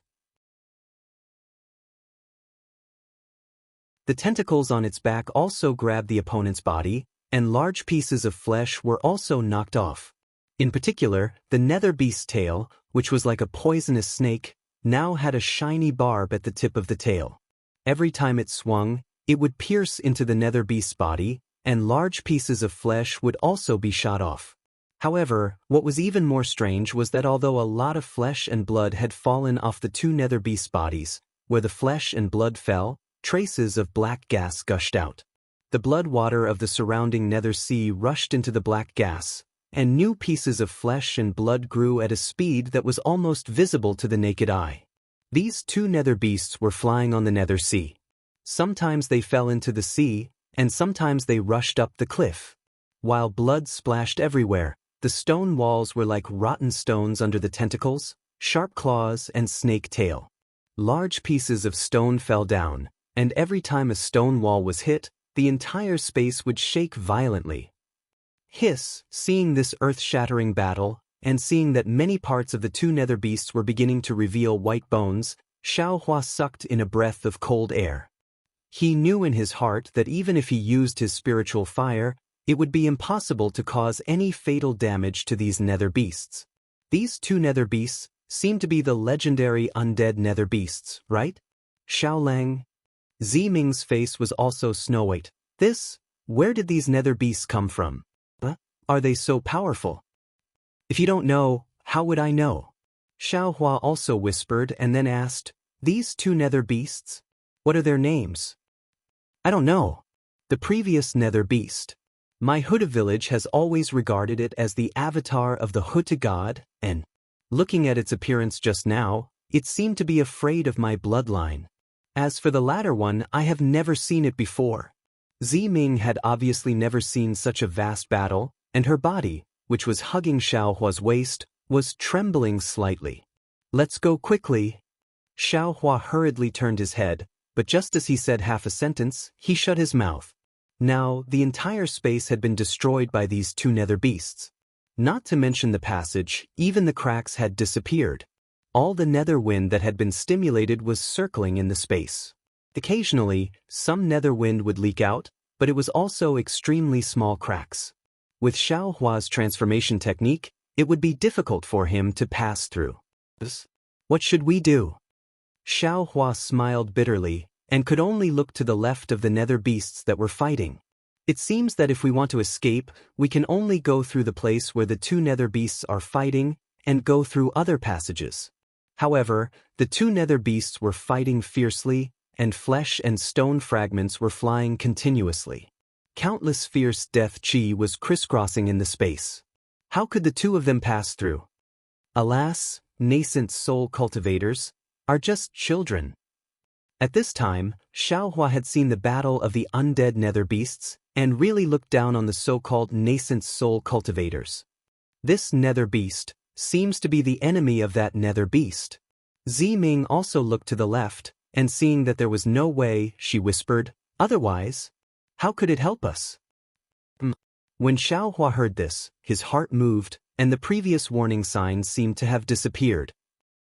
The tentacles on its back also grabbed the opponent's body, and large pieces of flesh were also knocked off. In particular, the nether beast's tail, which was like a poisonous snake, now had a shiny barb at the tip of the tail. Every time it swung, it would pierce into the nether beast's body, and large pieces of flesh would also be shot off. However, what was even more strange was that although a lot of flesh and blood had fallen off the two nether beast bodies, where the flesh and blood fell, traces of black gas gushed out. The blood water of the surrounding nether sea rushed into the black gas, and new pieces of flesh and blood grew at a speed that was almost visible to the naked eye. These two nether beasts were flying on the nether sea. Sometimes they fell into the sea, and sometimes they rushed up the cliff. While blood splashed everywhere, the stone walls were like rotten stones under the tentacles, sharp claws, and snake tail. Large pieces of stone fell down, and every time a stone wall was hit, the entire space would shake violently. Hiss, seeing this earth-shattering battle, and seeing that many parts of the two nether beasts were beginning to reveal white bones, Xiaohua sucked in a breath of cold air. He knew in his heart that even if he used his spiritual fire, it would be impossible to cause any fatal damage to these nether beasts. These two nether beasts seem to be the legendary undead nether beasts, right? Xiaolang. Ziming's face was also snow-white. Where did these nether beasts come from? Are they so powerful? If you don't know, how would I know? Xiaohua also whispered and then asked, these two nether beasts? What are their names? I don't know. The previous nether beast. My Huda village has always regarded it as the avatar of the Huda god, and, looking at its appearance just now, it seemed to be afraid of my bloodline. As for the latter one, I have never seen it before. Ziming had obviously never seen such a vast battle, and her body, which was hugging Xiaohua's waist, was trembling slightly. Let's go quickly. Xiaohua hurriedly turned his head, but just as he said half a sentence, he shut his mouth. Now, the entire space had been destroyed by these two nether beasts. Not to mention the passage, even the cracks had disappeared. All the nether wind that had been stimulated was circling in the space. Occasionally, some nether wind would leak out, but it was also extremely small cracks. With Xiaohua's transformation technique, it would be difficult for him to pass through. What should we do? Xiaohua smiled bitterly, and could only look to the left of the nether beasts that were fighting. It seems that if we want to escape, we can only go through the place where the two nether beasts are fighting, and go through other passages. However, the two nether beasts were fighting fiercely, and flesh and stone fragments were flying continuously. Countless fierce death chi was crisscrossing in the space. How could the two of them pass through? Alas, nascent soul cultivators are just children. At this time, Xiaohua had seen the battle of the undead nether beasts, and really looked down on the so-called nascent soul cultivators. This nether beast seems to be the enemy of that nether beast. Ziming also looked to the left, and seeing that there was no way, she whispered, otherwise, how could it help us? When Xiaohua heard this, his heart moved, and the previous warning sign seemed to have disappeared.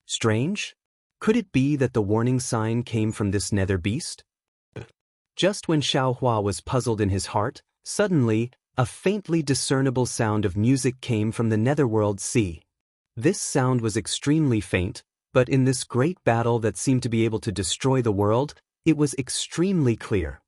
Strange? Could it be that the warning sign came from this nether beast? Just when Xiaohua was puzzled in his heart, suddenly, a faintly discernible sound of music came from the netherworld sea. This sound was extremely faint, but in this great battle that seemed to be able to destroy the world, it was extremely clear.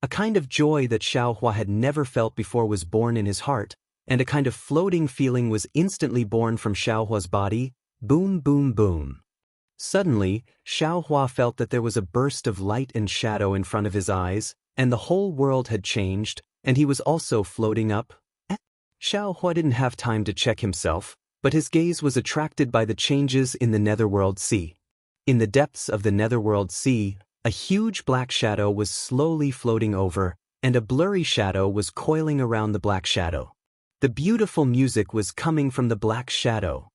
A kind of joy that Xiaohua had never felt before was born in his heart, and a kind of floating feeling was instantly born from Xiaohua's body. Boom, boom, boom. Suddenly, Xiaohua felt that there was a burst of light and shadow in front of his eyes, and the whole world had changed, and he was also floating up. Xiaohua didn't have time to check himself, but his gaze was attracted by the changes in the netherworld sea. In the depths of the netherworld sea, a huge black shadow was slowly floating over, and a blurry shadow was coiling around the black shadow. The beautiful music was coming from the black shadow.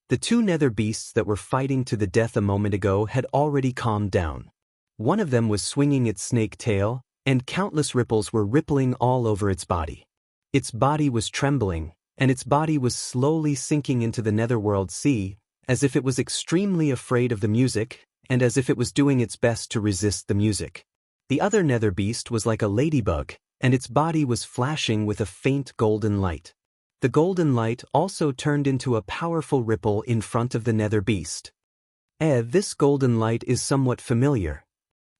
The two nether beasts that were fighting to the death a moment ago had already calmed down. One of them was swinging its snake tail, and countless ripples were rippling all over its body. Its body was trembling, and its body was slowly sinking into the netherworld sea, as if it was extremely afraid of the music, and as if it was doing its best to resist the music. The other nether beast was like a ladybug, and its body was flashing with a faint golden light. The golden light also turned into a powerful ripple in front of the nether beast. This golden light is somewhat familiar.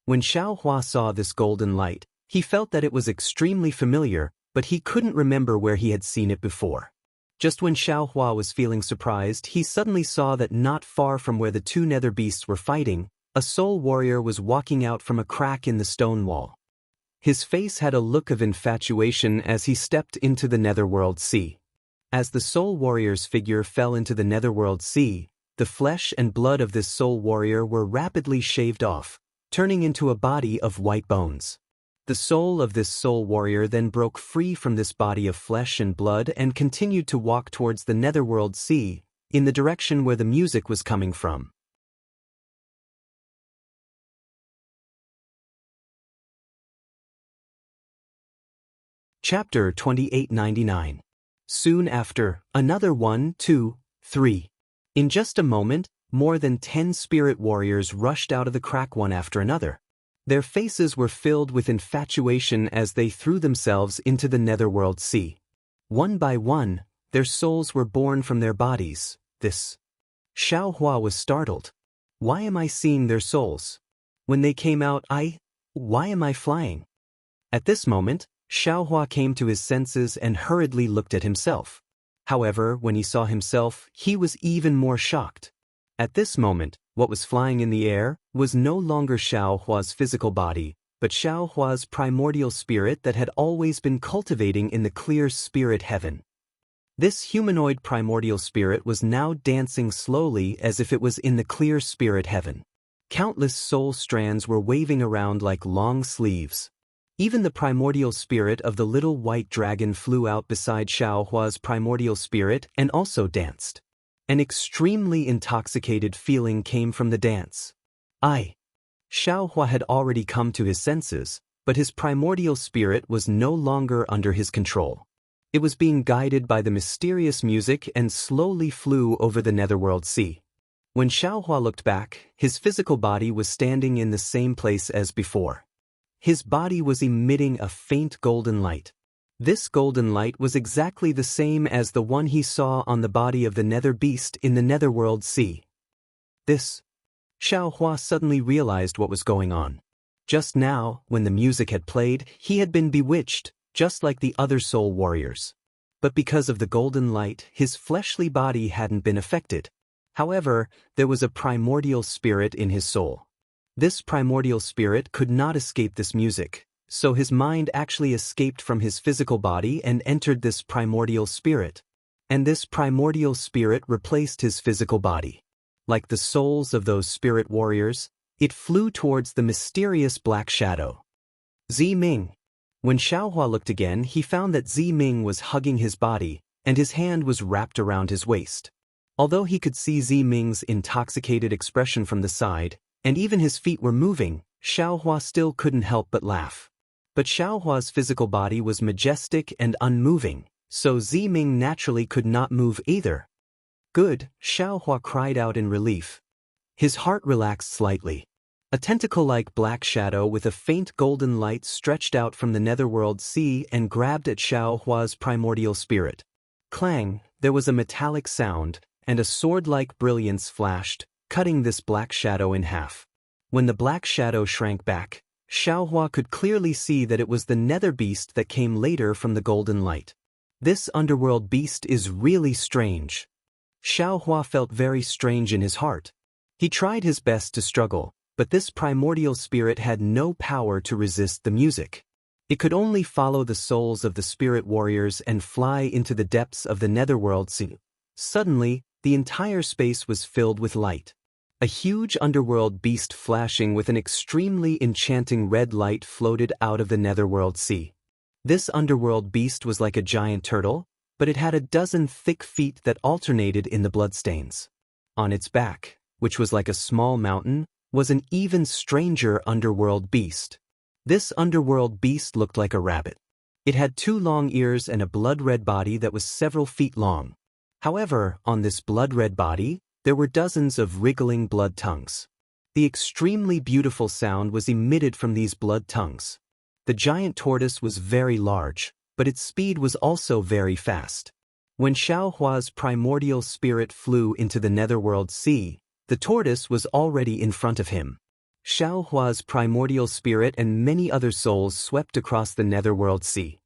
When Xiaohua saw this golden light, he felt that it was extremely familiar, but he couldn't remember where he had seen it before. Just when Xiaohua was feeling surprised, he suddenly saw that not far from where the two nether beasts were fighting, A soul warrior was walking out from a crack in the stone wall. His face had a look of infatuation as he stepped into the netherworld sea. As the soul warrior's figure fell into the netherworld sea, the flesh and blood of this soul warrior were rapidly shaved off, turning into a body of white bones. The soul of this soul warrior then broke free from this body of flesh and blood and continued to walk towards the netherworld sea, in the direction where the music was coming from. Chapter 2899. Soon after, another 1, 2, 3. In just a moment, more than 10 spirit warriors rushed out of the crack one after another. Their faces were filled with infatuation as they threw themselves into the netherworld sea. One by one, their souls were born from their bodies. Xiao Hua was startled. Why am I seeing their souls? When they came out, why am I flying? At this moment, Xiao Hua came to his senses and hurriedly looked at himself. However, when he saw himself, he was even more shocked. At this moment, what was flying in the air was no longer Xiao Hua's physical body, but Xiao Hua's primordial spirit that had always been cultivating in the clear spirit heaven. This humanoid primordial spirit was now dancing slowly as if it was in the clear spirit heaven. Countless soul strands were waving around like long sleeves. Even the primordial spirit of the little white dragon flew out beside Xiao Hua's primordial spirit and also danced. An extremely intoxicated feeling came from the dance. Xiao Hua had already come to his senses, but his primordial spirit was no longer under his control. It was being guided by the mysterious music and slowly flew over the netherworld sea. When Xiao Hua looked back, his physical body was standing in the same place as before. His body was emitting a faint golden light. This golden light was exactly the same as the one he saw on the body of the nether beast in the netherworld sea. Xiao Hua suddenly realized what was going on. Just now, when the music had played, he had been bewitched, just like the other soul warriors. But because of the golden light, his fleshly body hadn't been affected. However, there was a primordial spirit in his soul. This primordial spirit could not escape this music, so his mind actually escaped from his physical body and entered this primordial spirit. And this primordial spirit replaced his physical body. Like the souls of those spirit warriors, it flew towards the mysterious black shadow. Ziming. When Xiao Hua looked again, he found that Ziming was hugging his body, and his hand was wrapped around his waist. Although he could see Ziming's intoxicated expression from the side, and even his feet were moving, Xiao Hua still couldn't help but laugh. But Xiao Hua's physical body was majestic and unmoving, so Ziming naturally could not move either. Good, Xiao Hua cried out in relief. His heart relaxed slightly. A tentacle-like black shadow with a faint golden light stretched out from the netherworld sea and grabbed at Xiao Hua's primordial spirit. Clang, there was a metallic sound, and a sword-like brilliance flashed, cutting this black shadow in half. When the black shadow shrank back, Xiao Hua could clearly see that it was the nether beast that came later from the golden light. This underworld beast is really strange. Xiao Hua felt very strange in his heart. He tried his best to struggle, but this primordial spirit had no power to resist the music. It could only follow the souls of the spirit warriors and fly into the depths of the netherworld sea. Suddenly, the entire space was filled with light. A huge underworld beast flashing with an extremely enchanting red light floated out of the netherworld sea. This underworld beast was like a giant turtle, but it had a dozen thick feet that alternated in the bloodstains. On its back, which was like a small mountain, was an even stranger underworld beast. This underworld beast looked like a rabbit. It had 2 long ears and a blood-red body that was several feet long. However, on this blood-red body, there were dozens of wriggling blood tongues. The extremely beautiful sound was emitted from these blood tongues. The giant tortoise was very large, but its speed was also very fast. When Xiao Hua's primordial spirit flew into the netherworld sea, the tortoise was already in front of him. Xiao Hua's primordial spirit and many other souls swept across the netherworld sea.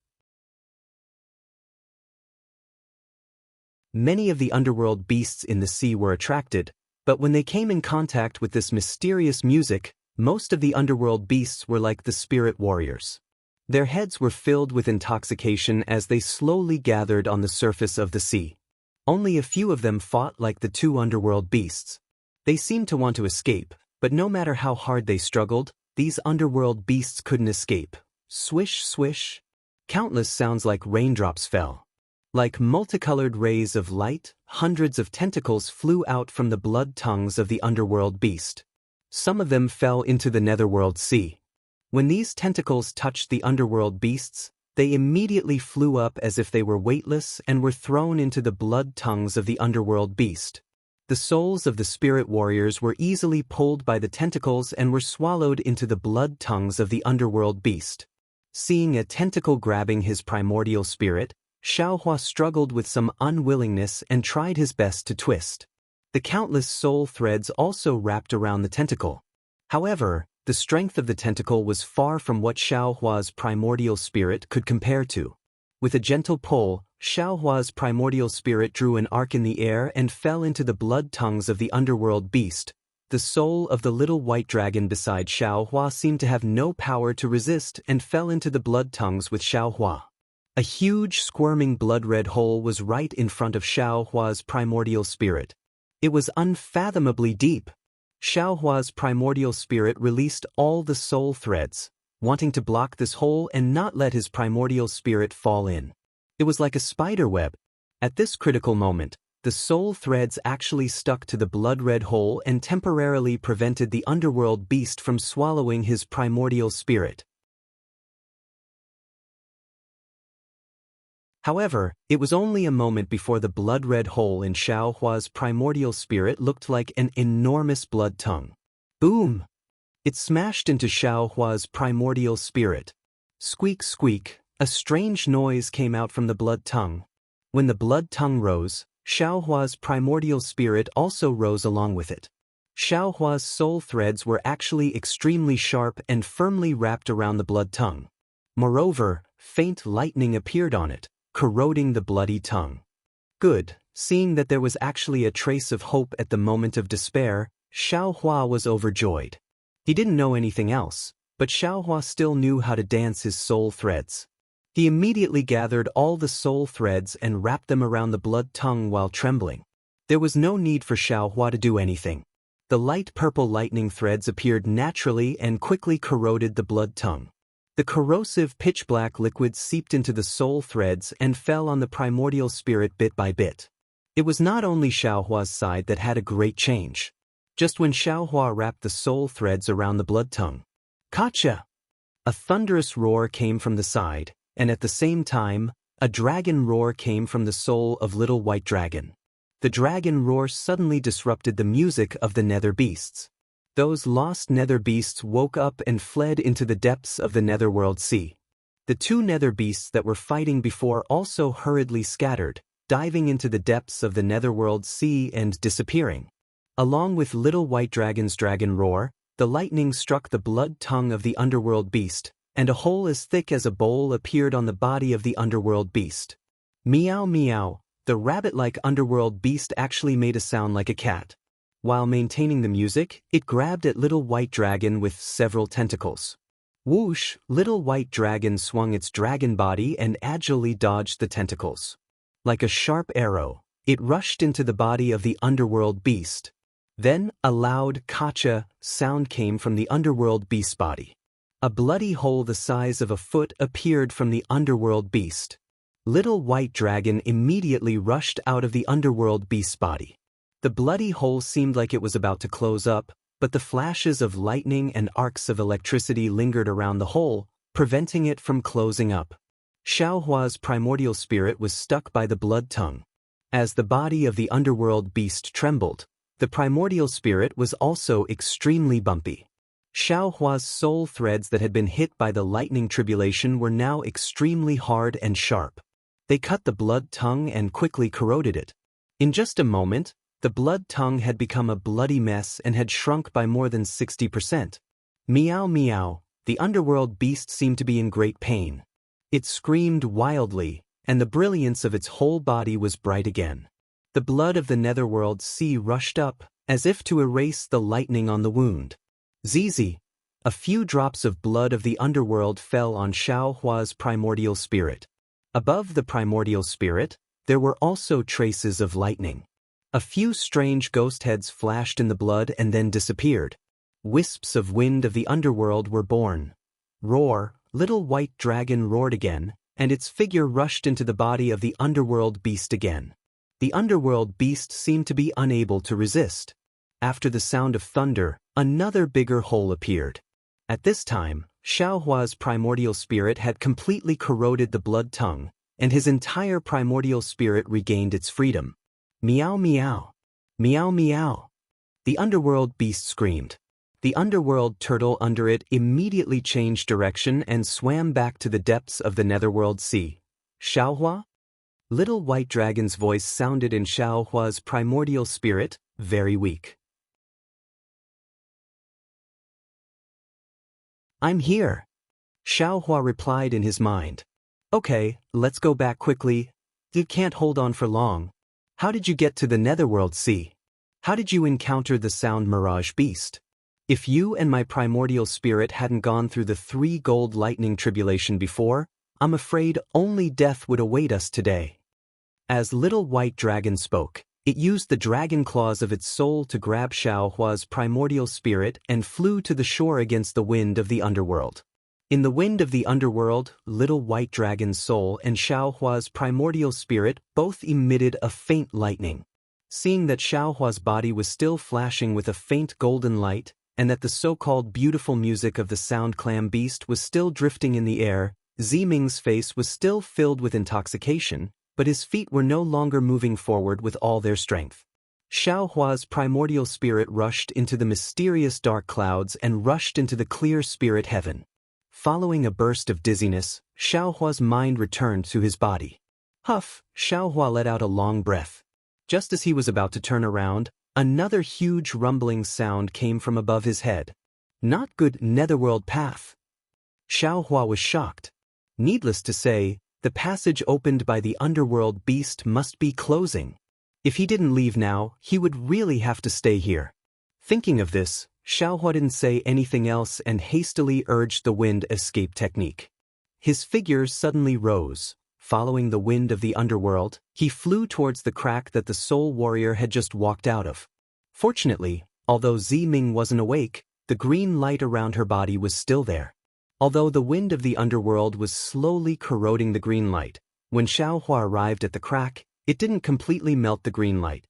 Many of the underworld beasts in the sea were attracted, But when they came in contact with this mysterious music, most of the underworld beasts were like the spirit warriors. Their heads were filled with intoxication as they slowly gathered on the surface of the sea. Only a few of them fought like the two underworld beasts. They seemed to want to escape, but no matter how hard they struggled, these underworld beasts couldn't escape. Swish, swish. Countless sounds like raindrops fell. Like multicolored rays of light, hundreds of tentacles flew out from the blood tongues of the underworld beast. Some of them fell into the netherworld sea. When these tentacles touched the underworld beasts, they immediately flew up as if they were weightless and were thrown into the blood tongues of the underworld beast. The souls of the spirit warriors were easily pulled by the tentacles and were swallowed into the blood tongues of the underworld beast. Seeing a tentacle grabbing his primordial spirit, Xiaohua struggled with some unwillingness and tried his best to twist. The countless soul threads also wrapped around the tentacle. However, the strength of the tentacle was far from what Xiaohua's primordial spirit could compare to. With a gentle pull, Xiaohua's primordial spirit drew an arc in the air and fell into the blood tongues of the underworld beast. The soul of the little white dragon beside Xiaohua seemed to have no power to resist and fell into the blood tongues with Xiaohua. A huge squirming blood-red hole was right in front of Xiaohua's primordial spirit. It was unfathomably deep. Xiaohua's primordial spirit released all the soul threads, wanting to block this hole and not let his primordial spirit fall in. It was like a spider web. At this critical moment, the soul threads actually stuck to the blood-red hole and temporarily prevented the underworld beast from swallowing his primordial spirit. However, it was only a moment before the blood-red hole in Xiaohua's primordial spirit looked like an enormous blood tongue. Boom! It smashed into Xiaohua's primordial spirit. Squeak, squeak, a strange noise came out from the blood tongue. When the blood tongue rose, Xiaohua's primordial spirit also rose along with it. Xiaohua's soul threads were actually extremely sharp and firmly wrapped around the blood tongue. Moreover, faint lightning appeared on it, corroding the bloody tongue. Good, seeing that there was actually a trace of hope at the moment of despair, Xiaohua was overjoyed. He didn't know anything else, but Xiaohua still knew how to dance his soul threads. He immediately gathered all the soul threads and wrapped them around the blood tongue while trembling. There was no need for Xiaohua to do anything. The light purple lightning threads appeared naturally and quickly corroded the blood tongue. The corrosive pitch-black liquid seeped into the soul threads and fell on the primordial spirit bit by bit. It was not only Xiaohua's side that had a great change. Just when Xiaohua wrapped the soul threads around the blood tongue, "Gotcha!" A thunderous roar came from the side, and at the same time, a dragon roar came from the soul of little white dragon. The dragon roar suddenly disrupted the music of the nether beasts. Those lost nether beasts woke up and fled into the depths of the netherworld sea. The two nether beasts that were fighting before also hurriedly scattered, diving into the depths of the netherworld sea and disappearing. Along with little white dragon's dragon roar, the lightning struck the blood tongue of the underworld beast, and a hole as thick as a bowl appeared on the body of the underworld beast. Meow meow, the rabbit-like underworld beast actually made a sound like a cat. While maintaining the music, it grabbed at little white dragon with several tentacles. Whoosh, little white dragon swung its dragon body and agilely dodged the tentacles. Like a sharp arrow, it rushed into the body of the underworld beast. Then, a loud "Gotcha" sound came from the underworld beast's body. A bloody hole the size of a foot appeared from the underworld beast. Little white dragon immediately rushed out of the underworld beast's body. The bloody hole seemed like it was about to close up, but the flashes of lightning and arcs of electricity lingered around the hole, preventing it from closing up. Xiaohua's primordial spirit was stuck by the blood tongue. As the body of the underworld beast trembled, the primordial spirit was also extremely bumpy. Xiaohua's soul threads that had been hit by the lightning tribulation were now extremely hard and sharp. They cut the blood tongue and quickly corroded it. In just a moment, the blood tongue had become a bloody mess and had shrunk by more than 60%. Meow meow, the underworld beast seemed to be in great pain. It screamed wildly, and the brilliance of its whole body was bright again. The blood of the netherworld sea rushed up, as if to erase the lightning on the wound. Zizi. A few drops of blood of the underworld fell on Xiaohua's primordial spirit. Above the primordial spirit, there were also traces of lightning. A few strange ghost heads flashed in the blood and then disappeared. Wisps of wind of the underworld were born. Roar, little white dragon roared again, and its figure rushed into the body of the underworld beast again. The underworld beast seemed to be unable to resist. After the sound of thunder, another bigger hole appeared. At this time, Xiaohua's primordial spirit had completely corroded the blood tongue, and his entire primordial spirit regained its freedom. Meow meow. Meow meow. The underworld beast screamed. The underworld turtle under it immediately changed direction and swam back to the depths of the netherworld sea. Xiaohua? Little white dragon's voice sounded in Xiaohua's primordial spirit, very weak. I'm here. Xiaohua replied in his mind. Okay, let's go back quickly. You can't hold on for long. How did you get to the netherworld sea? How did you encounter the sound mirage beast? If you and my primordial spirit hadn't gone through the 3 gold lightning tribulation before, I'm afraid only death would await us today. As little white dragon spoke, it used the dragon claws of its soul to grab Xiaohua's primordial spirit and flew to the shore against the wind of the underworld. In the wind of the underworld, little white dragon's soul and Xiaohua's primordial spirit both emitted a faint lightning. Seeing that Xiaohua's body was still flashing with a faint golden light, and that the so-called beautiful music of the sound clam beast was still drifting in the air, Ziming's face was still filled with intoxication, but his feet were no longer moving forward with all their strength. Xiaohua's primordial spirit rushed into the mysterious dark clouds and rushed into the clear spirit heaven. Following a burst of dizziness, Xiaohua's mind returned to his body. Huff, Xiaohua let out a long breath. Just as he was about to turn around, another huge rumbling sound came from above his head. Not good netherworld path. Xiaohua was shocked. Needless to say, the passage opened by the underworld beast must be closing. If he didn't leave now, he would really have to stay here. Thinking of this, Xiaohua didn't say anything else and hastily urged the wind escape technique. His figure suddenly rose. Following the wind of the underworld, he flew towards the crack that the soul warrior had just walked out of. Fortunately, although Ziming wasn't awake, the green light around her body was still there. Although the wind of the underworld was slowly corroding the green light, when Xiaohua arrived at the crack, it didn't completely melt the green light.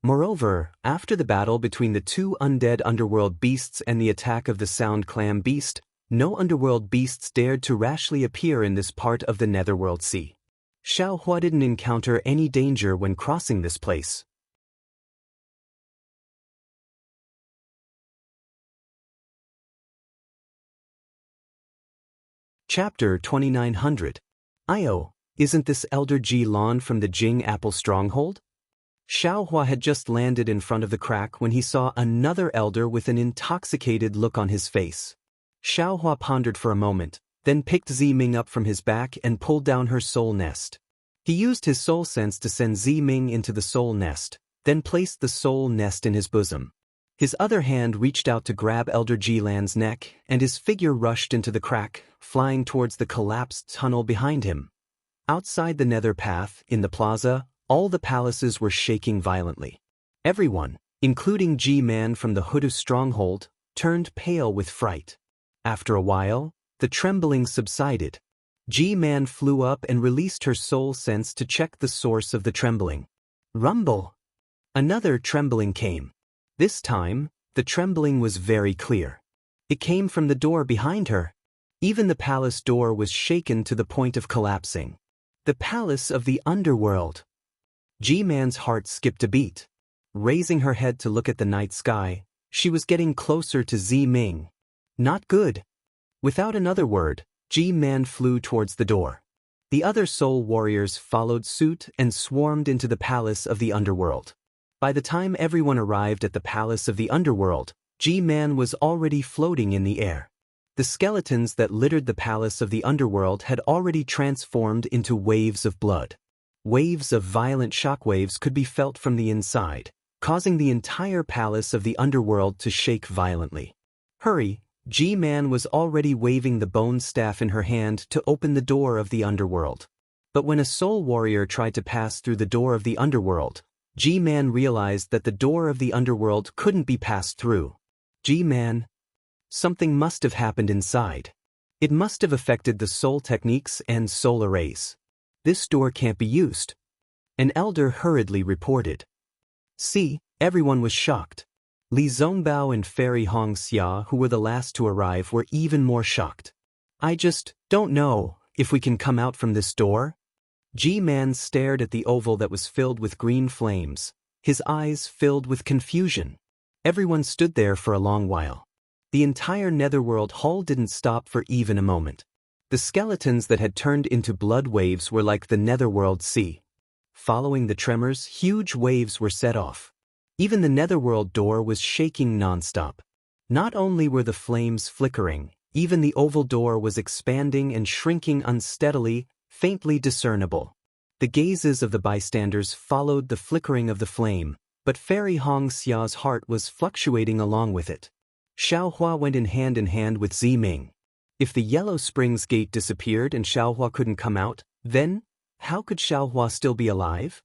Moreover, after the battle between the 2 undead underworld beasts and the attack of the sound clam beast, no underworld beasts dared to rashly appear in this part of the netherworld sea. Xiaohua didn't encounter any danger when crossing this place. Chapter 2900. Io, isn't this Elder Ji Lan from the Jing Apple Stronghold? Xiaohua had just landed in front of the crack when he saw another elder with an intoxicated look on his face. Xiaohua pondered for a moment, then picked Ziming up from his back and pulled down her soul nest. He used his soul sense to send Ziming into the soul nest, then placed the soul nest in his bosom. His other hand reached out to grab Elder Ji Lan's neck, and his figure rushed into the crack, flying towards the collapsed tunnel behind him. Outside the nether path, in the plaza, all the palaces were shaking violently. Everyone, including Ji-Man from the Hudu stronghold, turned pale with fright. After a while, the trembling subsided. Ji-Man flew up and released her soul sense to check the source of the trembling. Rumble! Another trembling came. This time, the trembling was very clear. It came from the door behind her. Even the palace door was shaken to the point of collapsing. The palace of the underworld. Ji-Man's heart skipped a beat. Raising her head to look at the night sky, she was getting closer to Ziming. Not good. Without another word, Ji-Man flew towards the door. The other soul warriors followed suit and swarmed into the palace of the underworld. By the time everyone arrived at the palace of the underworld, Ji-Man was already floating in the air. The skeletons that littered the palace of the underworld had already transformed into waves of blood. Waves of violent shockwaves could be felt from the inside, causing the entire palace of the underworld to shake violently. Hurry! G-Man was already waving the bone staff in her hand to open the door of the underworld. But when a soul warrior tried to pass through the door of the underworld, G-Man realized that the door of the underworld couldn't be passed through. G-Man, something must have happened inside. It must have affected the soul techniques and soul arrays. This door can't be used. An elder hurriedly reported. See, everyone was shocked. Li Zongbao and Fairy Xianxia, who were the last to arrive, were even more shocked. I just don't know if we can come out from this door. G-Man stared at the oval that was filled with green flames, his eyes filled with confusion. Everyone stood there for a long while. The entire netherworld hall didn't stop for even a moment. The skeletons that had turned into blood waves were like the netherworld sea. Following the tremors, huge waves were set off. Even the netherworld door was shaking nonstop. Not only were the flames flickering, even the oval door was expanding and shrinking unsteadily, faintly discernible. The gazes of the bystanders followed the flickering of the flame, but Fairy Xia's heart was fluctuating along with it. Xiaohua went in hand with Ziming. If the Yellow Springs gate disappeared and Xiaohua couldn't come out, then how could Xiaohua still be alive?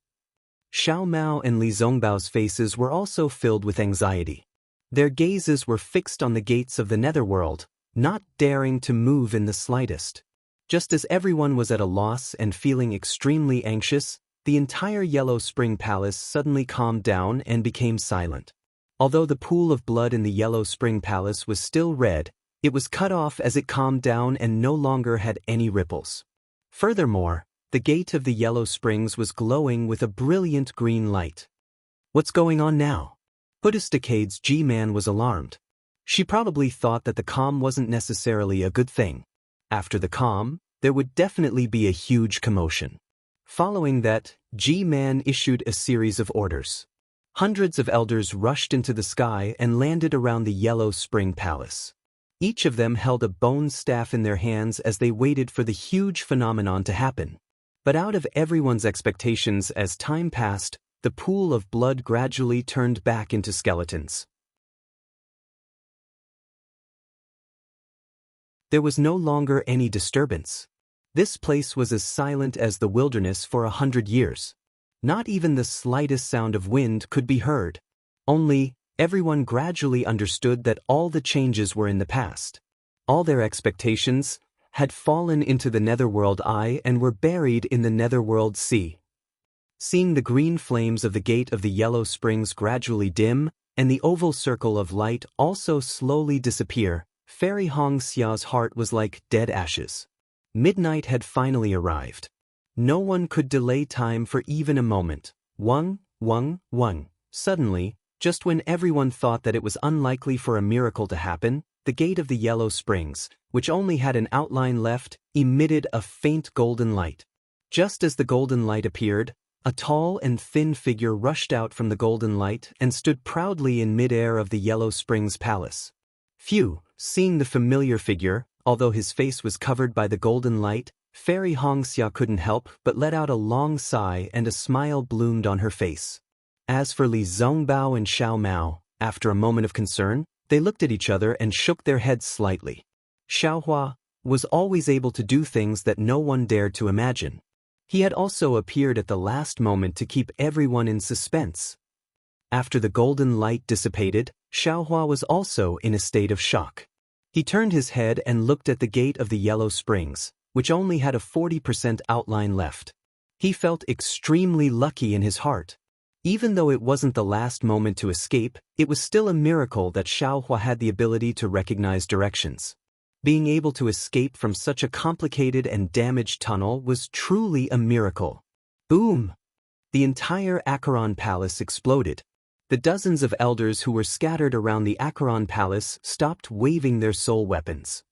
Xiao Mao and Li Zongbao's faces were also filled with anxiety. Their gazes were fixed on the gates of the netherworld, not daring to move in the slightest. Just as everyone was at a loss and feeling extremely anxious, the entire Yellow Spring Palace suddenly calmed down and became silent. Although the pool of blood in the Yellow Spring Palace was still red, it was cut off as it calmed down and no longer had any ripples. Furthermore, the gate of the Yellow Springs was glowing with a brilliant green light. What's going on now? Buddhisticade's G-Man was alarmed. She probably thought that the calm wasn't necessarily a good thing. After the calm, there would definitely be a huge commotion. Following that, G-Man issued a series of orders. Hundreds of elders rushed into the sky and landed around the Yellow Spring Palace. Each of them held a bone staff in their hands as they waited for the huge phenomenon to happen. But out of everyone's expectations, as time passed, the pool of blood gradually turned back into skeletons. There was no longer any disturbance. This place was as silent as the wilderness for 100 years. Not even the slightest sound of wind could be heard. Only, everyone gradually understood that all the changes were in the past. All their expectations had fallen into the netherworld eye and were buried in the netherworld sea. Seeing the green flames of the gate of the Yellow Springs gradually dim, and the oval circle of light also slowly disappear, Fairy Xia's heart was like dead ashes. Midnight had finally arrived. No one could delay time for even a moment. Wang. Suddenly, just when everyone thought that it was unlikely for a miracle to happen, the gate of the Yellow Springs, which only had an outline left, emitted a faint golden light. Just as the golden light appeared, a tall and thin figure rushed out from the golden light and stood proudly in midair of the Yellow Springs Palace. Phew, seeing the familiar figure, although his face was covered by the golden light, Fairy Xianxia couldn't help but let out a long sigh and a smile bloomed on her face. As for Li Zongbao and Xiao Mao, after a moment of concern, they looked at each other and shook their heads slightly. Xiaohua was always able to do things that no one dared to imagine. He had also appeared at the last moment to keep everyone in suspense. After the golden light dissipated, Xiaohua was also in a state of shock. He turned his head and looked at the gate of the Yellow Springs, which only had a 40% outline left. He felt extremely lucky in his heart. Even though it wasn't the last moment to escape, it was still a miracle that Xiaohua had the ability to recognize directions. Being able to escape from such a complicated and damaged tunnel was truly a miracle. Boom! The entire Acheron Palace exploded. The dozens of elders who were scattered around the Acheron Palace stopped waving their soul weapons.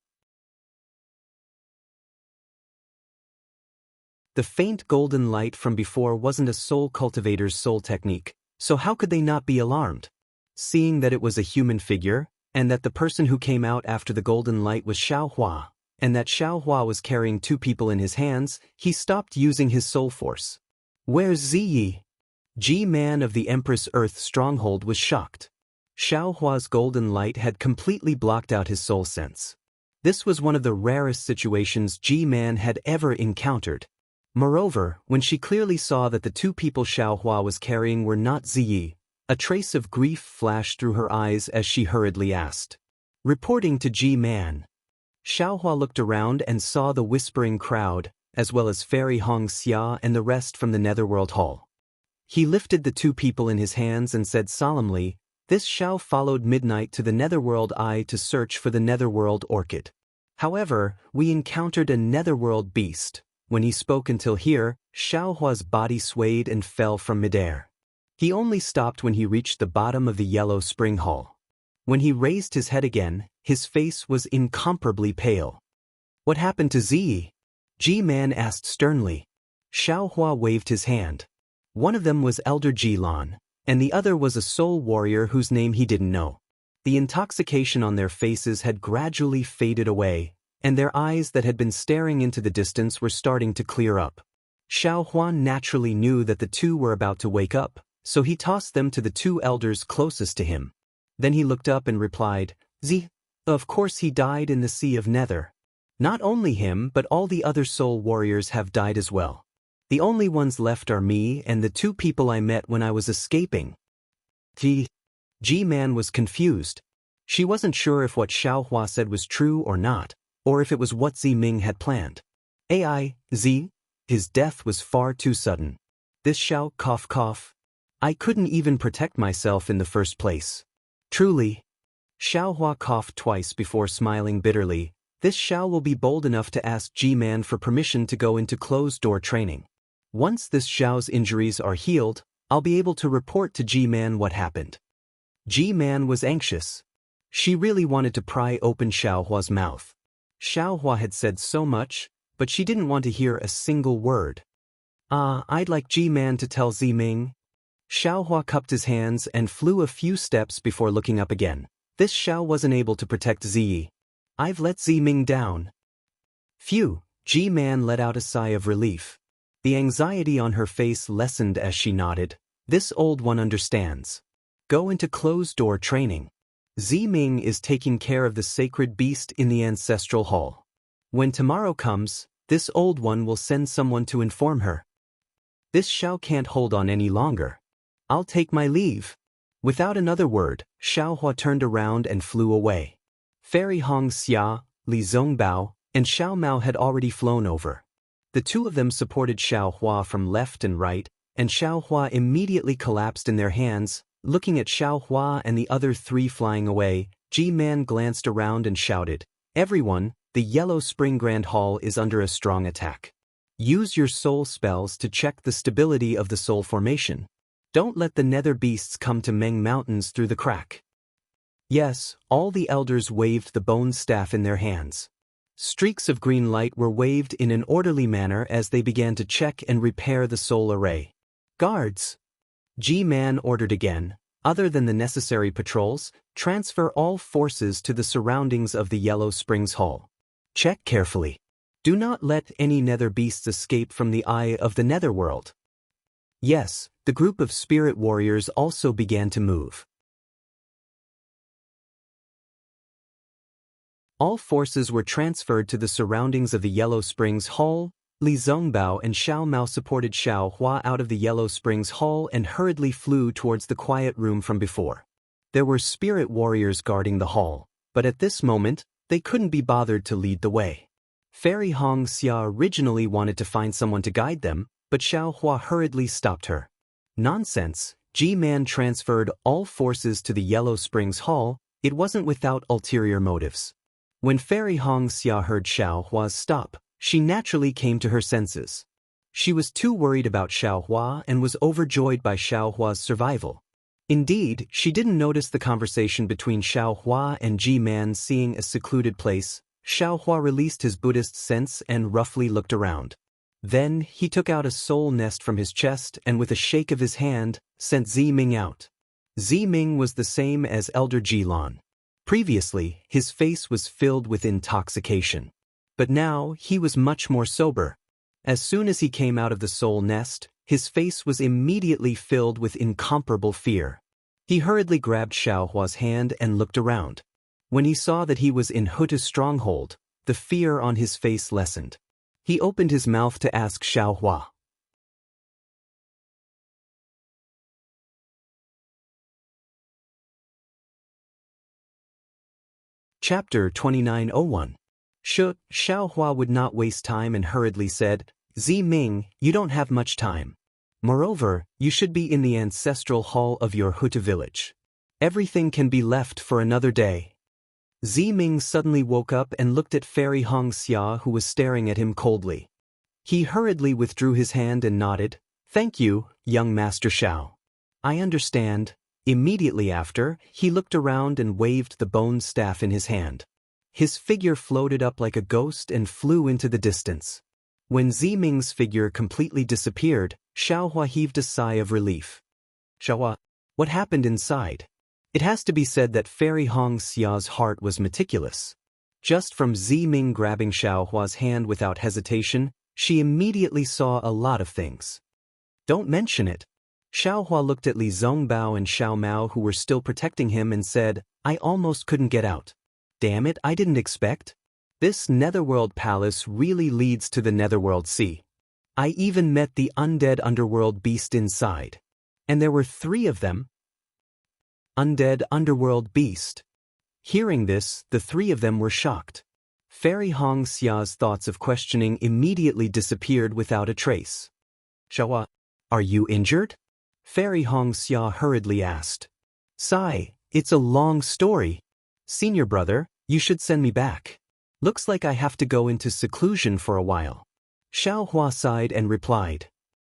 The faint golden light from before wasn't a soul cultivator's soul technique, so how could they not be alarmed? Seeing that it was a human figure, and that the person who came out after the golden light was Xiaohua, and that Xiaohua was carrying two people in his hands, he stopped using his soul force. Where's Ziyi? G-Man of the Empress Earth stronghold was shocked. Xiaohua's golden light had completely blocked out his soul sense. This was one of the rarest situations G-Man had ever encountered. Moreover, when she clearly saw that the two people Xiaohua was carrying were not Ziyi, a trace of grief flashed through her eyes as she hurriedly asked. Reporting to G-Man. Xiaohua looked around and saw the whispering crowd, as well as Fairy Xianxia and the rest from the Netherworld Hall. He lifted the two people in his hands and said solemnly, "This Xiao followed Midnight to the Netherworld Eye to search for the Netherworld Orchid. However, we encountered a Netherworld beast." When he spoke until here, Xiaohua's body swayed and fell from midair. He only stopped when he reached the bottom of the Yellow Spring Hall. When he raised his head again, his face was incomparably pale. "What happened to Ziyi?" G-Man asked sternly. Xiaohua waved his hand. One of them was Elder Jilan, and the other was a soul warrior whose name he didn't know. The intoxication on their faces had gradually faded away, and their eyes that had been staring into the distance were starting to clear up. Xiaohua naturally knew that the two were about to wake up, so he tossed them to the two elders closest to him. Then he looked up and replied, Of course he died in the Sea of Nether. Not only him but all the other soul warriors have died as well. The only ones left are me and the two people I met when I was escaping." G-Man was confused. She wasn't sure if what Xiaohua said was true or not, or if it was what Ziming had planned. His death was far too sudden. This Xiao cough. I couldn't even protect myself in the first place. Truly. Xiaohua coughed twice before smiling bitterly. This Xiao will be bold enough to ask G-Man for permission to go into closed-door training. Once this Xiao's injuries are healed, I'll be able to report to G-Man what happened. G-Man was anxious. She really wanted to pry open Xiaohua's mouth. Xiaohua had said so much, but she didn't want to hear a single word. I'd like G-Man to tell Ziming." Xiaohua cupped his hands and flew a few steps before looking up again. This Xiao wasn't able to protect Ziyi. "I've let Ziming down." Phew, G-Man let out a sigh of relief. The anxiety on her face lessened as she nodded. This old one understands. Go into closed-door training. Ziming is taking care of the sacred beast in the ancestral hall. When tomorrow comes, this old one will send someone to inform her. This Xiao can't hold on any longer. I'll take my leave. Without another word, Xiaohua turned around and flew away. Fairy Xianxia, Li Zongbao, and Xiao Mao had already flown over. The two of them supported Xiaohua from left and right, and Xiaohua immediately collapsed in their hands. Looking at Xiaohua and the other three flying away, G-Man glanced around and shouted, "Everyone, the Yellow Spring Grand Hall is under a strong attack. Use your soul spells to check the stability of the soul formation. Don't let the nether beasts come to Meng Mountains through the crack." Yes, all the elders waved the bone staff in their hands. Streaks of green light were waved in an orderly manner as they began to check and repair the soul array. "Guards!" G-Man ordered again. Other than the necessary patrols, transfer all forces to the surroundings of the Yellow Springs Hall. Check carefully. Do not let any nether beasts escape from the eye of the netherworld. Yes, the group of spirit warriors also began to move. All forces were transferred to the surroundings of the Yellow Springs Hall. Li Zongbao and Xiao Mao supported Xiaohua out of the Yellow Springs Hall and hurriedly flew towards the quiet room from before. There were spirit warriors guarding the hall, but at this moment, they couldn't be bothered to lead the way. Fairy Xianxia originally wanted to find someone to guide them, but Xiaohua hurriedly stopped her. Nonsense, G-Man transferred all forces to the Yellow Springs Hall. It wasn't without ulterior motives. When Fairy Xianxia heard Xiaohua's stop, she naturally came to her senses. She was too worried about Xiaohua and was overjoyed by Xiaohua's survival. Indeed, she didn't notice the conversation between Xiaohua and G-Man. Seeing a secluded place, Xiaohua released his Buddhist sense and roughly looked around. Then, he took out a soul nest from his chest and with a shake of his hand, sent Ziming out. Ziming was the same as Elder Jilan. Previously, his face was filled with intoxication. But now, he was much more sober. As soon as he came out of the soul nest, his face was immediately filled with incomparable fear. He hurriedly grabbed Xiaohua's hand and looked around. When he saw that he was in Hutu's stronghold, the fear on his face lessened. He opened his mouth to ask Xiaohua. Chapter 2901. Xiaohua would not waste time and hurriedly said, "Zi Ming, you don't have much time. Moreover, you should be in the ancestral hall of your Hutu village. Everything can be left for another day." Zi Ming suddenly woke up and looked at Fairy Xianxia, who was staring at him coldly. He hurriedly withdrew his hand and nodded, "Thank you, young Master Xiao. I understand." Immediately after, he looked around and waved the bone staff in his hand. His figure floated up like a ghost and flew into the distance. When Zi Ming's figure completely disappeared, Xiaohua heaved a sigh of relief. "Xiaohua, what happened inside?" It has to be said that Fairy Xia's heart was meticulous. Just from Zi Ming grabbing Xiaohua's hand without hesitation, she immediately saw a lot of things. "Don't mention it." Xiaohua looked at Li Zongbao and Xiao Mao, who were still protecting him, and said, "I almost couldn't get out. Damn it, I didn't expect. This netherworld palace really leads to the netherworld sea. I even met the undead underworld beast inside. And there were 3 of them." Undead underworld beast. Hearing this, the 3 of them were shocked. Fairy Xia's thoughts of questioning immediately disappeared without a trace. "Xiaohua, are you injured?" Fairy Xia hurriedly asked. "Sigh, it's a long story. Senior brother, you should send me back. Looks like I have to go into seclusion for a while." Xiaohua sighed and replied.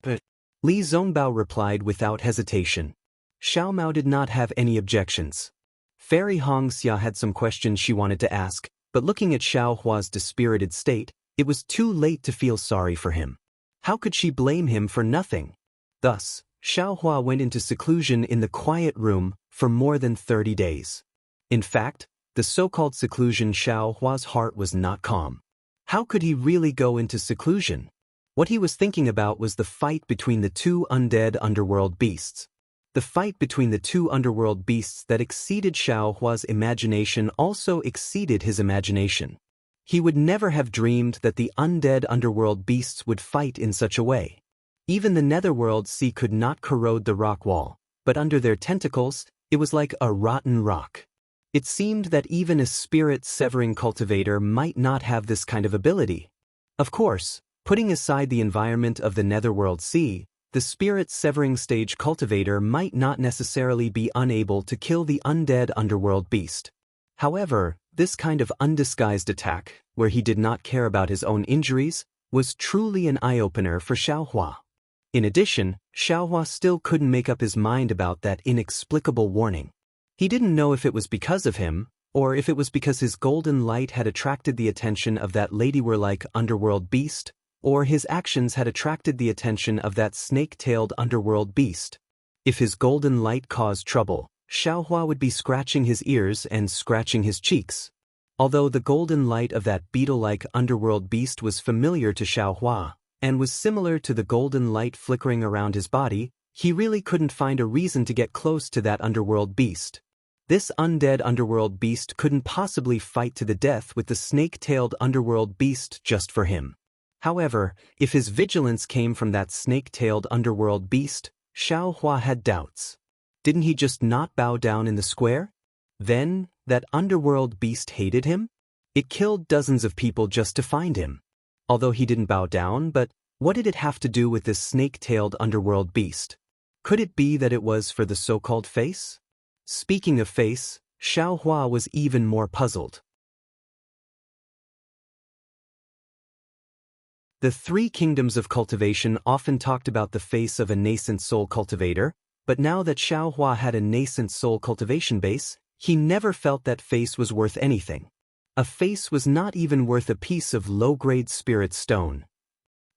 "But..." Li Zongbao replied without hesitation. Xiao Mao did not have any objections. Fairy Xia had some questions she wanted to ask, but looking at Xiaohua's dispirited state, it was too late to feel sorry for him. How could she blame him for nothing? Thus, Xiaohua went into seclusion in the quiet room for more than 30 days. In fact, the so-called seclusion, Xiaohua's heart was not calm. How could he really go into seclusion? What he was thinking about was the fight between the 2 undead underworld beasts. The fight between the 2 underworld beasts that exceeded Xiaohua's imagination also exceeded his imagination. He would never have dreamed that the undead underworld beasts would fight in such a way. Even the netherworld sea could not corrode the rock wall, but under their tentacles, it was like a rotten rock. It seemed that even a spirit-severing cultivator might not have this kind of ability. Of course, putting aside the environment of the netherworld sea, the spirit-severing stage cultivator might not necessarily be unable to kill the undead underworld beast. However, this kind of undisguised attack, where he did not care about his own injuries, was truly an eye-opener for Xiaohua. In addition, Xiaohua still couldn't make up his mind about that inexplicable warning. He didn't know if it was because of him, or if it was because his golden light had attracted the attention of that ladyware-like underworld beast, or his actions had attracted the attention of that snake-tailed underworld beast. If his golden light caused trouble, Xiaohua would be scratching his ears and scratching his cheeks. Although the golden light of that beetle-like underworld beast was familiar to Xiaohua, and was similar to the golden light flickering around his body, he really couldn't find a reason to get close to that underworld beast. This undead underworld beast couldn't possibly fight to the death with the snake-tailed underworld beast just for him. However, if his vigilance came from that snake-tailed underworld beast, Xiaohua had doubts. Didn't he just not bow down in the square? Then, that underworld beast hated him? It killed dozens of people just to find him. Although he didn't bow down, but what did it have to do with this snake-tailed underworld beast? Could it be that it was for the so-called face? Speaking of face, Xiaohua was even more puzzled. The 3 kingdoms of cultivation often talked about the face of a nascent soul cultivator, but now that Xiaohua had a nascent soul cultivation base, he never felt that face was worth anything. A face was not even worth a piece of low-grade spirit stone.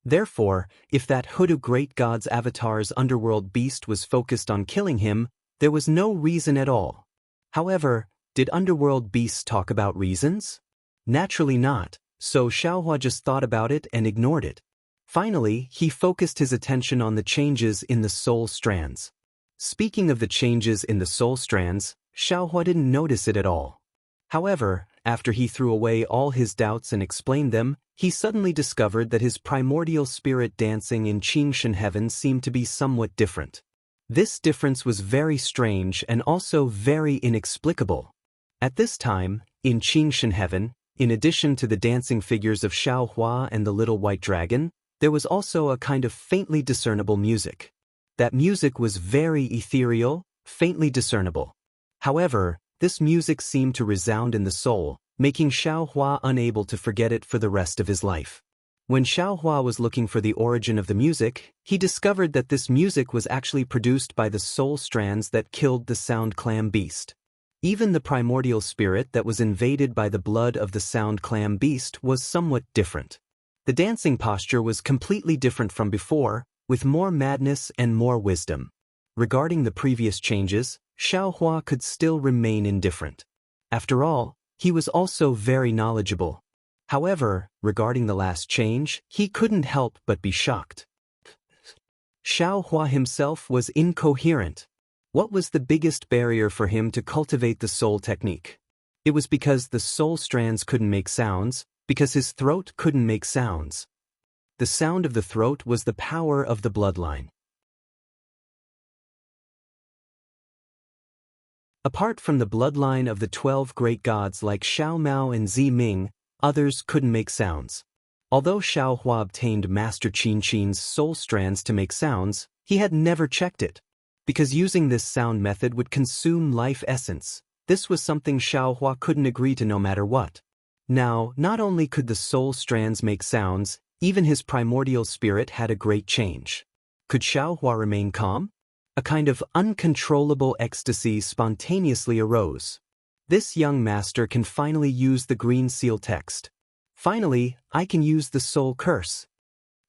Therefore, if that Hutu great god's avatar's underworld beast was focused on killing him, there was no reason at all. However, Did underworld beasts talk about reasons? Naturally not, so Xiaohua just thought about it and ignored it. Finally, he focused his attention on the changes in the soul strands. Speaking of the changes in the soul strands, Xiaohua didn't notice it at all. However, after he threw away all his doubts and explained them, he suddenly discovered that his primordial spirit dancing in Qingshan heaven seemed to be somewhat different. This difference was very strange and also very inexplicable. At this time, in Qingshan heaven, in addition to the dancing figures of Xiaohua and the little white dragon, there was also a kind of faintly discernible music. That music was very ethereal, faintly discernible. However, this music seemed to resound in the soul, making Xiaohua unable to forget it for the rest of his life. When Xiaohua was looking for the origin of the music, he discovered that this music was actually produced by the soul strands that killed the Sound Clam beast. Even the primordial spirit that was invaded by the blood of the Sound Clam beast was somewhat different. The dancing posture was completely different from before, with more madness and more wisdom. Regarding the previous changes, Xiaohua could still remain indifferent. After all, he was also very knowledgeable. However, regarding the last change, he couldn't help but be shocked. Xiaohua himself was incoherent. What was the biggest barrier for him to cultivate the soul technique? It was because the soul strands couldn't make sounds, because his throat couldn't make sounds. The sound of the throat was the power of the bloodline. Apart from the bloodline of the 12 great gods like Xiao Mao and Zi Ming, others couldn't make sounds. Although Xiaohua obtained Master Qin Qin's soul strands to make sounds, he had never checked it. Because using this sound method would consume life essence, this was something Xiaohua couldn't agree to no matter what. Now, not only could the soul strands make sounds, even his primordial spirit had a great change. Could Xiaohua remain calm? A kind of uncontrollable ecstasy spontaneously arose. This young master can finally use the green seal text. Finally, I can use the soul curse.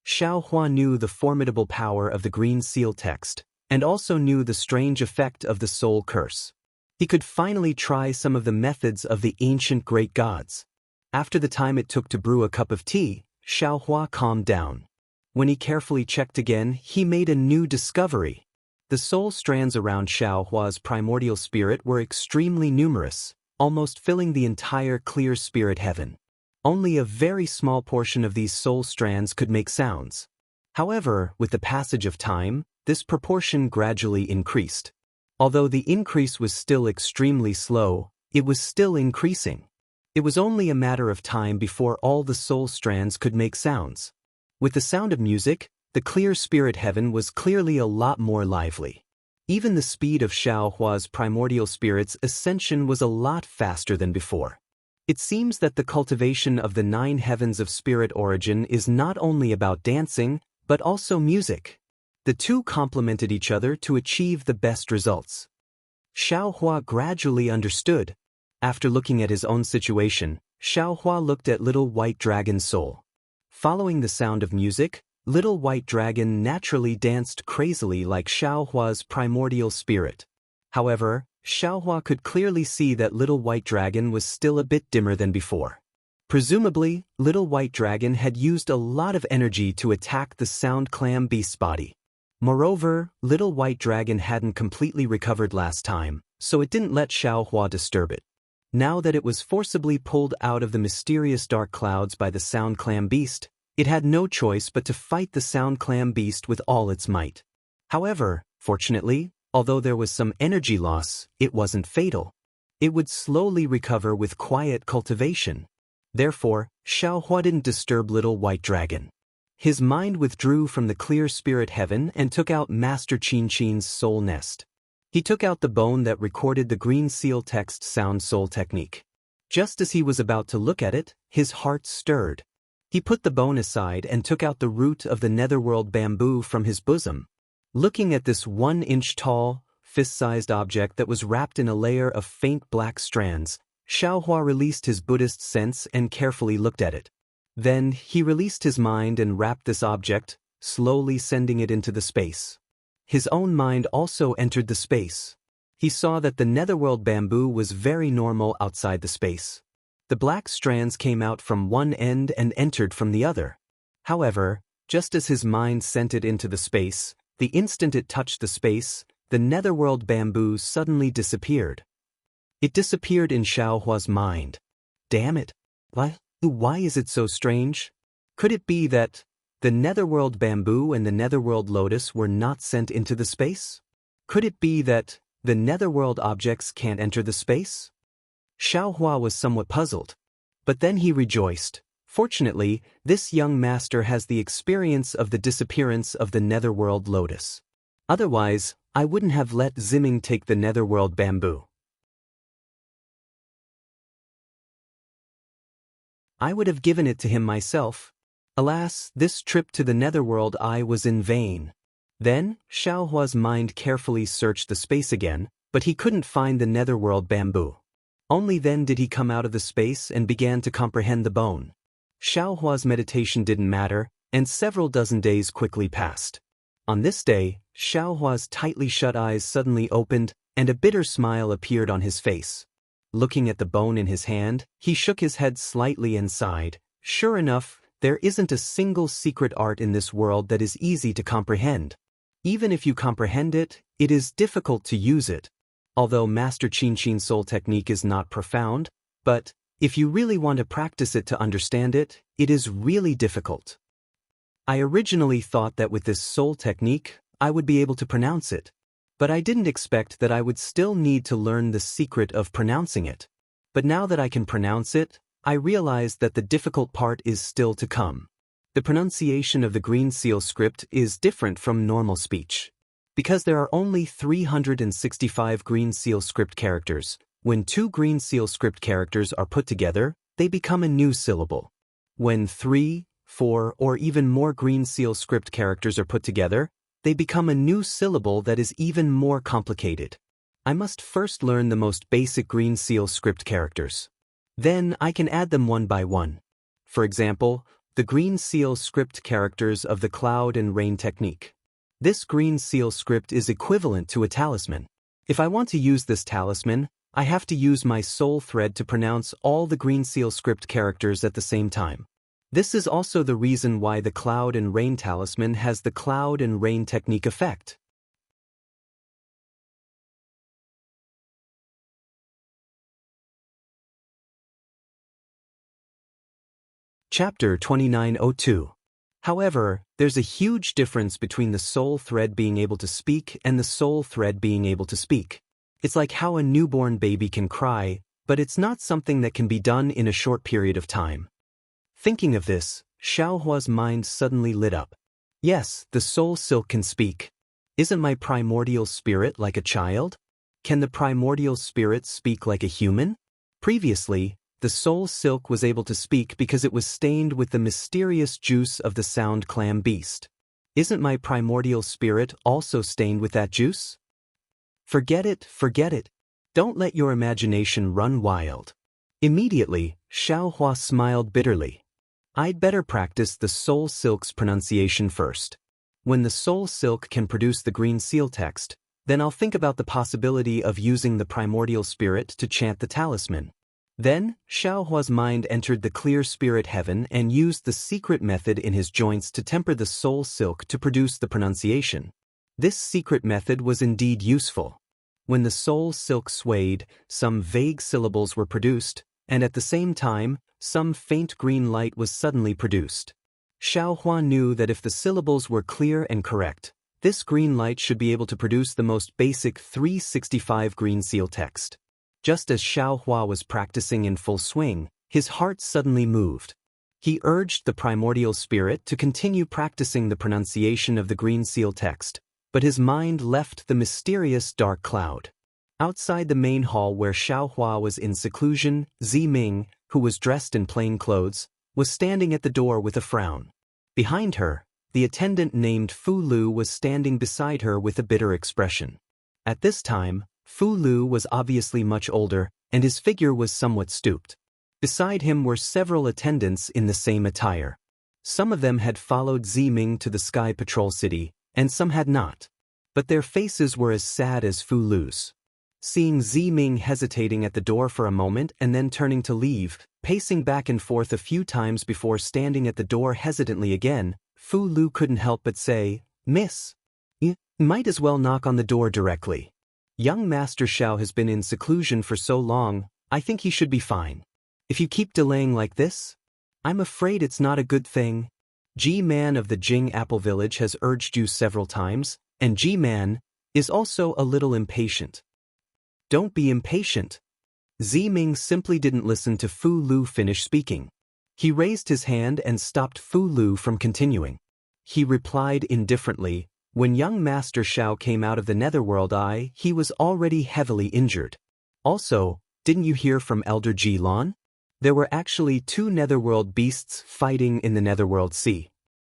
Xiaohua knew the formidable power of the green seal text, and also knew the strange effect of the soul curse. He could finally try some of the methods of the ancient great gods. After the time it took to brew a cup of tea, Xiaohua calmed down. When he carefully checked again, he made a new discovery. The soul strands around Xiaohua's primordial spirit were extremely numerous, almost filling the entire clear spirit heaven. Only a very small portion of these soul strands could make sounds. However, with the passage of time, this proportion gradually increased. Although the increase was still extremely slow, it was still increasing. It was only a matter of time before all the soul strands could make sounds. With the sound of music, the clear spirit heaven was clearly a lot more lively. Even the speed of Xiaohua's primordial spirit's ascension was a lot faster than before. It seems that the cultivation of the 9 heavens of spirit origin is not only about dancing, but also music. The two complemented each other to achieve the best results. Xiaohua gradually understood. After looking at his own situation, Xiaohua looked at Little White Dragon's soul. Following the sound of music, Little White Dragon naturally danced crazily like Xiaohua's primordial spirit. However, Xiaohua could clearly see that Little White Dragon was still a bit dimmer than before. Presumably, Little White Dragon had used a lot of energy to attack the Sound Clam beast's body. Moreover, Little White Dragon hadn't completely recovered last time, so it didn't let Xiaohua disturb it. Now that it was forcibly pulled out of the mysterious dark clouds by the Sound Clam beast, it had no choice but to fight the Sound Clam beast with all its might. However, fortunately, although there was some energy loss, it wasn't fatal. It would slowly recover with quiet cultivation. Therefore, Xiaohua didn't disturb Little White Dragon. His mind withdrew from the clear spirit heaven and took out Master Qin Qin's soul nest. He took out the bone that recorded the green seal text sound soul technique. Just as he was about to look at it, his heart stirred. He put the bone aside and took out the root of the netherworld bamboo from his bosom. Looking at this 1-inch tall, fist-sized object that was wrapped in a layer of faint black strands, Xiaohua released his Buddhist sense and carefully looked at it. Then, he released his mind and wrapped this object, slowly sending it into the space. His own mind also entered the space. he saw that the netherworld bamboo was very normal outside the space. The black strands came out from one end and entered from the other. However, just as his mind sent it into the space, the instant it touched the space, the netherworld bamboo suddenly disappeared. It disappeared in Xiaohua's mind. Damn it! Why is it so strange? Could it be that the netherworld bamboo and the netherworld lotus were not sent into the space? Could it be that the netherworld objects can't enter the space? Xiaohua was somewhat puzzled. But then he rejoiced. Fortunately, this young master has the experience of the disappearance of the netherworld lotus. Otherwise, I wouldn't have let Ziming take the netherworld bamboo. I would have given it to him myself. Alas, this trip to the netherworld was in vain. Then, Xiaohua's mind carefully searched the space again, but he couldn't find the netherworld bamboo. Only then did he come out of the space and began to comprehend the bone. Xiaohua's meditation didn't matter, and several dozen days quickly passed. On this day, Xiaohua's tightly shut eyes suddenly opened, and a bitter smile appeared on his face. Looking at the bone in his hand, he shook his head slightly and sighed. Sure enough, there isn't a single secret art in this world that is easy to comprehend. Even if you comprehend it, it is difficult to use it. Although Master Qianxin's soul technique is not profound, but if you really want to practice it to understand it, it is really difficult. I originally thought that with this soul technique, I would be able to pronounce it. But I didn't expect that I would still need to learn the secret of pronouncing it. But now that I can pronounce it, I realize that the difficult part is still to come. The pronunciation of the green seal script is different from normal speech. Because there are only 365 green seal script characters, when 2 green seal script characters are put together, they become a new syllable. When 3, 4, or even more green seal script characters are put together, they become a new syllable that is even more complicated. I must first learn the most basic green seal script characters. Then I can add them one by one. For example, the green seal script characters of the cloud and rain technique. This green seal script is equivalent to a talisman. If I want to use this talisman, I have to use my soul thread to pronounce all the green seal script characters at the same time. This is also the reason why the cloud and rain talisman has the cloud and rain technique effect. Chapter 2902. However, there's a huge difference between the soul thread being able to speak and the soul thread being able to speak. It's like how a newborn baby can cry, but it's not something that can be done in a short period of time. Thinking of this, Xiaohua's mind suddenly lit up. Yes, the soul silk can speak. Isn't my primordial spirit like a child? Can the primordial spirit speak like a human? Previously, the soul silk was able to speak because it was stained with the mysterious juice of the sound clam beast. Isn't my primordial spirit also stained with that juice? Forget it, forget it. Don't let your imagination run wild. Immediately, Xiaohua smiled bitterly. I'd better practice the soul silk's pronunciation first. When the soul silk can produce the green seal text, then I'll think about the possibility of using the primordial spirit to chant the talisman. Then, Xiaohua's mind entered the clear spirit heaven and used the secret method in his joints to temper the soul silk to produce the pronunciation. This secret method was indeed useful. When the soul silk swayed, some vague syllables were produced, and at the same time, some faint green light was suddenly produced. Xiaohua knew that if the syllables were clear and correct, this green light should be able to produce the most basic 365 green seal text. Just as Xiaohua was practicing in full swing, his heart suddenly moved. He urged the primordial spirit to continue practicing the pronunciation of the green seal text, but his mind left the mysterious dark cloud. Outside the main hall where Xiaohua was in seclusion, Ziming, who was dressed in plain clothes, was standing at the door with a frown. Behind her, the attendant named Fu Lu was standing beside her with a bitter expression. At this time, Fu Lu was obviously much older, and his figure was somewhat stooped. Beside him were several attendants in the same attire. Some of them had followed Ziming to the Sky Patrol City, and some had not. But their faces were as sad as Fu Lu's. Seeing Ziming hesitating at the door for a moment and then turning to leave, pacing back and forth a few times before standing at the door hesitantly again, Fu Lu couldn't help but say, "Miss, you might as well knock on the door directly. Young Master Xiao has been in seclusion for so long, I think he should be fine. If you keep delaying like this, I'm afraid it's not a good thing. G-Man of the Jing Apple Village has urged you several times, and G-Man is also a little impatient." "Don't be impatient." Ziming simply didn't listen to Fu Lu finish speaking. He raised his hand and stopped Fu Lu from continuing. He replied indifferently, "When young Master Xiao came out of the Netherworld he was already heavily injured. Also, didn't you hear from Elder Ji-Lan? There were actually 2 Netherworld beasts fighting in the Netherworld Sea.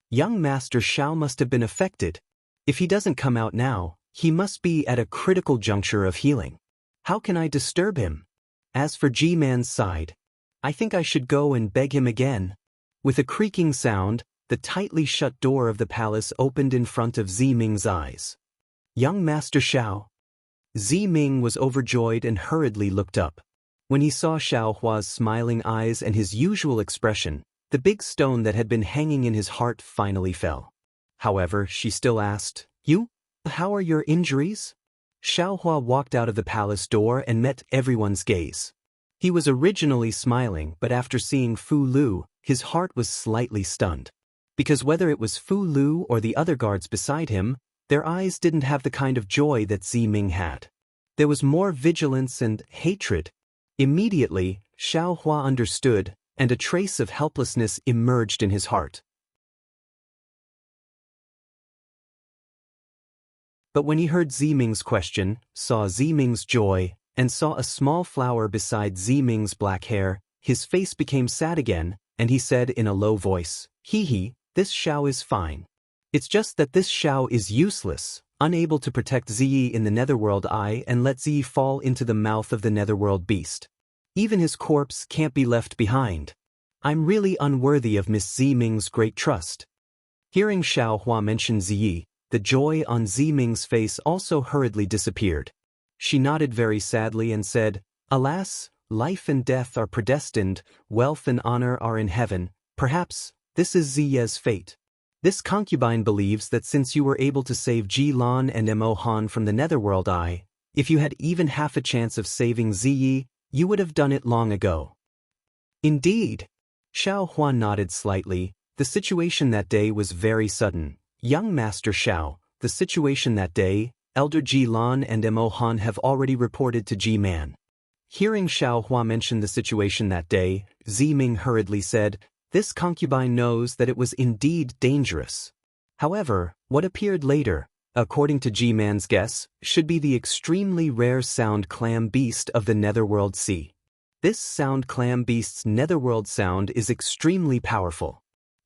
Young Master Xiao must have been affected. If he doesn't come out now, he must be at a critical juncture of healing. How can I disturb him? As for G-Man's side, I think I should go and beg him again." With a creaking sound, the tightly shut door of the palace opened in front of Ziming's eyes. "Young Master Xiao." Ziming was overjoyed and hurriedly looked up. When he saw Xiao Hua's smiling eyes and his usual expression, the big stone that had been hanging in his heart finally fell. However, she still asked, "You? How are your injuries?" Xiao Hua walked out of the palace door and met everyone's gaze. He was originally smiling, but after seeing Fu Lu, his heart was slightly stunned. Because whether it was Fu Lu or the other guards beside him, their eyes didn't have the kind of joy that Ziming had. There was more vigilance and hatred. Immediately, Xiao Hua understood, and a trace of helplessness emerged in his heart. But when he heard Ziming's question, saw Ziming's joy, and saw a small flower beside Ziming's black hair, his face became sad again, and he said in a low voice, "He, this Xiao is fine. It's just that this Xiao is useless, unable to protect Ziyi in the Netherworld and let Ziyi fall into the mouth of the Netherworld beast. Even his corpse can't be left behind. I'm really unworthy of Miss Ziming's great trust." Hearing Xiao Hua mention Ziyi, the joy on Ziming's face also hurriedly disappeared. She nodded very sadly and said, "Alas, life and death are predestined, wealth and honor are in heaven. Perhaps this is Ziye's fate. This concubine believes that since you were able to save Ji-Lan and Mo Han from the Netherworld if you had even half a chance of saving Ziyi, you would have done it long ago." "Indeed." Xiao Hua nodded slightly. "The situation that day was very sudden. Young Master Xiao, the situation that day, Elder Ji-Lan and Mo Han have already reported to Ji-Man." Hearing Xiao Hua mention the situation that day, Ziming hurriedly said, "This concubine knows that it was indeed dangerous. However, what appeared later, according to Ji-Man's guess, should be the extremely rare sound clam beast of the Netherworld Sea. This sound clam beast's Netherworld sound is extremely powerful.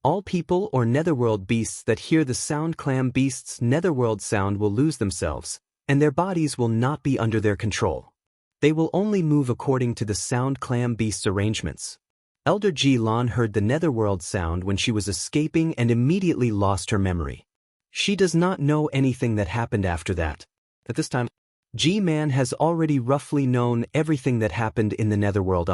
All people or Netherworld beasts that hear the sound clam beast's Netherworld sound will lose themselves, and their bodies will not be under their control. They will only move according to the sound clam beast's arrangements. Elder Ji-Lan heard the Netherworld sound when she was escaping and immediately lost her memory. She does not know anything that happened after that. At this time, Ji-Man has already roughly known everything that happened in the Netherworld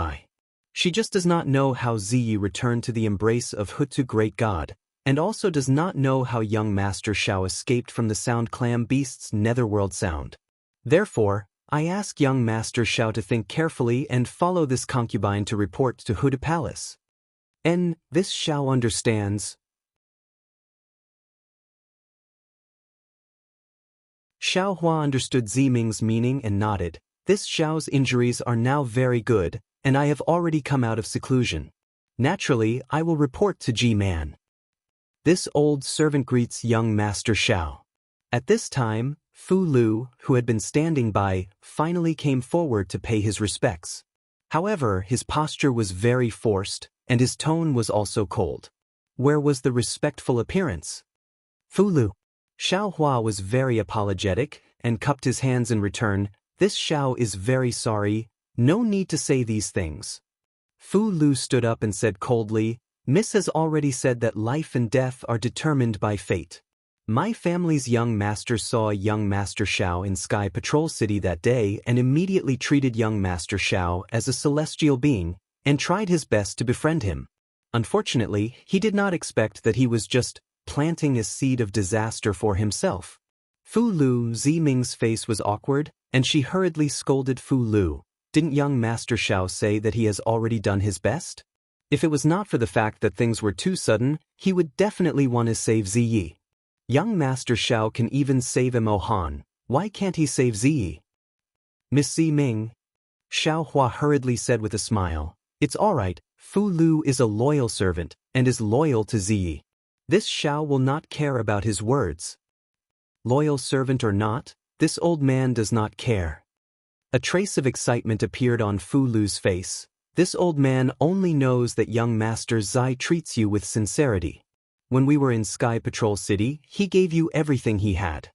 She just does not know how Ziyi returned to the embrace of Hutu Great God, and also does not know how young Master Xiao escaped from the sound clam beast's Netherworld sound. Therefore, I ask young Master Xiao to think carefully and follow this concubine to report to Hutu Palace. And this Xiao understands." Xiao Hua understood Ziming's meaning and nodded. "This Xiao's injuries are now very good, and I have already come out of seclusion. Naturally, I will report to Ji-Man." This old servant greets young Master Xiao. At this time, Fu Lu, who had been standing by, finally came forward to pay his respects. However, his posture was very forced, and his tone was also cold. Where was the respectful appearance? Fu Lu. Xiao Hua was very apologetic, and cupped his hands in return. "This Xiao is very sorry. No need to say these things." Fu Lu stood up and said coldly, "Miss has already said that life and death are determined by fate. My family's young master saw young Master Xiao in Sky Patrol City that day and immediately treated young Master Xiao as a celestial being and tried his best to befriend him. Unfortunately, he did not expect that he was just planting a seed of disaster for himself. Fu Lu, Ziming's face was awkward, and she hurriedly scolded Fu Lu. Didn't young Master Xiao say that he has already done his best? If it was not for the fact that things were too sudden, he would definitely want to save Ziyi. Young Master Xiao can even save Imohan. Why can't he save Ziyi? Miss Ziming, Xiao Hua hurriedly said with a smile. It's all right, Fu Lu is a loyal servant and is loyal to Ziyi. This Xiao will not care about his words. Loyal servant or not, this old man does not care. A trace of excitement appeared on Fu Lu's face. This old man only knows that young Master Zai treats you with sincerity. When we were in Sky Patrol City, he gave you everything he had.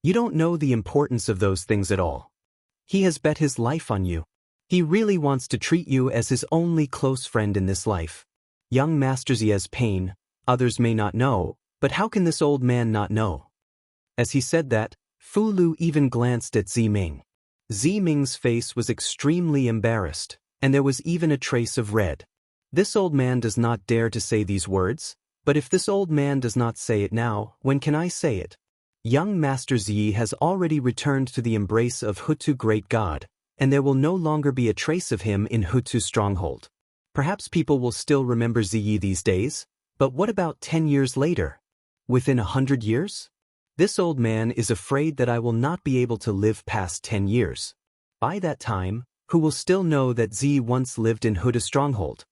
You don't know the importance of those things at all. He has bet his life on you. He really wants to treat you as his only close friend in this life. Young Master Zia's pain, others may not know, but how can this old man not know? As he said that, Fu Lu even glanced at Ziming. Ziming's face was extremely embarrassed, and there was even a trace of red. This old man does not dare to say these words, but if this old man does not say it now, when can I say it? Young Master Ziyi has already returned to the embrace of Hutu Great God, and there will no longer be a trace of him in Hutu Stronghold. Perhaps people will still remember Ziyi these days, but what about 10 years later? Within 100 years? This old man is afraid that I will not be able to live past 10 years. By that time, who will still know that Ziyi once lived in Hutu Stronghold?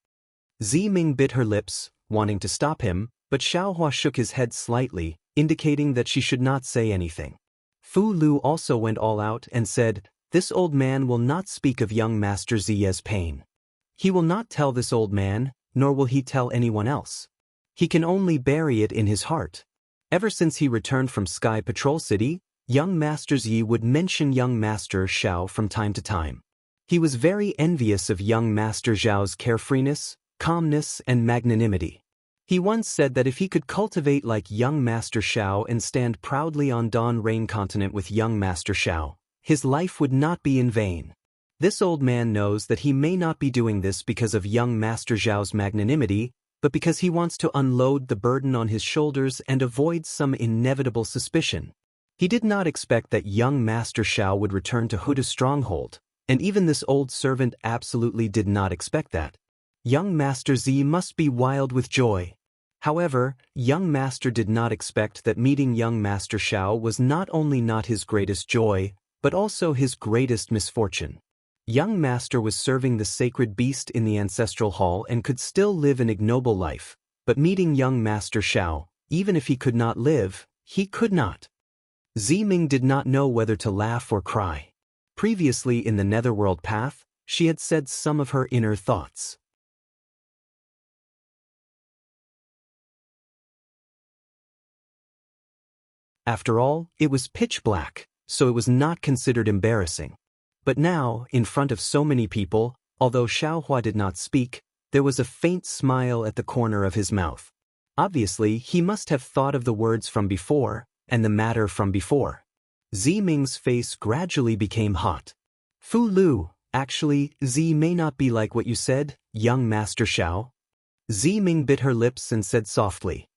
Ziming bit her lips, wanting to stop him, but Xiaohua shook his head slightly, indicating that she should not say anything. Fu Lu also went all out and said, this old man will not speak of young Master Ziya's pain. He will not tell this old man, nor will he tell anyone else. He can only bury it in his heart. Ever since he returned from Sky Patrol City, young Master Ziyi would mention young Master Xiao from time to time. He was very envious of young Master Xiao's carefreeness, calmness, and magnanimity. He once said that if he could cultivate like young Master Xiao and stand proudly on Dawn Rain Continent with young Master Xiao, his life would not be in vain. This old man knows that he may not be doing this because of young Master Xiao's magnanimity, but because he wants to unload the burden on his shoulders and avoid some inevitable suspicion. He did not expect that young Master Xiao would return to Hutu Stronghold, and even this old servant absolutely did not expect that. Young Master Z must be wild with joy. However, young Master did not expect that meeting young Master Xiao was not only not his greatest joy, but also his greatest misfortune. Young Master was serving the sacred beast in the ancestral hall and could still live an ignoble life, but meeting young Master Xiao, even if he could not live, he could not. Ziming did not know whether to laugh or cry. Previously in the Netherworld path, she had said some of her inner thoughts. After all, it was pitch black, so it was not considered embarrassing. But now, in front of so many people, although Xiaohua did not speak, there was a faint smile at the corner of his mouth. Obviously, he must have thought of the words from before, and the matter from before. Ziming's face gradually became hot. Fu Lu, actually, Z may not be like what you said, young Master Xiao. Ziming bit her lips and said softly,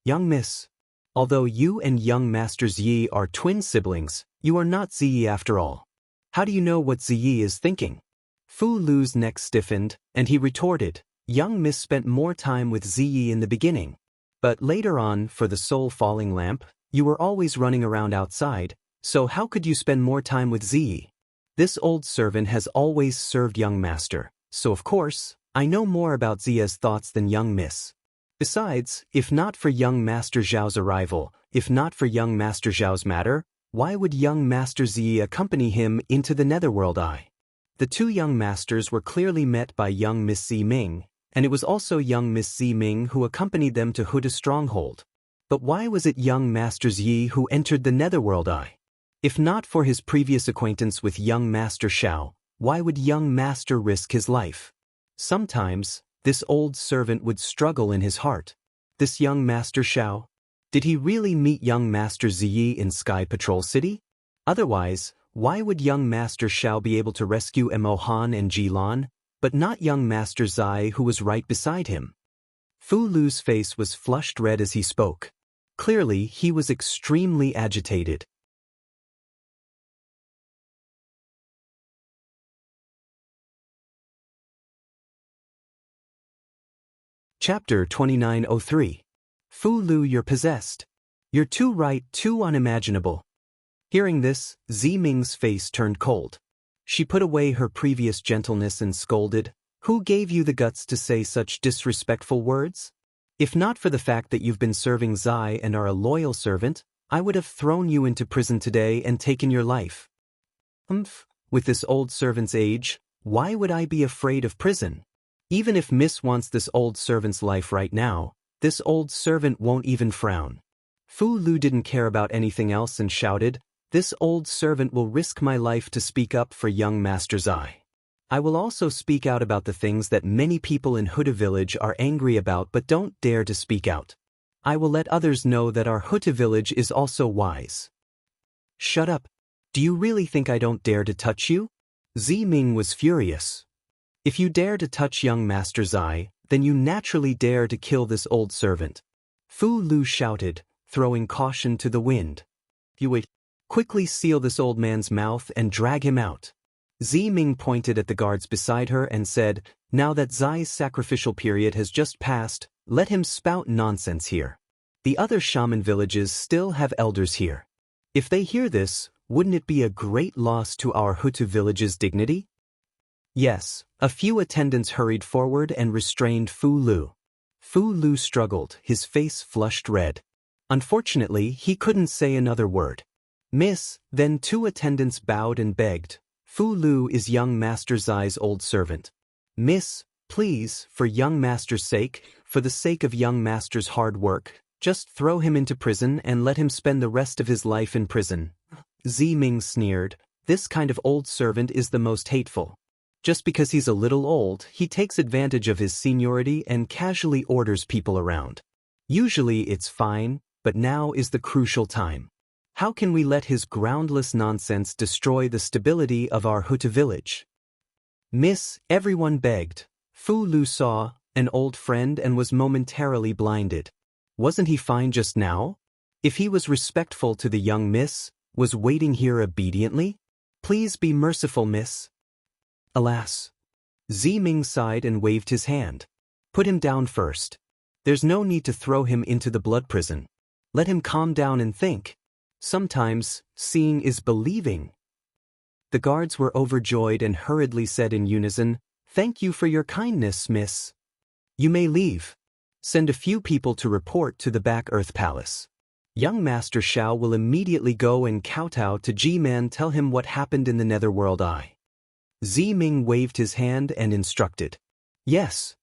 young miss, although you and young Master Ziyi are twin siblings, you are not Ziyi after all. How do you know what Ziyi is thinking? Fu Lu's neck stiffened, and he retorted, young miss spent more time with Ziyi in the beginning. But later on, for the soul falling lamp, you were always running around outside, so how could you spend more time with Ziyi? This old servant has always served young Master, so of course, I know more about Ziya's thoughts than young miss. Besides, if not for young Master Zhao's arrival, if not for young Master Zhao's matter, why would young Master Ziyi accompany him into the Netherworld Eye? The two young masters were clearly met by young Miss Ziming, and it was also young Miss Ziming who accompanied them to Hutu Stronghold. But why was it young Master Ziyi who entered the Netherworld Eye? If not for his previous acquaintance with young Master Xiao, why would young Master risk his life? Sometimes, this old servant would struggle in his heart. This young Master Xiao? Did he really meet young Master Ziyi in Sky Patrol City? Otherwise, why would young Master Xiao be able to rescue Emohan and Jilan, but not young Master Zai who was right beside him? Fu Lu's face was flushed red as he spoke. Clearly, he was extremely agitated. Chapter 2903. Fu Lu, you're possessed. You're too right, too unimaginable. Hearing this, Zi Ming's face turned cold. She put away her previous gentleness and scolded, "Who gave you the guts to say such disrespectful words? If not for the fact that you've been serving Zai and are a loyal servant, I would have thrown you into prison today and taken your life." With this old servant's age, why would I be afraid of prison? Even if Miss wants this old servant's life right now, this old servant won't even frown. Fu Lu didn't care about anything else and shouted, "This old servant will risk my life to speak up for young Master Zai. I will also speak out about the things that many people in Huta village are angry about but don't dare to speak out. I will let others know that our Huta village is also wise." "Shut up. Do you really think I don't dare to touch you?" Zi Ming was furious. "If you dare to touch young Master Zai, then you naturally dare to kill this old servant." Fu Lu shouted, throwing caution to the wind. "You wait. Quickly seal this old man's mouth and drag him out." Zi Ming pointed at the guards beside her and said, "Now that Zai's sacrificial period has just passed, let him spout nonsense here. The other shaman villages still have elders here. If they hear this, wouldn't it be a great loss to our Hutu village's dignity?" Yes, a few attendants hurried forward and restrained Fu Lu. Fu Lu struggled, his face flushed red. Unfortunately, he couldn't say another word. "Miss," then two attendants bowed and begged, "Fu Lu is young Master Zai's old servant. Miss, please, for young Master's sake, for the sake of young Master's hard work, just throw him into prison and let him spend the rest of his life in prison." Zi Ming sneered, "This kind of old servant is the most hateful. Just because he's a little old, he takes advantage of his seniority and casually orders people around. Usually it's fine, but now is the crucial time. How can we let his groundless nonsense destroy the stability of our Huta village?" "Miss," everyone begged. Fu Lu saw an old friend and was momentarily blinded. Wasn't he fine just now? If he was respectful to the young miss, was waiting here obediently? "Please be merciful, miss." Alas. Zi Ming sighed and waved his hand. "Put him down first. There's no need to throw him into the blood prison. Let him calm down and think. Sometimes, seeing is believing." The guards were overjoyed and hurriedly said in unison, "Thank you for your kindness, miss. You may leave. Send a few people to report to the Back Earth Palace. Young Master Xiao will immediately go and kowtow to G-Man, tell him what happened in the Netherworld Eye." Zi Ming waved his hand and instructed. "Yes."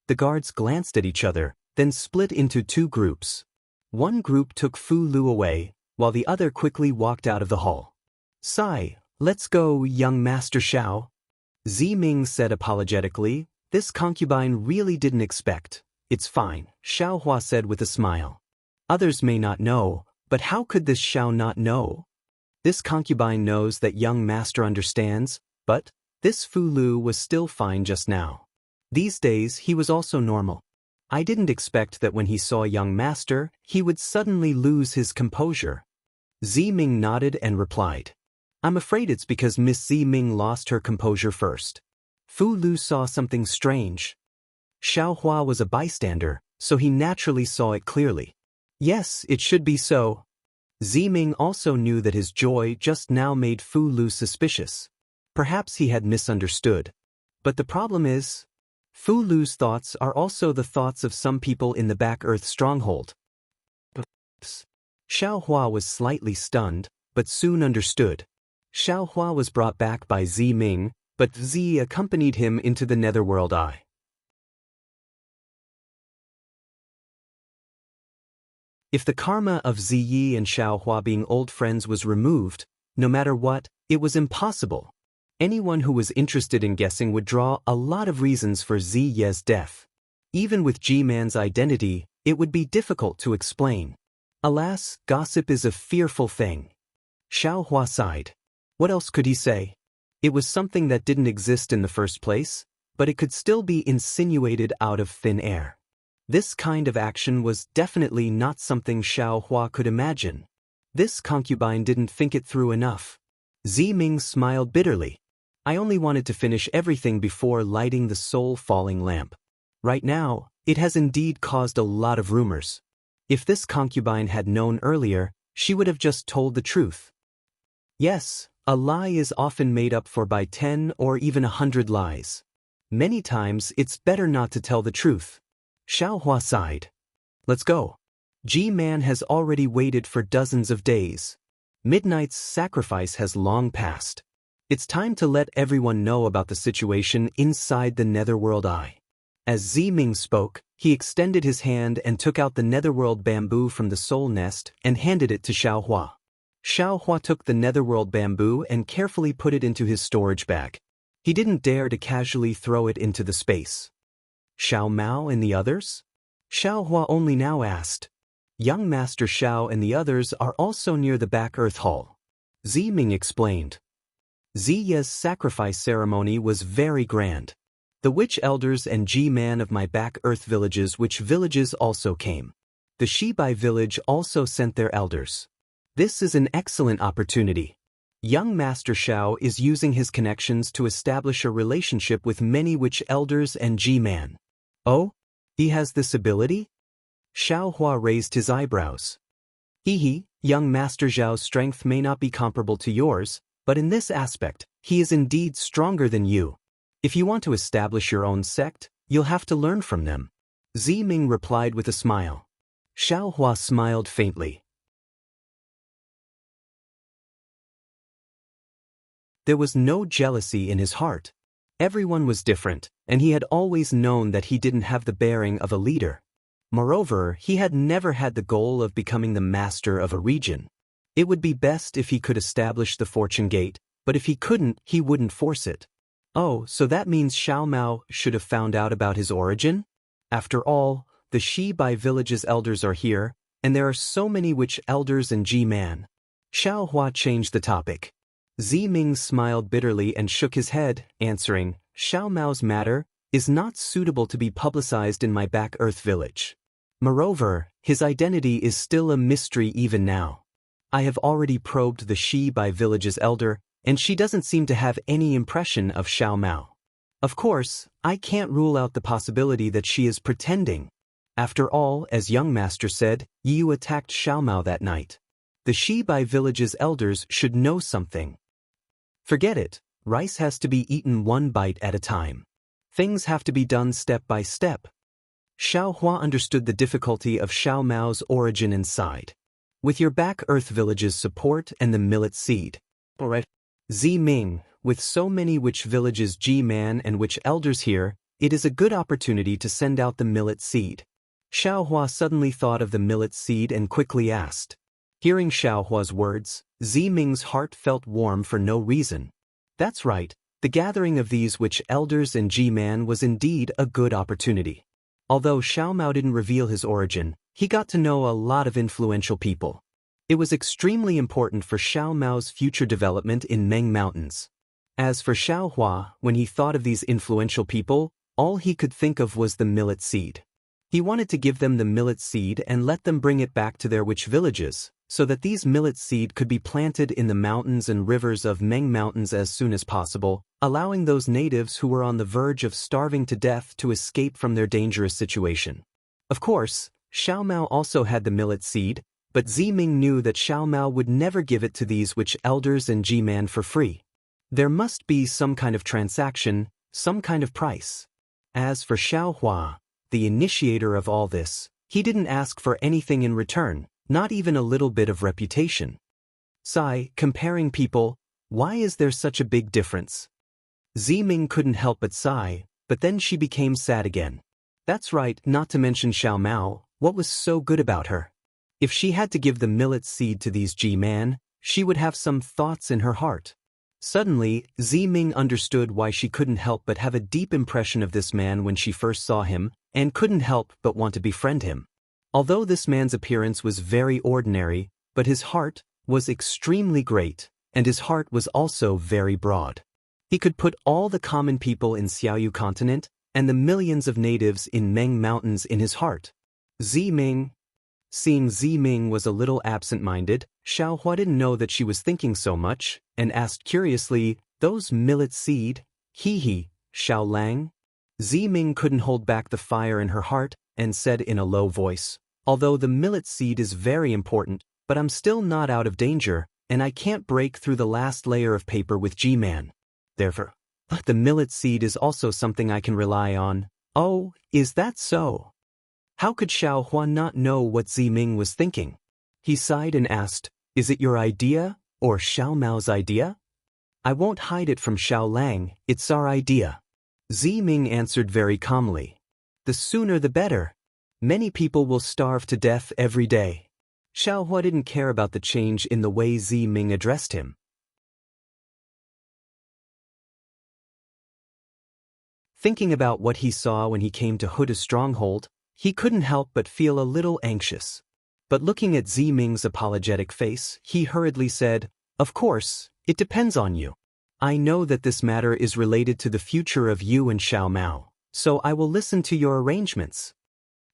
The guards glanced at each other, then split into two groups. One group took Fu Lu away, while the other quickly walked out of the hall. "Sai, let's go, young Master Xiao," Zi Ming said apologetically. "This concubine really didn't expect." "It's fine," Xiao Hua said with a smile. "Others may not know, but how could this Xiao not know? This concubine knows that young master understands, but this Fu Lu was still fine just now. These days he was also normal. I didn't expect that when he saw young master, he would suddenly lose his composure." Zi Ming nodded and replied, "I'm afraid it's because Miss Zi Ming lost her composure first." Fu Lu saw something strange. Xiao Hua was a bystander, so he naturally saw it clearly. Yes, it should be so. Zi Ming also knew that his joy just now made Fu Lu suspicious. Perhaps he had misunderstood. But the problem is, Fu Lu's thoughts are also the thoughts of some people in the Back Earth stronghold. Xiao Hua was slightly stunned, but soon understood. Xiao Hua was brought back by Zi Ming, but Zi accompanied him into the Netherworld Eye. If the karma of Ziyi and Xiao Hua being old friends was removed, no matter what, it was impossible. Anyone who was interested in guessing would draw a lot of reasons for Ziye's death. Even with G-Man's identity, it would be difficult to explain. Alas, gossip is a fearful thing. Xiaohua sighed. What else could he say? It was something that didn't exist in the first place, but it could still be insinuated out of thin air. This kind of action was definitely not something Xiaohua could imagine. This concubine didn't think it through enough. Ziming smiled bitterly. I only wanted to finish everything before lighting the soul-falling lamp. Right now, it has indeed caused a lot of rumors. If this concubine had known earlier, she would have just told the truth. Yes, a lie is often made up for by 10 or even 100 lies. Many times it's better not to tell the truth. Xiaohua sighed. Let's go. G-Man has already waited for dozens of days. Midnight's sacrifice has long passed. It's time to let everyone know about the situation inside the Netherworld Eye. As Ziming spoke, he extended his hand and took out the Netherworld bamboo from the soul nest and handed it to Xiaohua. Xiaohua took the Netherworld bamboo and carefully put it into his storage bag. He didn't dare to casually throw it into the space. Xiao Mao and the others? Xiaohua only now asked. Young Master Xiao and the others are also near the back earth hall. Ziming explained. Ziya's sacrifice ceremony was very grand. The witch elders and G-Man of my back earth villages also came. The Shibai village also sent their elders. This is an excellent opportunity. Young Master Xiao is using his connections to establish a relationship with many witch elders and G-Man. Oh? He has this ability? Xiaohua raised his eyebrows. Young Master Zhao's strength may not be comparable to yours, but in this aspect, he is indeed stronger than you. If you want to establish your own sect, you'll have to learn from them. Ziming replied with a smile. Xiaohua smiled faintly. There was no jealousy in his heart. Everyone was different, and he had always known that he didn't have the bearing of a leader. Moreover, he had never had the goal of becoming the master of a region. It would be best if he could establish the fortune gate, but if he couldn't, he wouldn't force it. Oh, so that means Xiao Mao should have found out about his origin? After all, the Shibai village's elders are here, and there are so many witch elders and G-Man. Xiaohua changed the topic. Ziming smiled bitterly and shook his head, answering, Xiao Mao's matter is not suitable to be publicized in my back earth village. Moreover, his identity is still a mystery even now. I have already probed the Shibai village's elder, and she doesn't seem to have any impression of Xiao Mao. Of course, I can't rule out the possibility that she is pretending. After all, as young master said, you attacked Xiao Mao that night. The Shibai village's elders should know something. Forget it, rice has to be eaten one bite at a time. Things have to be done step by step. Xiaohua understood the difficulty of Xiao Mao's origin inside. With your back earth village's support and the millet seed. Alright. Ziming, with so many witch villages G-Man and witch elders here, it is a good opportunity to send out the millet seed. Xiaohua suddenly thought of the millet seed and quickly asked. Hearing Xiaohua's words, Ziming's heart felt warm for no reason. That's right, the gathering of these witch elders and G-Man was indeed a good opportunity. Although Xiao Mao didn't reveal his origin, he got to know a lot of influential people. It was extremely important for Xiao Mao's future development in Meng Mountains. As for Xiaohua, when he thought of these influential people, all he could think of was the millet seed. He wanted to give them the millet seed and let them bring it back to their witch villages, so that these millet seed could be planted in the mountains and rivers of Meng Mountains as soon as possible, allowing those natives who were on the verge of starving to death to escape from their dangerous situation. Of course, Xiao Mao also had the millet seed, but Ziming knew that Xiao Mao would never give it to these witch elders and G-Man for free. There must be some kind of transaction, some kind of price. As for Xiaohua, the initiator of all this, he didn't ask for anything in return, not even a little bit of reputation. Sigh, comparing people, why is there such a big difference? Ziming couldn't help but sigh, but then she became sad again. That's right, not to mention Xiao Mao, what was so good about her? If she had to give the millet seed to these G-Man, she would have some thoughts in her heart. Suddenly, Ziming understood why she couldn't help but have a deep impression of this man when she first saw him, and couldn't help but want to befriend him. Although this man's appearance was very ordinary, but his heart was extremely great, and his heart was also very broad. He could put all the common people in Xiaoyu continent and the millions of natives in Meng Mountains in his heart. Ziming. Seeing Ziming was a little absent-minded, Xiaohua didn't know that she was thinking so much, and asked curiously, "Those millet seed? Hee, Xiaolang?" Ziming couldn't hold back the fire in her heart, and said in a low voice, "Although the millet seed is very important, but I'm still not out of danger, and I can't break through the last layer of paper with G-Man. Therefore, the millet seed is also something I can rely on." "Oh, is that so?" How could Xiaohua not know what Ziming was thinking? He sighed and asked, "Is it your idea, or Xiao Mao's idea?" "I won't hide it from Xiaolang, it's our idea." Ziming answered very calmly. "The sooner the better. Many people will starve to death every day." Xiaohua didn't care about the change in the way Ziming addressed him. Thinking about what he saw when he came to Huda's stronghold, he couldn't help but feel a little anxious. But looking at Ziming's apologetic face, he hurriedly said, "Of course, it depends on you. I know that this matter is related to the future of you and Xiao Mao, so I will listen to your arrangements."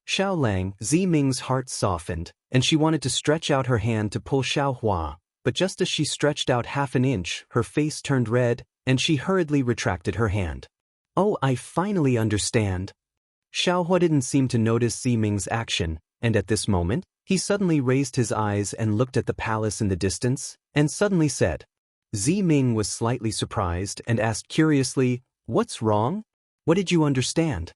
Xiaolang, Ziming's heart softened, and she wanted to stretch out her hand to pull Xiaohua, but just as she stretched out half an inch, her face turned red, and she hurriedly retracted her hand. "Oh, I finally understand." Xiaohua didn't seem to notice Ziming's action, and at this moment, he suddenly raised his eyes and looked at the palace in the distance, and suddenly said. Ziming was slightly surprised and asked curiously, "What's wrong? What did you understand?"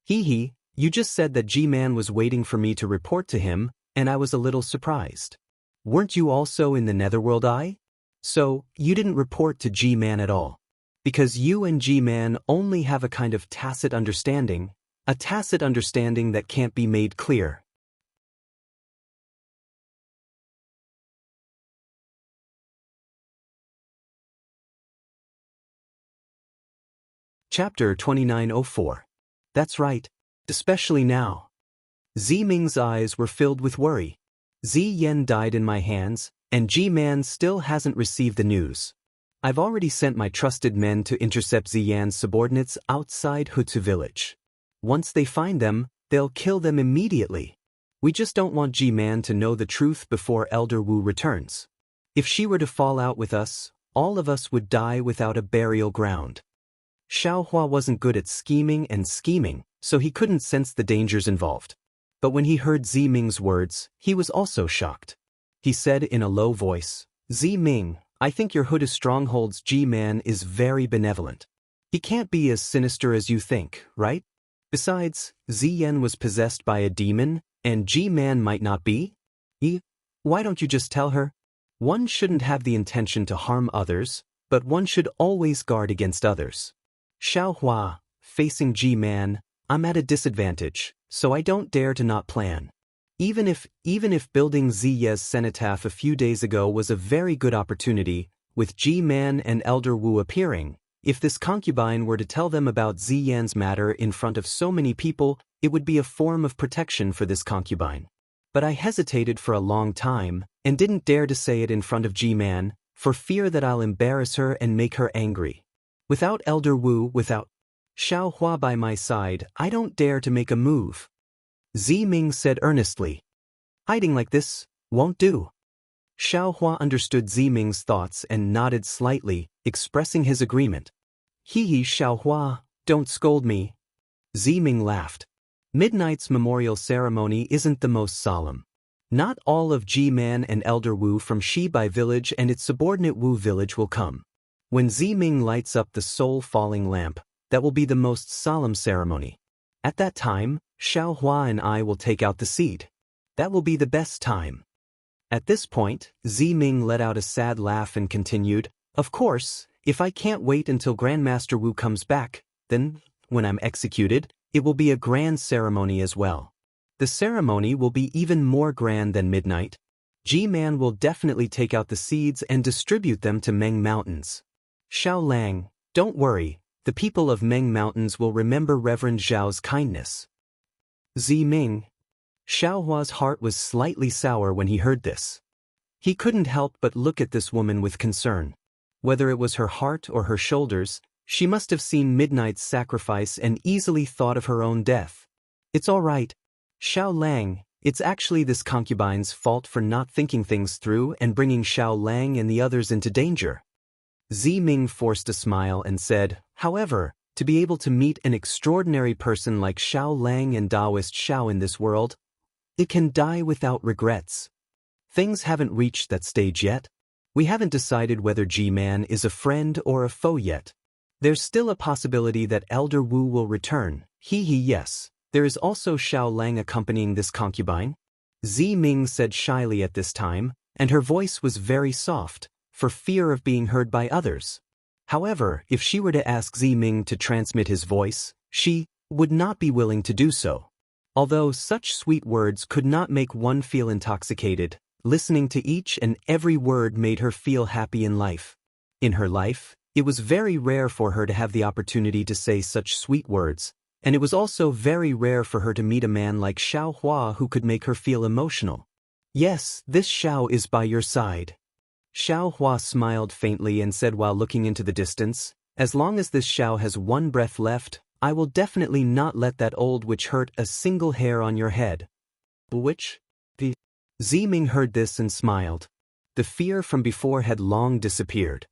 "Hee, you just said that G-Man was waiting for me to report to him, and I was a little surprised. Weren't you also in the Netherworld Eye? So, you didn't report to G-Man at all. Because you and G-Man only have a kind of tacit understanding, a tacit understanding that can't be made clear." Chapter 2904. That's right, especially now. Ziming's eyes were filled with worry. Ziyan died in my hands, and G-Man still hasn't received the news. I've already sent my trusted men to intercept Ziyan's subordinates outside Hutsu village. Once they find them, they'll kill them immediately. We just don't want G-Man to know the truth before Elder Wu returns. If she were to fall out with us, all of us would die without a burial ground. Xiaohua wasn't good at scheming, so he couldn't sense the dangers involved. But when he heard Ziming's words, he was also shocked. He said in a low voice, "Ziming, I think your Huda stronghold's G-Man is very benevolent. He can't be as sinister as you think, right? Besides, Ziyan was possessed by a demon, and G-Man might not be? Why don't you just tell her? One shouldn't have the intention to harm others, but one should always guard against others. Xiaohua, facing G-Man, I'm at a disadvantage, so I don't dare to not plan. Even if building Ziya's cenotaph a few days ago was a very good opportunity, with G-Man and Elder Wu appearing, if this concubine were to tell them about Ziyan's matter in front of so many people, it would be a form of protection for this concubine. But I hesitated for a long time, and didn't dare to say it in front of G-Man, for fear that I'll embarrass her and make her angry. Without Elder Wu, without Xiaohua by my side, I don't dare to make a move." Ziming said earnestly. "Hiding like this won't do." Xiaohua understood Ziming's thoughts and nodded slightly, expressing his agreement. "Hee, Xiaohua, don't scold me." Ziming laughed. "Midnight's memorial ceremony isn't the most solemn. Not all of G-Man and Elder Wu from Shibai village and its subordinate Wu village will come. When Ziming lights up the soul-falling lamp, that will be the most solemn ceremony. At that time, Xiaohua and I will take out the seed. That will be the best time." At this point, Ziming let out a sad laugh and continued, "Of course, if I can't wait until Grandmaster Wu comes back, then, when I'm executed, it will be a grand ceremony as well. The ceremony will be even more grand than midnight. G-Man will definitely take out the seeds and distribute them to Meng Mountains. Xiaolang, don't worry, the people of Meng Mountains will remember Reverend Zhao's kindness." Ziming. Xiaohua's heart was slightly sour when he heard this. He couldn't help but look at this woman with concern. Whether it was her heart or her shoulders, she must have seen Midnight's sacrifice and easily thought of her own death. It's all right, Xiao Lang, it's actually this concubine's fault for not thinking things through and bringing Xiao Lang and the others into danger. Zi Ming forced a smile and said, however, to be able to meet an extraordinary person like Xiao Lang and Daoist Xiao in this world, it can die without regrets. Things haven't reached that stage yet. We haven't decided whether G-Man is a friend or a foe yet. There's still a possibility that Elder Wu will return. Yes. There is also Xiao Lang accompanying this concubine. Zi Ming said shyly at this time, and her voice was very soft, for fear of being heard by others. However, if she were to ask Zi Ming to transmit his voice, she would not be willing to do so. Although such sweet words could not make one feel intoxicated, listening to each and every word made her feel happy in life. In her life, it was very rare for her to have the opportunity to say such sweet words, and it was also very rare for her to meet a man like Xiao Hua who could make her feel emotional. Yes, this Xiao is by your side. Xiao Hua smiled faintly and said while looking into the distance, as long as this Xiao has one breath left, I will definitely not let that old witch hurt a single hair on your head. Witch? The Zi Ming heard this and smiled. The fear from before had long disappeared.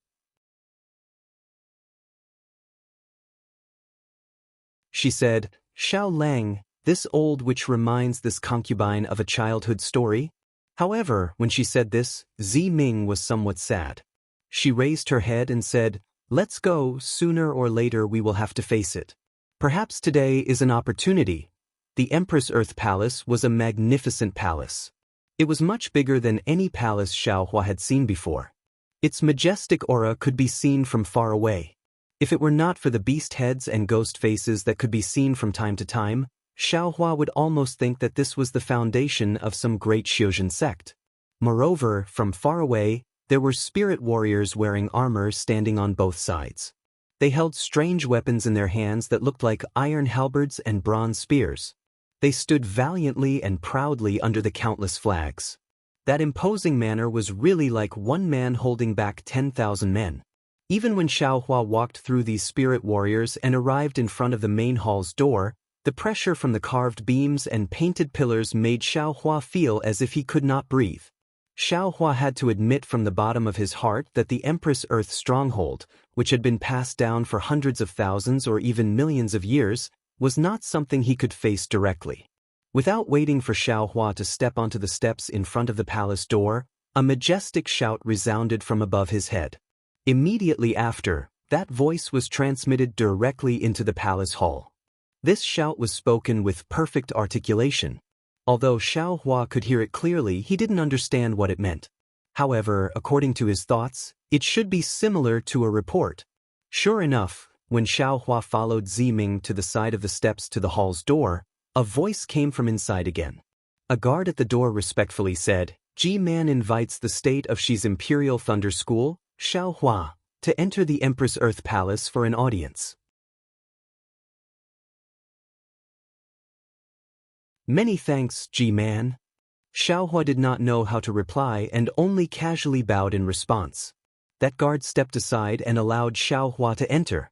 She said, Xiao Lang, this old witch reminds this concubine of a childhood story. However, when she said this, Zi Ming was somewhat sad. She raised her head and said, let's go, sooner or later we will have to face it. Perhaps today is an opportunity. The Empress Earth Palace was a magnificent palace. It was much bigger than any palace Xiao Hua had seen before. Its majestic aura could be seen from far away. If it were not for the beast heads and ghost faces that could be seen from time to time, Xiao Hua would almost think that this was the foundation of some great Xiuzhen sect. Moreover, from far away, there were spirit warriors wearing armor standing on both sides. They held strange weapons in their hands that looked like iron halberds and bronze spears. They stood valiantly and proudly under the countless flags. That imposing manner was really like one man holding back 10,000 men. Even when Xiao Hua walked through these spirit warriors and arrived in front of the main hall's door, the pressure from the carved beams and painted pillars made Xiao Hua feel as if he could not breathe. Xiao Hua had to admit from the bottom of his heart that the Empress Earth stronghold, which had been passed down for hundreds of thousands or even millions of years, was not something he could face directly. Without waiting for Xiao Hua to step onto the steps in front of the palace door, a majestic shout resounded from above his head. Immediately after, that voice was transmitted directly into the palace hall. This shout was spoken with perfect articulation. Although Xiao Hua could hear it clearly, he didn't understand what it meant. However, according to his thoughts, it should be similar to a report. Sure enough, when Xiao Hua followed Zi Ming to the side of the steps to the hall's door, a voice came from inside again. A guard at the door respectfully said, G-Man invites the state of Xi's Imperial Thunder School, Xiao Hua, to enter the Empress Earth Palace for an audience. Many thanks, G-Man. Xiao Hua did not know how to reply and only casually bowed in response. That guard stepped aside and allowed Xiao Hua to enter.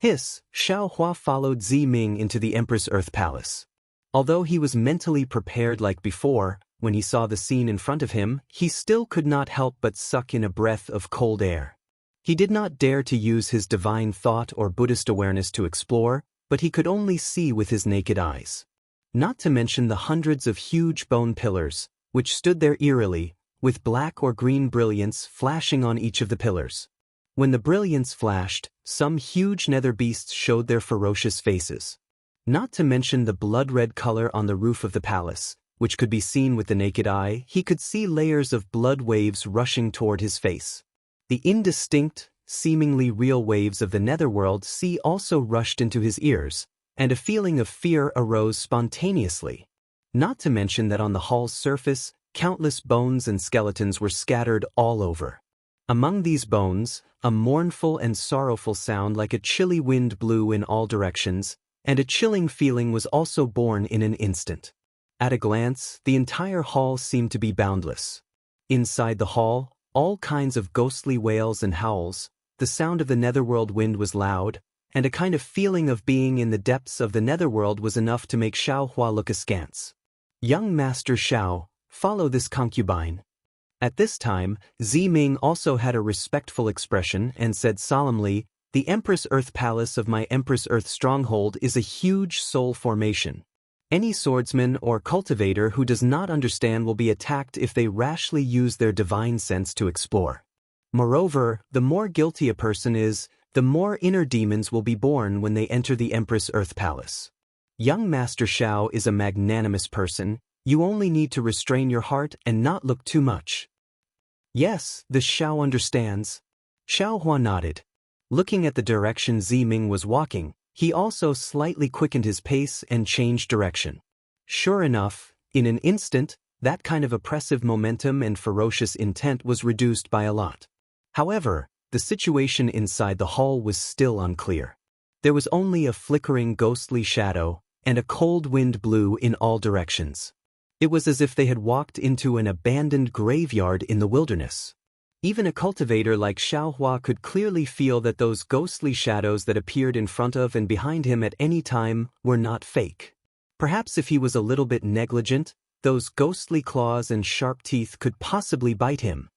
Xiao Hua followed Zi Ming into the Empress Earth Palace. Although he was mentally prepared like before, when he saw the scene in front of him, he still could not help but suck in a breath of cold air. He did not dare to use his divine thought or Buddhist awareness to explore, but he could only see with his naked eyes. Not to mention the hundreds of huge bone pillars, which stood there eerily, with black or green brilliance flashing on each of the pillars. When the brilliance flashed, some huge nether beasts showed their ferocious faces. Not to mention the blood-red color on the roof of the palace, which could be seen with the naked eye. He could see layers of blood waves rushing toward his face. The indistinct, seemingly real waves of the netherworld sea also rushed into his ears, and a feeling of fear arose spontaneously. Not to mention that on the hall's surface, countless bones and skeletons were scattered all over. Among these bones, a mournful and sorrowful sound like a chilly wind blew in all directions, and a chilling feeling was also born in an instant. At a glance, the entire hall seemed to be boundless. Inside the hall, all kinds of ghostly wails and howls, the sound of the netherworld wind was loud, and a kind of feeling of being in the depths of the netherworld was enough to make Xiaohua look askance. Young Master Xiao, follow this concubine. At this time, Ziming also had a respectful expression and said solemnly, "The Empress Earth Palace of my Empress Earth stronghold is a huge soul formation. Any swordsman or cultivator who does not understand will be attacked if they rashly use their divine sense to explore. Moreover, the more guilty a person is, the more inner demons will be born when they enter the Empress Earth Palace. Young Master Xiao is a magnanimous person. You only need to restrain your heart and not look too much." "Yes, the Xiao understands." Xiaohua nodded. Looking at the direction Ziming was walking, he also slightly quickened his pace and changed direction. Sure enough, in an instant, that kind of oppressive momentum and ferocious intent was reduced by a lot. However, the situation inside the hall was still unclear. There was only a flickering ghostly shadow, and a cold wind blew in all directions. It was as if they had walked into an abandoned graveyard in the wilderness. Even a cultivator like Xiaohua could clearly feel that those ghostly shadows that appeared in front of and behind him at any time were not fake. Perhaps if he was a little bit negligent, those ghostly claws and sharp teeth could possibly bite him.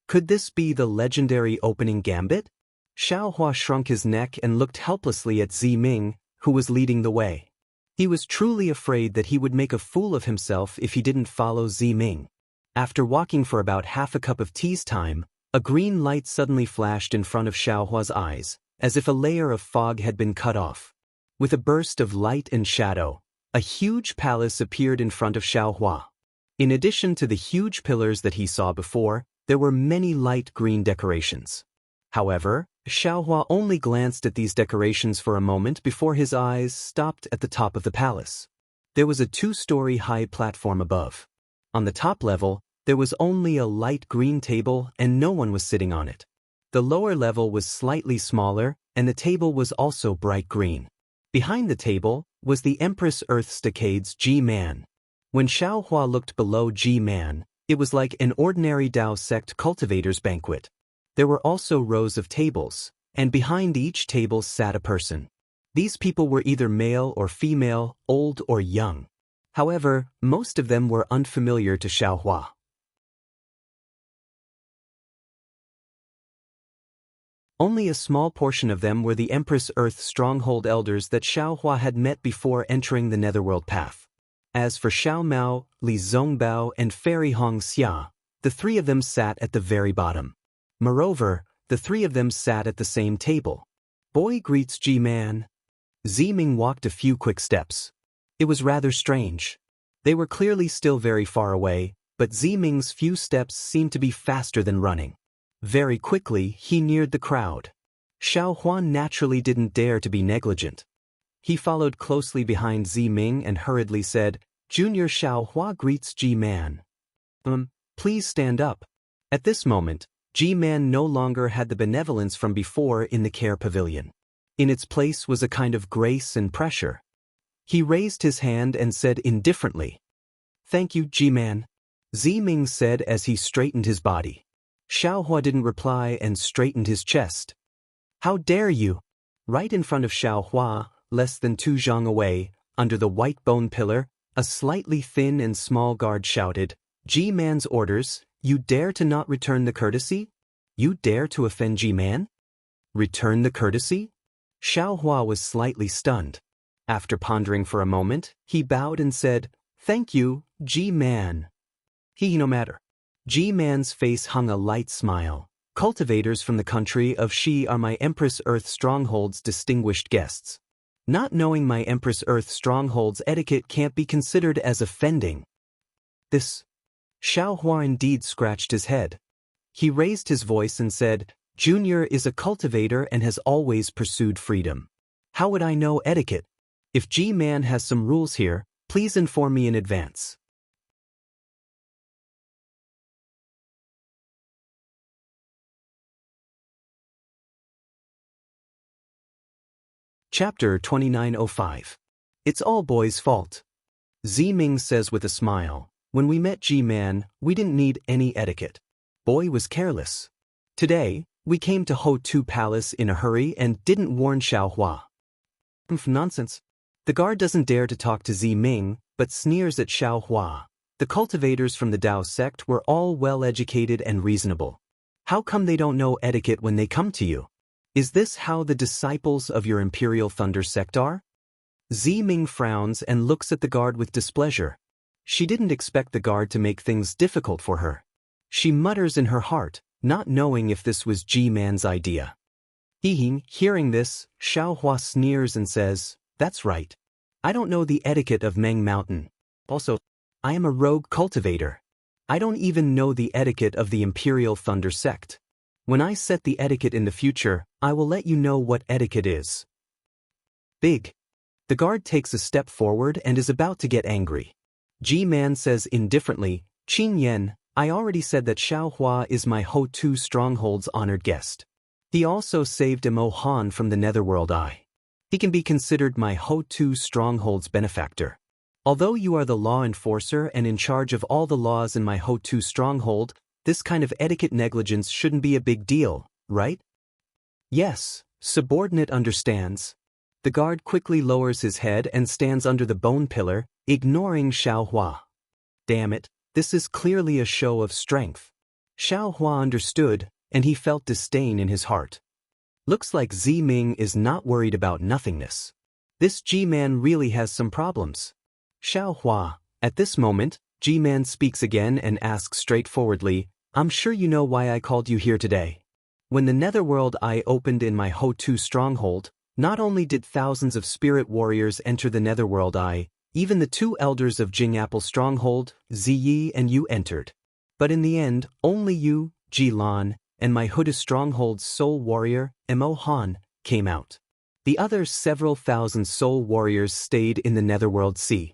Could this be the legendary opening gambit? Xiaohua shrunk his neck and looked helplessly at Ziming, who was leading the way. He was truly afraid that he would make a fool of himself if he didn't follow Ziming. After walking for about half a cup of tea's time, a green light suddenly flashed in front of Xiaohua's eyes, as if a layer of fog had been cut off. With a burst of light and shadow, a huge palace appeared in front of Xiaohua. In addition to the huge pillars that he saw before, there were many light green decorations. However, Xiaohua only glanced at these decorations for a moment before his eyes stopped at the top of the palace. There was a 2-story high platform above. On the top level, there was only a light green table and no one was sitting on it. The lower level was slightly smaller, and the table was also bright green. Behind the table was the Empress Earth Staccade's G-Man. When Xiaohua looked below G-Man, it was like an ordinary Dao sect cultivator's banquet. There were also rows of tables, and behind each table sat a person. These people were either male or female, old or young. However, most of them were unfamiliar to Xiaohua. Only a small portion of them were the Empress Earth stronghold elders that Xiaohua had met before entering the Netherworld path. As for Xiao Mao, Li Zongbao, and Fairy Hong Xia, the 3 of them sat at the very bottom. Moreover, the 3 of them sat at the same table. Boy greets G-Man. Ziming walked a few quick steps. It was rather strange. They were clearly still very far away, but Ziming's few steps seemed to be faster than running. Very quickly, he neared the crowd. Xiaohua naturally didn't dare to be negligent. He followed closely behind Ziming and hurriedly said, "Junior Xiaohua greets G-Man. Please stand up." At this moment, G-Man no longer had the benevolence from before in the care pavilion. In its place was a kind of grace and pressure. He raised his hand and said indifferently, "Thank you, G-Man," Ziming said as he straightened his body. Xiaohua didn't reply and straightened his chest. "How dare you?" Right in front of Xiaohua, less than 2 zhang away, under the white bone pillar, a slightly thin and small guard shouted, "G-Man's orders, you dare to not return the courtesy? You dare to offend G-Man? Return the courtesy?" Xiaohua was slightly stunned. After pondering for a moment, he bowed and said, "Thank you, G-Man." No matter. G-Man's face hung a light smile. "Cultivators from the country of Xi are my Empress Earth stronghold's distinguished guests. Not knowing my Empress Earth stronghold's etiquette can't be considered as offending." This. Xiaohua indeed scratched his head. He raised his voice and said, "Junior is a cultivator and has always pursued freedom. How would I know etiquette? If G-Man has some rules here, please inform me in advance." Chapter 2905. It's all boys' fault. Ziming says with a smile, when we met G-Man, we didn't need any etiquette. Boy was careless. Today, we came to Ho-Tu Palace in a hurry and didn't warn Xiaohua. Nonsense. The guard doesn't dare to talk to Ziming, but sneers at Xiaohua. The cultivators from the Dao sect were all well-educated and reasonable. How come they don't know etiquette when they come to you? Is this how the disciples of your Imperial Thunder sect are? Ziming frowns and looks at the guard with displeasure. She didn't expect the guard to make things difficult for her. She mutters in her heart, not knowing if this was G-Man's idea. Hearing this, Xiaohua sneers and says, "That's right. I don't know the etiquette of Meng Mountain. Also, I am a rogue cultivator. I don't even know the etiquette of the Imperial Thunder sect. When I set the etiquette in the future, I will let you know what etiquette is." Big. The guard takes a step forward and is about to get angry. G-Man says indifferently, "Qin Yan, I already said that Xiaohua is my Ho-Tu stronghold's honored guest. He also saved Imo Han from the Netherworld Eye. He can be considered my Ho-Tu stronghold's benefactor. Although you are the law enforcer and in charge of all the laws in my Ho-Tu stronghold, this kind of etiquette negligence shouldn't be a big deal, right?" "Yes, subordinate understands." The guard quickly lowers his head and stands under the bone pillar, ignoring Xiaohua. Damn it, this is clearly a show of strength. Xiaohua understood, and he felt disdain in his heart. Looks like Ziming is not worried about nothingness. This G-Man really has some problems. Xiaohua, at this moment, G-Man speaks again and asks straightforwardly, "I'm sure you know why I called you here today. When the Netherworld Eye opened in my Ho-Tu stronghold, not only did thousands of spirit warriors enter the Netherworld Eye, even the two elders of Jingapple stronghold, Ziyi and you entered. But in the end, only you, Jilan, and my Huda stronghold's soul warrior, Imo Han, came out. The other several thousand soul warriors stayed in the Netherworld Sea.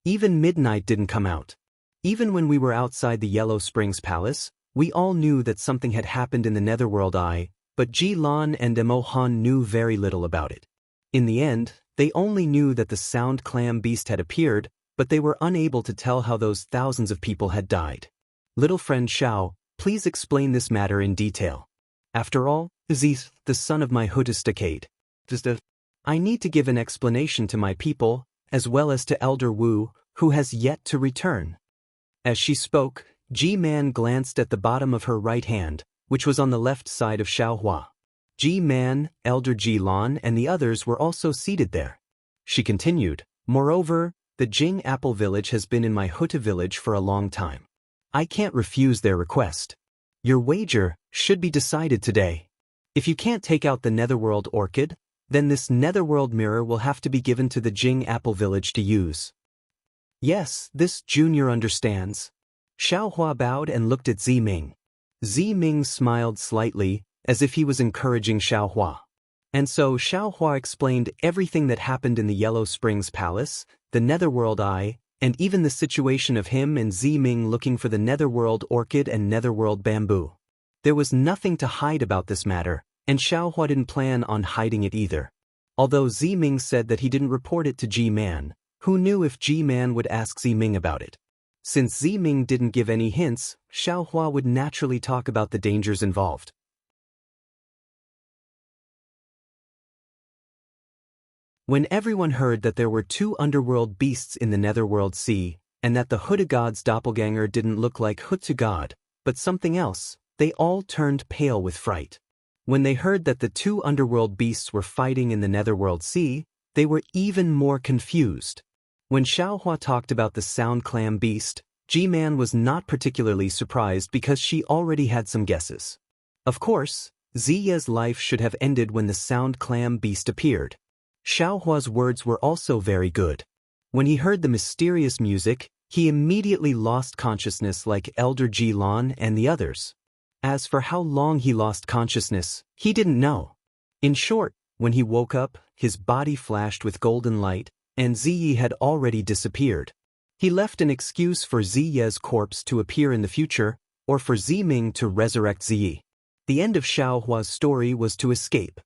Even Midnight didn't come out. Even when we were outside the Yellow Springs Palace, we all knew that something had happened in the Netherworld Eye, but Jilan and Imo Han knew very little about it. In the end, they only knew that the Sound Clam Beast had appeared, but they were unable to tell how those thousands of people had died. Little friend Xiao, please explain this matter in detail. After all, Aziz, the son of my Huda decayed. I need to give an explanation to my people, as well as to Elder Wu, who has yet to return." As she spoke, G-Man glanced at the bottom of her right hand, which was on the left side of Xiaohua. G-Man, Elder Jilan, and the others were also seated there. She continued, "Moreover, the Jing Apple Village has been in my Huta village for a long time. I can't refuse their request. Your wager should be decided today. If you can't take out the Netherworld Orchid, then this Netherworld Mirror will have to be given to the Jing Apple Village to use." "Yes, this junior understands." Xiaohua bowed and looked at Ziming. Ziming smiled slightly, as if he was encouraging Xiaohua. And so Xiaohua explained everything that happened in the Yellow Springs Palace, the Netherworld Eye, and even the situation of him and Ziming looking for the Netherworld Orchid and Netherworld Bamboo. There was nothing to hide about this matter, and Xiaohua didn't plan on hiding it either. Although Ziming said that he didn't report it to G-Man, who knew if G-Man would ask Ziming about it. Since Ziming didn't give any hints, Xiaohua would naturally talk about the dangers involved. When everyone heard that there were two underworld beasts in the Netherworld Sea, and that the Huda God's doppelganger didn't look like Hutu God, but something else, they all turned pale with fright. When they heard that the two underworld beasts were fighting in the Netherworld Sea, they were even more confused. When Xiaohua talked about the Sound Clam Beast, G-Man was not particularly surprised because she already had some guesses. Of course, Ziya's life should have ended when the Sound Clam Beast appeared. Xiaohua's words were also very good. When he heard the mysterious music, he immediately lost consciousness like Elder Jilan and the others. As for how long he lost consciousness, he didn't know. In short, when he woke up, his body flashed with golden light, and Ziyi had already disappeared. He left an excuse for Ziya's corpse to appear in the future, or for Ziming to resurrect Ziyi. The end of Xiaohua's story was to escape.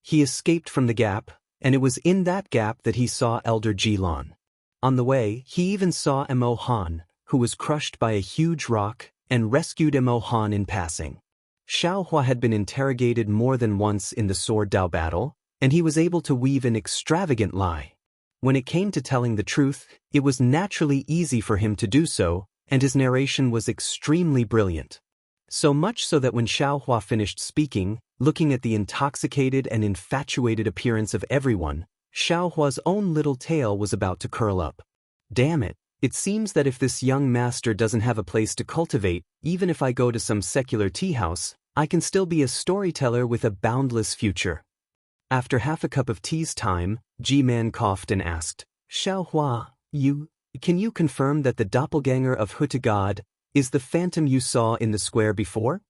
He escaped from the gap, and it was in that gap that he saw Elder Jilan. On the way, he even saw Mo Han, who was crushed by a huge rock, and rescued Mo Han in passing. Xiaohua had been interrogated more than once in the sword Dao battle, and he was able to weave an extravagant lie. When it came to telling the truth, it was naturally easy for him to do so, and his narration was extremely brilliant. So much so that when Xiaohua finished speaking, looking at the intoxicated and infatuated appearance of everyone, Xiaohua's own little tail was about to curl up. Damn it, it seems that if this young master doesn't have a place to cultivate, even if I go to some secular tea house, I can still be a storyteller with a boundless future. After half a cup of tea's time, G-Man coughed and asked, Xiaohua, can you confirm that the doppelganger of Huta God is the phantom you saw in the square before?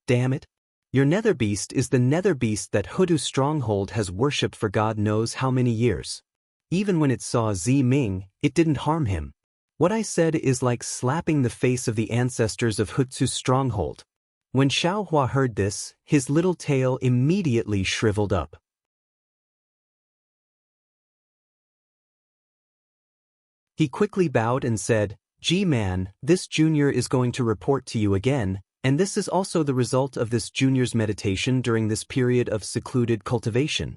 Damn it. Your nether beast is the nether beast that Hutu's stronghold has worshipped for God knows how many years. Even when it saw Zi Ming, it didn't harm him. What I said is like slapping the face of the ancestors of Hutu's stronghold. When Xiaohua heard this, his little tail immediately shriveled up. He quickly bowed and said, G-Man, this junior is going to report to you again, and this is also the result of this junior's meditation during this period of secluded cultivation.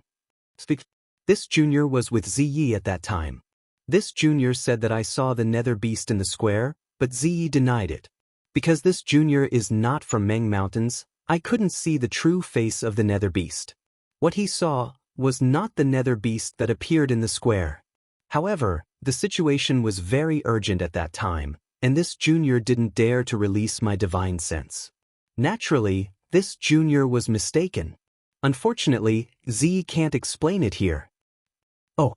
This junior was with Ziyi at that time. This junior said that I saw the nether beast in the square, but Ziyi denied it. Because this junior is not from Meng Mountains, I couldn't see the true face of the nether beast. What he saw was not the nether beast that appeared in the square. However, the situation was very urgent at that time, and this junior didn't dare to release my divine sense. Naturally, this junior was mistaken. Unfortunately, Z can't explain it here. Oh.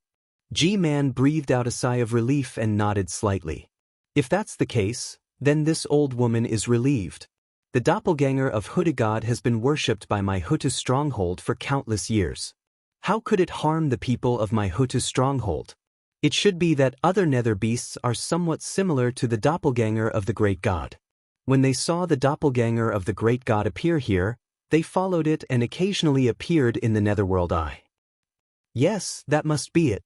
G-Man breathed out a sigh of relief and nodded slightly. If that's the case, then this old woman is relieved. The doppelganger of Huta God has been worshipped by my Huta stronghold for countless years. How could it harm the people of my Huta stronghold? It should be that other nether beasts are somewhat similar to the doppelganger of the great god. When they saw the doppelganger of the great god appear here, they followed it and occasionally appeared in the netherworld eye. Yes, that must be it.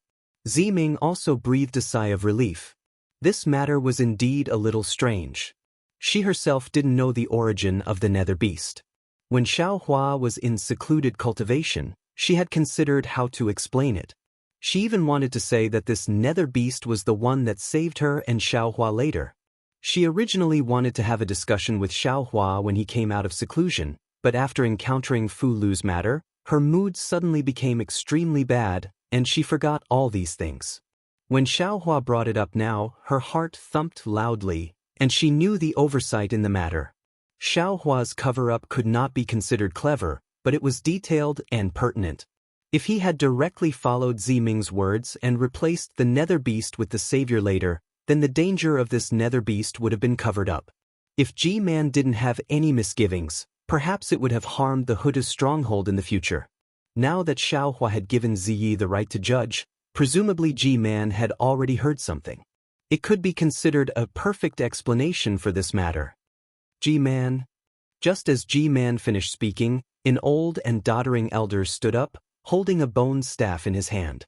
Ziming also breathed a sigh of relief. This matter was indeed a little strange. She herself didn't know the origin of the nether beast. When Xiaohua was in secluded cultivation, she had considered how to explain it. She even wanted to say that this nether beast was the one that saved her and Xiaohua later. She originally wanted to have a discussion with Xiaohua when he came out of seclusion, but after encountering Fu Lu's matter, her mood suddenly became extremely bad, and she forgot all these things. When Xiaohua brought it up now, her heart thumped loudly, and she knew the oversight in the matter. Xiaohua's cover-up could not be considered clever, but it was detailed and pertinent. If he had directly followed Ziming's words and replaced the nether beast with the savior later, then the danger of this nether beast would have been covered up. If G-Man didn't have any misgivings, perhaps it would have harmed the Huta stronghold in the future. Now that Xiaohua had given Ziyi the right to judge, presumably G-Man had already heard something. It could be considered a perfect explanation for this matter. G-Man. Just as G-Man finished speaking, an old and doddering elder stood up, holding a bone staff in his hand.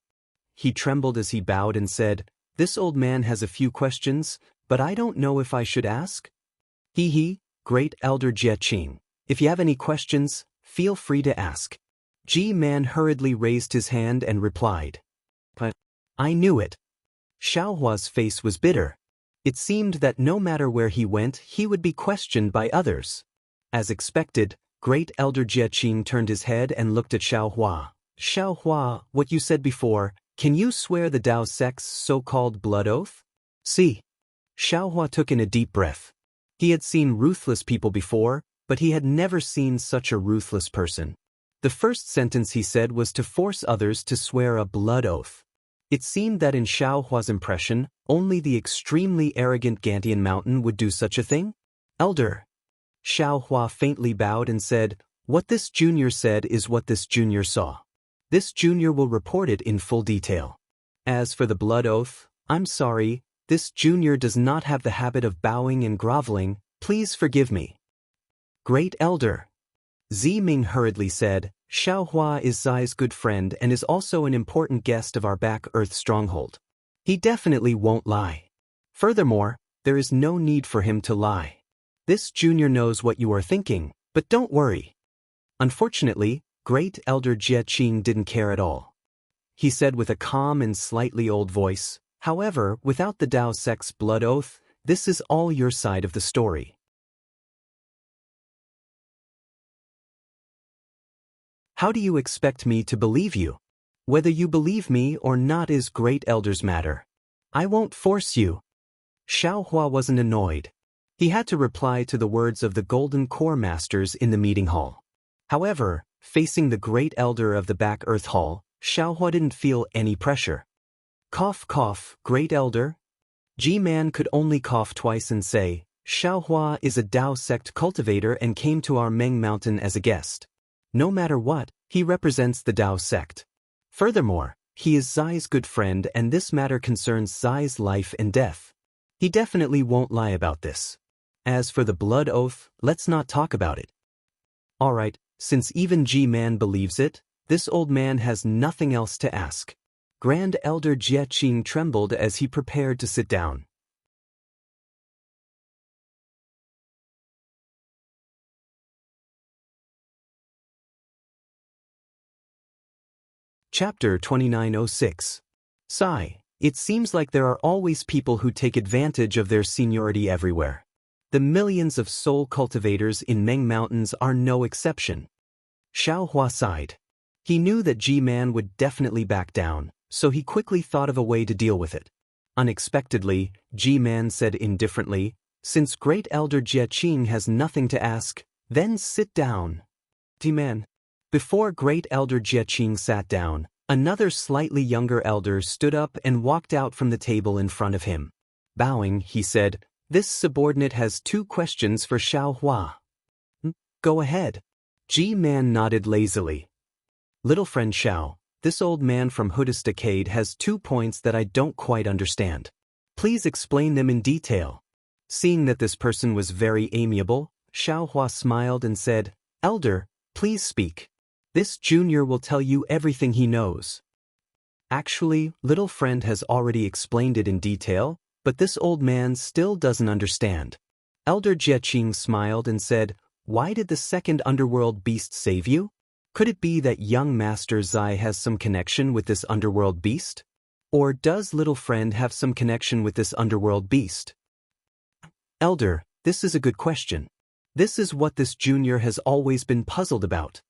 He trembled as he bowed and said, This old man has a few questions, but I don't know if I should ask. Great Elder Jieqing. If you have any questions, feel free to ask. G-Man hurriedly raised his hand and replied. But I knew it. Xiaohua's face was bitter. It seemed that no matter where he went, he would be questioned by others. As expected, Great Elder Jieqing turned his head and looked at Xiaohua. Xiaohua, what you said before, can you swear the Dao sect's so-called blood oath? See. Xiaohua took in a deep breath. He had seen ruthless people before, but he had never seen such a ruthless person. The first sentence he said was to force others to swear a blood oath. It seemed that in Xiaohua's impression, only the extremely arrogant Gantian Mountain would do such a thing. Elder. Xiaohua faintly bowed and said, What this junior said is what this junior saw. This junior will report it in full detail. As for the blood oath, I'm sorry, this junior does not have the habit of bowing and groveling, please forgive me. Great Elder. Ziming hurriedly said, Xiaohua is Zai's good friend and is also an important guest of our back Earth stronghold. He definitely won't lie. Furthermore, there is no need for him to lie. This junior knows what you are thinking, but don't worry. Unfortunately, Great Elder Jie Qing didn't care at all. He said with a calm and slightly old voice, however, without the Dao sect's blood oath, this is all your side of the story. How do you expect me to believe you? Whether you believe me or not is Great Elder's matter. I won't force you. Xiaohua wasn't annoyed. He had to reply to the words of the Golden Core Masters in the meeting hall. However, facing the Great Elder of the Back Earth Hall, Xiaohua didn't feel any pressure. Cough cough, Great Elder. G-Man could only cough twice and say, Xiaohua is a Dao sect cultivator and came to our Meng Mountain as a guest. No matter what, he represents the Dao sect. Furthermore, he is Zai's good friend and this matter concerns Zai's life and death. He definitely won't lie about this. As for the blood oath, let's not talk about it. Alright, since even G-Man believes it, this old man has nothing else to ask. Grand Elder Jie Qing trembled as he prepared to sit down. Chapter 2906. Sigh. It seems like there are always people who take advantage of their seniority everywhere. The millions of soul cultivators in Meng Mountains are no exception. Xiaohua sighed. He knew that G-Man would definitely back down, so he quickly thought of a way to deal with it. Unexpectedly, G-Man said indifferently, since Great Elder Jie Qing has nothing to ask, then sit down. G-Man. Before Great Elder Jie Qing sat down, another slightly younger elder stood up and walked out from the table in front of him. Bowing, he said, this subordinate has 2 questions for Xiaohua. Go ahead. G-Man nodded lazily. Little friend Xiao, this old man from Hoodisticade has 2 points that I don't quite understand. Please explain them in detail. Seeing that this person was very amiable, Xiaohua smiled and said, Elder, please speak. This junior will tell you everything he knows. Actually, little friend has already explained it in detail, but this old man still doesn't understand. Elder Jie Qing smiled and said, why did the second underworld beast save you? Could it be that young Master Zai has some connection with this underworld beast? Or does little friend have some connection with this underworld beast? Elder, this is a good question. This is what this junior has always been puzzled about.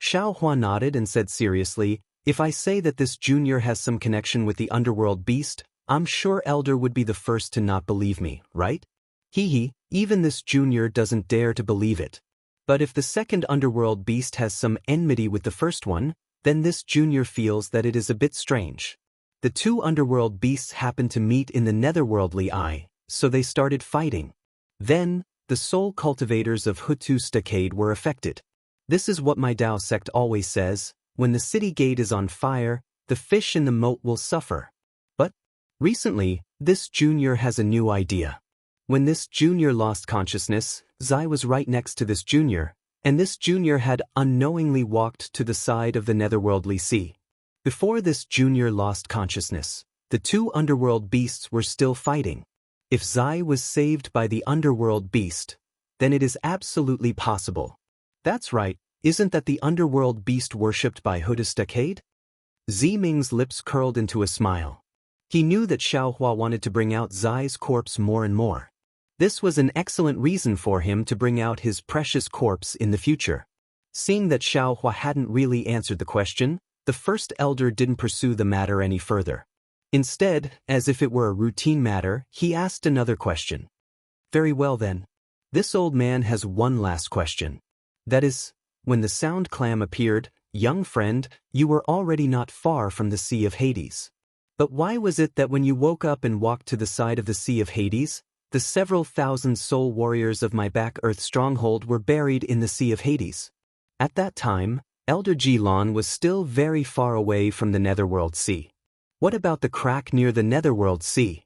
Xiaohua nodded and said seriously, if I say that this junior has some connection with the underworld beast, I'm sure Elder would be the first to not believe me, right? Even this junior doesn't dare to believe it. But if the second underworld beast has some enmity with the first one, then this junior feels that it is a bit strange. The 2 underworld beasts happened to meet in the netherworldly eye, so they started fighting. Then, the soul cultivators of Hoodisticade were affected. This is what my Dao sect always says, when the city gate is on fire, the fish in the moat will suffer. But, recently, this junior has a new idea. When this junior lost consciousness, Zai was right next to this junior, and this junior had unknowingly walked to the side of the netherworldly sea. Before this junior lost consciousness, the 2 underworld beasts were still fighting. If Zai was saved by the underworld beast, then it is absolutely possible. That's right, isn't that the underworld beast worshipped by Hoodisticade? Ziming's lips curled into a smile. He knew that Xiaohua wanted to bring out Zai's corpse more and more. This was an excellent reason for him to bring out his precious corpse in the future. Seeing that Xiaohua hadn't really answered the question, the first elder didn't pursue the matter any further. Instead, as if it were a routine matter, he asked another question. Very well then. This old man has one last question. That is, when the sound clam appeared, young friend, you were already not far from the Sea of Hades. But why was it that when you woke up and walked to the side of the Sea of Hades, the several thousand soul warriors of my back earth stronghold were buried in the Sea of Hades? At that time, Elder Jilon was still very far away from the Netherworld Sea. What about the crack near the Netherworld Sea?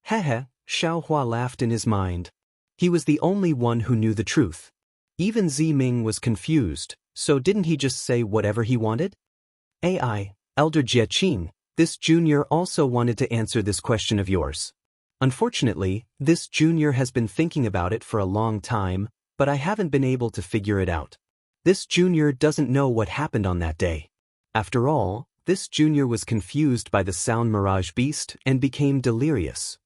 Hehe, Xiaohua laughed in his mind. He was the only one who knew the truth. Even Ziming was confused, so didn't he just say whatever he wanted? AI, Elder Jie Qing, this junior also wanted to answer this question of yours. Unfortunately, this junior has been thinking about it for a long time, but I haven't been able to figure it out. This junior doesn't know what happened on that day. After all, this junior was confused by the sound mirage beast and became delirious.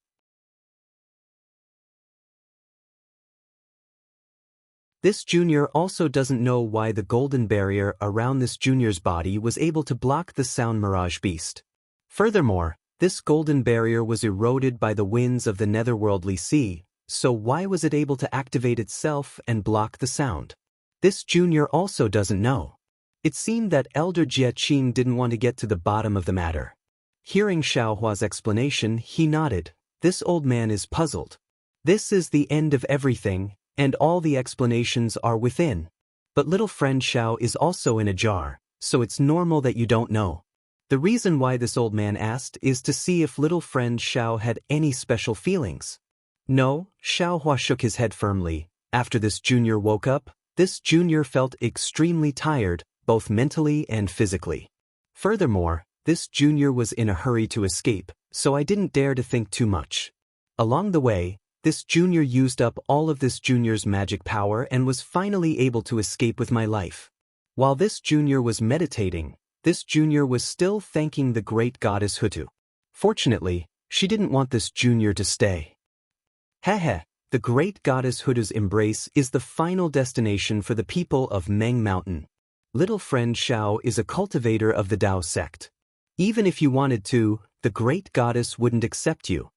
This junior also doesn't know why the golden barrier around this junior's body was able to block the sound mirage beast. Furthermore, this golden barrier was eroded by the winds of the netherworldly sea, so why was it able to activate itself and block the sound? This junior also doesn't know. It seemed that Elder Jieqing didn't want to get to the bottom of the matter. Hearing Xiaohua's explanation, he nodded. This old man is puzzled. This is the end of everything, and all the explanations are within. But little friend Xiao is also in a jar, so it's normal that you don't know. The reason why this old man asked is to see if little friend Xiao had any special feelings. No, Xiaohua shook his head firmly. After this junior woke up, this junior felt extremely tired, both mentally and physically. Furthermore, this junior was in a hurry to escape, so I didn't dare to think too much. Along the way, this junior used up all of this junior's magic power and was finally able to escape with my life. While this junior was meditating, this junior was still thanking the great goddess Hutu. Fortunately, she didn't want this junior to stay. Hehe, the great goddess Hutu's embrace is the final destination for the people of Meng Mountain. Little friend Xiao is a cultivator of the Dao sect. Even if you wanted to, the great goddess wouldn't accept you.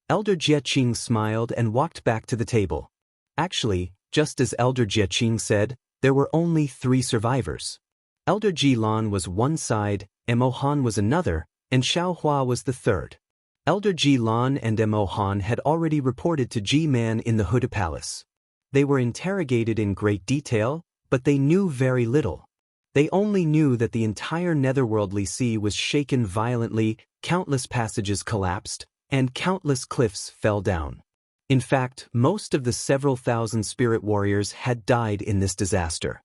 Elder Jieqing smiled and walked back to the table. Actually, just as Elder Jieqing said, there were only 3 survivors. Elder Jilan was one side, Mo Han was another, and Xiaohua was the third. Elder Jilan and Mo Han had already reported to Ji-Man in the Huda Palace. They were interrogated in great detail, but they knew very little. They only knew that the entire netherworldly sea was shaken violently, countless passages collapsed, and countless cliffs fell down. In fact, most of the several thousand spirit warriors had died in this disaster.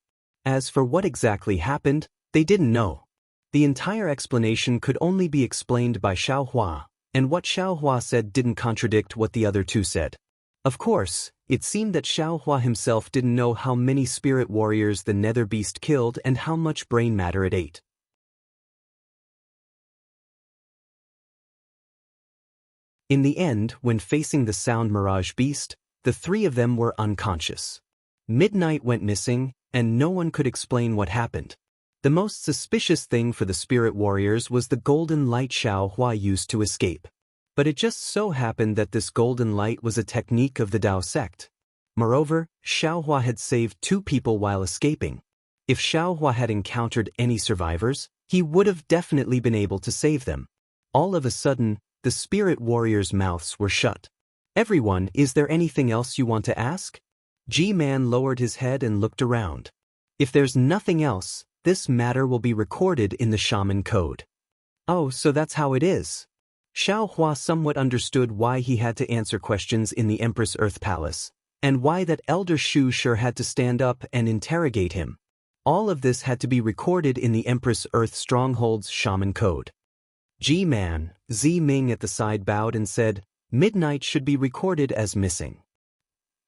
As for what exactly happened, they didn't know. The entire explanation could only be explained by Xiaohua, and what Xiaohua said didn't contradict what the other 2 said. Of course, it seemed that Xiaohua himself didn't know how many spirit warriors the nether beast killed and how much brain matter it ate. In the end, when facing the sound mirage beast, the 3 of them were unconscious. Midnight went missing, and no one could explain what happened. The most suspicious thing for the spirit warriors was the golden light Xiaohua used to escape. But it just so happened that this golden light was a technique of the Dao sect. Moreover, Xiaohua had saved 2 people while escaping. If Xiaohua had encountered any survivors, he would have definitely been able to save them. All of a sudden, the spirit warriors' mouths were shut. Everyone, is there anything else you want to ask? Ji-Man lowered his head and looked around. If there's nothing else, this matter will be recorded in the shaman code. Oh, so that's how it is. Xiaohua somewhat understood why he had to answer questions in the Empress Earth Palace, and why that Elder Shu sure had to stand up and interrogate him. All of this had to be recorded in the Empress Earth Stronghold's shaman code. Ji-Man, Zi Ming at the side bowed and said, Midnight should be recorded as missing.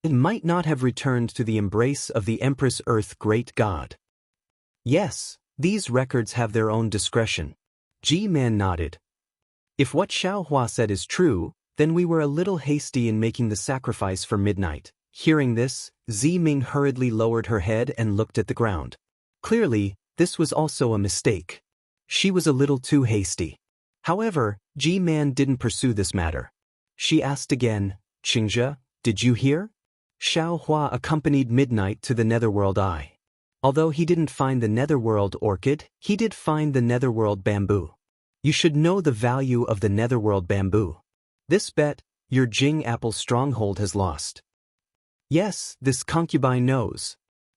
It might not have returned to the embrace of the Empress Earth Great God. Yes, these records have their own discretion. Ji-Man nodded. If what Xiaohua said is true, then we were a little hasty in making the sacrifice for Midnight. Hearing this, Zi Ming hurriedly lowered her head and looked at the ground. Clearly, this was also a mistake. She was a little too hasty. However, Ji-Man didn't pursue this matter. She asked again, Xianxia, did you hear? Xiaohua accompanied Midnight to the Netherworld Eye. Although he didn't find the Netherworld orchid, he did find the Netherworld bamboo. You should know the value of the Netherworld bamboo. This bet, your Jing Apple stronghold has lost. Yes, this concubine knows.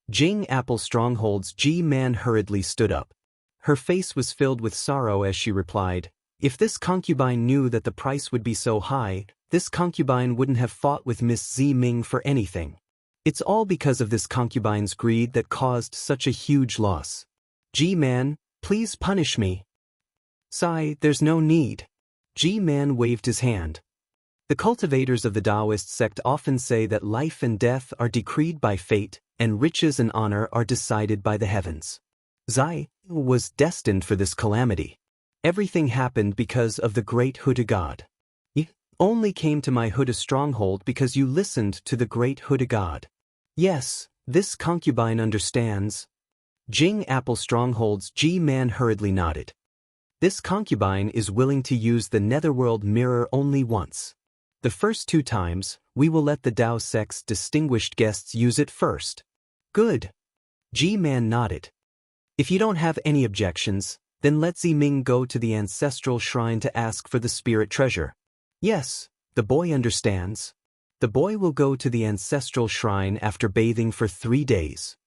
Jing Apple Stronghold's Ji-Man hurriedly stood up. Her face was filled with sorrow as she replied, if this concubine knew that the price would be so high, this concubine wouldn't have fought with Miss Zi Ming for anything. It's all because of this concubine's greed that caused such a huge loss. Ji-Man, please punish me. Sigh, there's no need. G-Man waved his hand. The cultivators of the Daoist sect often say that life and death are decreed by fate, and riches and honor are decided by the heavens. Zai was destined for this calamity. Everything happened because of the great Huda God. You only came to my Huda stronghold because you listened to the great Huda God. Yes, this concubine understands. Jing Apple Stronghold's G-Man hurriedly nodded. This concubine is willing to use the netherworld mirror only once. The first 2 times, we will let the Dao sect's distinguished guests use it first. Good. G-Man nodded. If you don't have any objections, then let Ziming go to the ancestral shrine to ask for the spirit treasure. Yes, the boy understands. The boy will go to the ancestral shrine after bathing for 3 days.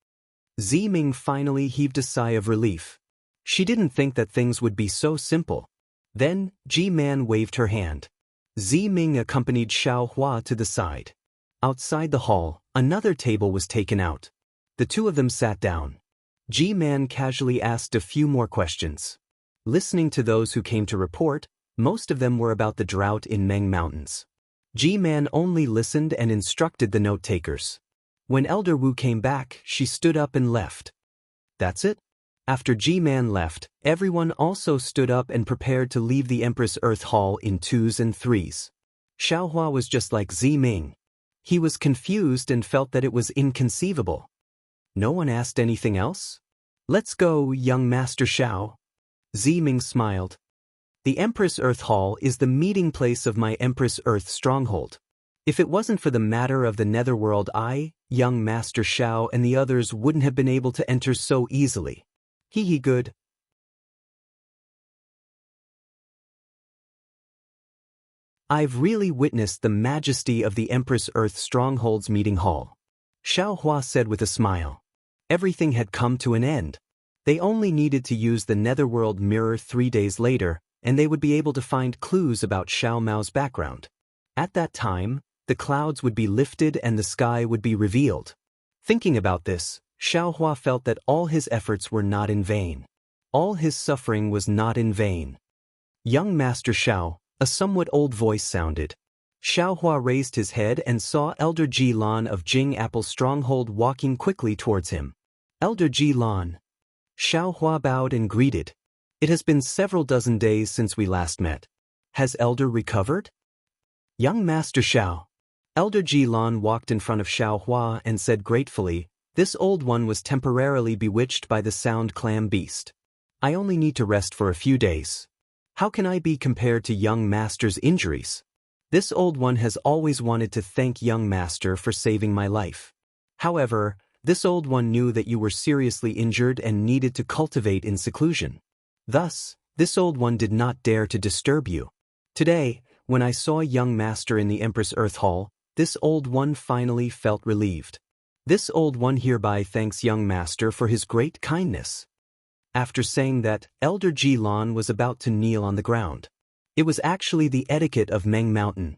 Ziming finally heaved a sigh of relief. She didn't think that things would be so simple. Then, G-Man waved her hand. Ziming accompanied Xiao Hua to the side. Outside the hall, another table was taken out. The 2 of them sat down. G-Man casually asked a few more questions. Listening to those who came to report, most of them were about the drought in Meng Mountains. G-Man only listened and instructed the note-takers. When Elder Wu came back, she stood up and left. That's it? After G-Man left, everyone also stood up and prepared to leave the Empress Earth Hall in 2s and 3s. Xiaohua was just like Ziming. He was confused and felt that it was inconceivable. No one asked anything else? Let's go, young Master Xiao. Ziming smiled. The Empress Earth Hall is the meeting place of my Empress Earth stronghold. If it wasn't for the matter of the netherworld, I, young Master Xiao, and the others wouldn't have been able to enter so easily. Hee good. I've really witnessed the majesty of the Empress Earth Stronghold's meeting hall. Xiao Hua said with a smile. Everything had come to an end. They only needed to use the netherworld mirror 3 days later, and they would be able to find clues about Xiao Mao's background. At that time, the clouds would be lifted and the sky would be revealed. Thinking about this, Xiao Hua felt that all his efforts were not in vain. All his suffering was not in vain. Young Master Xiao, a somewhat old voice sounded. Xiao Hua raised his head and saw Elder Ji Lan of Jing Apple Stronghold walking quickly towards him. Elder Ji Lan. Xiao Hua bowed and greeted. It has been several dozen days since we last met. Has Elder recovered? Young Master Xiao. Elder Ji Lan walked in front of Xiao Hua and said gratefully, this old one was temporarily bewitched by the sound clam beast. I only need to rest for a few days. How can I be compared to young Master's injuries? This old one has always wanted to thank young Master for saving my life. However, this old one knew that you were seriously injured and needed to cultivate in seclusion. Thus, this old one did not dare to disturb you. Today, when I saw young Master in the Empress Earth Hall, this old one finally felt relieved. This old one hereby thanks young Master for his great kindness. After saying that, Elder Ji Lan was about to kneel on the ground. It was actually the etiquette of Meng Mountain.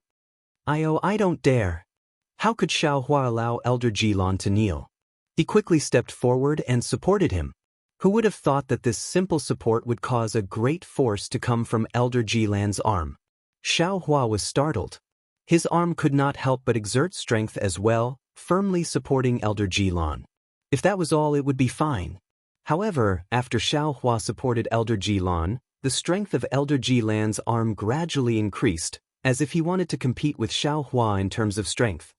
I don't dare. How could Xiao Hua allow Elder Ji Lan to kneel? He quickly stepped forward and supported him. Who would have thought that this simple support would cause a great force to come from Elder Ji Lan's arm? Xiao Hua was startled. His arm could not help but exert strength as well, firmly supporting Elder Ji Lan. If that was all, it would be fine. However, after Xiao Hua supported Elder Ji Lan, the strength of Elder Ji Lan's arm gradually increased, as if he wanted to compete with Xiao Hua in terms of strength.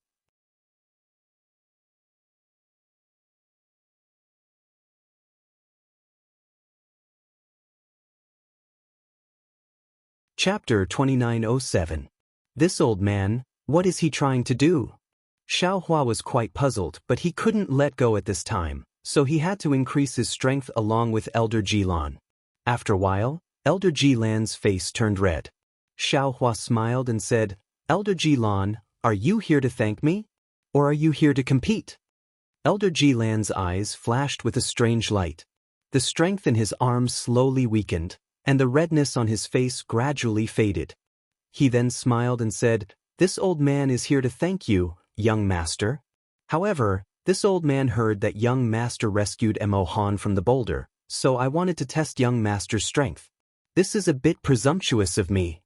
Chapter 2907. This old man, what is he trying to do? Xiao Hua was quite puzzled, but he couldn't let go at this time, so he had to increase his strength along with Elder Ji Lan. After a while, Elder Ji Lan's face turned red. Xiao Hua smiled and said, Elder Ji Lan, are you here to thank me? Or are you here to compete? Elder Ji Lan's eyes flashed with a strange light. The strength in his arms slowly weakened, and the redness on his face gradually faded. He then smiled and said, This old man is here to thank you, young master. However, this old man heard that young master rescued Mo Han from the boulder, so I wanted to test young master's strength. This is a bit presumptuous of me.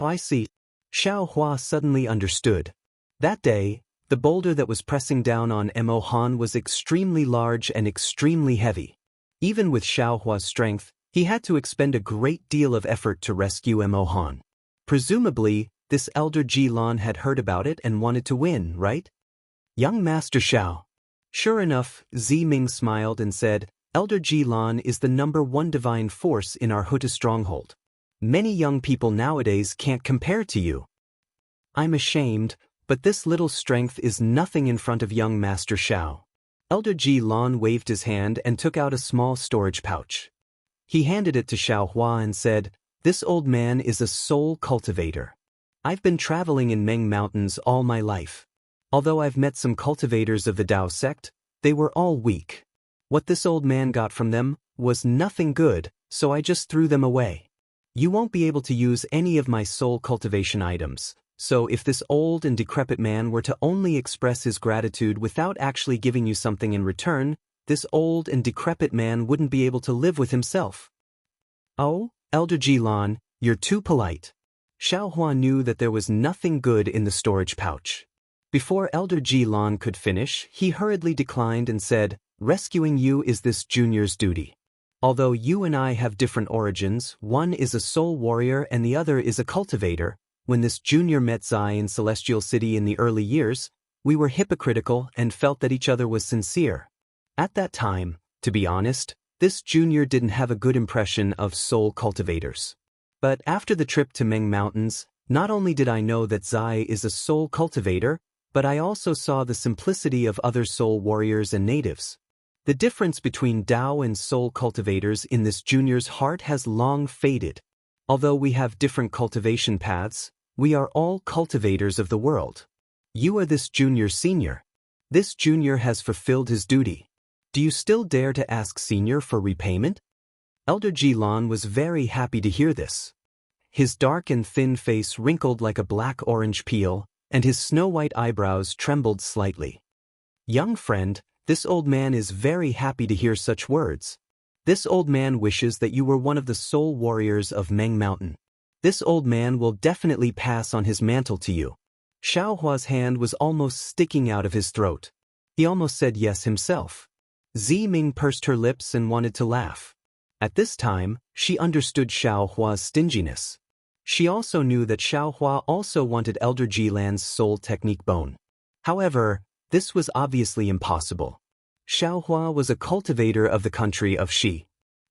I see. Xiao Hua suddenly understood. That day, the boulder that was pressing down on Mo Han was extremely large and extremely heavy. Even with Xiao Hua's strength, he had to expend a great deal of effort to rescue Mo Han. Presumably, this elder Ji Lan had heard about it and wanted to win, right? Young Master Xiao. Sure enough, Zi Ming smiled and said, Elder Ji Lan is the #1 divine force in our Huta stronghold. Many young people nowadays can't compare to you. I'm ashamed, but this little strength is nothing in front of young Master Xiao. Elder Ji Lan waved his hand and took out a small storage pouch. He handed it to Xiao Hua and said, This old man is a soul cultivator. I've been traveling in Meng Mountains all my life. Although I've met some cultivators of the Dao sect, they were all weak. What this old man got from them was nothing good, so I just threw them away. You won't be able to use any of my soul cultivation items, so if this old and decrepit man were to only express his gratitude without actually giving you something in return, this old and decrepit man wouldn't be able to live with himself. Oh, Elder Ji Lan, you're too polite. Xiao Hua knew that there was nothing good in the storage pouch. Before Elder Ji Lan could finish, he hurriedly declined and said, Rescuing you is this junior's duty. Although you and I have different origins, one is a soul warrior and the other is a cultivator, when this junior met Zai in Celestial City in the early years, we were hypocritical and felt that each other was sincere. At that time, to be honest, this junior didn't have a good impression of soul cultivators. But after the trip to Meng Mountains, not only did I know that Zai is a soul cultivator, but I also saw the simplicity of other soul warriors and natives. The difference between Dao and soul cultivators in this junior's heart has long faded. Although we have different cultivation paths, we are all cultivators of the world. You are this junior's senior. This junior has fulfilled his duty. Do you still dare to ask senior for repayment? Elder Ji Lan was very happy to hear this. His dark and thin face wrinkled like a black-orange peel, and his snow-white eyebrows trembled slightly. Young friend, this old man is very happy to hear such words. This old man wishes that you were one of the soul warriors of Meng Mountain. This old man will definitely pass on his mantle to you. Xiao Hua's hand was almost sticking out of his throat. He almost said yes himself. Zi Ming pursed her lips and wanted to laugh. At this time, she understood Xiao Hua's stinginess. She also knew that Xiao Hua also wanted Elder Ji Lan's soul technique bone. However, this was obviously impossible. Xiao Hua was a cultivator of the country of Xi.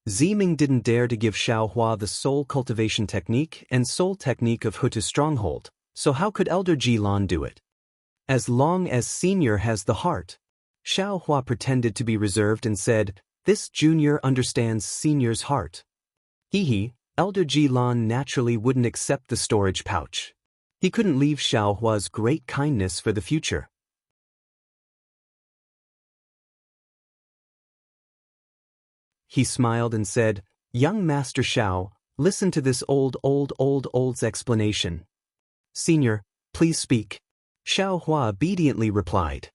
Ziming didn't dare to give Xiao Hua the soul cultivation technique and soul technique of Huta's stronghold, so how could Elder Ji Lan do it? As long as senior has the heart. Xiao Hua pretended to be reserved and said, This junior understands senior's heart. Hee, Elder Ji Lan naturally wouldn't accept the storage pouch. He couldn't leave Xiao Hua's great kindness for the future. He smiled and said, Young Master Xiao, listen to this old's explanation. Senior, please speak. Xiao Hua obediently replied.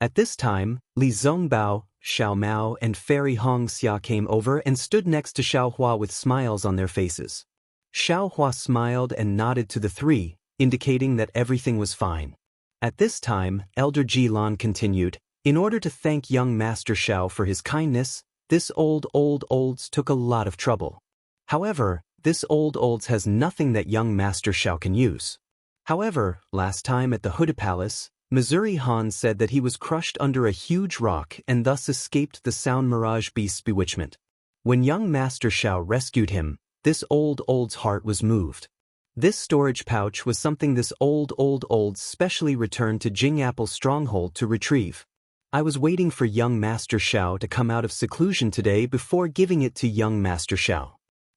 At this time, Li Zongbao, Xiao Mao and Fairy Hong Xia came over and stood next to Xiao Hua with smiles on their faces. Xiao Hua smiled and nodded to the three, indicating that everything was fine. At this time, Elder Ji Lan continued, In order to thank young Master Xiao for his kindness, this olds took a lot of trouble. However, this olds has nothing that young Master Xiao can use. However, last time at the Huda Palace, Missouri Han said that he was crushed under a huge rock and thus escaped the Sound Mirage Beast's bewitchment. When young Master Xiao rescued him, this old's heart was moved. This storage pouch was something this old specially returned to Jing Apple's stronghold to retrieve. I was waiting for young Master Xiao to come out of seclusion today before giving it to young Master Xiao.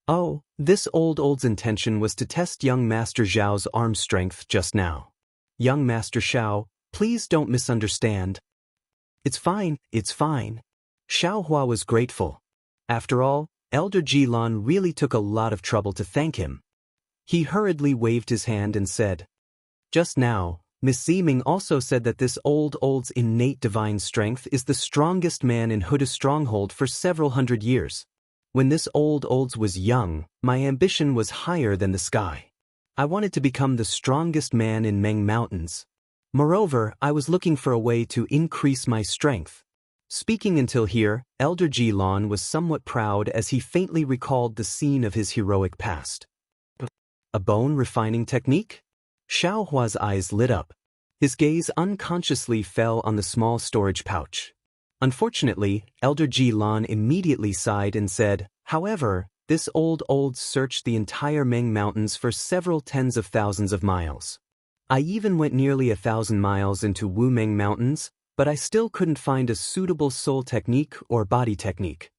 Oh, this old's intention was to test young Master Xiao's arm strength just now. Young Master Xiao, please don't misunderstand. It's fine. Xiao Hua was grateful. After all, Elder Ji Lan really took a lot of trouble to thank him. He hurriedly waved his hand and said, Just now, Miss Ziming also said that this old's innate divine strength is the strongest man in Huda's stronghold for several hundred years. When this olds was young, my ambition was higher than the sky. I wanted to become the strongest man in Meng Mountains. Moreover, I was looking for a way to increase my strength. Speaking until here, Elder Jilan was somewhat proud as he faintly recalled the scene of his heroic past. A bone refining technique? Xiao Hua's eyes lit up. His gaze unconsciously fell on the small storage pouch. Unfortunately, Elder Jilan immediately sighed and said, however, this old searched the entire Meng Mountains for several tens of thousands of miles. I even went nearly 1,000 miles into Wu Meng Mountains, but I still couldn't find a suitable soul technique or body technique.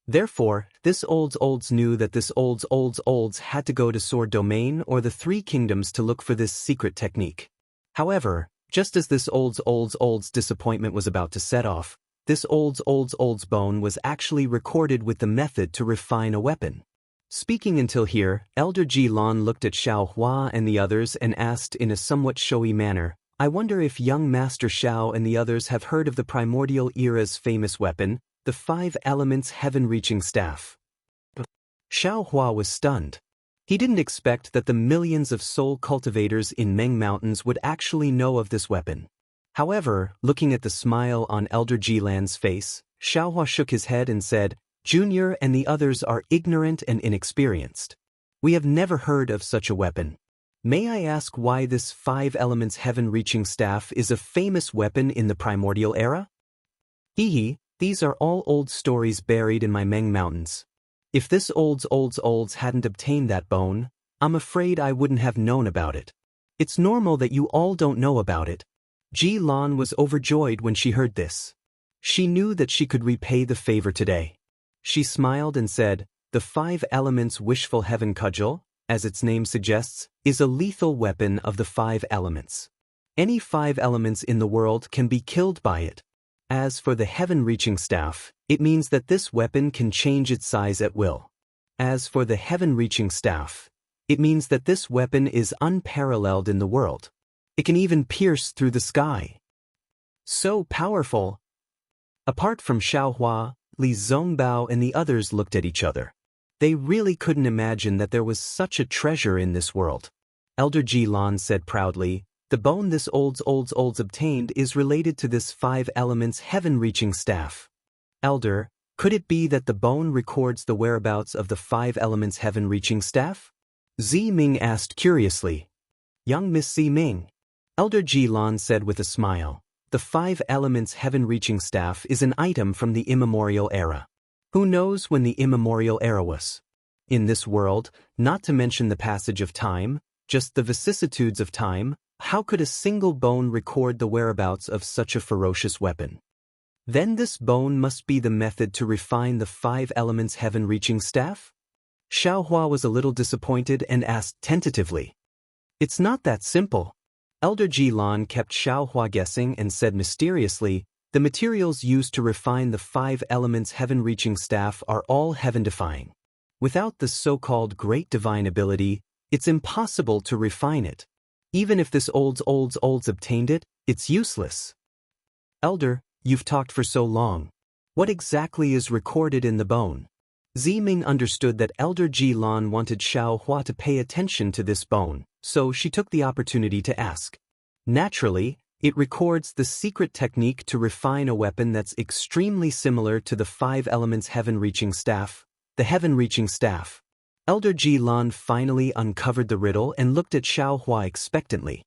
Therefore, this olds knew that this olds had to go to Sword Domain or the Three Kingdoms to look for this secret technique. However, just as this olds disappointment was about to set off, this olds bone was actually recorded with the method to refine a weapon. Speaking until here, Elder Jilan looked at Xiao Hua and the others and asked in a somewhat showy manner, I wonder if young Master Xiao and the others have heard of the primordial era's famous weapon, the 5 elements heaven-reaching staff. Xiao Hua was stunned. He didn't expect that the millions of soul cultivators in Meng Mountains would actually know of this weapon. However, looking at the smile on Elder Jilan's face, Xiao Hua shook his head and said, Junior and the others are ignorant and inexperienced. We have never heard of such a weapon. May I ask why this 5 elements heaven-reaching staff is a famous weapon in the primordial era? These are all old stories buried in my Meng Mountains. If this olds hadn't obtained that bone, I'm afraid I wouldn't have known about it. It's normal that you all don't know about it. Ji Lan was overjoyed when she heard this. She knew that she could repay the favor today. She smiled and said, the 5 elements wishful heaven cudgel, as its name suggests, is a lethal weapon of the 5 elements. Any 5 elements in the world can be killed by it. As for the heaven-reaching staff, it means that this weapon can change its size at will. As for the heaven-reaching staff, it means that this weapon is unparalleled in the world. It can even pierce through the sky. So powerful! Apart from Xiao Hua, Li Zongbao and the others looked at each other. They really couldn't imagine that there was such a treasure in this world. Elder Jilan said proudly, the bone this olds obtained is related to this 5 elements heaven-reaching staff. Elder, could it be that the bone records the whereabouts of the 5 elements heaven-reaching staff? Zi Ming asked curiously. Young Miss Zi Ming. Elder Jilan said with a smile, the 5 elements heaven-reaching staff is an item from the immemorial era. Who knows when the immemorial era was? In this world, not to mention the passage of time, just the vicissitudes of time, how could a single bone record the whereabouts of such a ferocious weapon? Then this bone must be the method to refine the 5 elements heaven-reaching staff? Xiao Hua was a little disappointed and asked tentatively. It's not that simple. Elder Jilan kept Xiao Hua guessing and said mysteriously, the materials used to refine the 5 elements heaven-reaching staff are all heaven-defying. Without the so-called great divine ability, it's impossible to refine it. Even if this olds obtained it, it's useless. Elder, you've talked for so long. What exactly is recorded in the bone? Zi Ming understood that Elder Jilan wanted Xiao Hua to pay attention to this bone, so she took the opportunity to ask. Naturally, it records the secret technique to refine a weapon that's extremely similar to the 5 elements heaven-reaching staff, the heaven-reaching staff. Elder Jilan finally uncovered the riddle and looked at Xiao Hua expectantly.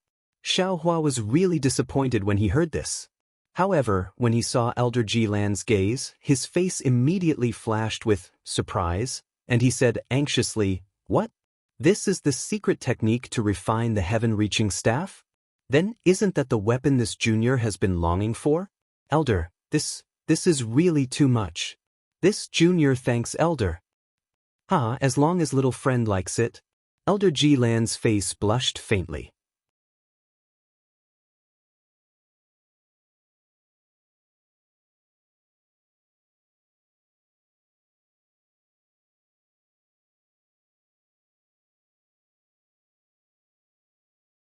Xiao Hua was really disappointed when he heard this. However, when he saw Elder Jilan's gaze, his face immediately flashed with surprise, and he said anxiously, What? This is the secret technique to refine the heaven-reaching staff? Then isn't that the weapon this junior has been longing for? Elder, this is really too much. This junior thanks Elder. As long as little friend likes it. Elder Jilan's face blushed faintly.